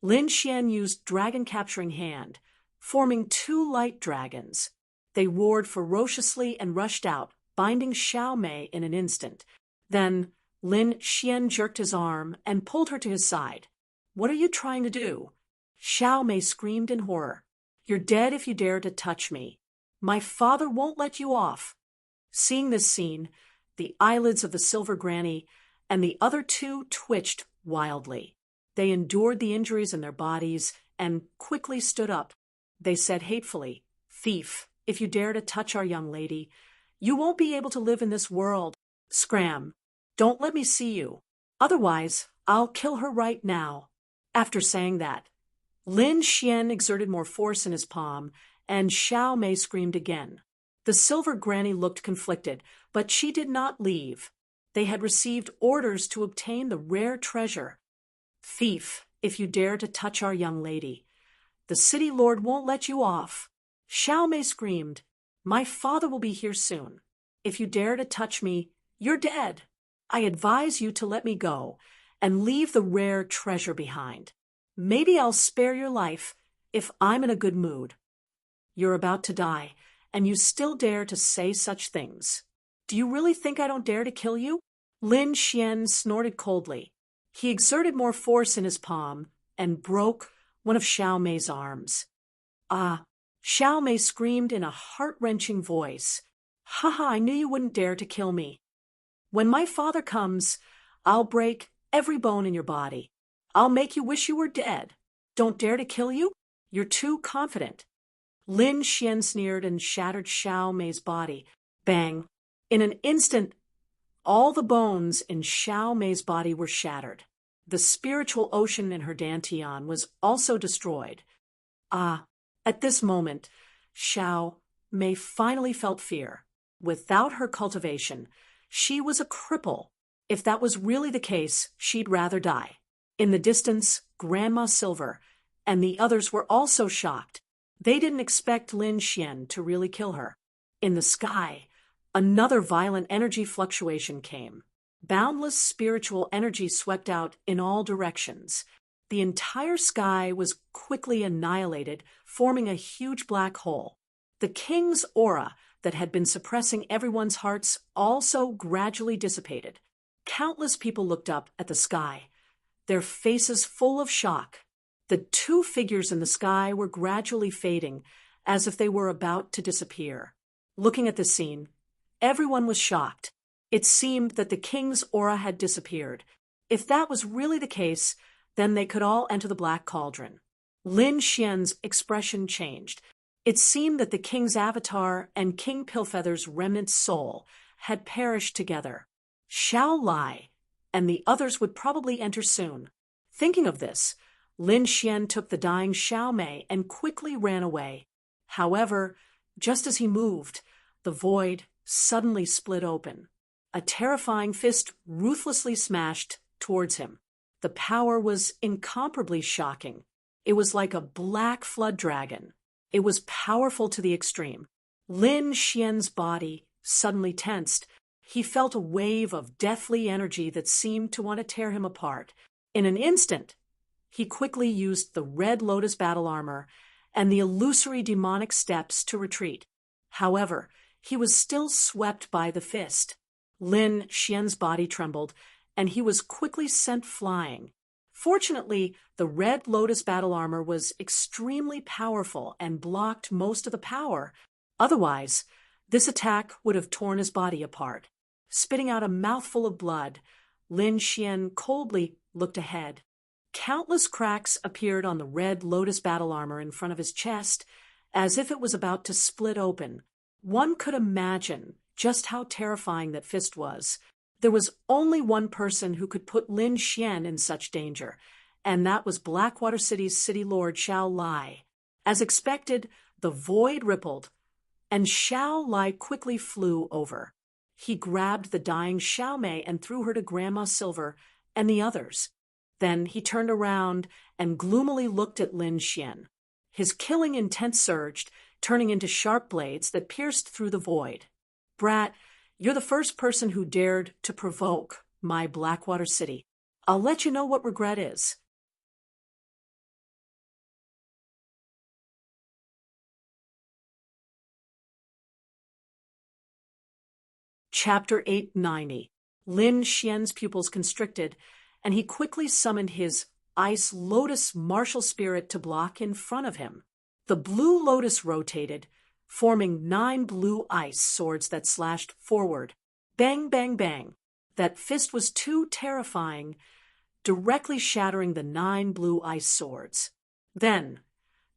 Lin Xian used Dragon Capturing Hand, forming 2 light dragons. They roared ferociously and rushed out, binding Xiao Mei in an instant. Then Lin Xian jerked his arm and pulled her to his side. "What are you trying to do?" Xiao Mei screamed in horror. "You're dead if you dare to touch me. My father won't let you off." Seeing this scene, the eyelids of the Silver Granny and the other two twitched wildly. They endured the injuries in their bodies and quickly stood up. They said hatefully, "Thief, if you dare to touch our young lady, you won't be able to live in this world. Scram! Don't let me see you. Otherwise, I'll kill her right now." After saying that, Lin Xian exerted more force in his palm, and Xiao Mei screamed again. The Silver Granny looked conflicted, but she did not leave. They had received orders to obtain the rare treasure. "Thief, if you dare to touch our young lady, the city lord won't let you off." Xiao Mei screamed, "My father will be here soon. If you dare to touch me, you're dead. I advise you to let me go and leave the rare treasure behind. Maybe I'll spare your life if I'm in a good mood. You're about to die, and you still dare to say such things. Do you really think I don't dare to kill you?" Lin Xian snorted coldly. He exerted more force in his palm and broke one of Xiao Mei's arms. "Ah!" Xiao Mei screamed in a heart-wrenching voice. "Haha, I knew you wouldn't dare to kill me. When my father comes, I'll break every bone in your body. I'll make you wish you were dead. Don't dare to kill you? You're too confident." Lin Xian sneered and shattered Xiao Mei's body. Bang! In an instant, all the bones in Xiao Mei's body were shattered. The spiritual ocean in her dantian was also destroyed. Ah! At this moment, Xiao Mei finally felt fear. Without her cultivation, she was a cripple. If that was really the case, she'd rather die. In the distance, Grandma Silver and the others were also shocked. They didn't expect Lin Xian to really kill her. In the sky, another violent energy fluctuation came. Boundless spiritual energy swept out in all directions. The entire sky was quickly annihilated, forming a huge black hole. The king's aura that had been suppressing everyone's hearts also gradually dissipated. Countless people looked up at the sky, their faces full of shock. The two figures in the sky were gradually fading, as if they were about to disappear. Looking at the scene, everyone was shocked. It seemed that the king's aura had disappeared. If that was really the case, then they could all enter the Black Cauldron. Lin Xian's expression changed. It seemed that the king's avatar and King Pillfeather's remnant soul had perished together. Xiao Lai and the others would probably enter soon. Thinking of this, Lin Xian took the dying Xiao Mei and quickly ran away. However, just as he moved, the void suddenly split open. A terrifying fist ruthlessly smashed towards him. The power was incomparably shocking. It was like a black flood dragon. It was powerful to the extreme. Lin Xian's body suddenly tensed. He felt a wave of deathly energy that seemed to want to tear him apart. In an instant, he quickly used the Red Lotus battle armor and the illusory demonic steps to retreat. However, he was still swept by the fist. Lin Xian's body trembled, and he was quickly sent flying. Fortunately, the Red Lotus battle armor was extremely powerful and blocked most of the power. Otherwise, this attack would have torn his body apart. Spitting out a mouthful of blood, Lin Xian coldly looked ahead. Countless cracks appeared on the Red Lotus battle armor in front of his chest, as if it was about to split open. One could imagine just how terrifying that fist was. There was only one person who could put Lin Xian in such danger, and that was Blackwater City's city lord Xiao Lai. As expected, the void rippled, and Xiao Lai quickly flew over. He grabbed the dying Xiao Mei and threw her to Grandma Silver and the others. Then he turned around and gloomily looked at Lin Xian. His killing intent surged, turning into sharp blades that pierced through the void. "Brat, you're the first person who dared to provoke my Blackwater City. I'll let you know what regret is." Chapter 890. Lin Xian's pupils constricted, and he quickly summoned his Ice Lotus martial spirit to block in front of him. The blue lotus rotated, forming 9 blue ice swords that slashed forward. Bang, bang, bang. That fist was too terrifying, directly shattering the 9 blue ice swords. Then,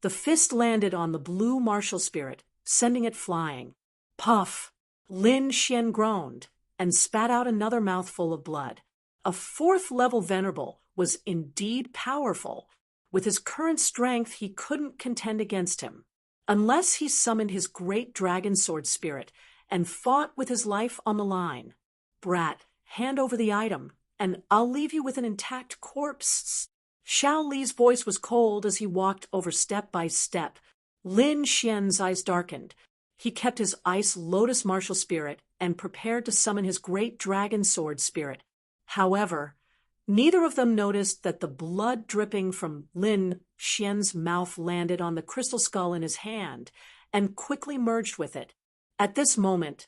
the fist landed on the blue martial spirit, sending it flying. Puff! Lin Xian groaned and spat out another mouthful of blood. A 4th-level venerable was indeed powerful. With his current strength, he couldn't contend against him. Unless he summoned his great dragon sword spirit and fought with his life on the line. "Brat, hand over the item, and I'll leave you with an intact corpse." Xiao Li's voice was cold as he walked over step by step. Lin Xian's eyes darkened. He kept his Ice Lotus martial spirit and prepared to summon his great dragon sword spirit. However, neither of them noticed that the blood dripping from Lin Xian's mouth landed on the crystal skull in his hand and quickly merged with it. At this moment,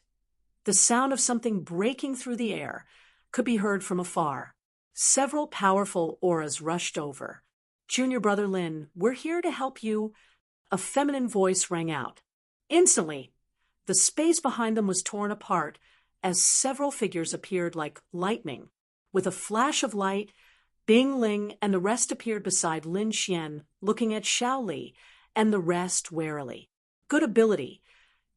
the sound of something breaking through the air could be heard from afar. Several powerful auras rushed over. "Junior brother Lin, we're here to help you," a feminine voice rang out. Instantly, the space behind them was torn apart as several figures appeared like lightning. With a flash of light, Bing Ling and the rest appeared beside Lin Xian, looking at Xiao Li and the rest warily. Good ability,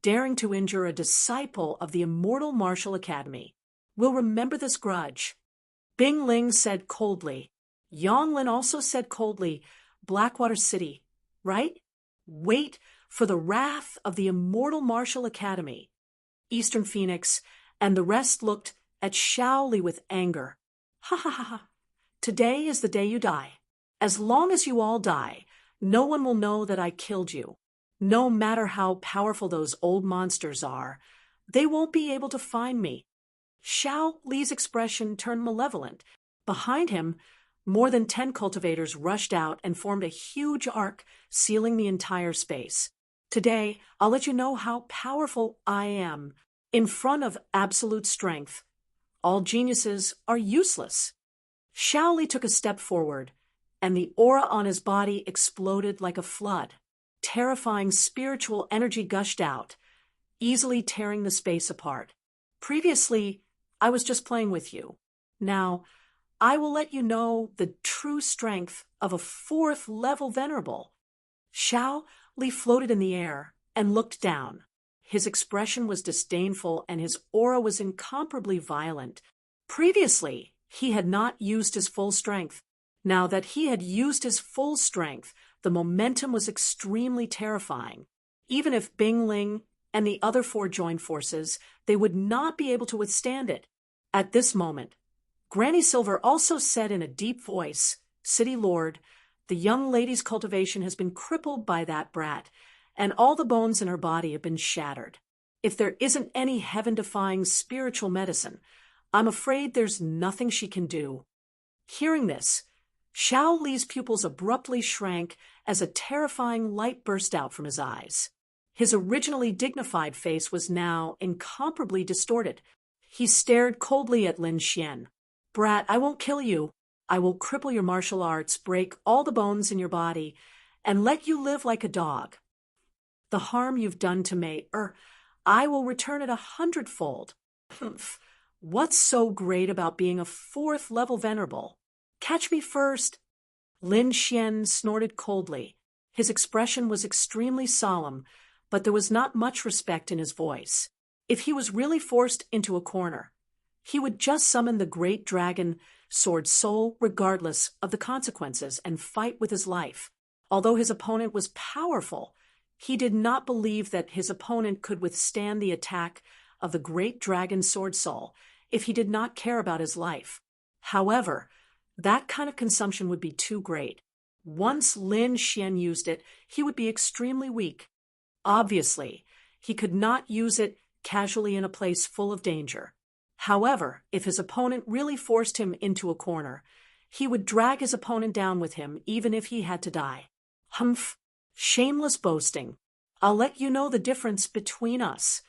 daring to injure a disciple of the Immortal Martial Academy. We'll remember this grudge. Bing Ling said coldly. Yang Lin also said coldly, "Blackwater City, right? Wait for the wrath of the Immortal Martial Academy." Eastern Phoenix and the rest looked at Xiao Li with anger. "Ha ha ha ha. Today is the day you die. As long as you all die, no one will know that I killed you. No matter how powerful those old monsters are, they won't be able to find me." Xiao Li's expression turned malevolent. Behind him, more than 10 cultivators rushed out and formed a huge arc, sealing the entire space. "Today, I'll let you know how powerful I am. In front of absolute strength, all geniuses are useless." Xiao Li took a step forward, and the aura on his body exploded like a flood. Terrifying spiritual energy gushed out, easily tearing the space apart. "Previously, I was just playing with you. Now, I will let you know the true strength of a 4th-level venerable." Xiao Li floated in the air and looked down. His expression was disdainful and his aura was incomparably violent. Previously, he had not used his full strength. Now that he had used his full strength, the momentum was extremely terrifying. Even if Bing Ling and the other four joined forces, they would not be able to withstand it. At this moment, Granny Silver also said in a deep voice, "City Lord, the young lady's cultivation has been crippled by that brat, and all the bones in her body have been shattered. If there isn't any heaven-defying spiritual medicine, I'm afraid there's nothing she can do." Hearing this, Xiao Li's pupils abruptly shrank as a terrifying light burst out from his eyes. His originally dignified face was now incomparably distorted. He stared coldly at Lin Xian. "Brat, I won't kill you. I will cripple your martial arts, break all the bones in your body, and let you live like a dog. The harm you've done to me, I will return it 100-fold. Humph. What's so great about being a 4th-level venerable? Catch me first." Lin Xian snorted coldly. His expression was extremely solemn, but there was not much respect in his voice. If he was really forced into a corner, he would just summon the great dragon sword soul regardless of the consequences and fight with his life. Although his opponent was powerful, he did not believe that his opponent could withstand the attack of the great dragon sword soul if he did not care about his life. However, that kind of consumption would be too great. Once Lin Xian used it, he would be extremely weak. Obviously, he could not use it casually in a place full of danger. However, if his opponent really forced him into a corner, he would drag his opponent down with him even if he had to die. Humph! Shameless boasting. I'll let you know the difference between us.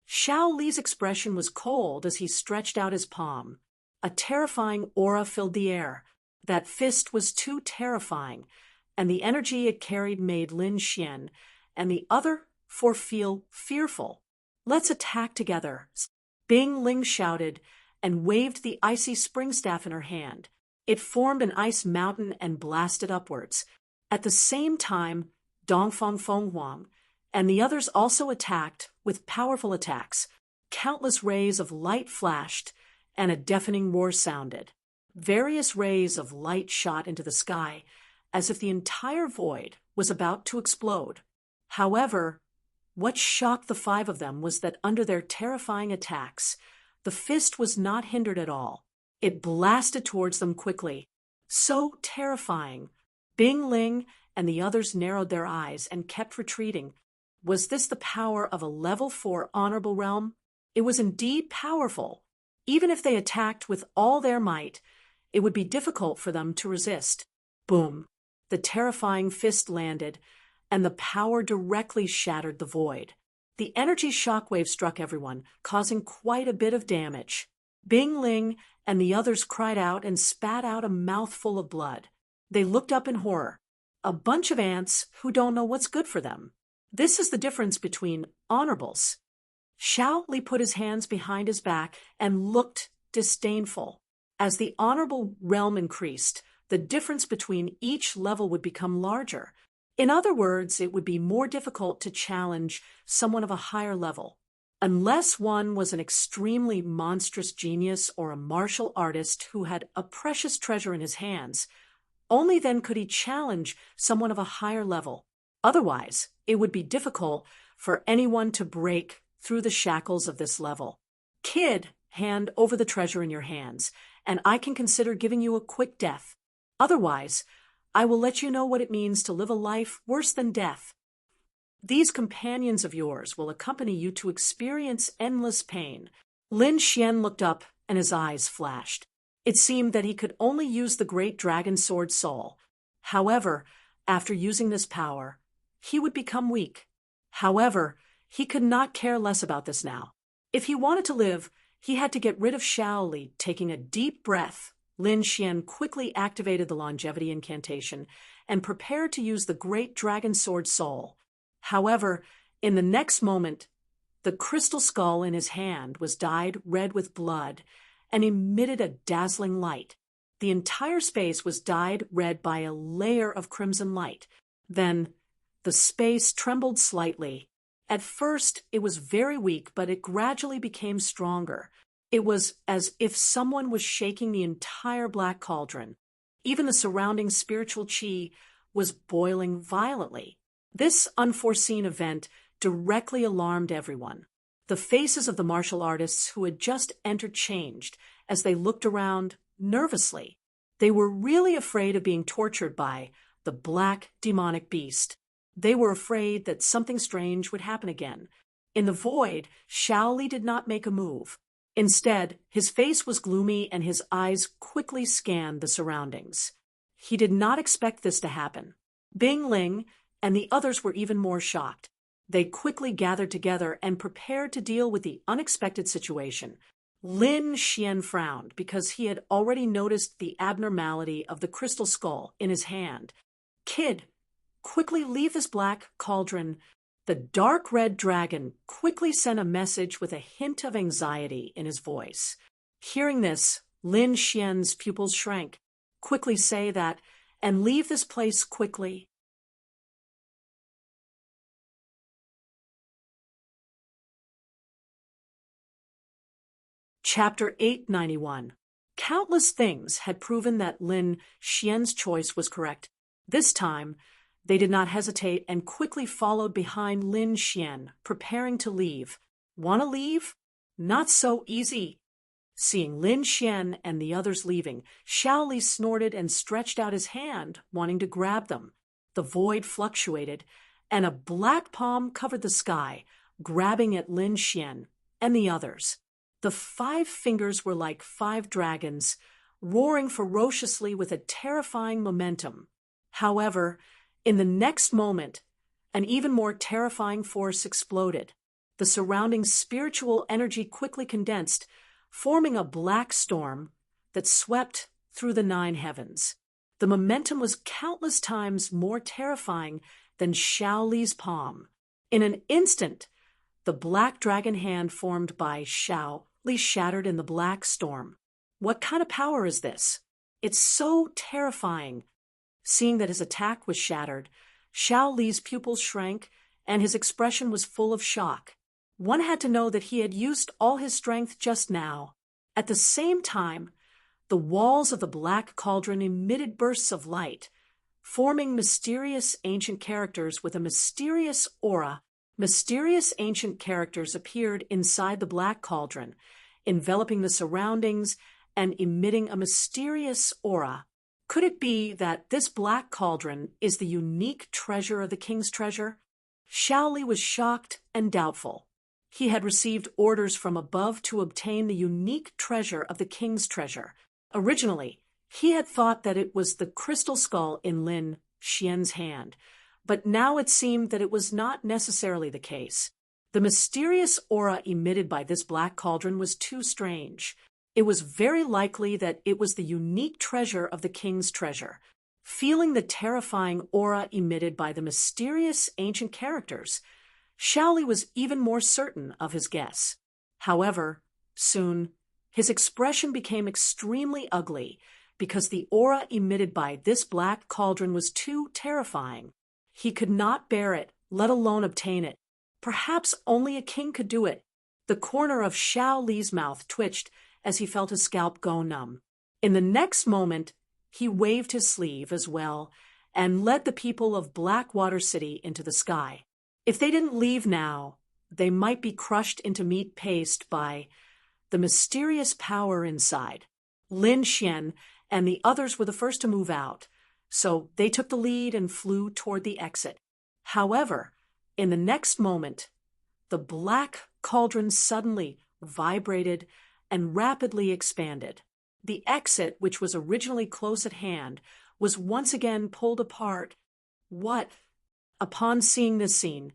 Xiao Li's expression was cold as he stretched out his palm. A terrifying aura filled the air. That fist was too terrifying, and the energy it carried made Lin Xian and the other four feel fearful. "Let's attack together," Bing Ling shouted and waved the icy spring staff in her hand. It formed an ice mountain and blasted upwards. At the same time, Dongfang Fenghuang and the others also attacked with powerful attacks. Countless rays of light flashed, and a deafening roar sounded. Various rays of light shot into the sky, as if the entire void was about to explode. However, what shocked the 5 of them was that under their terrifying attacks, the fist was not hindered at all. It blasted towards them quickly. So terrifying. Bing Ling and the others narrowed their eyes and kept retreating. Was this the power of a level 4 honorable realm? It was indeed powerful. Even if they attacked with all their might, it would be difficult for them to resist. Boom! The terrifying fist landed, and the power directly shattered the void. The energy shockwave struck everyone, causing quite a bit of damage. Bing Ling and the others cried out and spat out a mouthful of blood. They looked up in horror. A bunch of ants who don't know what's good for them. This is the difference between honorables. Xiao Li put his hands behind his back and looked disdainful. As the honorable realm increased, the difference between each level would become larger. In other words, it would be more difficult to challenge someone of a higher level. Unless one was an extremely monstrous genius or a martial artist who had a precious treasure in his hands, only then could he challenge someone of a higher level. Otherwise, it would be difficult for anyone to break through the shackles of this level. Kid, hand over the treasure in your hands, and I can consider giving you a quick death. Otherwise, I will let you know what it means to live a life worse than death. These companions of yours will accompany you to experience endless pain. Lin Xian looked up and his eyes flashed. It seemed that he could only use the great dragon sword soul. However, after using this power, he would become weak. However, he could not care less about this now. If he wanted to live, he had to get rid of Xiao Li. Taking a deep breath, Lin Xian quickly activated the longevity incantation and prepared to use the great dragon sword soul. However, in the next moment, the crystal skull in his hand was dyed red with blood and emitted a dazzling light. The entire space was dyed red by a layer of crimson light. Then, the space trembled slightly. At first, it was very weak, but it gradually became stronger. It was as if someone was shaking the entire black cauldron. Even the surrounding spiritual chi was boiling violently. This unforeseen event directly alarmed everyone. The faces of the martial artists who had just entered changed as they looked around nervously. They were really afraid of being tortured by the black demonic beast. They were afraid that something strange would happen again. In the void, Shaoli did not make a move. Instead, his face was gloomy and his eyes quickly scanned the surroundings. He did not expect this to happen. Bing Ling and the others were even more shocked. They quickly gathered together and prepared to deal with the unexpected situation. Lin Xian frowned because he had already noticed the abnormality of the crystal skull in his hand. "Kid, quickly leave this black cauldron." The dark red dragon quickly sent a message with a hint of anxiety in his voice. Hearing this, Lin Xian's pupils shrank. "Quickly say that, and leave this place quickly." Chapter 891. Countless things had proven that Lin Xian's choice was correct. This time, they did not hesitate and quickly followed behind Lin Xian, preparing to leave. "Want to leave? Not so easy." Seeing Lin Xian and the others leaving, Shaoli snorted and stretched out his hand, wanting to grab them. The void fluctuated, and a black palm covered the sky, grabbing at Lin Xian and the others. The 5 fingers were like 5 dragons, roaring ferociously with a terrifying momentum. However, in the next moment, an even more terrifying force exploded. The surrounding spiritual energy quickly condensed, forming a black storm that swept through the 9 heavens. The momentum was countless times more terrifying than Shaoli's palm. In an instant, the black dragon hand formed by Shaoli shattered in the black storm. What kind of power is this? It's so terrifying. Seeing that his attack was shattered, Shaoli's pupils shrank and his expression was full of shock. One had to know that he had used all his strength just now. At the same time, the walls of the black cauldron emitted bursts of light, forming mysterious ancient characters with a mysterious aura. Mysterious ancient characters appeared inside the black cauldron, enveloping the surroundings and emitting a mysterious aura. Could it be that this black cauldron is the unique treasure of the king's treasure? Shaoli was shocked and doubtful. He had received orders from above to obtain the unique treasure of the king's treasure. Originally, he had thought that it was the crystal skull in Lin Xian's hand, but now it seemed that it was not necessarily the case. The mysterious aura emitted by this black cauldron was too strange. It was very likely that it was the unique treasure of the king's treasure. Feeling the terrifying aura emitted by the mysterious ancient characters, Shaoli was even more certain of his guess. However, soon, his expression became extremely ugly because the aura emitted by this black cauldron was too terrifying. He could not bear it, let alone obtain it. Perhaps only a king could do it. The corner of Shaoli's mouth twitched as he felt his scalp go numb. In the next moment, he waved his sleeve as well and led the people of Blackwater City into the sky. If they didn't leave now, they might be crushed into meat paste by the mysterious power inside. Lin Xian and the others were the first to move out, so they took the lead and flew toward the exit. However, in the next moment, the black cauldron suddenly vibrated and rapidly expanded. The exit, which was originally close at hand, was once again pulled apart. What? Upon seeing this scene,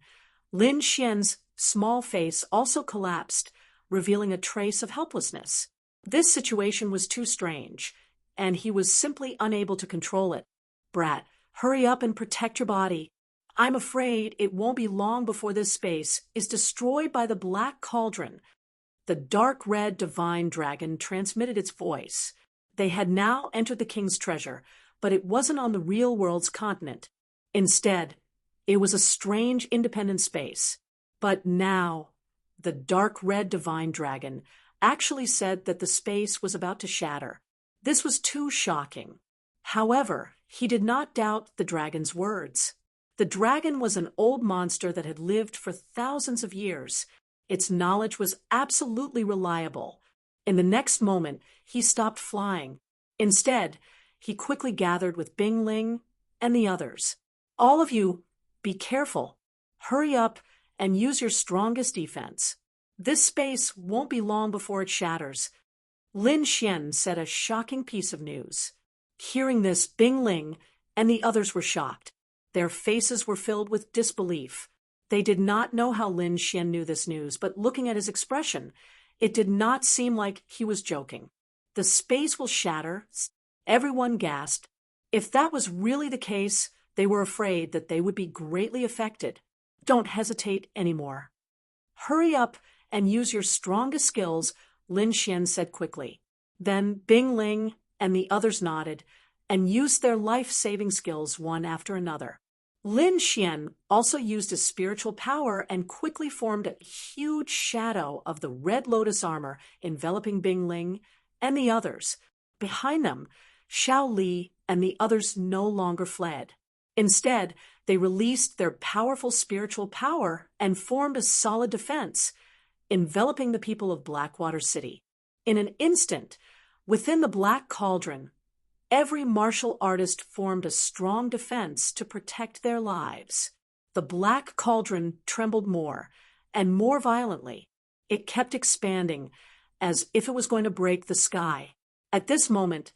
Lin Xian's small face also collapsed, revealing a trace of helplessness. This situation was too strange, and he was simply unable to control it. "Brat, hurry up and protect your body. I'm afraid it won't be long before this space is destroyed by the black cauldron." The dark red divine dragon transmitted its voice. They had now entered the king's treasure, but it wasn't on the real world's continent. Instead, it was a strange independent space. But now, the dark red divine dragon actually said that the space was about to shatter. This was too shocking. However, he did not doubt the dragon's words. The dragon was an old monster that had lived for thousands of years. Its knowledge was absolutely reliable. In the next moment, he stopped flying. Instead, he quickly gathered with Bing Ling and the others. All of you, be careful. Hurry up and use your strongest defense. This space won't be long before it shatters. Lin Xian said a shocking piece of news. Hearing this, Bing Ling and the others were shocked. Their faces were filled with disbelief. They did not know how Lin Xian knew this news, but looking at his expression, it did not seem like he was joking. The space will shatter. Everyone gasped. If that was really the case, they were afraid that they would be greatly affected. Don't hesitate anymore. Hurry up and use your strongest skills, Lin Xian said quickly. Then Bing Ling and the others nodded and used their life-saving skills one after another. Lin Xian also used his spiritual power and quickly formed a huge shadow of the Red Lotus armor enveloping Bing Ling and the others. Behind them, Xiao Li and the others no longer fled. Instead, they released their powerful spiritual power and formed a solid defense, enveloping the people of Blackwater City. In an instant, within the Black Cauldron, every martial artist formed a strong defense to protect their lives. The Black Cauldron trembled more and more violently. It kept expanding, as if it was going to break the sky. At this moment,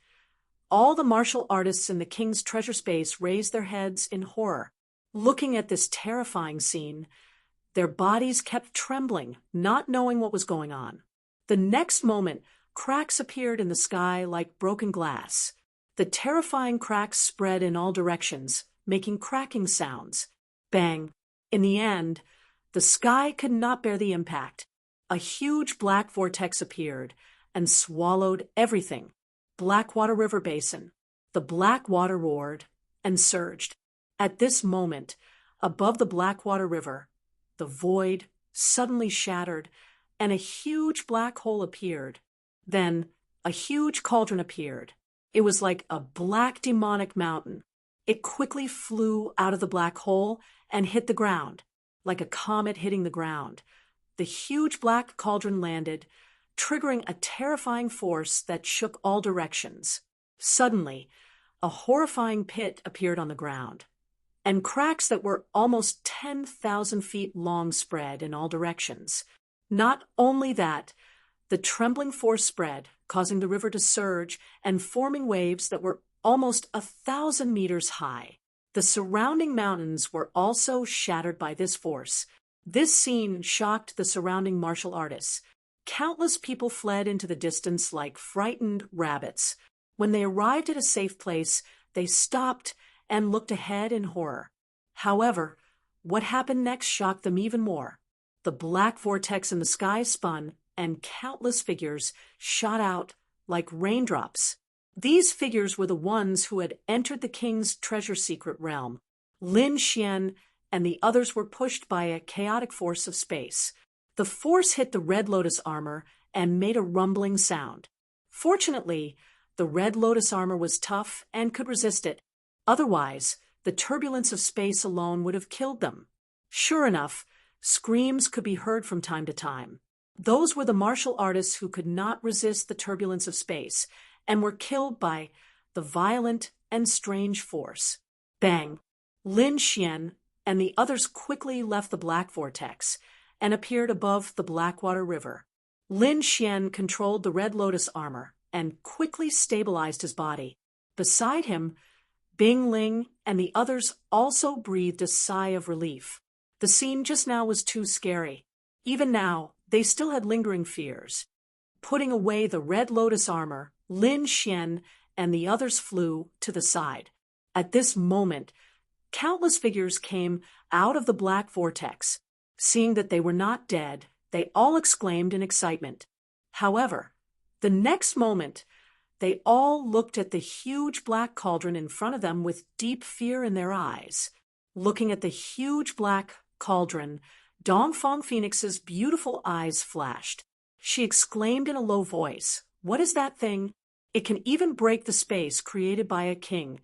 all the martial artists in the king's treasure space raised their heads in horror. Looking at this terrifying scene, their bodies kept trembling, not knowing what was going on. The next moment, cracks appeared in the sky like broken glass. The terrifying cracks spread in all directions, making cracking sounds. Bang! In the end, the sky could not bear the impact. A huge black vortex appeared and swallowed everything. Blackwater River Basin. The black water roared and surged. At this moment, above the Blackwater River, the void suddenly shattered and a huge black hole appeared. Then a huge cauldron appeared. It was like a black demonic mountain. It quickly flew out of the black hole and hit the ground, like a comet hitting the ground. The huge black cauldron landed, triggering a terrifying force that shook all directions. Suddenly, a horrifying pit appeared on the ground, and cracks that were almost 10,000 feet long spread in all directions. Not only that, the trembling force spread, causing the river to surge and forming waves that were almost 1,000 meters high. The surrounding mountains were also shattered by this force. This scene shocked the surrounding martial artists. Countless people fled into the distance like frightened rabbits. When they arrived at a safe place, they stopped and looked ahead in horror. However, what happened next shocked them even more. The black vortex in the sky spun, and countless figures shot out like raindrops. These figures were the ones who had entered the king's treasure secret realm. Lin Xian and the others were pushed by a chaotic force of space. The force hit the Red Lotus armor and made a rumbling sound. Fortunately, the Red Lotus armor was tough and could resist it. Otherwise, the turbulence of space alone would have killed them. Sure enough, screams could be heard from time to time. Those were the martial artists who could not resist the turbulence of space and were killed by the violent and strange force. Bang! Lin Xian and the others quickly left the black vortex and appeared above the Blackwater River. Lin Xian controlled the Red Lotus armor and quickly stabilized his body. Beside him, Bing Ling and the others also breathed a sigh of relief. The scene just now was too scary. Even now, they still had lingering fears. Putting away the Red Lotus armor, Lin Xian and the others flew to the side. At this moment, countless figures came out of the black vortex. Seeing that they were not dead, they all exclaimed in excitement. However, the next moment, they all looked at the huge black cauldron in front of them with deep fear in their eyes. Looking at the huge black cauldron, Dongfang Phoenix's beautiful eyes flashed. She exclaimed in a low voice, "What is that thing? It can even break the space created by a king.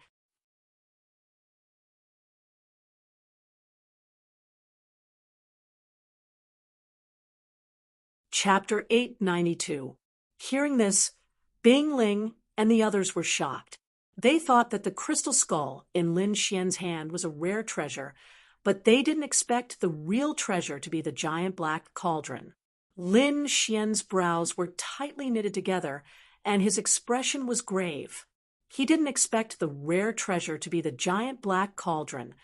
Chapter 892. Hearing this, Bing Ling and the others were shocked. They thought that the crystal skull in Lin Xian's hand was a rare treasure, but they didn't expect the real treasure to be the giant black cauldron. Lin Xian's brows were tightly knitted together, and his expression was grave. He didn't expect the rare treasure to be the giant black cauldron,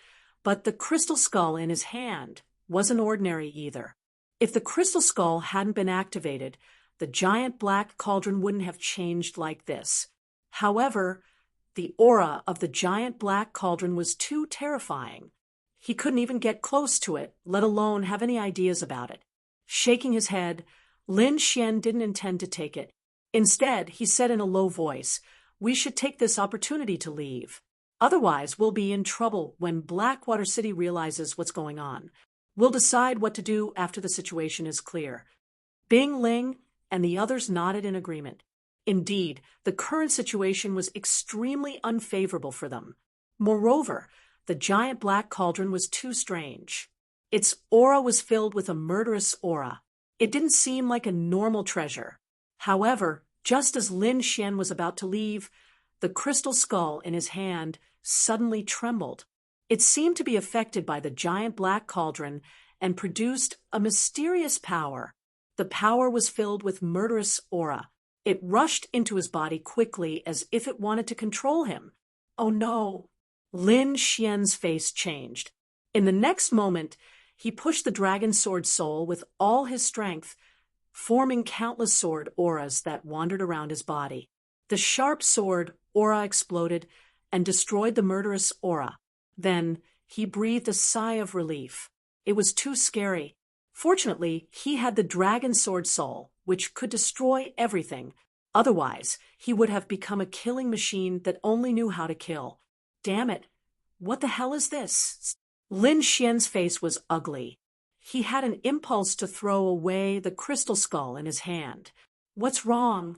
but the crystal skull in his hand wasn't ordinary either. If the crystal skull hadn't been activated, the giant black cauldron wouldn't have changed like this. However, the aura of the giant black cauldron was too terrifying. He couldn't even get close to it, let alone have any ideas about it. Shaking his head, Lin Xian didn't intend to take it. Instead, he said in a low voice, "We should take this opportunity to leave. Otherwise, we'll be in trouble when Blackwater City realizes what's going on. We'll decide what to do after the situation is clear." Bing Ling and the others nodded in agreement. Indeed, the current situation was extremely unfavorable for them. Moreover, the giant black cauldron was too strange. Its aura was filled with a murderous aura. It didn't seem like a normal treasure. However, just as Lin Xian was about to leave, the crystal skull in his hand suddenly trembled. It seemed to be affected by the giant black cauldron and produced a mysterious power. The power was filled with murderous aura. It rushed into his body quickly as if it wanted to control him. Oh no! Lin Xian's face changed. In the next moment, he pushed the dragon sword soul with all his strength, forming countless sword auras that wandered around his body. The sharp sword aura exploded and destroyed the murderous aura. Then he breathed a sigh of relief. It was too scary. Fortunately, he had the dragon sword soul, which could destroy everything. Otherwise, he would have become a killing machine that only knew how to kill. Damn it! What the hell is this? Lin Xian's face was ugly. He had an impulse to throw away the crystal skull in his hand. What's wrong?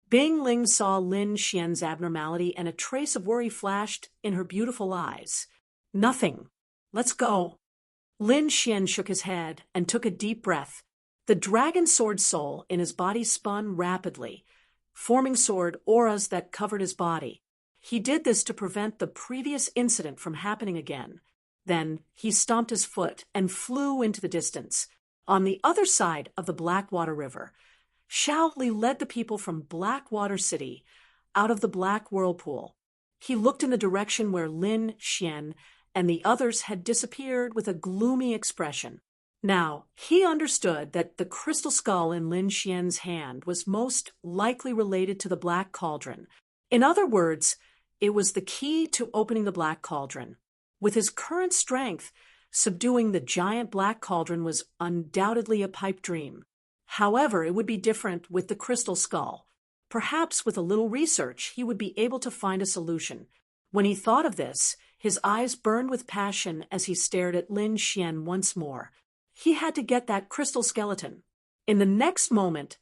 Bing Ling saw Lin Xian's abnormality, and a trace of worry flashed in her beautiful eyes. Nothing. Let's go. Lin Xian shook his head and took a deep breath. The dragon sword soul in his body spun rapidly, forming sword auras that covered his body. He did this to prevent the previous incident from happening again. Then he stomped his foot and flew into the distance. On the other side of the Blackwater River, Shaoli led the people from Blackwater City out of the Black Whirlpool. He looked in the direction where Lin Xian and the others had disappeared with a gloomy expression. Now, he understood that the crystal skull in Lin Xian's hand was most likely related to the Black Cauldron. In other words, it was the key to opening the Black Cauldron. With his current strength, subduing the giant Black Cauldron was undoubtedly a pipe dream. However, it would be different with the crystal skull. Perhaps with a little research, he would be able to find a solution. When he thought of this, his eyes burned with passion as he stared at Lin Xian once more. He had to get that crystal skeleton. In the next moment,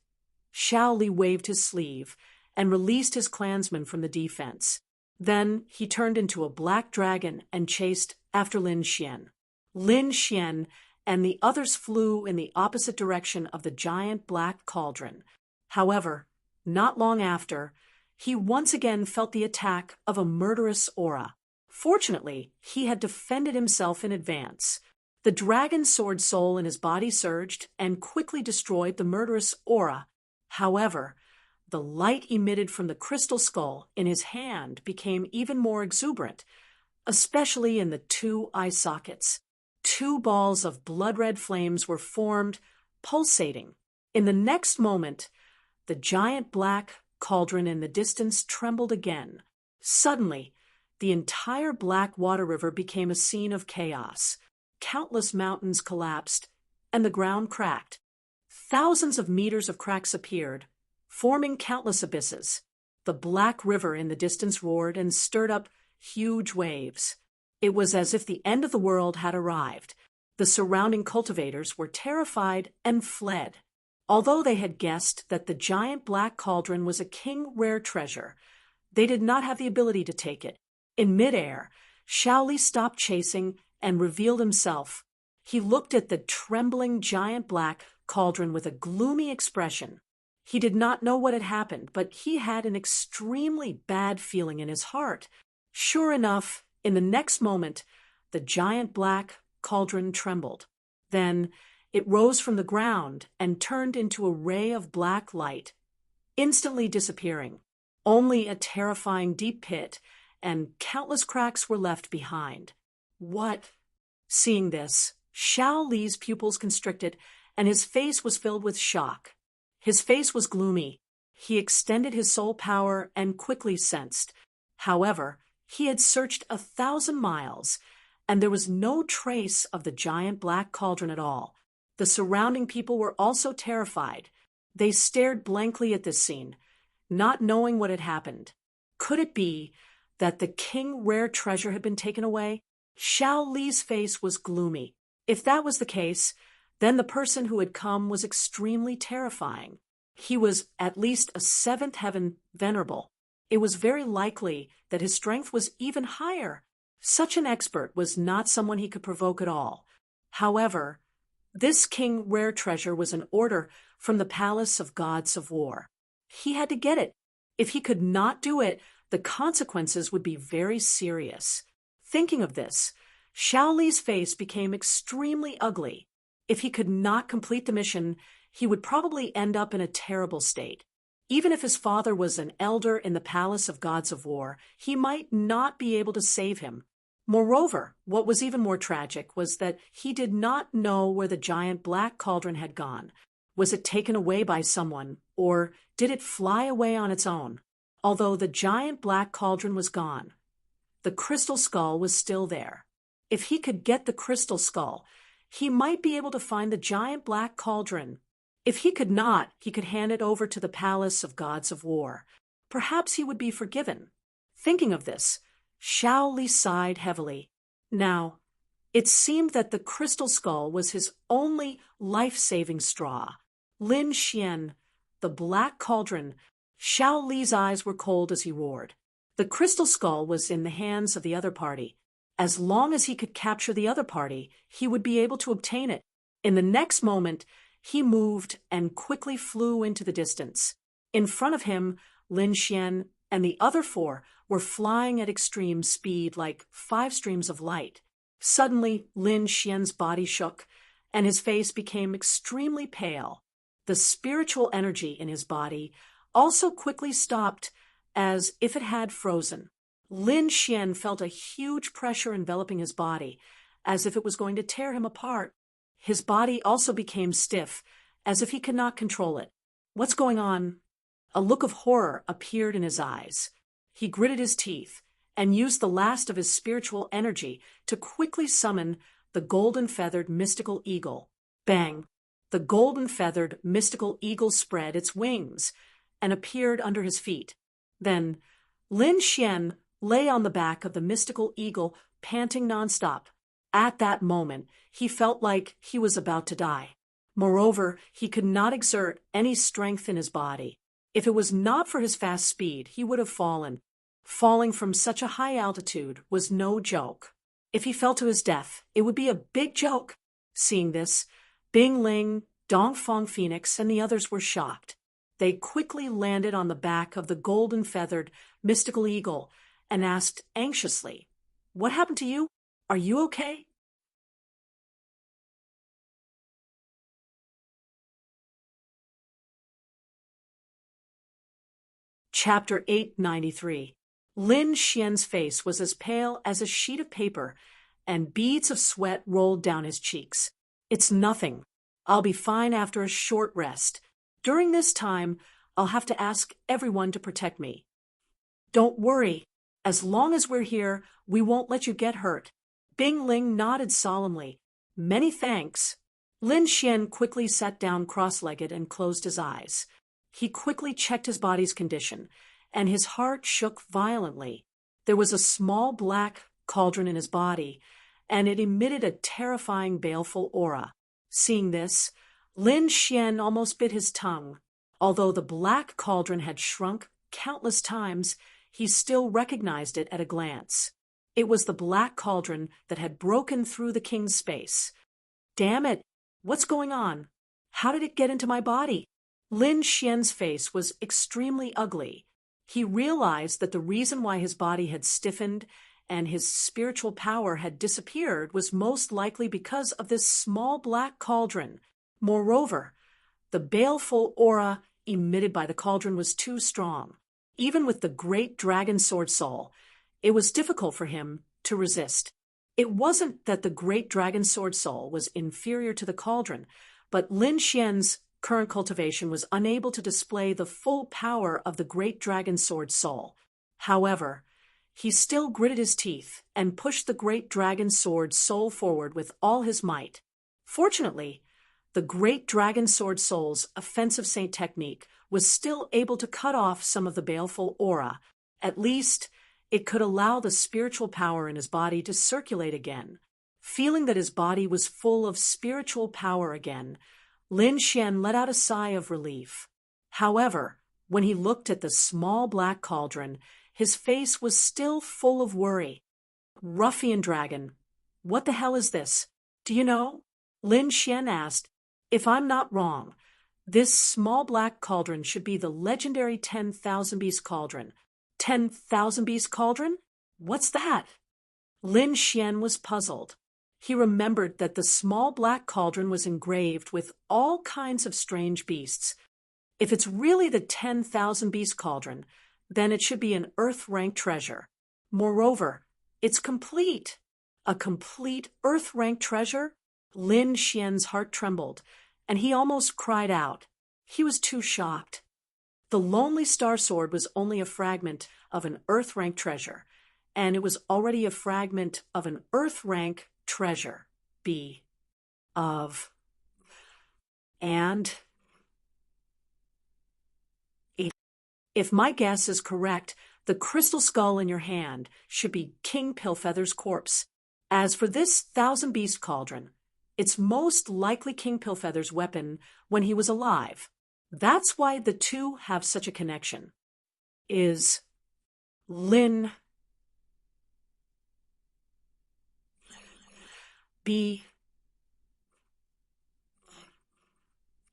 Shaoli waved his sleeve and released his clansmen from the defense. Then he turned into a black dragon and chased after Lin Xian. Lin Xian and the others flew in the opposite direction of the giant black cauldron. However, not long after, he once again felt the attack of a murderous aura. Fortunately, he had defended himself in advance. The dragon sword soul in his body surged and quickly destroyed the murderous aura. However, the light emitted from the crystal skull in his hand became even more exuberant, especially in the two eye sockets. Two balls of blood-red flames were formed, pulsating. In the next moment, the giant black cauldron in the distance trembled again. Suddenly, the entire Blackwater River became a scene of chaos. Countless mountains collapsed, and the ground cracked. Thousands of meters of cracks appeared, forming countless abysses. The Black River in the distance roared and stirred up huge waves. It was as if the end of the world had arrived. The surrounding cultivators were terrified and fled. Although they had guessed that the giant black cauldron was a king rare treasure, they did not have the ability to take it. In midair, Shaoli stopped chasing and revealed himself. He looked at the trembling giant black cauldron with a gloomy expression. He did not know what had happened, but he had an extremely bad feeling in his heart. Sure enough, in the next moment, the giant black cauldron trembled. Then it rose from the ground and turned into a ray of black light, instantly disappearing. Only a terrifying deep pit and countless cracks were left behind. What? Seeing this, Xiao Li's pupils constricted, and his face was filled with shock. His face was gloomy. He extended his soul power and quickly sensed. However, he had searched 1,000 miles, and there was no trace of the giant black cauldron at all. The surrounding people were also terrified. They stared blankly at this scene, not knowing what had happened. Could it be that the king rare treasure had been taken away? Xiao Li's face was gloomy. If that was the case, then the person who had come was extremely terrifying. He was at least a seventh heaven venerable. It was very likely that his strength was even higher. Such an expert was not someone he could provoke at all. However, this king rare treasure was an order from the palace of gods of war. He had to get it. If he could not do it, the consequences would be very serious. Thinking of this, Xiao Li's face became extremely ugly. If he could not complete the mission, he would probably end up in a terrible state. Even if his father was an elder in the palace of gods of war, he might not be able to save him. Moreover, what was even more tragic was that he did not know where the giant black cauldron had gone. Was it taken away by someone, or did it fly away on its own? Although the giant black cauldron was gone, the crystal skull was still there. If he could get the crystal skull, he might be able to find the giant black cauldron. If he could not, he could hand it over to the palace of gods of war. Perhaps he would be forgiven. Thinking of this, Xiao Li sighed heavily. Now, it seemed that the crystal skull was his only life-saving straw. Lin Xian, the black cauldron. Xiao Li's eyes were cold as he roared. The crystal skull was in the hands of the other party. As long as he could capture the other party, he would be able to obtain it. In the next moment, he moved and quickly flew into the distance. In front of him, Lin Xian and the other four were flying at extreme speed like 5 streams of light. Suddenly, Lin Xian's body shook, and his face became extremely pale. The spiritual energy in his body also quickly stopped, as if it had frozen. Lin Xian felt a huge pressure enveloping his body, as if it was going to tear him apart. His body also became stiff, as if he could not control it. What's going on? A look of horror appeared in his eyes. He gritted his teeth and used the last of his spiritual energy to quickly summon the golden-feathered mystical eagle. Bang! The golden-feathered mystical eagle spread its wings and appeared under his feet. Then Lin Xian lay on the back of the mystical eagle, panting nonstop. At that moment, he felt like he was about to die. Moreover, he could not exert any strength in his body. If it was not for his fast speed, he would have fallen. Falling from such a high altitude was no joke. If he fell to his death, it would be a big joke. Seeing this, Bing Ling, Dongfang Phoenix, and the others were shocked. They quickly landed on the back of the golden-feathered mystical eagle and asked anxiously, "What happened to you? Are you okay?" Chapter 893. Lin Xian's face was as pale as a sheet of paper, and beads of sweat rolled down his cheeks. "It's nothing. I'll be fine after a short rest. During this time, I'll have to ask everyone to protect me." "Don't worry. As long as we're here, we won't let you get hurt." Bing Ling nodded solemnly. "Many thanks." Lin Xian quickly sat down cross-legged and closed his eyes. He quickly checked his body's condition, and his heart shook violently. There was a small black cauldron in his body, and it emitted a terrifying, baleful aura. Seeing this, Lin Xian almost bit his tongue. Although the black cauldron had shrunk countless times, he still recognized it at a glance. It was the black cauldron that had broken through the king's space. "Damn it! What's going on? How did it get into my body? Lin Xian's face was extremely ugly. He realized that the reason why his body had stiffened and his spiritual power had disappeared was most likely because of this small black cauldron. Moreover, the baleful aura emitted by the cauldron was too strong. Even with the great dragon sword soul, it was difficult for him to resist. It wasn't that the great dragon sword soul was inferior to the cauldron, but Lin Xian's current cultivation was unable to display the full power of the great dragon sword soul. However, he still gritted his teeth and pushed the great dragon sword soul forward with all his might. Fortunately, the great dragon sword soul's offensive saint technique was still able to cut off some of the baleful aura. At least, it could allow the spiritual power in his body to circulate again. Feeling that his body was full of spiritual power again, Lin Xian let out a sigh of relief. However, when he looked at the small black cauldron, his face was still full of worry. Ruffian dragon, what the hell is this? Do you know? Lin Xian asked. If I'm not wrong, this small black cauldron should be the legendary 10,000 Beast Cauldron. 10,000 Beast Cauldron? What's that? Lin Xian was puzzled. He remembered that the small black cauldron was engraved with all kinds of strange beasts. If it's really the 10,000 Beast Cauldron, then it should be an Earth-ranked treasure. Moreover, it's complete. A complete Earth-ranked treasure? Lin Xian's heart trembled, and he almost cried out. He was too shocked. The Lonely Star Sword was only a fragment of an Earth-rank treasure, and it was already a fragment of an Earth-rank treasure. And if my guess is correct, the crystal skull in your hand should be King Pillfeather's corpse. As for this 1,000 Beast Cauldron, it's most likely King Pillfeather's weapon when he was alive. That's why the two have such a connection. Is Lin B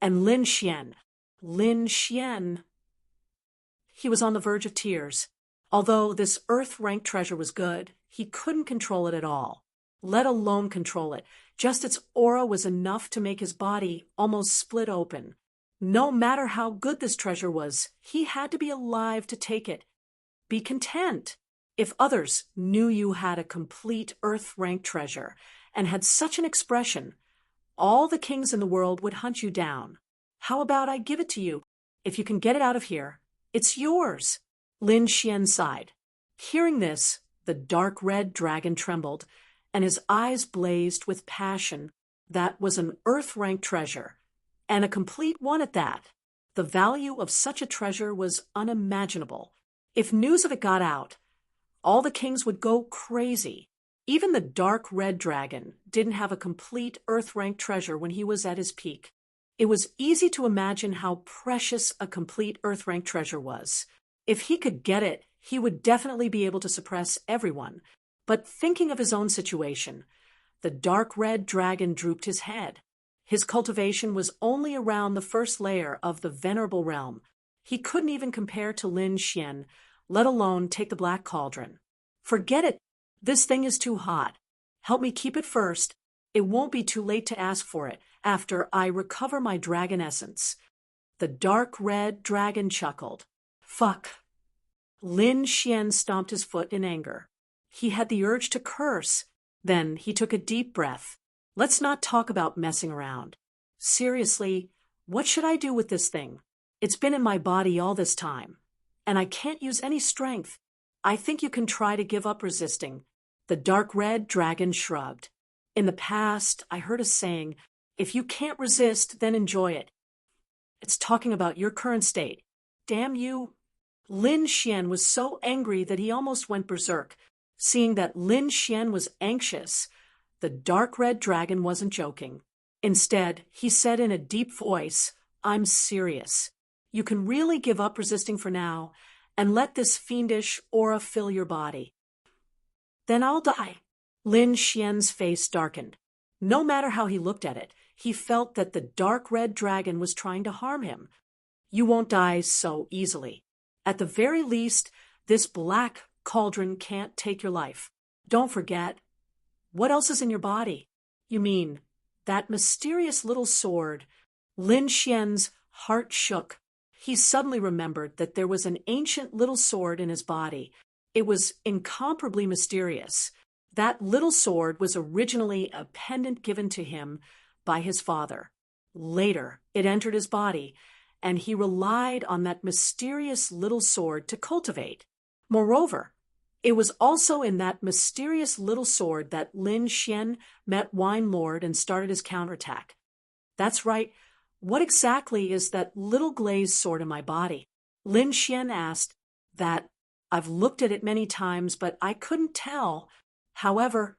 and Lin Xian. Lin Xian. He was on the verge of tears. Although this Earth-ranked treasure was good, he couldn't control it at all, let alone control it. Just its aura was enough to make his body almost split open. No matter how good this treasure was, he had to be alive to take it. Be content. If others knew you had a complete Earth-ranked treasure and had such an expression, all the kings in the world would hunt you down. How about I give it to you? If you can get it out of here, it's yours. Lin Xian sighed. Hearing this, the dark red dragon trembled, and his eyes blazed with passion. That was an Earth-ranked treasure, and a complete one at that. The value of such a treasure was unimaginable. If news of it got out, all the kings would go crazy. Even the dark red dragon didn't have a complete Earth-ranked treasure when he was at his peak. It was easy to imagine how precious a complete Earth-ranked treasure was. If he could get it, he would definitely be able to suppress everyone. But thinking of his own situation, the dark red dragon drooped his head. His cultivation was only around the first layer of the venerable realm. He couldn't even compare to Lin Xian, let alone take the black cauldron. Forget it. This thing is too hot. Help me keep it first. It won't be too late to ask for it after I recover my dragon essence. The dark red dragon chuckled. Fuck. Lin Xian stomped his foot in anger. He had the urge to curse. Then he took a deep breath. Let's not talk about messing around. Seriously, what should I do with this thing? It's been in my body all this time, and I can't use any strength. I think you can try to give up resisting. The dark red dragon shrugged. In the past, I heard a saying, if you can't resist, then enjoy it. It's talking about your current state. Damn you. Lin Xian was so angry that he almost went berserk. Seeing that Lin Xian was anxious, the dark red dragon wasn't joking. Instead, he said in a deep voice, I'm serious. You can really give up resisting for now and let this fiendish aura fill your body. Then I'll die. Lin Xian's face darkened. No matter how he looked at it, he felt that the dark red dragon was trying to harm him. You won't die so easily. At the very least, this black cauldron can't take your life. Don't forget. What else is in your body? You mean, that mysterious little sword. Lin Xian's heart shook. He suddenly remembered that there was an ancient little sword in his body. It was incomparably mysterious. That little sword was originally a pendant given to him by his father. Later, it entered his body, and he relied on that mysterious little sword to cultivate. Moreover, it was also in that mysterious little sword that Lin Xian met Wine Lord and started his counterattack. That's right. What exactly is that little glazed sword in my body? Lin Xian asked. That I've looked at it many times, but I couldn't tell. However,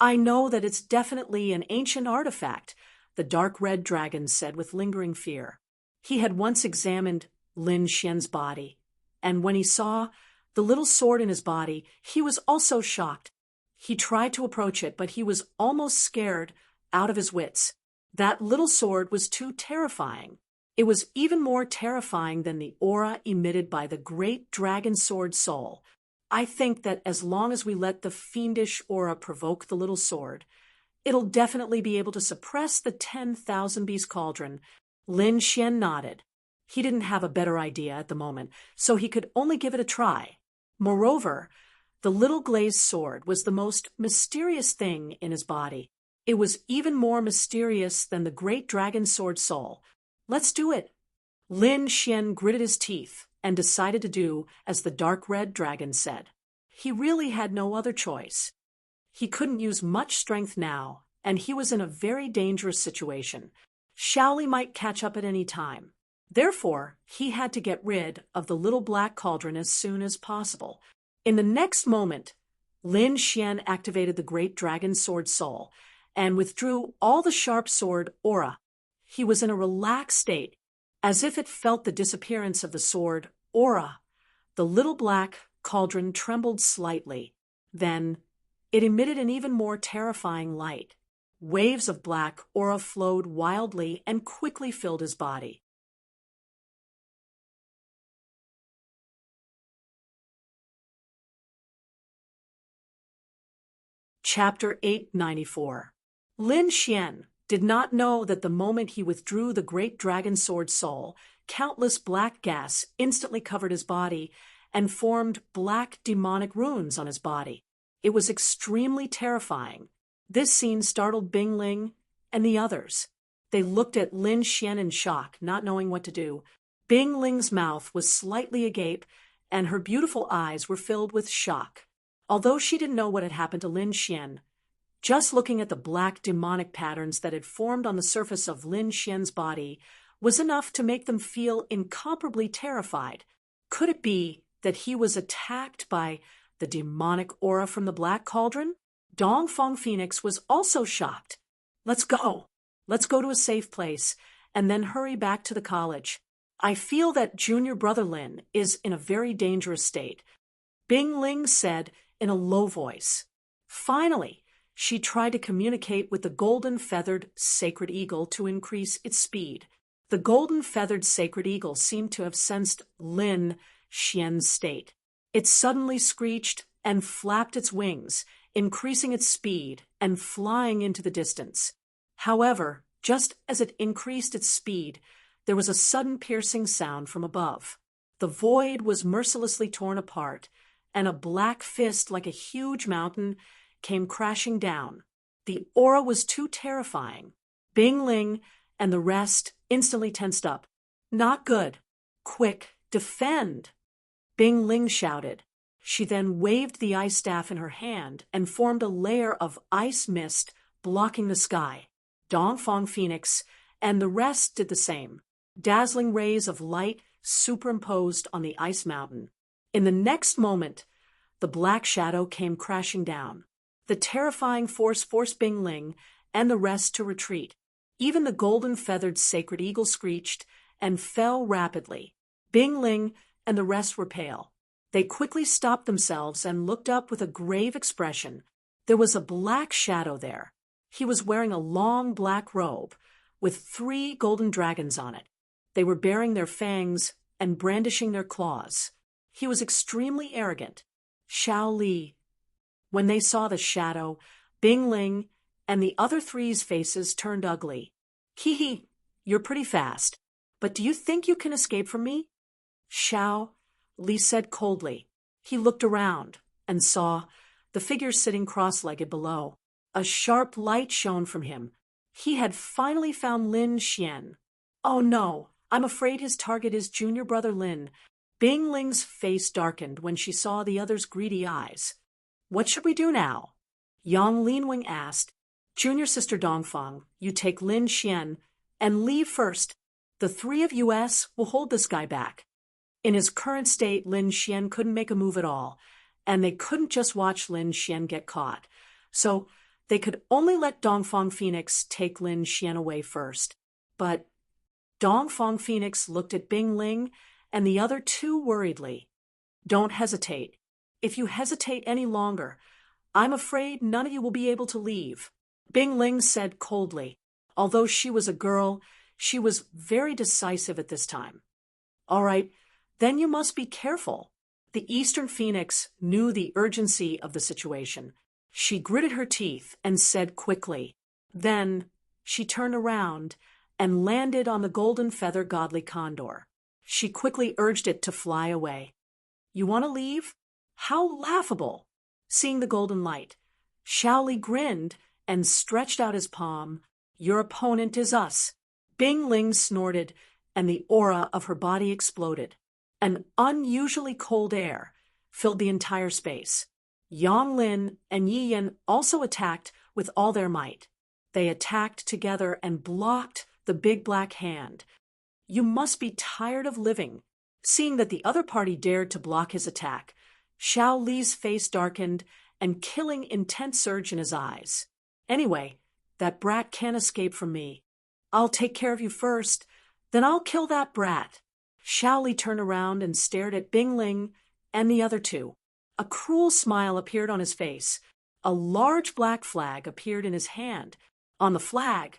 I know that it's definitely an ancient artifact, the dark red dragon said with lingering fear. He had once examined Lin Xian's body, and when he saw the little sword in his body, he was also shocked. He tried to approach it, but he was almost scared out of his wits. That little sword was too terrifying. It was even more terrifying than the aura emitted by the great dragon sword soul. I think that as long as we let the fiendish aura provoke the little sword, it'll definitely be able to suppress the 10,000 beast cauldron. Lin Xian nodded. He didn't have a better idea at the moment, so he could only give it a try. Moreover, the little glazed sword was the most mysterious thing in his body. It was even more mysterious than the great dragon sword soul. Let's do it. Lin Xian gritted his teeth and decided to do as the dark red dragon said. He really had no other choice. He couldn't use much strength now, and he was in a very dangerous situation. Shaoli might catch up at any time. Therefore, he had to get rid of the little black cauldron as soon as possible. In the next moment, Lin Xian activated the great dragon sword soul and withdrew all the sharp sword aura. He was in a relaxed state, as if it felt the disappearance of the sword aura. The little black cauldron trembled slightly. Then, it emitted an even more terrifying light. Waves of black aura flowed wildly and quickly filled his body. Chapter 894. Lin Xian did not know that the moment he withdrew the great dragon sword soul, countless black gas instantly covered his body and formed black demonic runes on his body. It was extremely terrifying. This scene startled Bing Ling and the others. They looked at Lin Xian in shock, not knowing what to do. Bing Ling's mouth was slightly agape, and her beautiful eyes were filled with shock. Although she didn't know what had happened to Lin Xian, just looking at the black demonic patterns that had formed on the surface of Lin Xian's body was enough to make them feel incomparably terrified. Could it be that he was attacked by the demonic aura from the black cauldron? Dongfang Phoenix was also shocked. Let's go. Let's go to a safe place and then hurry back to the college. I feel that junior brother Lin is in a very dangerous state, Bing Ling said in a low voice. Finally, she tried to communicate with the golden-feathered sacred eagle to increase its speed. The golden-feathered sacred eagle seemed to have sensed Lin Xian's state. It suddenly screeched and flapped its wings, increasing its speed and flying into the distance. However, just as it increased its speed, there was a sudden piercing sound from above. The void was mercilessly torn apart, and a black fist like a huge mountain came crashing down. The aura was too terrifying. Bing Ling and the rest instantly tensed up. Not good. Quick, defend! Bing Ling shouted. She then waved the ice staff in her hand and formed a layer of ice mist blocking the sky. Dongfang Phoenix and the rest did the same. Dazzling rays of light superimposed on the ice mountain. In the next moment, the black shadow came crashing down. The terrifying force forced Bing Ling and the rest to retreat. Even the golden-feathered sacred eagle screeched and fell rapidly. Bing Ling and the rest were pale. They quickly stopped themselves and looked up with a grave expression. There was a black shadow there. He was wearing a long black robe, with 3 golden dragons on it. They were baring their fangs and brandishing their claws. He was extremely arrogant. Xiao Li. When they saw the shadow, Bing Ling and the other 3's faces turned ugly. Hee, you're pretty fast, but do you think you can escape from me? Xiao Li said coldly. He looked around and saw the figure sitting cross-legged below. A sharp light shone from him. He had finally found Lin Xian. Oh no, I'm afraid his target is junior brother Lin. Bing Ling's face darkened when she saw the other's greedy eyes. What should we do now? Yang Linwing asked. Junior sister Dongfang, you take Lin Xian and leave first. The 3 of us will hold this guy back. In his current state, Lin Xian couldn't make a move at all, and they couldn't just watch Lin Xian get caught. So they could only let Dongfang Phoenix take Lin Xian away first. But Dongfang Phoenix looked at Bing Ling and the other 2 worriedly. Don't hesitate. If you hesitate any longer, I'm afraid none of you will be able to leave. Bing Ling said coldly. Although she was a girl, she was very decisive at this time. All right, then you must be careful. The Eastern Phoenix knew the urgency of the situation. She gritted her teeth and said quickly. Then she turned around and landed on the golden feather godly condor. She quickly urged it to fly away. You want to leave? How laughable! Seeing the golden light, Xiao Li grinned and stretched out his palm. Your opponent is us. Bing Ling snorted, and the aura of her body exploded. An unusually cold air filled the entire space. Yang Lin and Yi Yin also attacked with all their might. They attacked together and blocked the big black hand. You must be tired of living. Seeing that the other party dared to block his attack, Xiao Li's face darkened and killing intent surged in his eyes. Anyway, that brat can't escape from me. I'll take care of you first, then I'll kill that brat. Xiao Li turned around and stared at Bing Ling and the other 2. A cruel smile appeared on his face. A large black flag appeared in his hand. On the flag,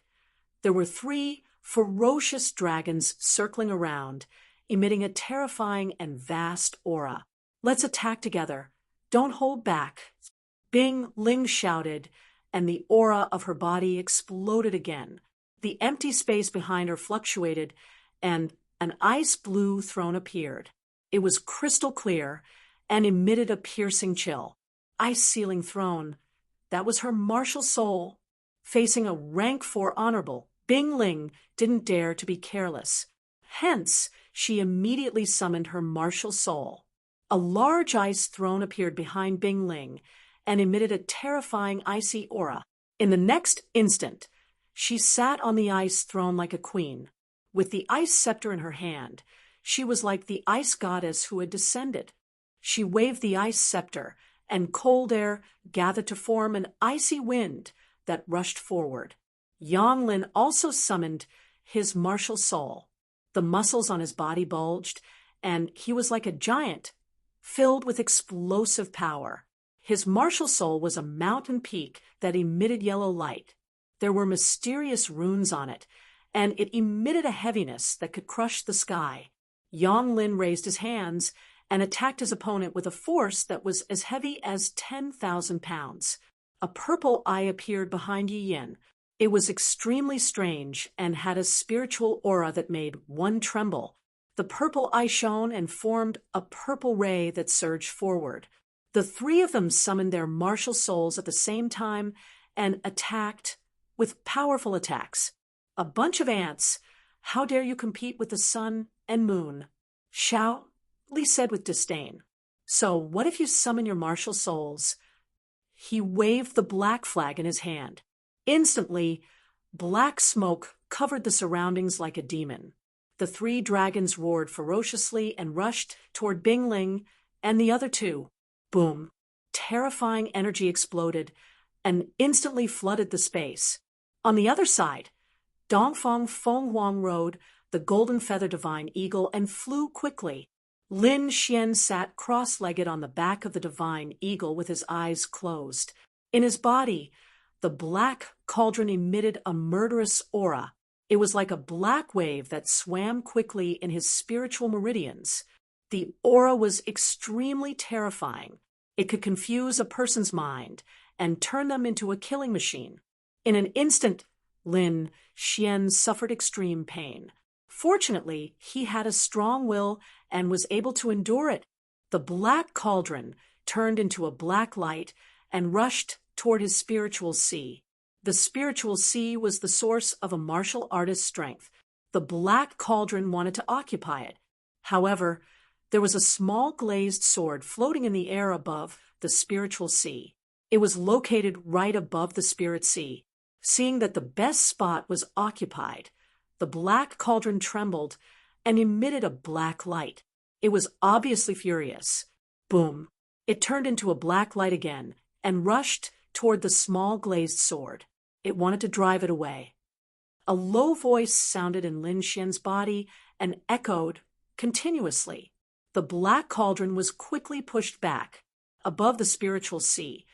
there were 3 ferocious dragons circling around, emitting a terrifying and vast aura. Let's attack together. Don't hold back. Bing Ling shouted, and the aura of her body exploded again. The empty space behind her fluctuated, and an ice blue throne appeared. It was crystal clear and emitted a piercing chill. Ice-sealing throne. That was her martial soul. Facing a rank 4 honorable, Bing Ling didn't dare to be careless. Hence, she immediately summoned her martial soul. A large ice throne appeared behind Bing Ling and emitted a terrifying icy aura. In the next instant, she sat on the ice throne like a queen. With the ice scepter in her hand, she was like the ice goddess who had descended. She waved the ice scepter, and cold air gathered to form an icy wind that rushed forward. Yang Lin also summoned his martial soul. The muscles on his body bulged, and he was like a giant, filled with explosive power. His martial soul was a mountain peak that emitted yellow light. There were mysterious runes on it, and it emitted a heaviness that could crush the sky. Yang Lin raised his hands and attacked his opponent with a force that was as heavy as 10,000 pounds. A purple eye appeared behind Yi Yin. It was extremely strange and had a spiritual aura that made one tremble. The purple eye shone and formed a purple ray that surged forward. The 3 of them summoned their martial souls at the same time and attacked with powerful attacks. A bunch of ants. How dare you compete with the sun and moon? Xiao Li said with disdain. So what if you summon your martial souls? He waved the black flag in his hand. Instantly, black smoke covered the surroundings like a demon. The 3 dragons roared ferociously and rushed toward Bing Ling and the other 2. Boom! Terrifying energy exploded and instantly flooded the space. On the other side, Dongfang Fenghuang rode the golden feather divine eagle and flew quickly. Lin Xian sat cross-legged on the back of the divine eagle with his eyes closed. In his body, the black cauldron emitted a murderous aura. It was like a black wave that swam quickly in his spiritual meridians. The aura was extremely terrifying. It could confuse a person's mind and turn them into a killing machine. In an instant, Lin Xian suffered extreme pain. Fortunately, he had a strong will and was able to endure it. The black cauldron turned into a black light and rushed toward his spiritual sea. The spiritual sea was the source of a martial artist's strength. The black cauldron wanted to occupy it. However, there was a small glazed sword floating in the air above the spiritual sea. It was located right above the spirit sea. Seeing that the best spot was occupied, the black cauldron trembled and emitted a black light. It was obviously furious. Boom! It turned into a black light again and rushed toward the small glazed sword. It wanted to drive it away. A low voice sounded in Lin Xian's body and echoed continuously. The black cauldron was quickly pushed back. Above the spiritual sea,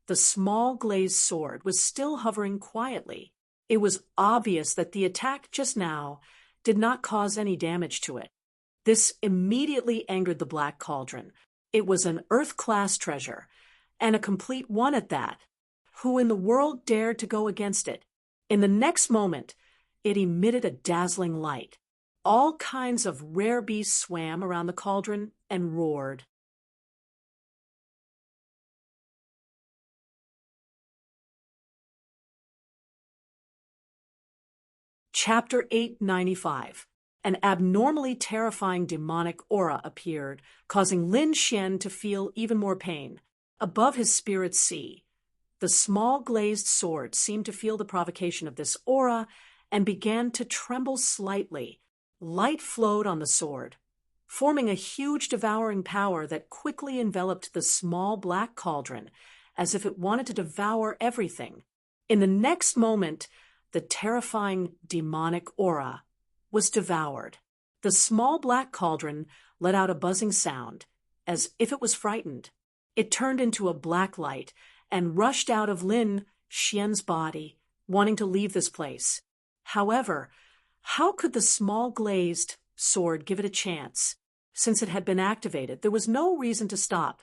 the small glazed sword was still hovering quietly. It was obvious that the attack just now did not cause any damage to it. This immediately angered the black cauldron. It was an Earth-class treasure, and a complete one at that. Who in the world dared to go against it? In the next moment, it emitted a dazzling light. All kinds of rare beasts swam around the cauldron and roared. Chapter 895. An abnormally terrifying demonic aura appeared, causing Lin Xian to feel even more pain. Above his spirit sea, the small glazed sword seemed to feel the provocation of this aura and began to tremble slightly. Light flowed on the sword, forming a huge devouring power that quickly enveloped the small black cauldron as if it wanted to devour everything. In the next moment, the terrifying demonic aura was devoured. The small black cauldron let out a buzzing sound, as if it was frightened. It turned into a black light and rushed out of Lin Xian's body, wanting to leave this place. However, how could the small glazed sword give it a chance? Since it had been activated, there was no reason to stop.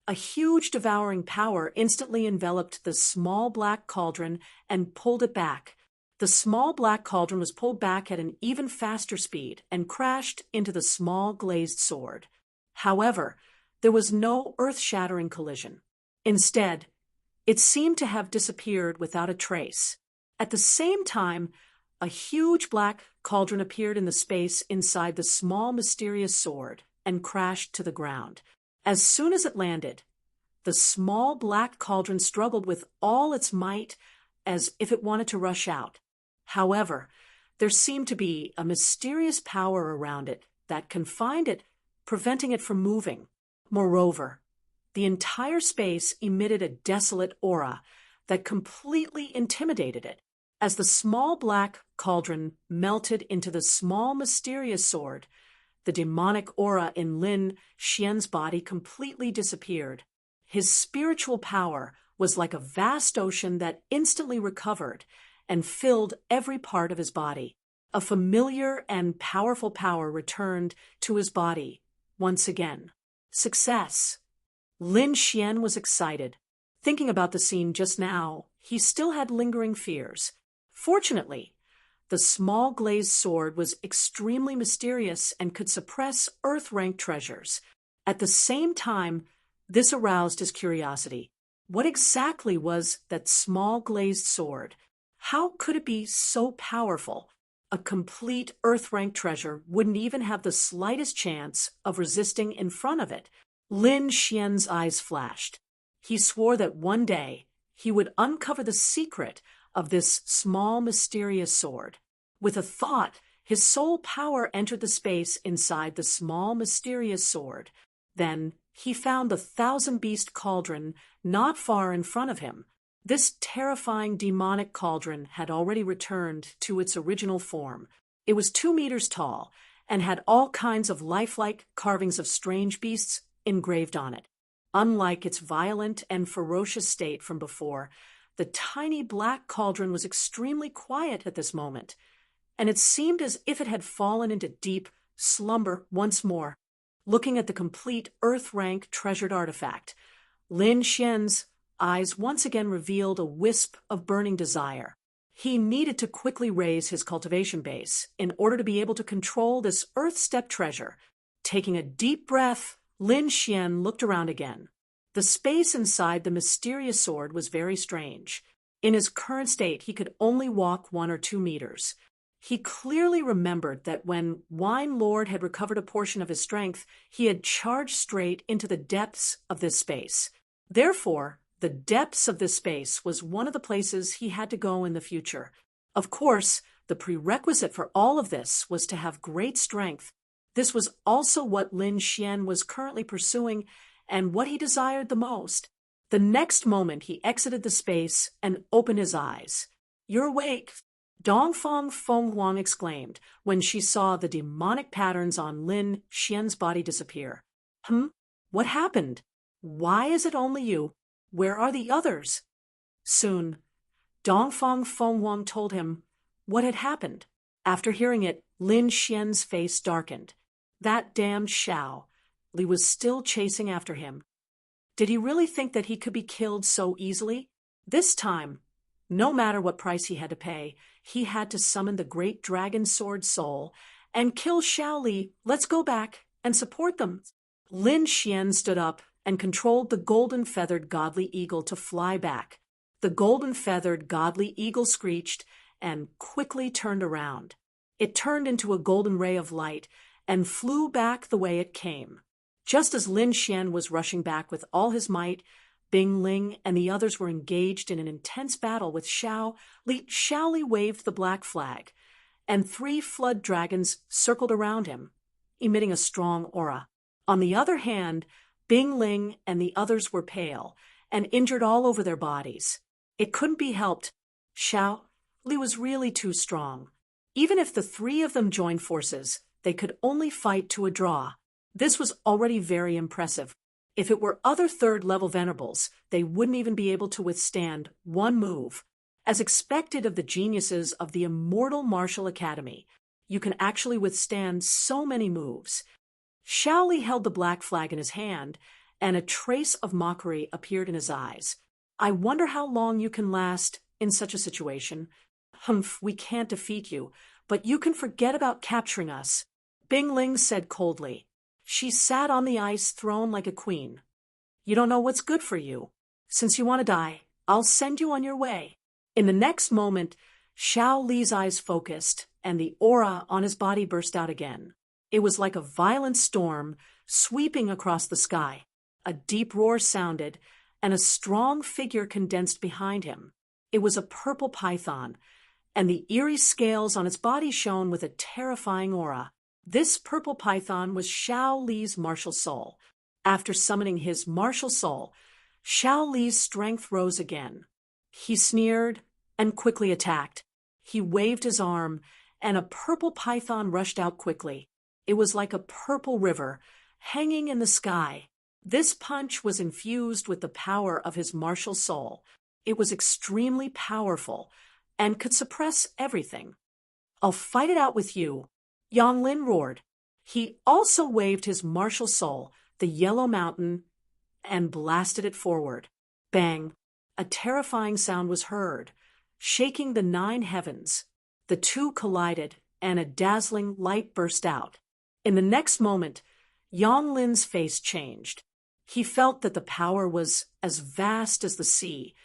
A huge devouring power instantly enveloped the small black cauldron and pulled it back. The small black cauldron was pulled back at an even faster speed and crashed into the small glazed sword. However, there was no earth-shattering collision. Instead, it seemed to have disappeared without a trace. At the same time, a huge black cauldron appeared in the space inside the small mysterious sword and crashed to the ground. As soon as it landed, the small black cauldron struggled with all its might as if it wanted to rush out. However, there seemed to be a mysterious power around it that confined it, preventing it from moving. Moreover, the entire space emitted a desolate aura that completely intimidated it. As the small black cauldron melted into the small mysterious sword, the demonic aura in Lin Xian's body completely disappeared. His spiritual power was like a vast ocean that instantly recovered and filled every part of his body. A familiar and powerful power returned to his body once again. Success! Lin Xian was excited. Thinking about the scene just now, he still had lingering fears. Fortunately, the small glazed sword was extremely mysterious and could suppress Earth-ranked treasures. At the same time, this aroused his curiosity. What exactly was that small glazed sword? How could it be so powerful? A complete Earth-ranked treasure wouldn't even have the slightest chance of resisting in front of it. Lin Xian's eyes flashed. He swore that one day he would uncover the secret of this small mysterious sword. With a thought, his soul power entered the space inside the small mysterious sword. Then he found the thousand-beast cauldron not far in front of him. This terrifying demonic cauldron had already returned to its original form. It was 2 meters tall and had all kinds of lifelike carvings of strange beasts engraved on it. Unlike its violent and ferocious state from before, the tiny black cauldron was extremely quiet at this moment. and it seemed as if it had fallen into deep slumber once more. Looking at the complete Earth-rank treasured artifact, Lin Xian's eyes once again revealed a wisp of burning desire. He needed to quickly raise his cultivation base in order to be able to control this Earth-step treasure. Taking a deep breath, Lin Xian looked around again. The space inside the mysterious sword was very strange. In his current state, he could only walk 1 or 2 meters. He clearly remembered that when Wine Lord had recovered a portion of his strength, he had charged straight into the depths of this space. Therefore, the depths of this space was one of the places he had to go in the future. Of course, the prerequisite for all of this was to have great strength. This was also what Lin Xian was currently pursuing and what he desired the most. The next moment he exited the space and opened his eyes. "You're awake," Dongfang Fenghuang exclaimed when she saw the demonic patterns on Lin Xian's body disappear. What happened? Why is it only you? Where are the others?" Soon, Dongfang Fenghuang told him what had happened. After hearing it, Lin Xian's face darkened. That damned Xiao Li was still chasing after him. Did he really think that he could be killed so easily? This time, no matter what price he had to pay, he had to summon the great dragon sword soul and kill Xiao Li. "Let's go back and support them." Lin Xian stood up and controlled the golden-feathered godly eagle to fly back. The golden-feathered godly eagle screeched and quickly turned around. It turned into a golden ray of light and flew back the way it came. Just as Lin Xian was rushing back with all his might, Bing Ling and the others were engaged in an intense battle with Xiao Li. Xiao Li waved the black flag, and 3 flood dragons circled around him, emitting a strong aura. On the other hand, Bing Ling and the others were pale and injured all over their bodies. It couldn't be helped. Xiao Li was really too strong. Even if the 3 of them joined forces, they could only fight to a draw. This was already very impressive. If it were other 3rd-level venerables, they wouldn't even be able to withstand one move. As expected of the geniuses of the Immortal Martial Academy, you can actually withstand so many moves. Xiao Li held the black flag in his hand, and a trace of mockery appeared in his eyes. "I wonder how long you can last in such a situation. We can't defeat you, but you can forget about capturing us," Bing Ling said coldly. She sat on the ice throne like a queen. "You don't know what's good for you. Since you want to die, I'll send you on your way." In the next moment, Xiao Li's eyes focused, and the aura on his body burst out again. It was like a violent storm sweeping across the sky. A deep roar sounded, and a strong figure condensed behind him. It was a purple python, and the eerie scales on its body shone with a terrifying aura. This purple python was Xiao Li's martial soul. After summoning his martial soul, Xiao Li's strength rose again. He sneered and quickly attacked. He waved his arm, and a purple python rushed out quickly. It was like a purple river, hanging in the sky. This punch was infused with the power of his martial soul. It was extremely powerful, and could suppress everything. "I'll fight it out with you," Yang Lin roared. He also waved his martial soul, the Yellow Mountain, and blasted it forward. Bang! A terrifying sound was heard, shaking the 9 heavens. The 2 collided, and a dazzling light burst out. In the next moment, Yang Lin's face changed. He felt that the power was as vast as the sea,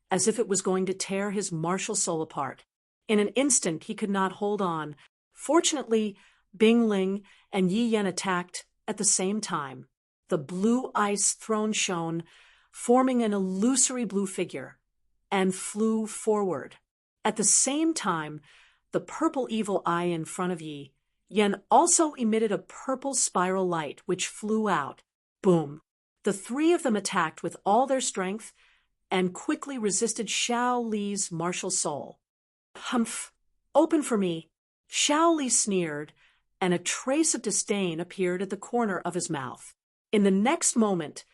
as if it was going to tear his martial soul apart. In an instant, he could not hold on. Fortunately, Bing Ling and Yi Yan attacked at the same time. The blue ice throne shone, forming an illusory blue figure, and flew forward. At the same time, the purple evil eye in front of Yi Yan also emitted a purple spiral light, which flew out. Boom! The 3 of them attacked with all their strength and quickly resisted Xiao Li's martial soul. Open for me," Xiao Li sneered, and a trace of disdain appeared at the corner of his mouth. In the next moment,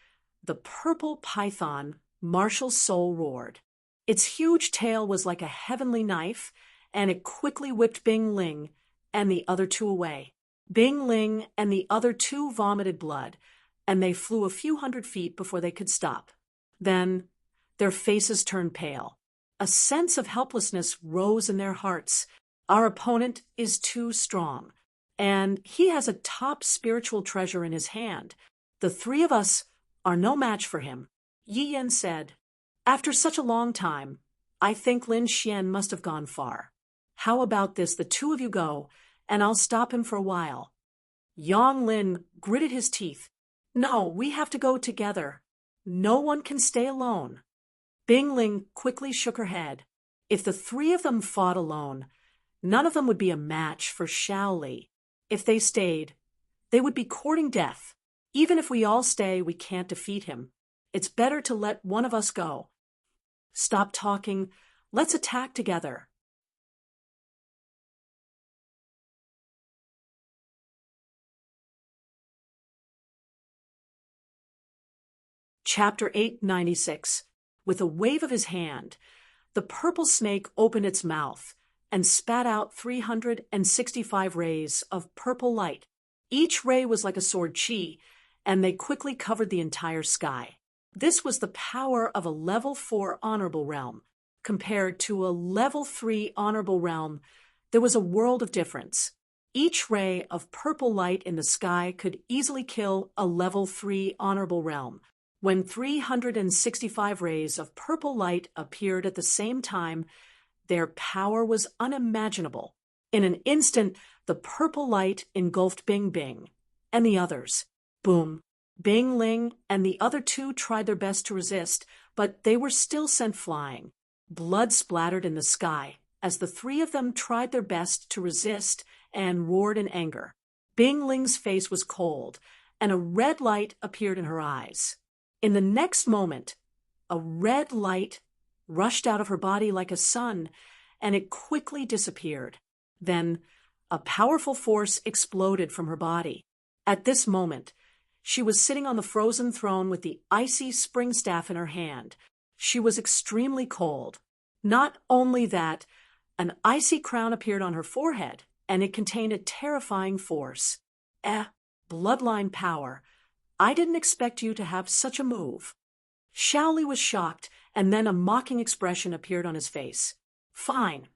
the purple python martial soul roared. Its huge tail was like a heavenly knife, and it quickly whipped Bing Ling and the other two away. Bing Ling and the other two vomited blood, and they flew a few hundred feet before they could stop. Then their faces turned pale. A sense of helplessness rose in their hearts. Our opponent is too strong, and he has a top spiritual treasure in his hand. The three of us are no match for him. Yi Yan said, "After such a long time, I think Lin Xian must have gone far. How about this, the two of you go, and I'll stop him for a while." Yang Lin gritted his teeth. "No, we have to go together. No one can stay alone." Bing Ling quickly shook her head. If the three of them fought alone, none of them would be a match for Xiao Li. If they stayed, they would be courting death. Even if we all stay, we can't defeat him. It's better to let one of us go. Stop talking. Let's attack together. Chapter 896. With a wave of his hand, the purple snake opened its mouth and spat out 365 rays of purple light. Each ray was like a sword chi, and they quickly covered the entire sky. This was the power of a level 4 honorable realm. Compared to a level 3 honorable realm, there was a world of difference. Each ray of purple light in the sky could easily kill a level 3 honorable realm. When 365 rays of purple light appeared at the same time, their power was unimaginable. In an instant, the purple light engulfed Bing Bing and the others. Boom! Bing Ling and the other two tried their best to resist, but they were still sent flying. Blood splattered in the sky as the three of them tried their best to resist and roared in anger. Bing Ling's face was cold, and a red light appeared in her eyes. In the next moment, a red light rushed out of her body like a sun, and it quickly disappeared. Then, a powerful force exploded from her body. At this moment, she was sitting on the frozen throne with the icy spring staff in her hand. She was extremely cold. Not only that, an icy crown appeared on her forehead, and it contained a terrifying force. Bloodline power. I didn't expect you to have such a move. Xiao Li was shocked, and then a mocking expression appeared on his face. "Fine.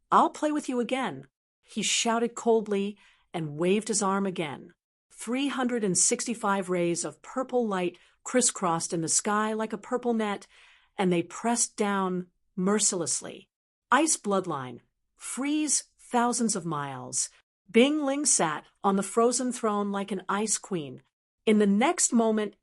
I'll play with you again." He shouted coldly and waved his arm again. 365 rays of purple light crisscrossed in the sky like a purple net, and they pressed down mercilessly. Ice bloodline. Freeze thousands of miles. Bing Ling sat on the frozen throne like an ice queen. In the next moment,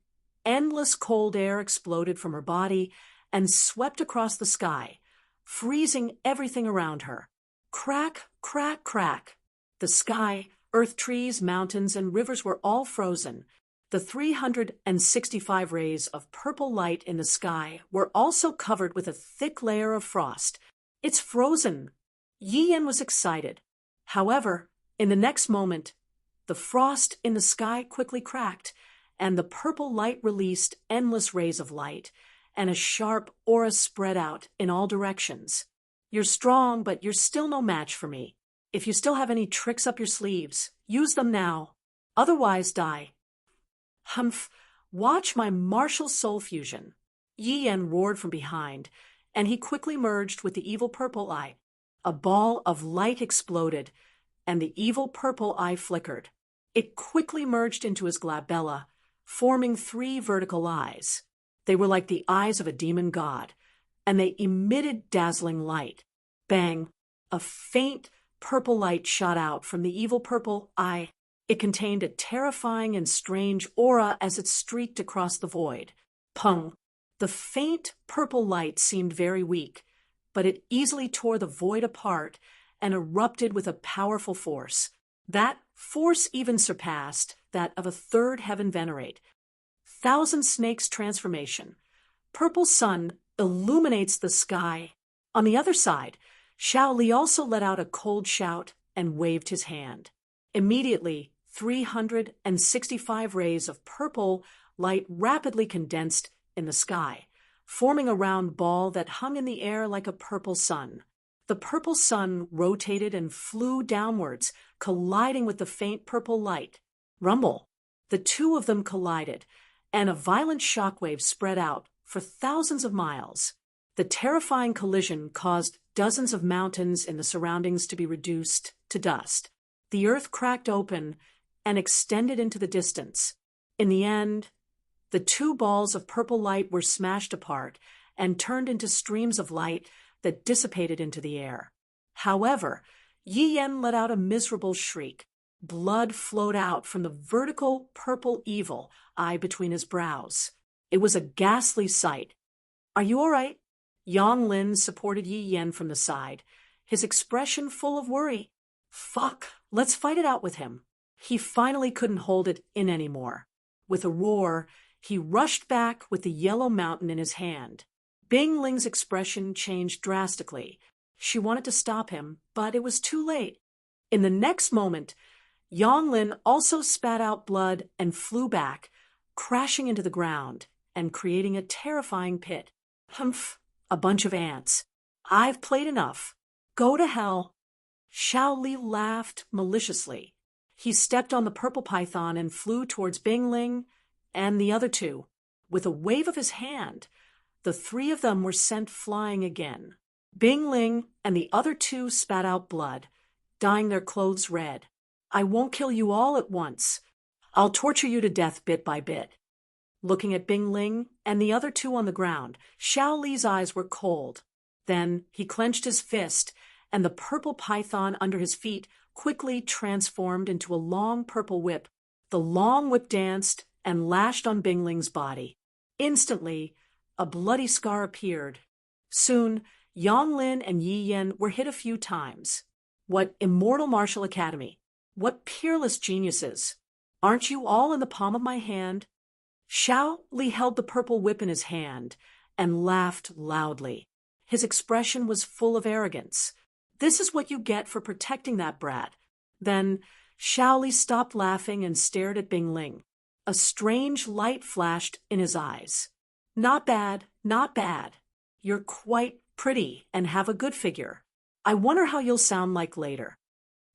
endless cold air exploded from her body and swept across the sky, freezing everything around her. Crack, crack, crack. The sky, earth, trees, mountains, and rivers were all frozen. The 365 rays of purple light in the sky were also covered with a thick layer of frost. "It's frozen." Yi Yan was excited. However, in the next moment, the frost in the sky quickly cracked, and the purple light released endless rays of light, and a sharp aura spread out in all directions. "You're strong, but you're still no match for me. If you still have any tricks up your sleeves, use them now. Otherwise, die." "Humph! Watch my martial soul fusion." Yi Yan roared from behind, and he quickly merged with the evil purple eye. A ball of light exploded, and the evil purple eye flickered. It quickly merged into his glabella, forming 3 vertical eyes. They were like the eyes of a demon god, and they emitted dazzling light. Bang! A faint purple light shot out from the evil purple eye. It contained a terrifying and strange aura as it streaked across the void. Pung! The faint purple light seemed very weak, but it easily tore the void apart and erupted with a powerful force. That force even surpassed that of a third heaven venerate. Thousand Snakes transformation. Purple sun illuminates the sky. On the other side, Xiao Li also let out a cold shout and waved his hand. Immediately, 365 rays of purple light rapidly condensed in the sky, forming a round ball that hung in the air like a purple sun. The purple sun rotated and flew downwards, colliding with the faint purple light. Rumble! The two of them collided, and a violent shockwave spread out for thousands of miles. The terrifying collision caused dozens of mountains in the surroundings to be reduced to dust. The earth cracked open and extended into the distance. In the end, the two balls of purple light were smashed apart and turned into streams of light that dissipated into the air. However, Yi Yan let out a miserable shriek. Blood flowed out from the vertical purple evil eye between his brows. It was a ghastly sight. "Are you all right?" Yang Lin supported Yi Yan from the side, his expression full of worry. "Fuck, let's fight it out with him." He finally couldn't hold it in anymore. With a roar, he rushed back with the yellow mountain in his hand. Bing Ling's expression changed drastically. She wanted to stop him, but it was too late. In the next moment, Yang Lin also spat out blood and flew back, crashing into the ground and creating a terrifying pit. "Humph, a bunch of ants. I've played enough. Go to hell." Xiao Li laughed maliciously. He stepped on the purple python and flew towards Bing Ling and the other two. With a wave of his hand, the three of them were sent flying again. Bing Ling and the other two spat out blood, dyeing their clothes red. "I won't kill you all at once. I'll torture you to death bit by bit." Looking at Bing Ling and the other two on the ground, Xiao Li's eyes were cold. Then he clenched his fist, and the purple python under his feet quickly transformed into a long purple whip. The long whip danced and lashed on Bing Ling's body. Instantly, a bloody scar appeared. Soon, Yang Lin and Yi Yan were hit a few times. What immortal martial academy! What peerless geniuses! Aren't you all in the palm of my hand? Xiao Li held the purple whip in his hand and laughed loudly. His expression was full of arrogance. "This is what you get for protecting that brat." Then Xiao Li stopped laughing and stared at Bing Ling. A strange light flashed in his eyes. "Not bad, not bad. You're quite pretty and have a good figure. I wonder how you'll sound like later."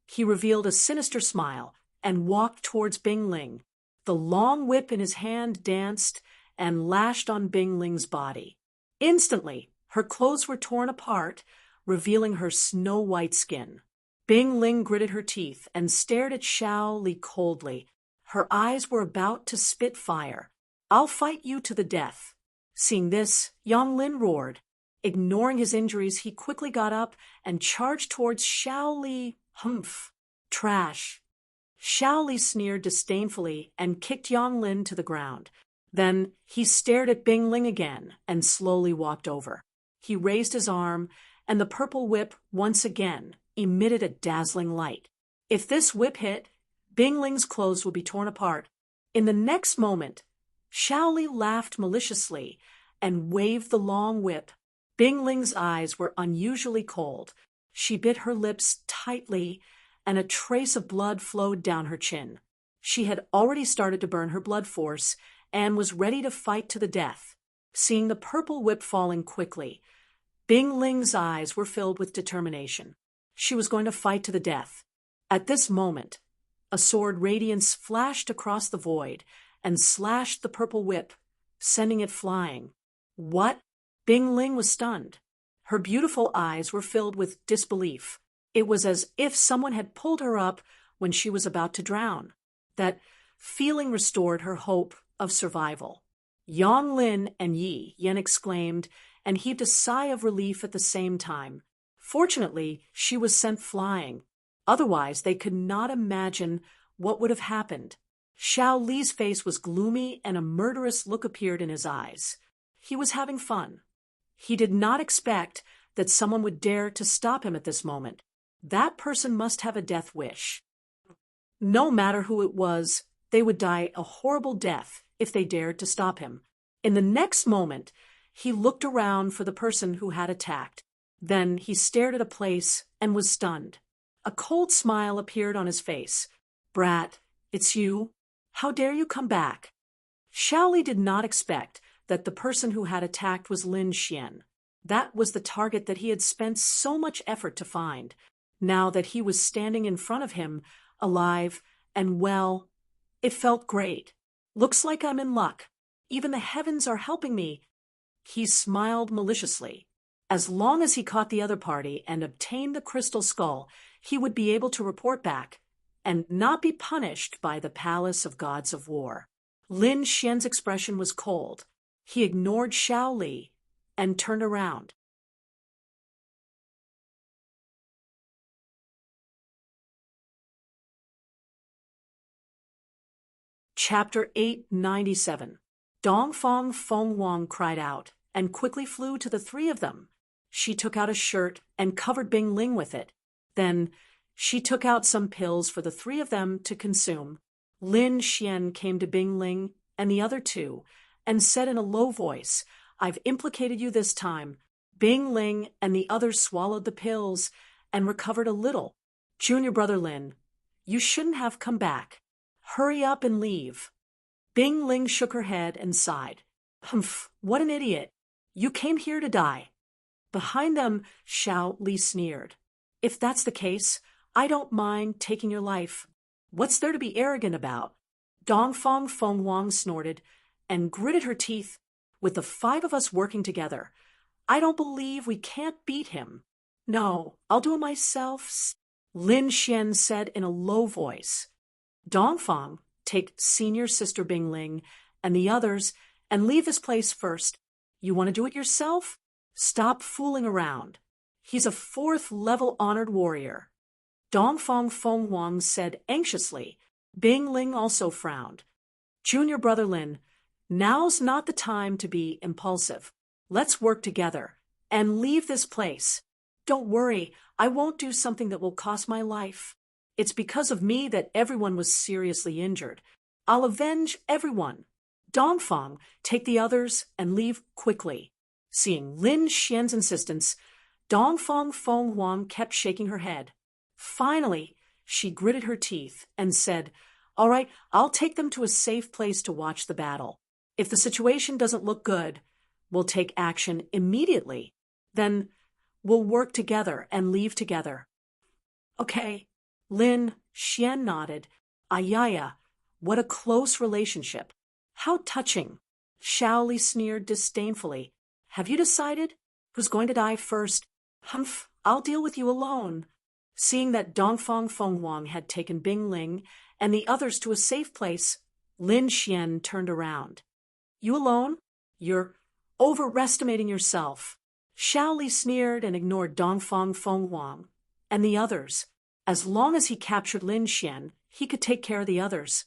He revealed a sinister smile and walked towards Bing Ling. The long whip in his hand danced and lashed on Bing Ling's body. Instantly, her clothes were torn apart, revealing her snow-white skin. Bing Ling gritted her teeth and stared at Xiao Li coldly. Her eyes were about to spit fire. "I'll fight you to the death." Seeing this, Yang Lin roared. Ignoring his injuries, he quickly got up and charged towards Xiao Li. "Humph! Trash!" Xiao Li sneered disdainfully and kicked Yang Lin to the ground. Then he stared at Bing Ling again and slowly walked over. He raised his arm, and the purple whip once again emitted a dazzling light. If this whip hit, Bing Ling's clothes would be torn apart. In the next moment, Xiao Li laughed maliciously and waved the long whip. Bing Ling's eyes were unusually cold. She bit her lips tightly, and a trace of blood flowed down her chin. She had already started to burn her blood force and was ready to fight to the death. Seeing the purple whip falling quickly, Bing Ling's eyes were filled with determination. She was going to fight to the death. At this moment, a sword radiance flashed across the void and slashed the purple whip, sending it flying. "What?" Bing Ling was stunned. Her beautiful eyes were filled with disbelief. It was as if someone had pulled her up when she was about to drown. That feeling restored her hope of survival. Yang Lin and Yi Yan exclaimed and heaved a sigh of relief at the same time. Fortunately, she was sent flying. Otherwise, they could not imagine what would have happened. Xiao Li's face was gloomy and a murderous look appeared in his eyes. He was having fun. He did not expect that someone would dare to stop him at this moment. That person must have a death wish. No matter who it was, they would die a horrible death if they dared to stop him. In the next moment, he looked around for the person who had attacked. Then he stared at a place and was stunned. A cold smile appeared on his face. "Brat, it's you? How dare you come back?" Xiao Li did not expect that the person who had attacked was Lin Xian. That was the target that he had spent so much effort to find. Now that he was standing in front of him, alive and well, it felt great. Looks like I'm in luck. Even the heavens are helping me. He smiled maliciously. As long as he caught the other party and obtained the crystal skull, he would be able to report back and not be punished by the Palace of Gods of War. Lin Xian's expression was cold. He ignored Xiao Li and turned around. Chapter 897. Dongfang Feng Wang cried out and quickly flew to the three of them. She took out a shirt and covered Bing Ling with it. Then she took out some pills for the three of them to consume. Lin Xian came to Bing Ling and the other two and said in a low voice, "I've implicated you this time." Bing Ling and the others swallowed the pills and recovered a little. "Junior brother Lin, you shouldn't have come back. Hurry up and leave." Bing Ling shook her head and sighed. "Humph, what an idiot. You came here to die." Behind them, Xiao Li sneered. "If that's the case, I don't mind taking your life. What's there to be arrogant about?" Dongfang Feng Wang snorted and gritted her teeth. "With the five of us working together, I don't believe we can't beat him." "No, I'll do it myself," Lin Xian said in a low voice. "Dongfang, take senior sister Bing Ling and the others and leave this place first. You want to do it yourself? Stop fooling around. He's a 4th-level honored warrior." Dongfang Feng Wang said anxiously. Bing Ling also frowned. "Junior brother Lin, now's not the time to be impulsive. Let's work together and leave this place. Don't worry, I won't do something that will cost my life. It's because of me that everyone was seriously injured. I'll avenge everyone. Dongfang, take the others and leave quickly." Seeing Lin Xian's insistence, Dongfang Feng Wang kept shaking her head. Finally, she gritted her teeth and said, "All right, I'll take them to a safe place to watch the battle. If the situation doesn't look good, we'll take action immediately. Then we'll work together and leave together." "Okay." Lin Xian nodded. "Ayaya, what a close relationship. How touching." Xiao Li sneered disdainfully. "Have you decided who's going to die first?" "Humph, I'll deal with you alone." Seeing that Dongfang Feng Wang had taken Bing Ling and the others to a safe place, Lin Xian turned around. "You alone? You're overestimating yourself." Xiao Li sneered and ignored Dongfang Feng Wang and the others. As long as he captured Lin Xian, he could take care of the others.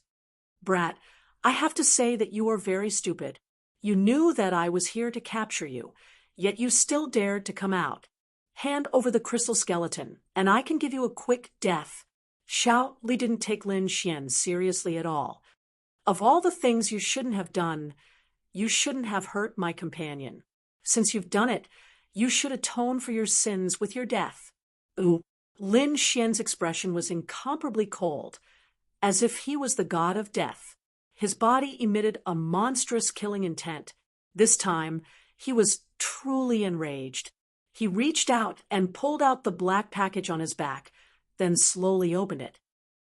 "Brat, I have to say that you are very stupid. You knew that I was here to capture you, yet you still dared to come out. Hand over the crystal skeleton, and I can give you a quick death." Xiao Li didn't take Lin Xian seriously at all. "Of all the things you shouldn't have done, you shouldn't have hurt my companion. Since you've done it, you should atone for your sins with your death." Ooh. Lin Xian's expression was incomparably cold, as if he was the god of death. His body emitted a monstrous killing intent. This time, he was truly enraged. He reached out and pulled out the black package on his back, then slowly opened it.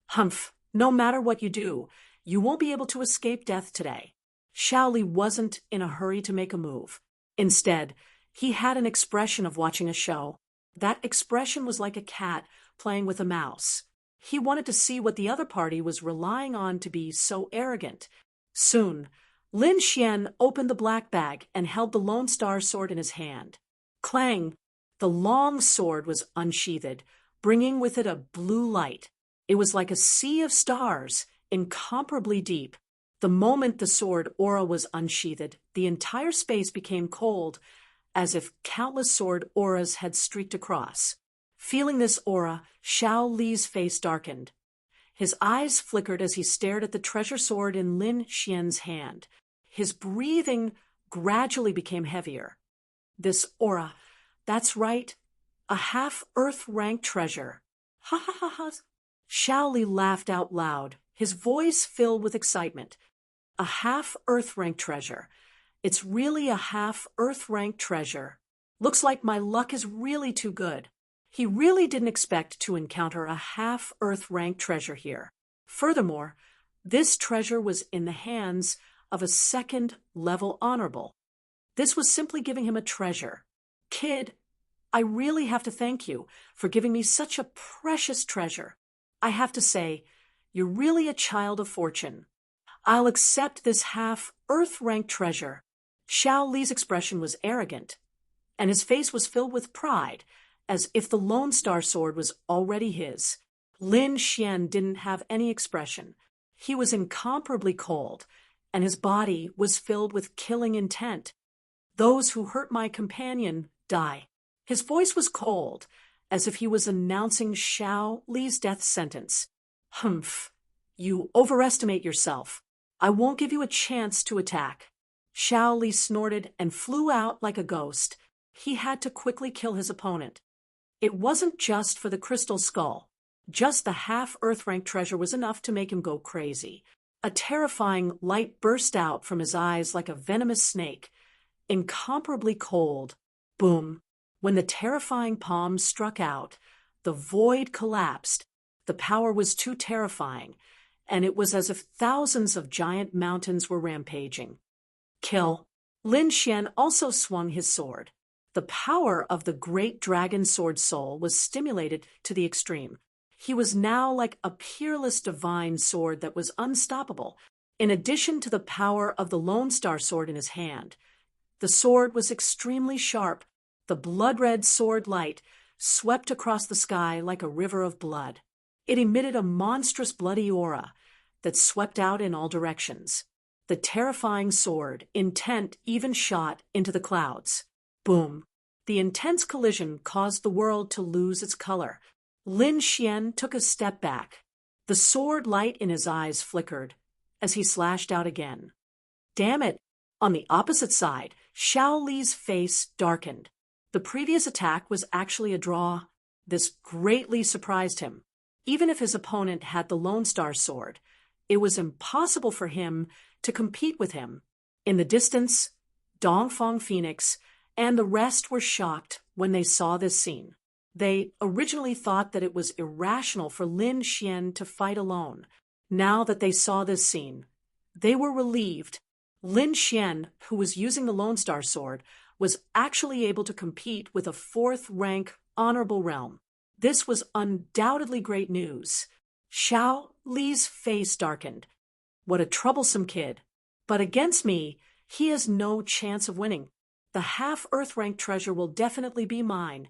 "Humph, no matter what you do, you won't be able to escape death today." Xiao Li wasn't in a hurry to make a move. Instead, he had an expression of watching a show. That expression was like a cat playing with a mouse. He wanted to see what the other party was relying on to be so arrogant. Soon, Lin Xian opened the black bag and held the Lone Star sword in his hand. Clang! The long sword was unsheathed, bringing with it a blue light. It was like a sea of stars, incomparably deep. The moment the sword aura was unsheathed, the entire space became cold, as if countless sword auras had streaked across. Feeling this aura, Xiao Li's face darkened. His eyes flickered as he stared at the treasure sword in Lin Xian's hand. His breathing gradually became heavier. This aura, that's right, a half-Earth-rank treasure. Ha ha ha ha! Xiao Li laughed out loud, his voice filled with excitement. A half-Earth-rank treasure. It's really a half-Earth-rank treasure. Looks like my luck is really too good. He really didn't expect to encounter a half-Earth rank treasure here. Furthermore, this treasure was in the hands of a second-level honorable. This was simply giving him a treasure. Kid, I really have to thank you for giving me such a precious treasure. I have to say, you're really a child of fortune. I'll accept this half-Earth rank treasure. Xiao Li's expression was arrogant, and his face was filled with pride, as if the Lone Star Sword was already his. Lin Xian didn't have any expression. He was incomparably cold, and his body was filled with killing intent. Those who hurt my companion die. His voice was cold, as if he was announcing Xiao Li's death sentence. Humph, you overestimate yourself. I won't give you a chance to attack. Xiao Li snorted and flew out like a ghost. He had to quickly kill his opponent. It wasn't just for the crystal skull. Just the half-Earth rank treasure was enough to make him go crazy. A terrifying light burst out from his eyes like a venomous snake. Incomparably cold. Boom. When the terrifying palm struck out, the void collapsed. The power was too terrifying, and it was as if thousands of giant mountains were rampaging. Kill. Lin Xian also swung his sword. The power of the great dragon sword soul was stimulated to the extreme. He was now like a peerless divine sword that was unstoppable. In addition to the power of the Lone Star Sword in his hand, the sword was extremely sharp. The blood-red sword light swept across the sky like a river of blood. It emitted a monstrous bloody aura that swept out in all directions. The terrifying sword, intent, even shot into the clouds. Boom. The intense collision caused the world to lose its color. Lin Xian took a step back. The sword light in his eyes flickered as he slashed out again. Damn it! On the opposite side, Xiao Li's face darkened. The previous attack was actually a draw. This greatly surprised him. Even if his opponent had the Lone Star Sword, it was impossible for him to compete with him. In the distance, Dongfang Phoenix and the rest were shocked when they saw this scene. They originally thought that it was irrational for Lin Xian to fight alone. Now that they saw this scene, they were relieved. Lin Xian, who was using the Lone Star Sword, was actually able to compete with a fourth-rank honorable realm. This was undoubtedly great news. Xiao Li's face darkened. What a troublesome kid. But against me, he has no chance of winning. The half-Earth rank treasure will definitely be mine.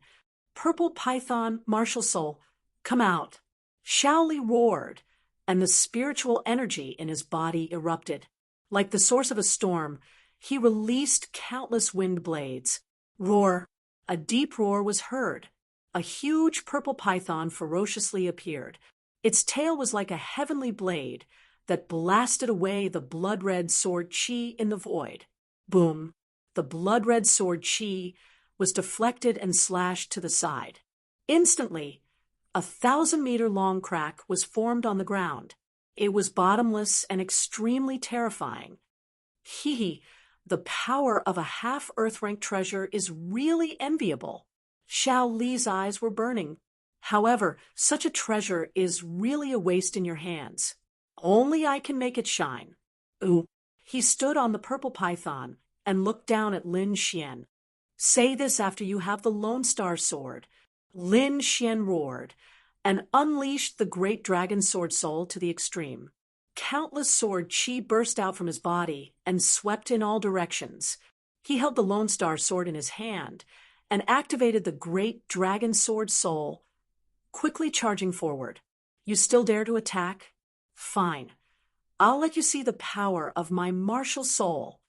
Purple Python Martial Soul, come out. Xiao Li roared, and the spiritual energy in his body erupted. Like the source of a storm, he released countless wind blades. Roar. A deep roar was heard. A huge purple python ferociously appeared. Its tail was like a heavenly blade that blasted away the blood-red sword chi in the void. Boom. The blood-red sword chi was deflected and slashed to the side. Instantly, a 1,000-meter-long crack was formed on the ground. It was bottomless and extremely terrifying. The power of a half-Earth rank treasure is really enviable. Xiao Li's eyes were burning. However, such a treasure is really a waste in your hands. Only I can make it shine. Ooh. He stood on the purple python and looked down at Lin Xian. Say this after you have the Lone Star Sword. Lin Xian roared and unleashed the great dragon sword soul to the extreme. Countless sword chi burst out from his body and swept in all directions. He held the Lone Star Sword in his hand and activated the great dragon sword soul, quickly charging forward. You still dare to attack? Fine. I'll let you see the power of my martial soul.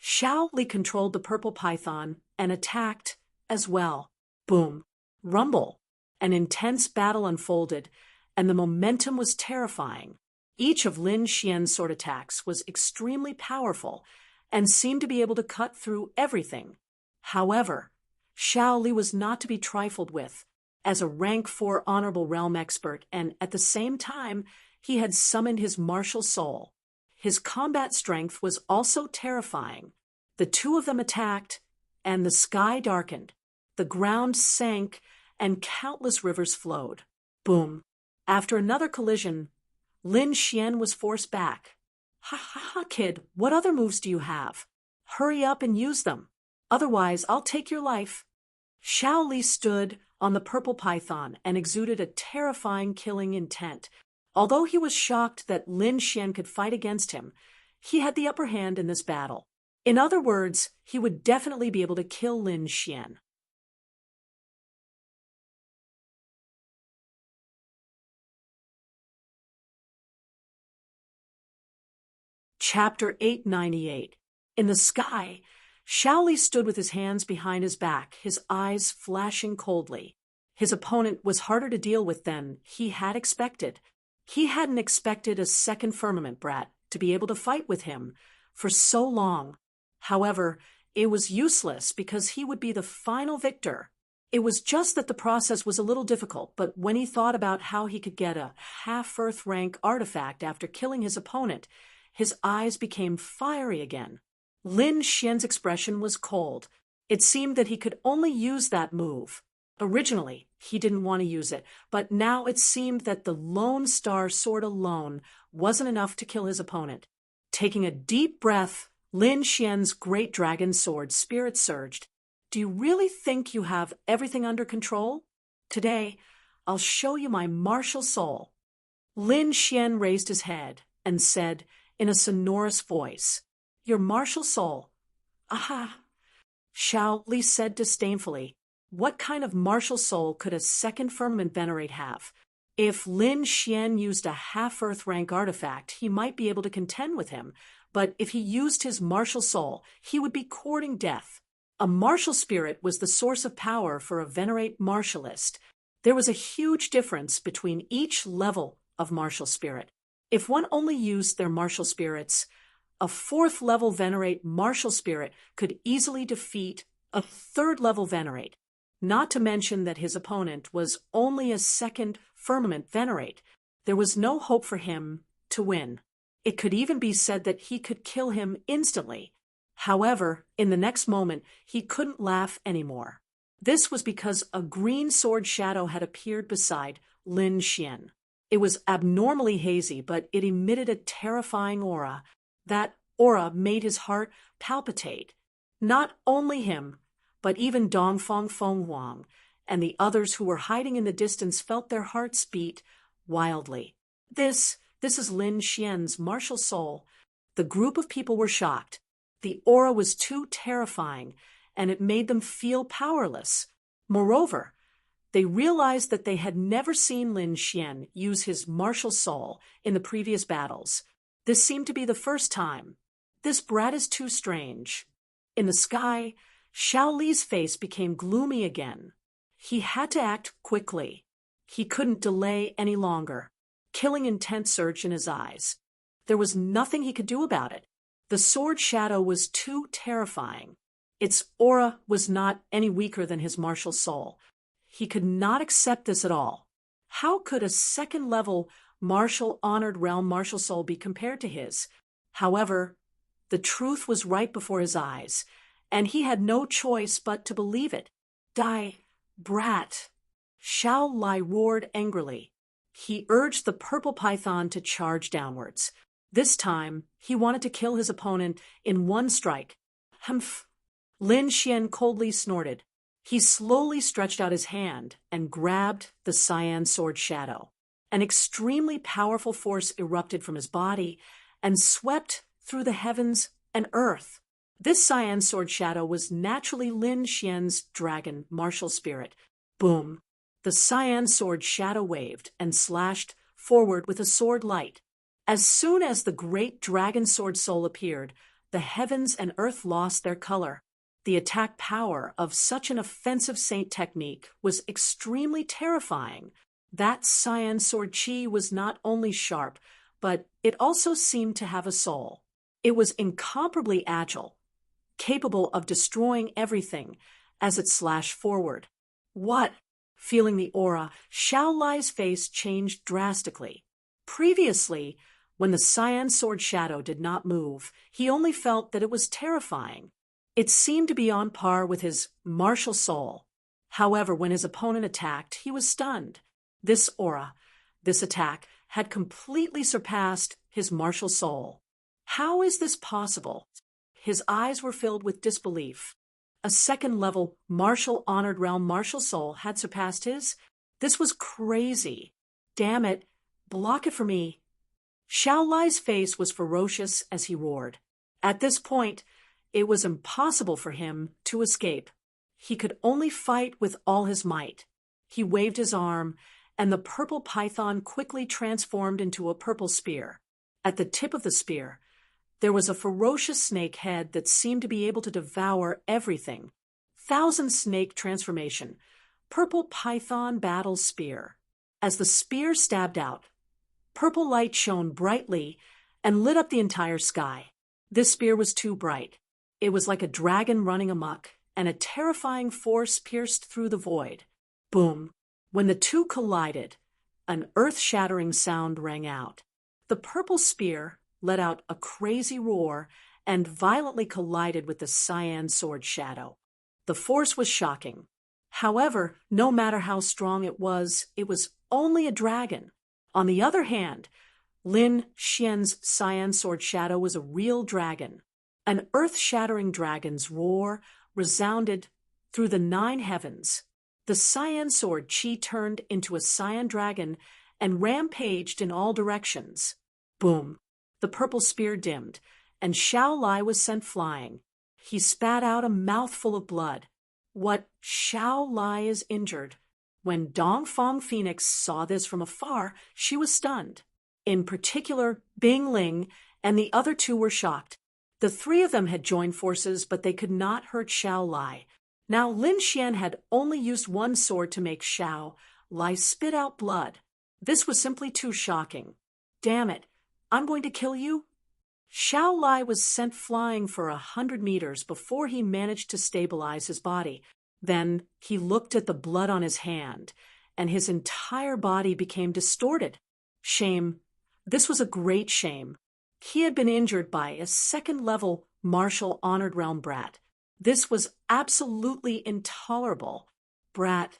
Xiao Li controlled the purple python and attacked as well. Boom. Rumble. An intense battle unfolded, and the momentum was terrifying. Each of Lin Xian's sword attacks was extremely powerful and seemed to be able to cut through everything. However, Xiao Li was not to be trifled with. As a rank 4 honorable realm expert, and at the same time, he had summoned his martial soul. His combat strength was also terrifying. The two of them attacked, and the sky darkened. The ground sank, and countless rivers flowed. Boom. After another collision, Lin Xian was forced back. Ha ha ha, kid, what other moves do you have? Hurry up and use them. Otherwise, I'll take your life. Xiao Li stood on the purple python and exuded a terrifying killing intent. Although he was shocked that Lin Xian could fight against him, he had the upper hand in this battle. In other words, he would definitely be able to kill Lin Xian. Chapter 898. In the sky, Shaoli stood with his hands behind his back, his eyes flashing coldly. His opponent was harder to deal with than he had expected. He hadn't expected a second firmament brat to be able to fight with him for so long. However, it was useless because he would be the final victor. It was just that the process was a little difficult, but when he thought about how he could get a half-Earth rank artifact after killing his opponent, his eyes became fiery again. Lin Xian's expression was cold. It seemed that he could only use that move. Originally, he didn't want to use it, but now it seemed that the Lone Star Sword alone wasn't enough to kill his opponent. Taking a deep breath, Lin Xian's great dragon sword spirit surged. Do you really think you have everything under control? Today, I'll show you my martial soul. Lin Xian raised his head and said in a sonorous voice, Your martial soul. Aha! Xiao Li said disdainfully. What kind of martial soul could a second firmament venerate have? If Lin Xian used a half-Earth rank artifact, he might be able to contend with him, but if he used his martial soul, he would be courting death. A martial spirit was the source of power for a venerate martialist. There was a huge difference between each level of martial spirit. If one only used their martial spirits, a fourth-level venerate martial spirit could easily defeat a third-level venerate. Not to mention that his opponent was only a second firmament venerate. There was no hope for him to win. It could even be said that he could kill him instantly. However, in the next moment, he couldn't laugh anymore. This was because a green sword shadow had appeared beside Lin Xian. It was abnormally hazy, but it emitted a terrifying aura. That aura made his heart palpitate. Not only him, but even Dongfang Fenghuang and the others who were hiding in the distance felt their hearts beat wildly. This is Lin Xian's martial soul. The group of people were shocked. The aura was too terrifying, and it made them feel powerless. Moreover, they realized that they had never seen Lin Xian use his martial soul in the previous battles. This seemed to be the first time. This brat is too strange. In the sky, Xiao Li's face became gloomy again. He had to act quickly. He couldn't delay any longer. Killing intent surged in his eyes. There was nothing he could do about it. The sword shadow was too terrifying. Its aura was not any weaker than his martial soul. He could not accept this at all. How could a second-level martial honored realm martial soul be compared to his? However, the truth was right before his eyes, and he had no choice but to believe it. Die, brat! Xiao Li roared angrily. He urged the purple python to charge downwards. This time, he wanted to kill his opponent in one strike. Humph! Lin Xian coldly snorted. He slowly stretched out his hand and grabbed the cyan sword shadow. An extremely powerful force erupted from his body and swept through the heavens and earth. This cyan sword shadow was naturally Lin Xian's dragon martial spirit. Boom! The cyan sword shadow waved and slashed forward with a sword light. As soon as the great dragon sword soul appeared, the heavens and earth lost their color. The attack power of such an offensive saint technique was extremely terrifying. That cyan sword chi was not only sharp, but it also seemed to have a soul. It was incomparably agile, capable of destroying everything as it slashed forward. What? Feeling the aura, Xiao Li's face changed drastically. Previously, when the cyan sword shadow did not move, he only felt that it was terrifying. It seemed to be on par with his martial soul. However, when his opponent attacked, he was stunned. This aura, this attack, had completely surpassed his martial soul. How is this possible? His eyes were filled with disbelief. A second-level martial honored realm martial soul had surpassed his? This was crazy. Damn it. Block it for me. Xiao Lai's face was ferocious as he roared. At this point, it was impossible for him to escape. He could only fight with all his might. He waved his arm, and the purple python quickly transformed into a purple spear. At the tip of the spear, there was a ferocious snake head that seemed to be able to devour everything. Thousand Snake Transformation, Purple Python Battle Spear. As the spear stabbed out, purple light shone brightly and lit up the entire sky. This spear was too bright. It was like a dragon running amok, and a terrifying force pierced through the void. Boom! When the two collided, an earth-shattering sound rang out. The purple spear let out a crazy roar and violently collided with the cyan sword shadow. The force was shocking. However, no matter how strong it was only a dragon. On the other hand, Lin Xian's cyan sword shadow was a real dragon. An earth-shattering dragon's roar resounded through the 9 heavens. The cyan sword Qi turned into a cyan dragon and rampaged in all directions. Boom! The purple spear dimmed, and Xiao Lai was sent flying. He spat out a mouthful of blood. What? Xiao Lai is injured. When Dongfang Phoenix saw this from afar, she was stunned. In particular, Bing Ling and the other two were shocked. The 3 of them had joined forces, but they could not hurt Xiao Lai. Now Lin Xian had only used one sword to make Xiao Lai spit out blood. This was simply too shocking. Damn it, I'm going to kill you? Xiao Lai was sent flying for 100 meters before he managed to stabilize his body. Then he looked at the blood on his hand, and his entire body became distorted. Shame. This was a great shame. He had been injured by a second-level martial honored realm brat. This was absolutely intolerable. Brat,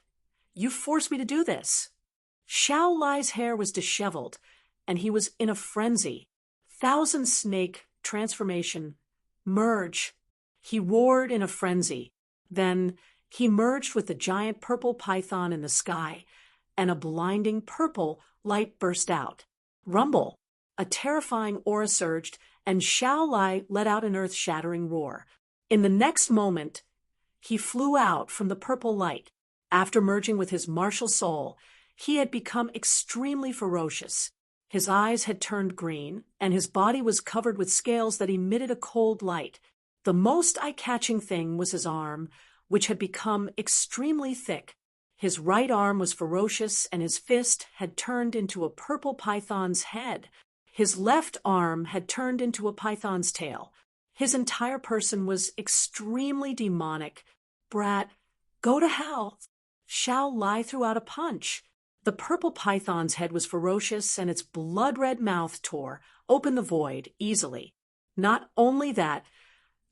you forced me to do this. Xiao Lai's hair was disheveled, and he was in a frenzy. Thousand Snake Transformation. Merge. He roared in a frenzy. Then he merged with the giant purple python in the sky, and a blinding purple light burst out. Rumble. A terrifying aura surged, and Xiao Lai let out an earth-shattering roar. In the next moment, he flew out from the purple light. After merging with his martial soul, he had become extremely ferocious. His eyes had turned green, and his body was covered with scales that emitted a cold light. The most eye-catching thing was his arm, which had become extremely thick. His right arm was ferocious, and his fist had turned into a purple python's head. His left arm had turned into a python's tail. His entire person was extremely demonic. Brat, go to hell. Xiao Lai threw out a punch. The purple python's head was ferocious, and its blood-red mouth tore open the void easily. Not only that,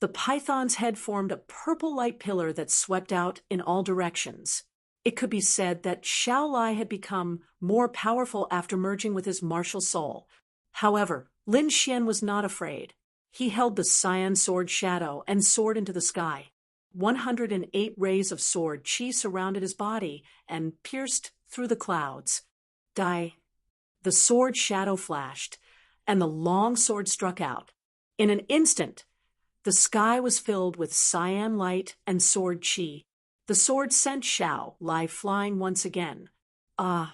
the python's head formed a purple light pillar that swept out in all directions. It could be said that Xiao Lai had become more powerful after merging with his martial soul. However, Lin Xian was not afraid. He held the cyan sword shadow and soared into the sky. 108 rays of sword Qi surrounded his body and pierced through the clouds. Die. The sword shadow flashed, and the long sword struck out. In an instant, the sky was filled with cyan light and sword Qi. The sword sent Xiao Lai flying once again. Xiao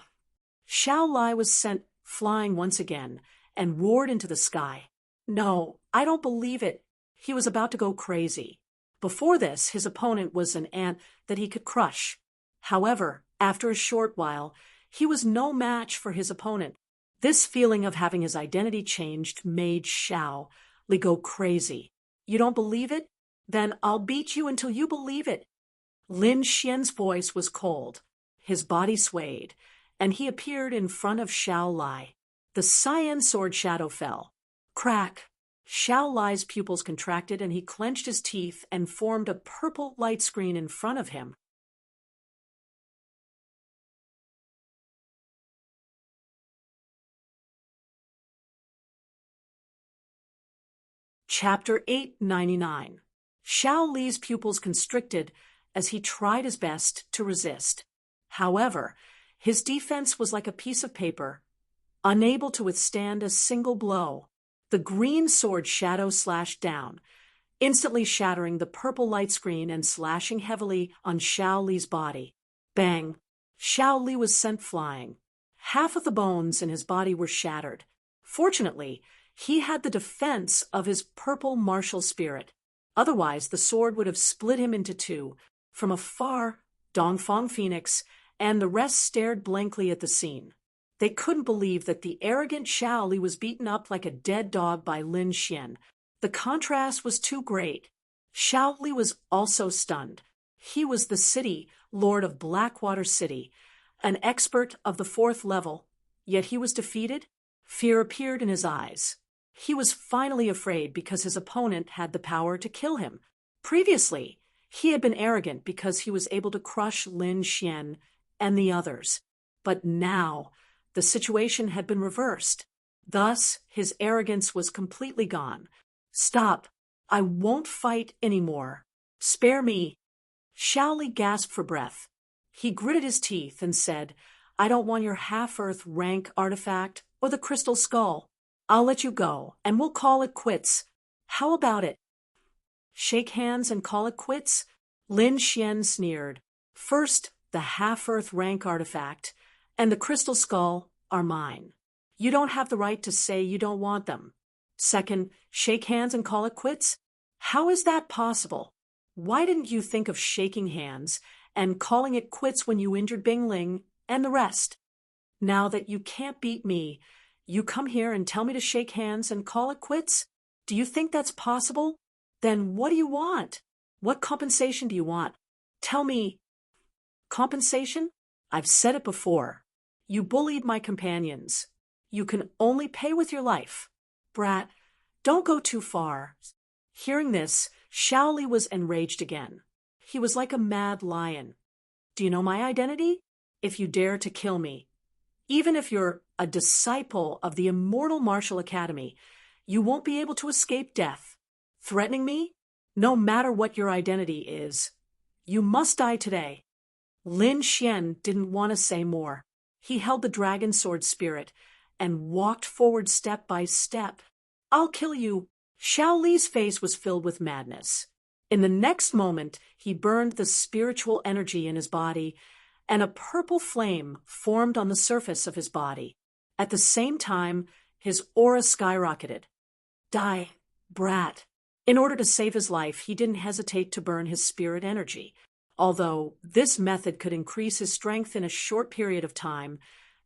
Lai was sent flying once again and roared into the sky. No, I don't believe it. He was about to go crazy. Before this, his opponent was an ant that he could crush. However, after a short while, he was no match for his opponent. This feeling of having his identity changed made Xiao Li go crazy. You don't believe it? Then I'll beat you until you believe it. Lin Xian's voice was cold. His body swayed, and he appeared in front of Xiao Lai. The cyan sword shadow fell. Crack! Xiao Lai's pupils contracted, and he clenched his teeth and formed a purple light screen in front of him. Chapter 899. Xiao Li's pupils constricted as he tried his best to resist. However, his defense was like a piece of paper, unable to withstand a single blow. The green sword shadow slashed down, instantly shattering the purple light screen and slashing heavily on Xiao Li's body. Bang! Xiao Li was sent flying. Half of the bones in his body were shattered. Fortunately, he had the defense of his purple martial spirit. Otherwise, the sword would have split him into two. From afar, Dongfang Phoenix and the rest stared blankly at the scene. They couldn't believe that the arrogant Xiao Li was beaten up like a dead dog by Lin Xian. The contrast was too great. Xiao Li was also stunned. He was the city lord of Blackwater City, an expert of the 4th level, yet he was defeated. Fear appeared in his eyes. He was finally afraid because his opponent had the power to kill him. Previously, he had been arrogant because he was able to crush Lin Xian and the others. But now, the situation had been reversed. Thus, his arrogance was completely gone. Stop! I won't fight anymore. Spare me! Xiao Li gasped for breath. He gritted his teeth and said, I don't want your half-earth rank artifact or the crystal skull. I'll let you go, and we'll call it quits. How about it? Shake hands and call it quits? Lin Xian sneered. First, the half-earth rank artifact and the crystal skull are mine. You don't have the right to say you don't want them. Second, shake hands and call it quits? How is that possible? Why didn't you think of shaking hands and calling it quits when you injured Bing Ling and the rest? Now that you can't beat me, you come here and tell me to shake hands and call it quits? Do you think that's possible? Then what do you want? What compensation do you want? Tell me. Compensation? I've said it before. You bullied my companions. You can only pay with your life. Brat, don't go too far. Hearing this, Xiao Li was enraged again. He was like a mad lion. Do you know my identity? If you dare to kill me, even if you're a disciple of the immortal martial academy, you won't be able to escape death. Threatening me? No matter what your identity is, you must die today. Lin Xian didn't want to say more. He held the dragon sword spirit and walked forward step by step. I'll kill you. Xiao Li's face was filled with madness. In the next moment, he burned the spiritual energy in his body, and a purple flame formed on the surface of his body. At the same time, his aura skyrocketed. Die, brat. In order to save his life, he didn't hesitate to burn his spirit energy. Although this method could increase his strength in a short period of time,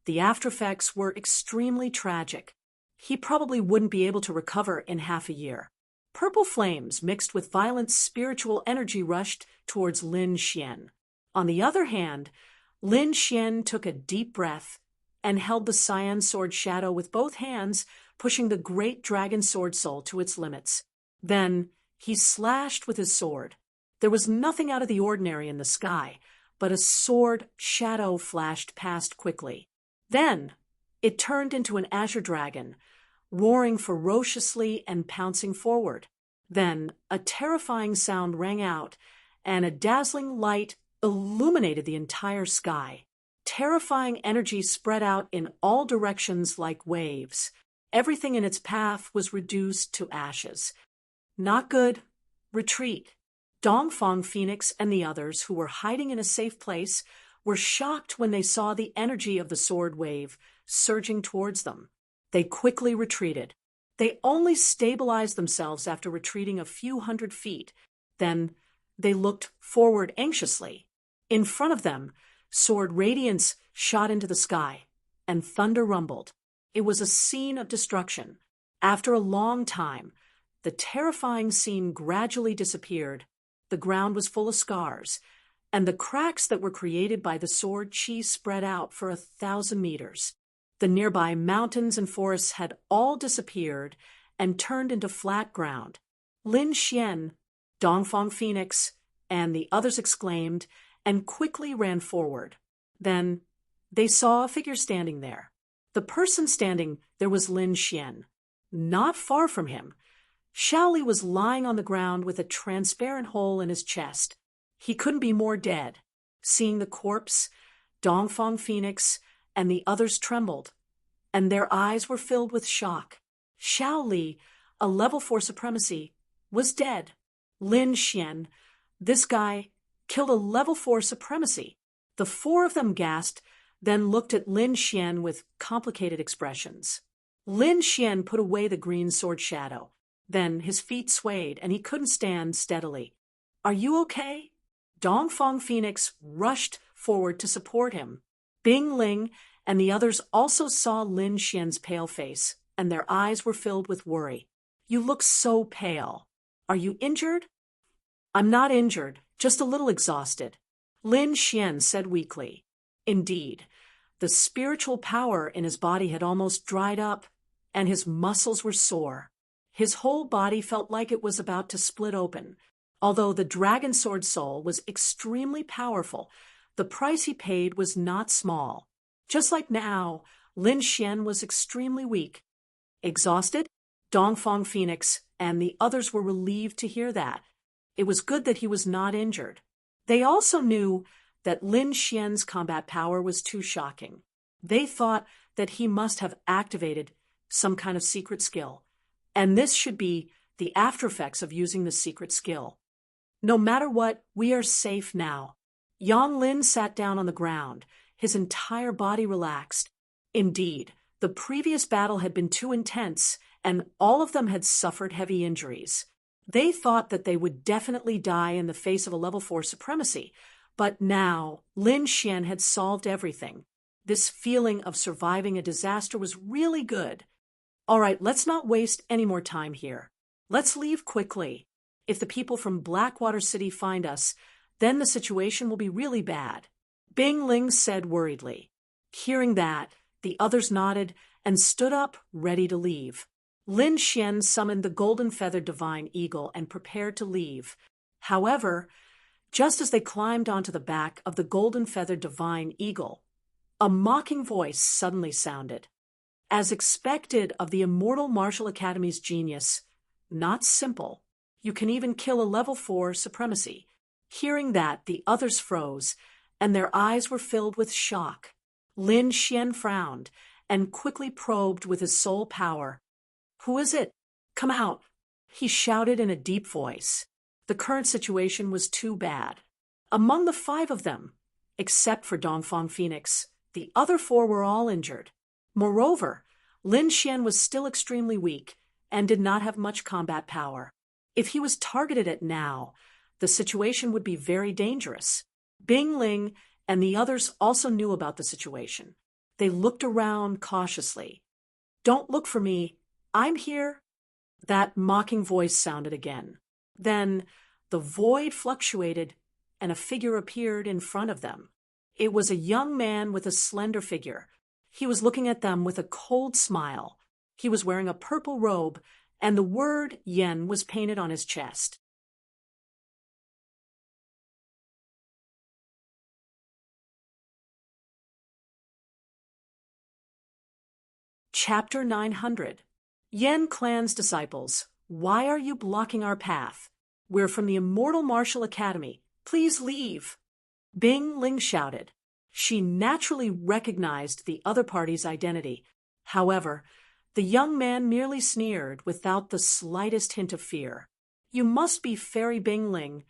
the aftereffects were extremely tragic. He probably wouldn't be able to recover in half a year. Purple flames mixed with violent spiritual energy rushed towards Lin Xian. On the other hand, Lin Xian took a deep breath and held the cyan sword shadow with both hands, pushing the great dragon sword soul to its limits. Then he slashed with his sword. There was nothing out of the ordinary in the sky, but a sword shadow flashed past quickly. Then it turned into an azure dragon, roaring ferociously and pouncing forward. Then a terrifying sound rang out, and a dazzling light illuminated the entire sky. Terrifying energy spread out in all directions like waves. Everything in its path was reduced to ashes. Not good. Retreat. Dongfang Phoenix and the others, who were hiding in a safe place, were shocked when they saw the energy of the sword wave surging towards them. They quickly retreated. They only stabilized themselves after retreating a few hundred feet. Then they looked forward anxiously. In front of them, sword radiance shot into the sky, and thunder rumbled. It was a scene of destruction. After a long time, the terrifying scene gradually disappeared. The ground was full of scars, and the cracks that were created by the sword chi spread out for 1,000 meters. The nearby mountains and forests had all disappeared and turned into flat ground. Lin Xian, Dongfang Phoenix, and the others exclaimed and quickly ran forward. Then they saw a figure standing there. The person standing there was Lin Xian. Not far from him, Shaoli was lying on the ground with a transparent hole in his chest. He couldn't be more dead. Seeing the corpse, Dongfang Phoenix and the others trembled, and their eyes were filled with shock. Shaoli, a level 4 supremacy, was dead. Lin Xian, this guy, killed a level 4 supremacy. The four of them gasped, then looked at Lin Xian with complicated expressions. Lin Xian put away the green sword shadow. Then his feet swayed, and he couldn't stand steadily. "Are you okay?" Dongfang Phoenix rushed forward to support him. Bing Ling and the others also saw Lin Xian's pale face, and their eyes were filled with worry. "You look so pale. Are you injured?" "I'm not injured, just a little exhausted," Lin Xian said weakly. Indeed, the spiritual power in his body had almost dried up, and his muscles were sore. His whole body felt like it was about to split open. Although the dragon sword soul was extremely powerful, the price he paid was not small. Just like now, Lin Xian was extremely weak. Exhausted, Dongfang Phoenix and the others were relieved to hear that. It was good that he was not injured. They also knew that Lin Xian's combat power was too shocking. They thought that he must have activated some kind of secret skill, and this should be the after effects of using the secret skill. "No matter what, we are safe now." Yang Lin sat down on the ground, his entire body relaxed. Indeed, the previous battle had been too intense, and all of them had suffered heavy injuries. They thought that they would definitely die in the face of a level 4 supremacy, but now Lin Xian had solved everything. This feeling of surviving a disaster was really good. "All right, let's not waste any more time here. Let's leave quickly. If the people from Blackwater City find us, then the situation will be really bad," Bing Ling said worriedly. Hearing that, the others nodded and stood up, ready to leave. Lin Xian summoned the golden-feathered divine eagle and prepared to leave. However, just as they climbed onto the back of the golden-feathered divine eagle, a mocking voice suddenly sounded. As expected of the Immortal Martial Academy's genius, not simple. You can even kill a level 4 supremacy. Hearing that, the others froze, and their eyes were filled with shock. Lin Xian frowned and quickly probed with his soul power. "Who is it? Come out," he shouted in a deep voice. The current situation was too bad. Among the 5 of them, except for Dongfang Phoenix, the other 4 were all injured. Moreover, Lin Xian was still extremely weak and did not have much combat power. If he was targeted at now, the situation would be very dangerous. Bing Ling and the others also knew about the situation. They looked around cautiously. "Don't look for me. I'm here." That mocking voice sounded again. Then the void fluctuated, and a figure appeared in front of them. It was a young man with a slender figure. He was looking at them with a cold smile. He was wearing a purple robe, and the word Yen was painted on his chest. Chapter 900. Yen Clan's Disciples, why are you blocking our path? We're from the Immortal Martial Academy. Please leave. Bing Ling shouted. She naturally recognized the other party's identity. However, the young man merely sneered without the slightest hint of fear. "You must be Fairy Bing Ling.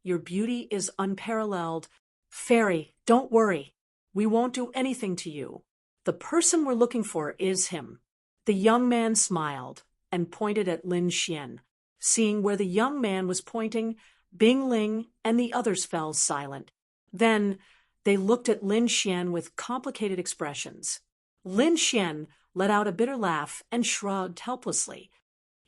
Your beauty is unparalleled. Fairy, don't worry. We won't do anything to you. The person we're looking for is him." The young man smiled and pointed at Lin Xian. Seeing where the young man was pointing, Bing Ling and the others fell silent. Then they looked at Lin Xian with complicated expressions. Lin Xian let out a bitter laugh and shrugged helplessly.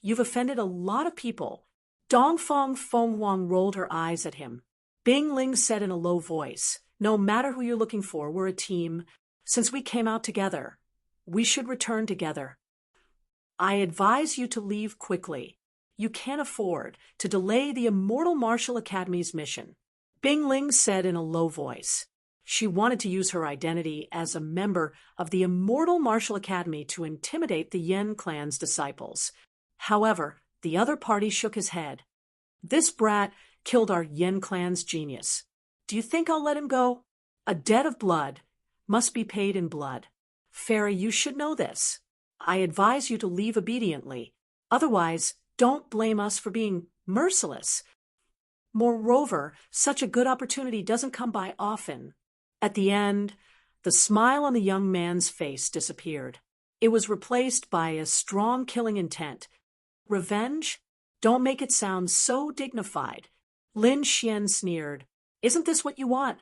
"You've offended a lot of people." Dongfang Fenghuang rolled her eyes at him. Bing Ling said in a low voice, "No matter who you're looking for, we're a team. Since we came out together, we should return together. I advise you to leave quickly. You can't afford to delay the Immortal Martial Academy's mission." Bing Ling said in a low voice. She wanted to use her identity as a member of the Immortal Martial Academy to intimidate the Yen clan's disciples. However, The other party shook his head. This brat killed our Yen clan's genius. Do you think I'll let him go? A debt of blood must be paid in blood. Fairy, you should know this. I advise you to leave obediently. Otherwise, don't blame us for being merciless. Moreover, such a good opportunity doesn't come by often. At the end, the smile on the young man's face disappeared. It was replaced by a strong killing intent. Revenge? Don't make it sound so dignified. Lin Xian sneered. Isn't this what you want?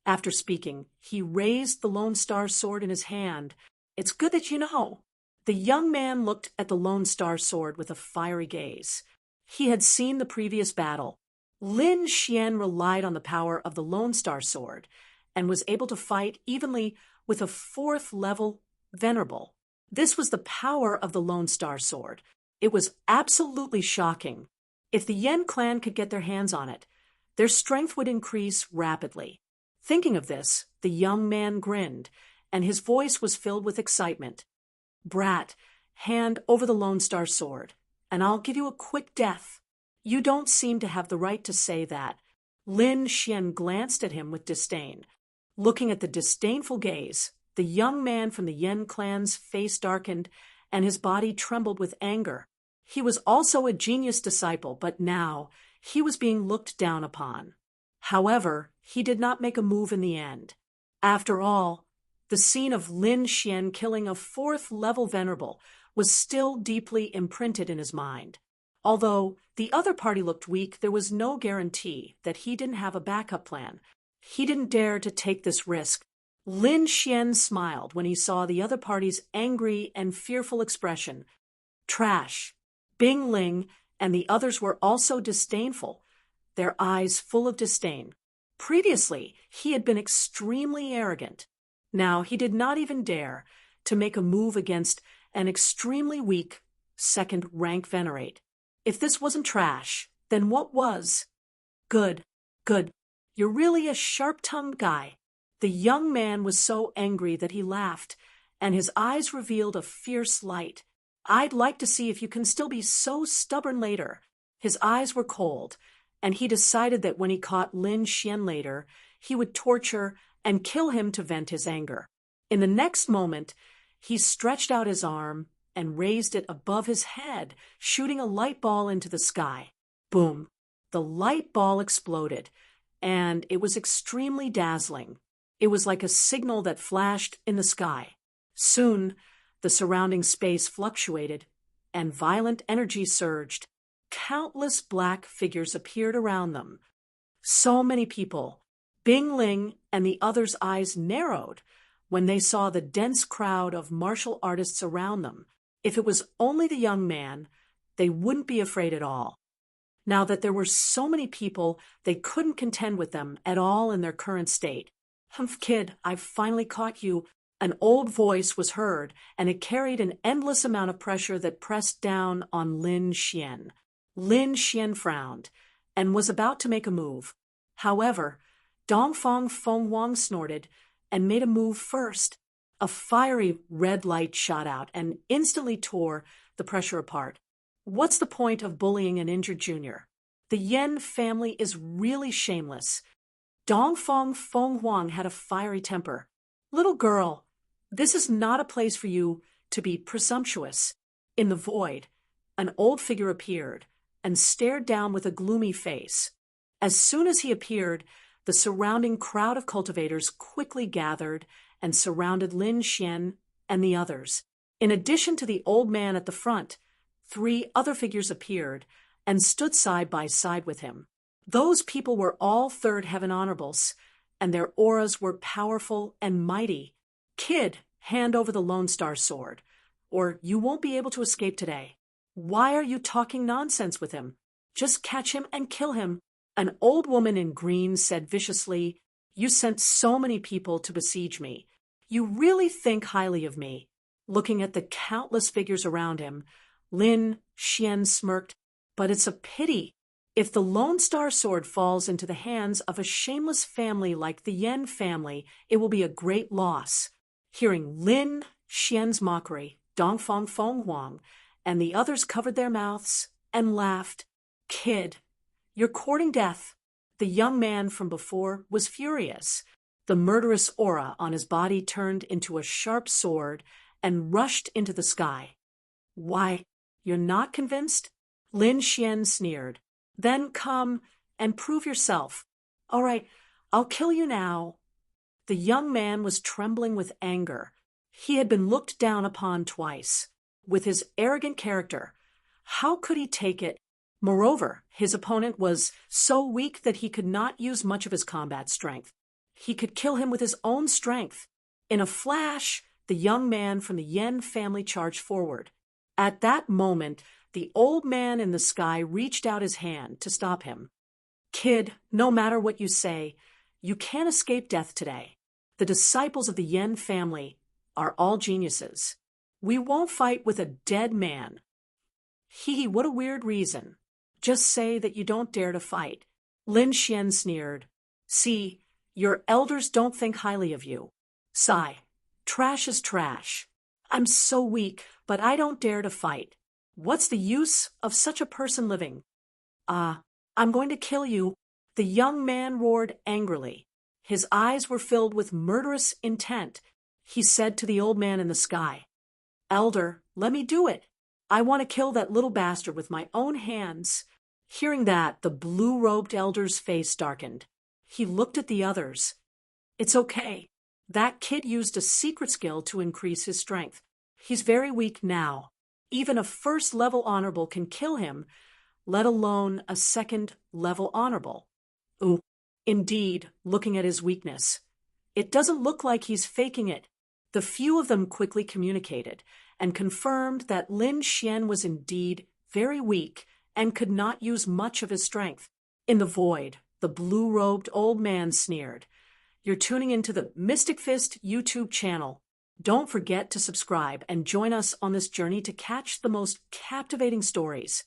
After speaking, he raised the Lone Star sword in his hand. It's good that you know. The young man looked at the Lone Star sword with a fiery gaze. He had seen the previous battle. Lin Xian relied on the power of the Lone Star sword and was able to fight evenly with a 4th-level venerable. This was the power of the Lone Star sword. It was absolutely shocking. If the Yen clan could get their hands on it, their strength would increase rapidly. Thinking of this, the young man grinned, and his voice was filled with excitement. Brat, hand over the Lone Star sword, and I'll give you a quick death. You don't seem to have the right to say that. Lin Xian glanced at him with disdain. Looking at the disdainful gaze, the young man from the Yen clan's face darkened, and his body trembled with anger. He was also a genius disciple, but now he was being looked down upon. However, he did not make a move in the end. After all, the scene of Lin Xian killing a 4th-level venerable was still deeply imprinted in his mind. Although the other party looked weak, there was no guarantee that he didn't have a backup plan. He didn't dare to take this risk. Lin Xian smiled when he saw the other party's angry and fearful expression. Trash. Bing Ling and the others were also disdainful, their eyes full of disdain. Previously, he had been extremely arrogant. Now he did not even dare to make a move against an extremely weak 2nd-rank venerate. If this wasn't trash, then what was? Good, good. You're really a sharp-tongued guy. The young man was so angry that he laughed, and his eyes revealed a fierce light. I'd like to see if you can still be so stubborn later. His eyes were cold, and he decided that when he caught Lin Xian later, he would torture and kill him to vent his anger. In the next moment, he stretched out his arm and raised it above his head, shooting a light ball into the sky. Boom! The light ball exploded, and it was extremely dazzling. It was like a signal that flashed in the sky. Soon, the surrounding space fluctuated, and violent energy surged. Countless black figures appeared around them. So many people. Bing Ling and the others' eyes narrowed when they saw the dense crowd of martial artists around them. If it was only the young man, they wouldn't be afraid at all. Now that there were so many people, they couldn't contend with them at all in their current state. Humph, kid, I've finally caught you. An old voice was heard, and it carried an endless amount of pressure that pressed down on Lin Xian. Lin Xian frowned and was about to make a move. However, Dongfang Fenghuang snorted and made a move first. A fiery red light shot out and instantly tore the pressure apart. What's the point of bullying an injured junior? The Yen family is really shameless. Dongfang Fenghuang had a fiery temper. Little girl, this is not a place for you to be presumptuous. In the void, an old figure appeared and stared down with a gloomy face. As soon as he appeared, the surrounding crowd of cultivators quickly gathered and surrounded Lin Xian and the others. In addition to the old man at the front, 3 other figures appeared and stood side by side with him. Those people were all 3rd Heaven Honorables, and their auras were powerful and mighty. Kid, hand over the Lone Star sword, or you won't be able to escape today. Why are you talking nonsense with him? Just catch him and kill him. An old woman in green said viciously, You sent so many people to besiege me. You really think highly of me. Looking at the countless figures around him, Lin Xian smirked, But it's a pity. If the Lone Star sword falls into the hands of a shameless family like the Yen family, it will be a great loss. Hearing Lin Xian's mockery, Dongfang Fenghuang and the others covered their mouths and laughed. Kid, you're courting death. The young man from before was furious. The murderous aura on his body turned into a sharp sword and rushed into the sky. Why, you're not convinced? Lin Xian sneered. Then come and prove yourself. All right, I'll kill you now. The young man was trembling with anger. He had been looked down upon twice. With his arrogant character, how could he take it? Moreover, his opponent was so weak that he could not use much of his combat strength. He could kill him with his own strength. In a flash, the young man from the Yen family charged forward. At that moment, the old man in the sky reached out his hand to stop him. Kid, no matter what you say, you can't escape death today. The disciples of the Yen family are all geniuses. We won't fight with a dead man. What a weird reason. Just say that you don't dare to fight. Lin Xian sneered. See, your elders don't think highly of you. Sigh. Trash is trash. I'm so weak, but I don't dare to fight. What's the use of such a person living? I'm going to kill you. The young man roared angrily. His eyes were filled with murderous intent. He said to the old man in the sky, Elder, let me do it. I want to kill that little bastard with my own hands. Hearing that, the blue-robed elder's face darkened. He looked at the others. It's okay. That kid used a secret skill to increase his strength. He's very weak now. Even a first-level honorable can kill him, let alone a second-level honorable. Ooh, indeed, looking at his weakness. It doesn't look like he's faking it. The few of them quickly communicated and confirmed that Lin Xian was indeed very weak and could not use much of his strength. In the void, the blue-robed old man sneered. You're tuning into the Mystic Fist YouTube channel. Don't forget to subscribe and join us on this journey to catch the most captivating stories.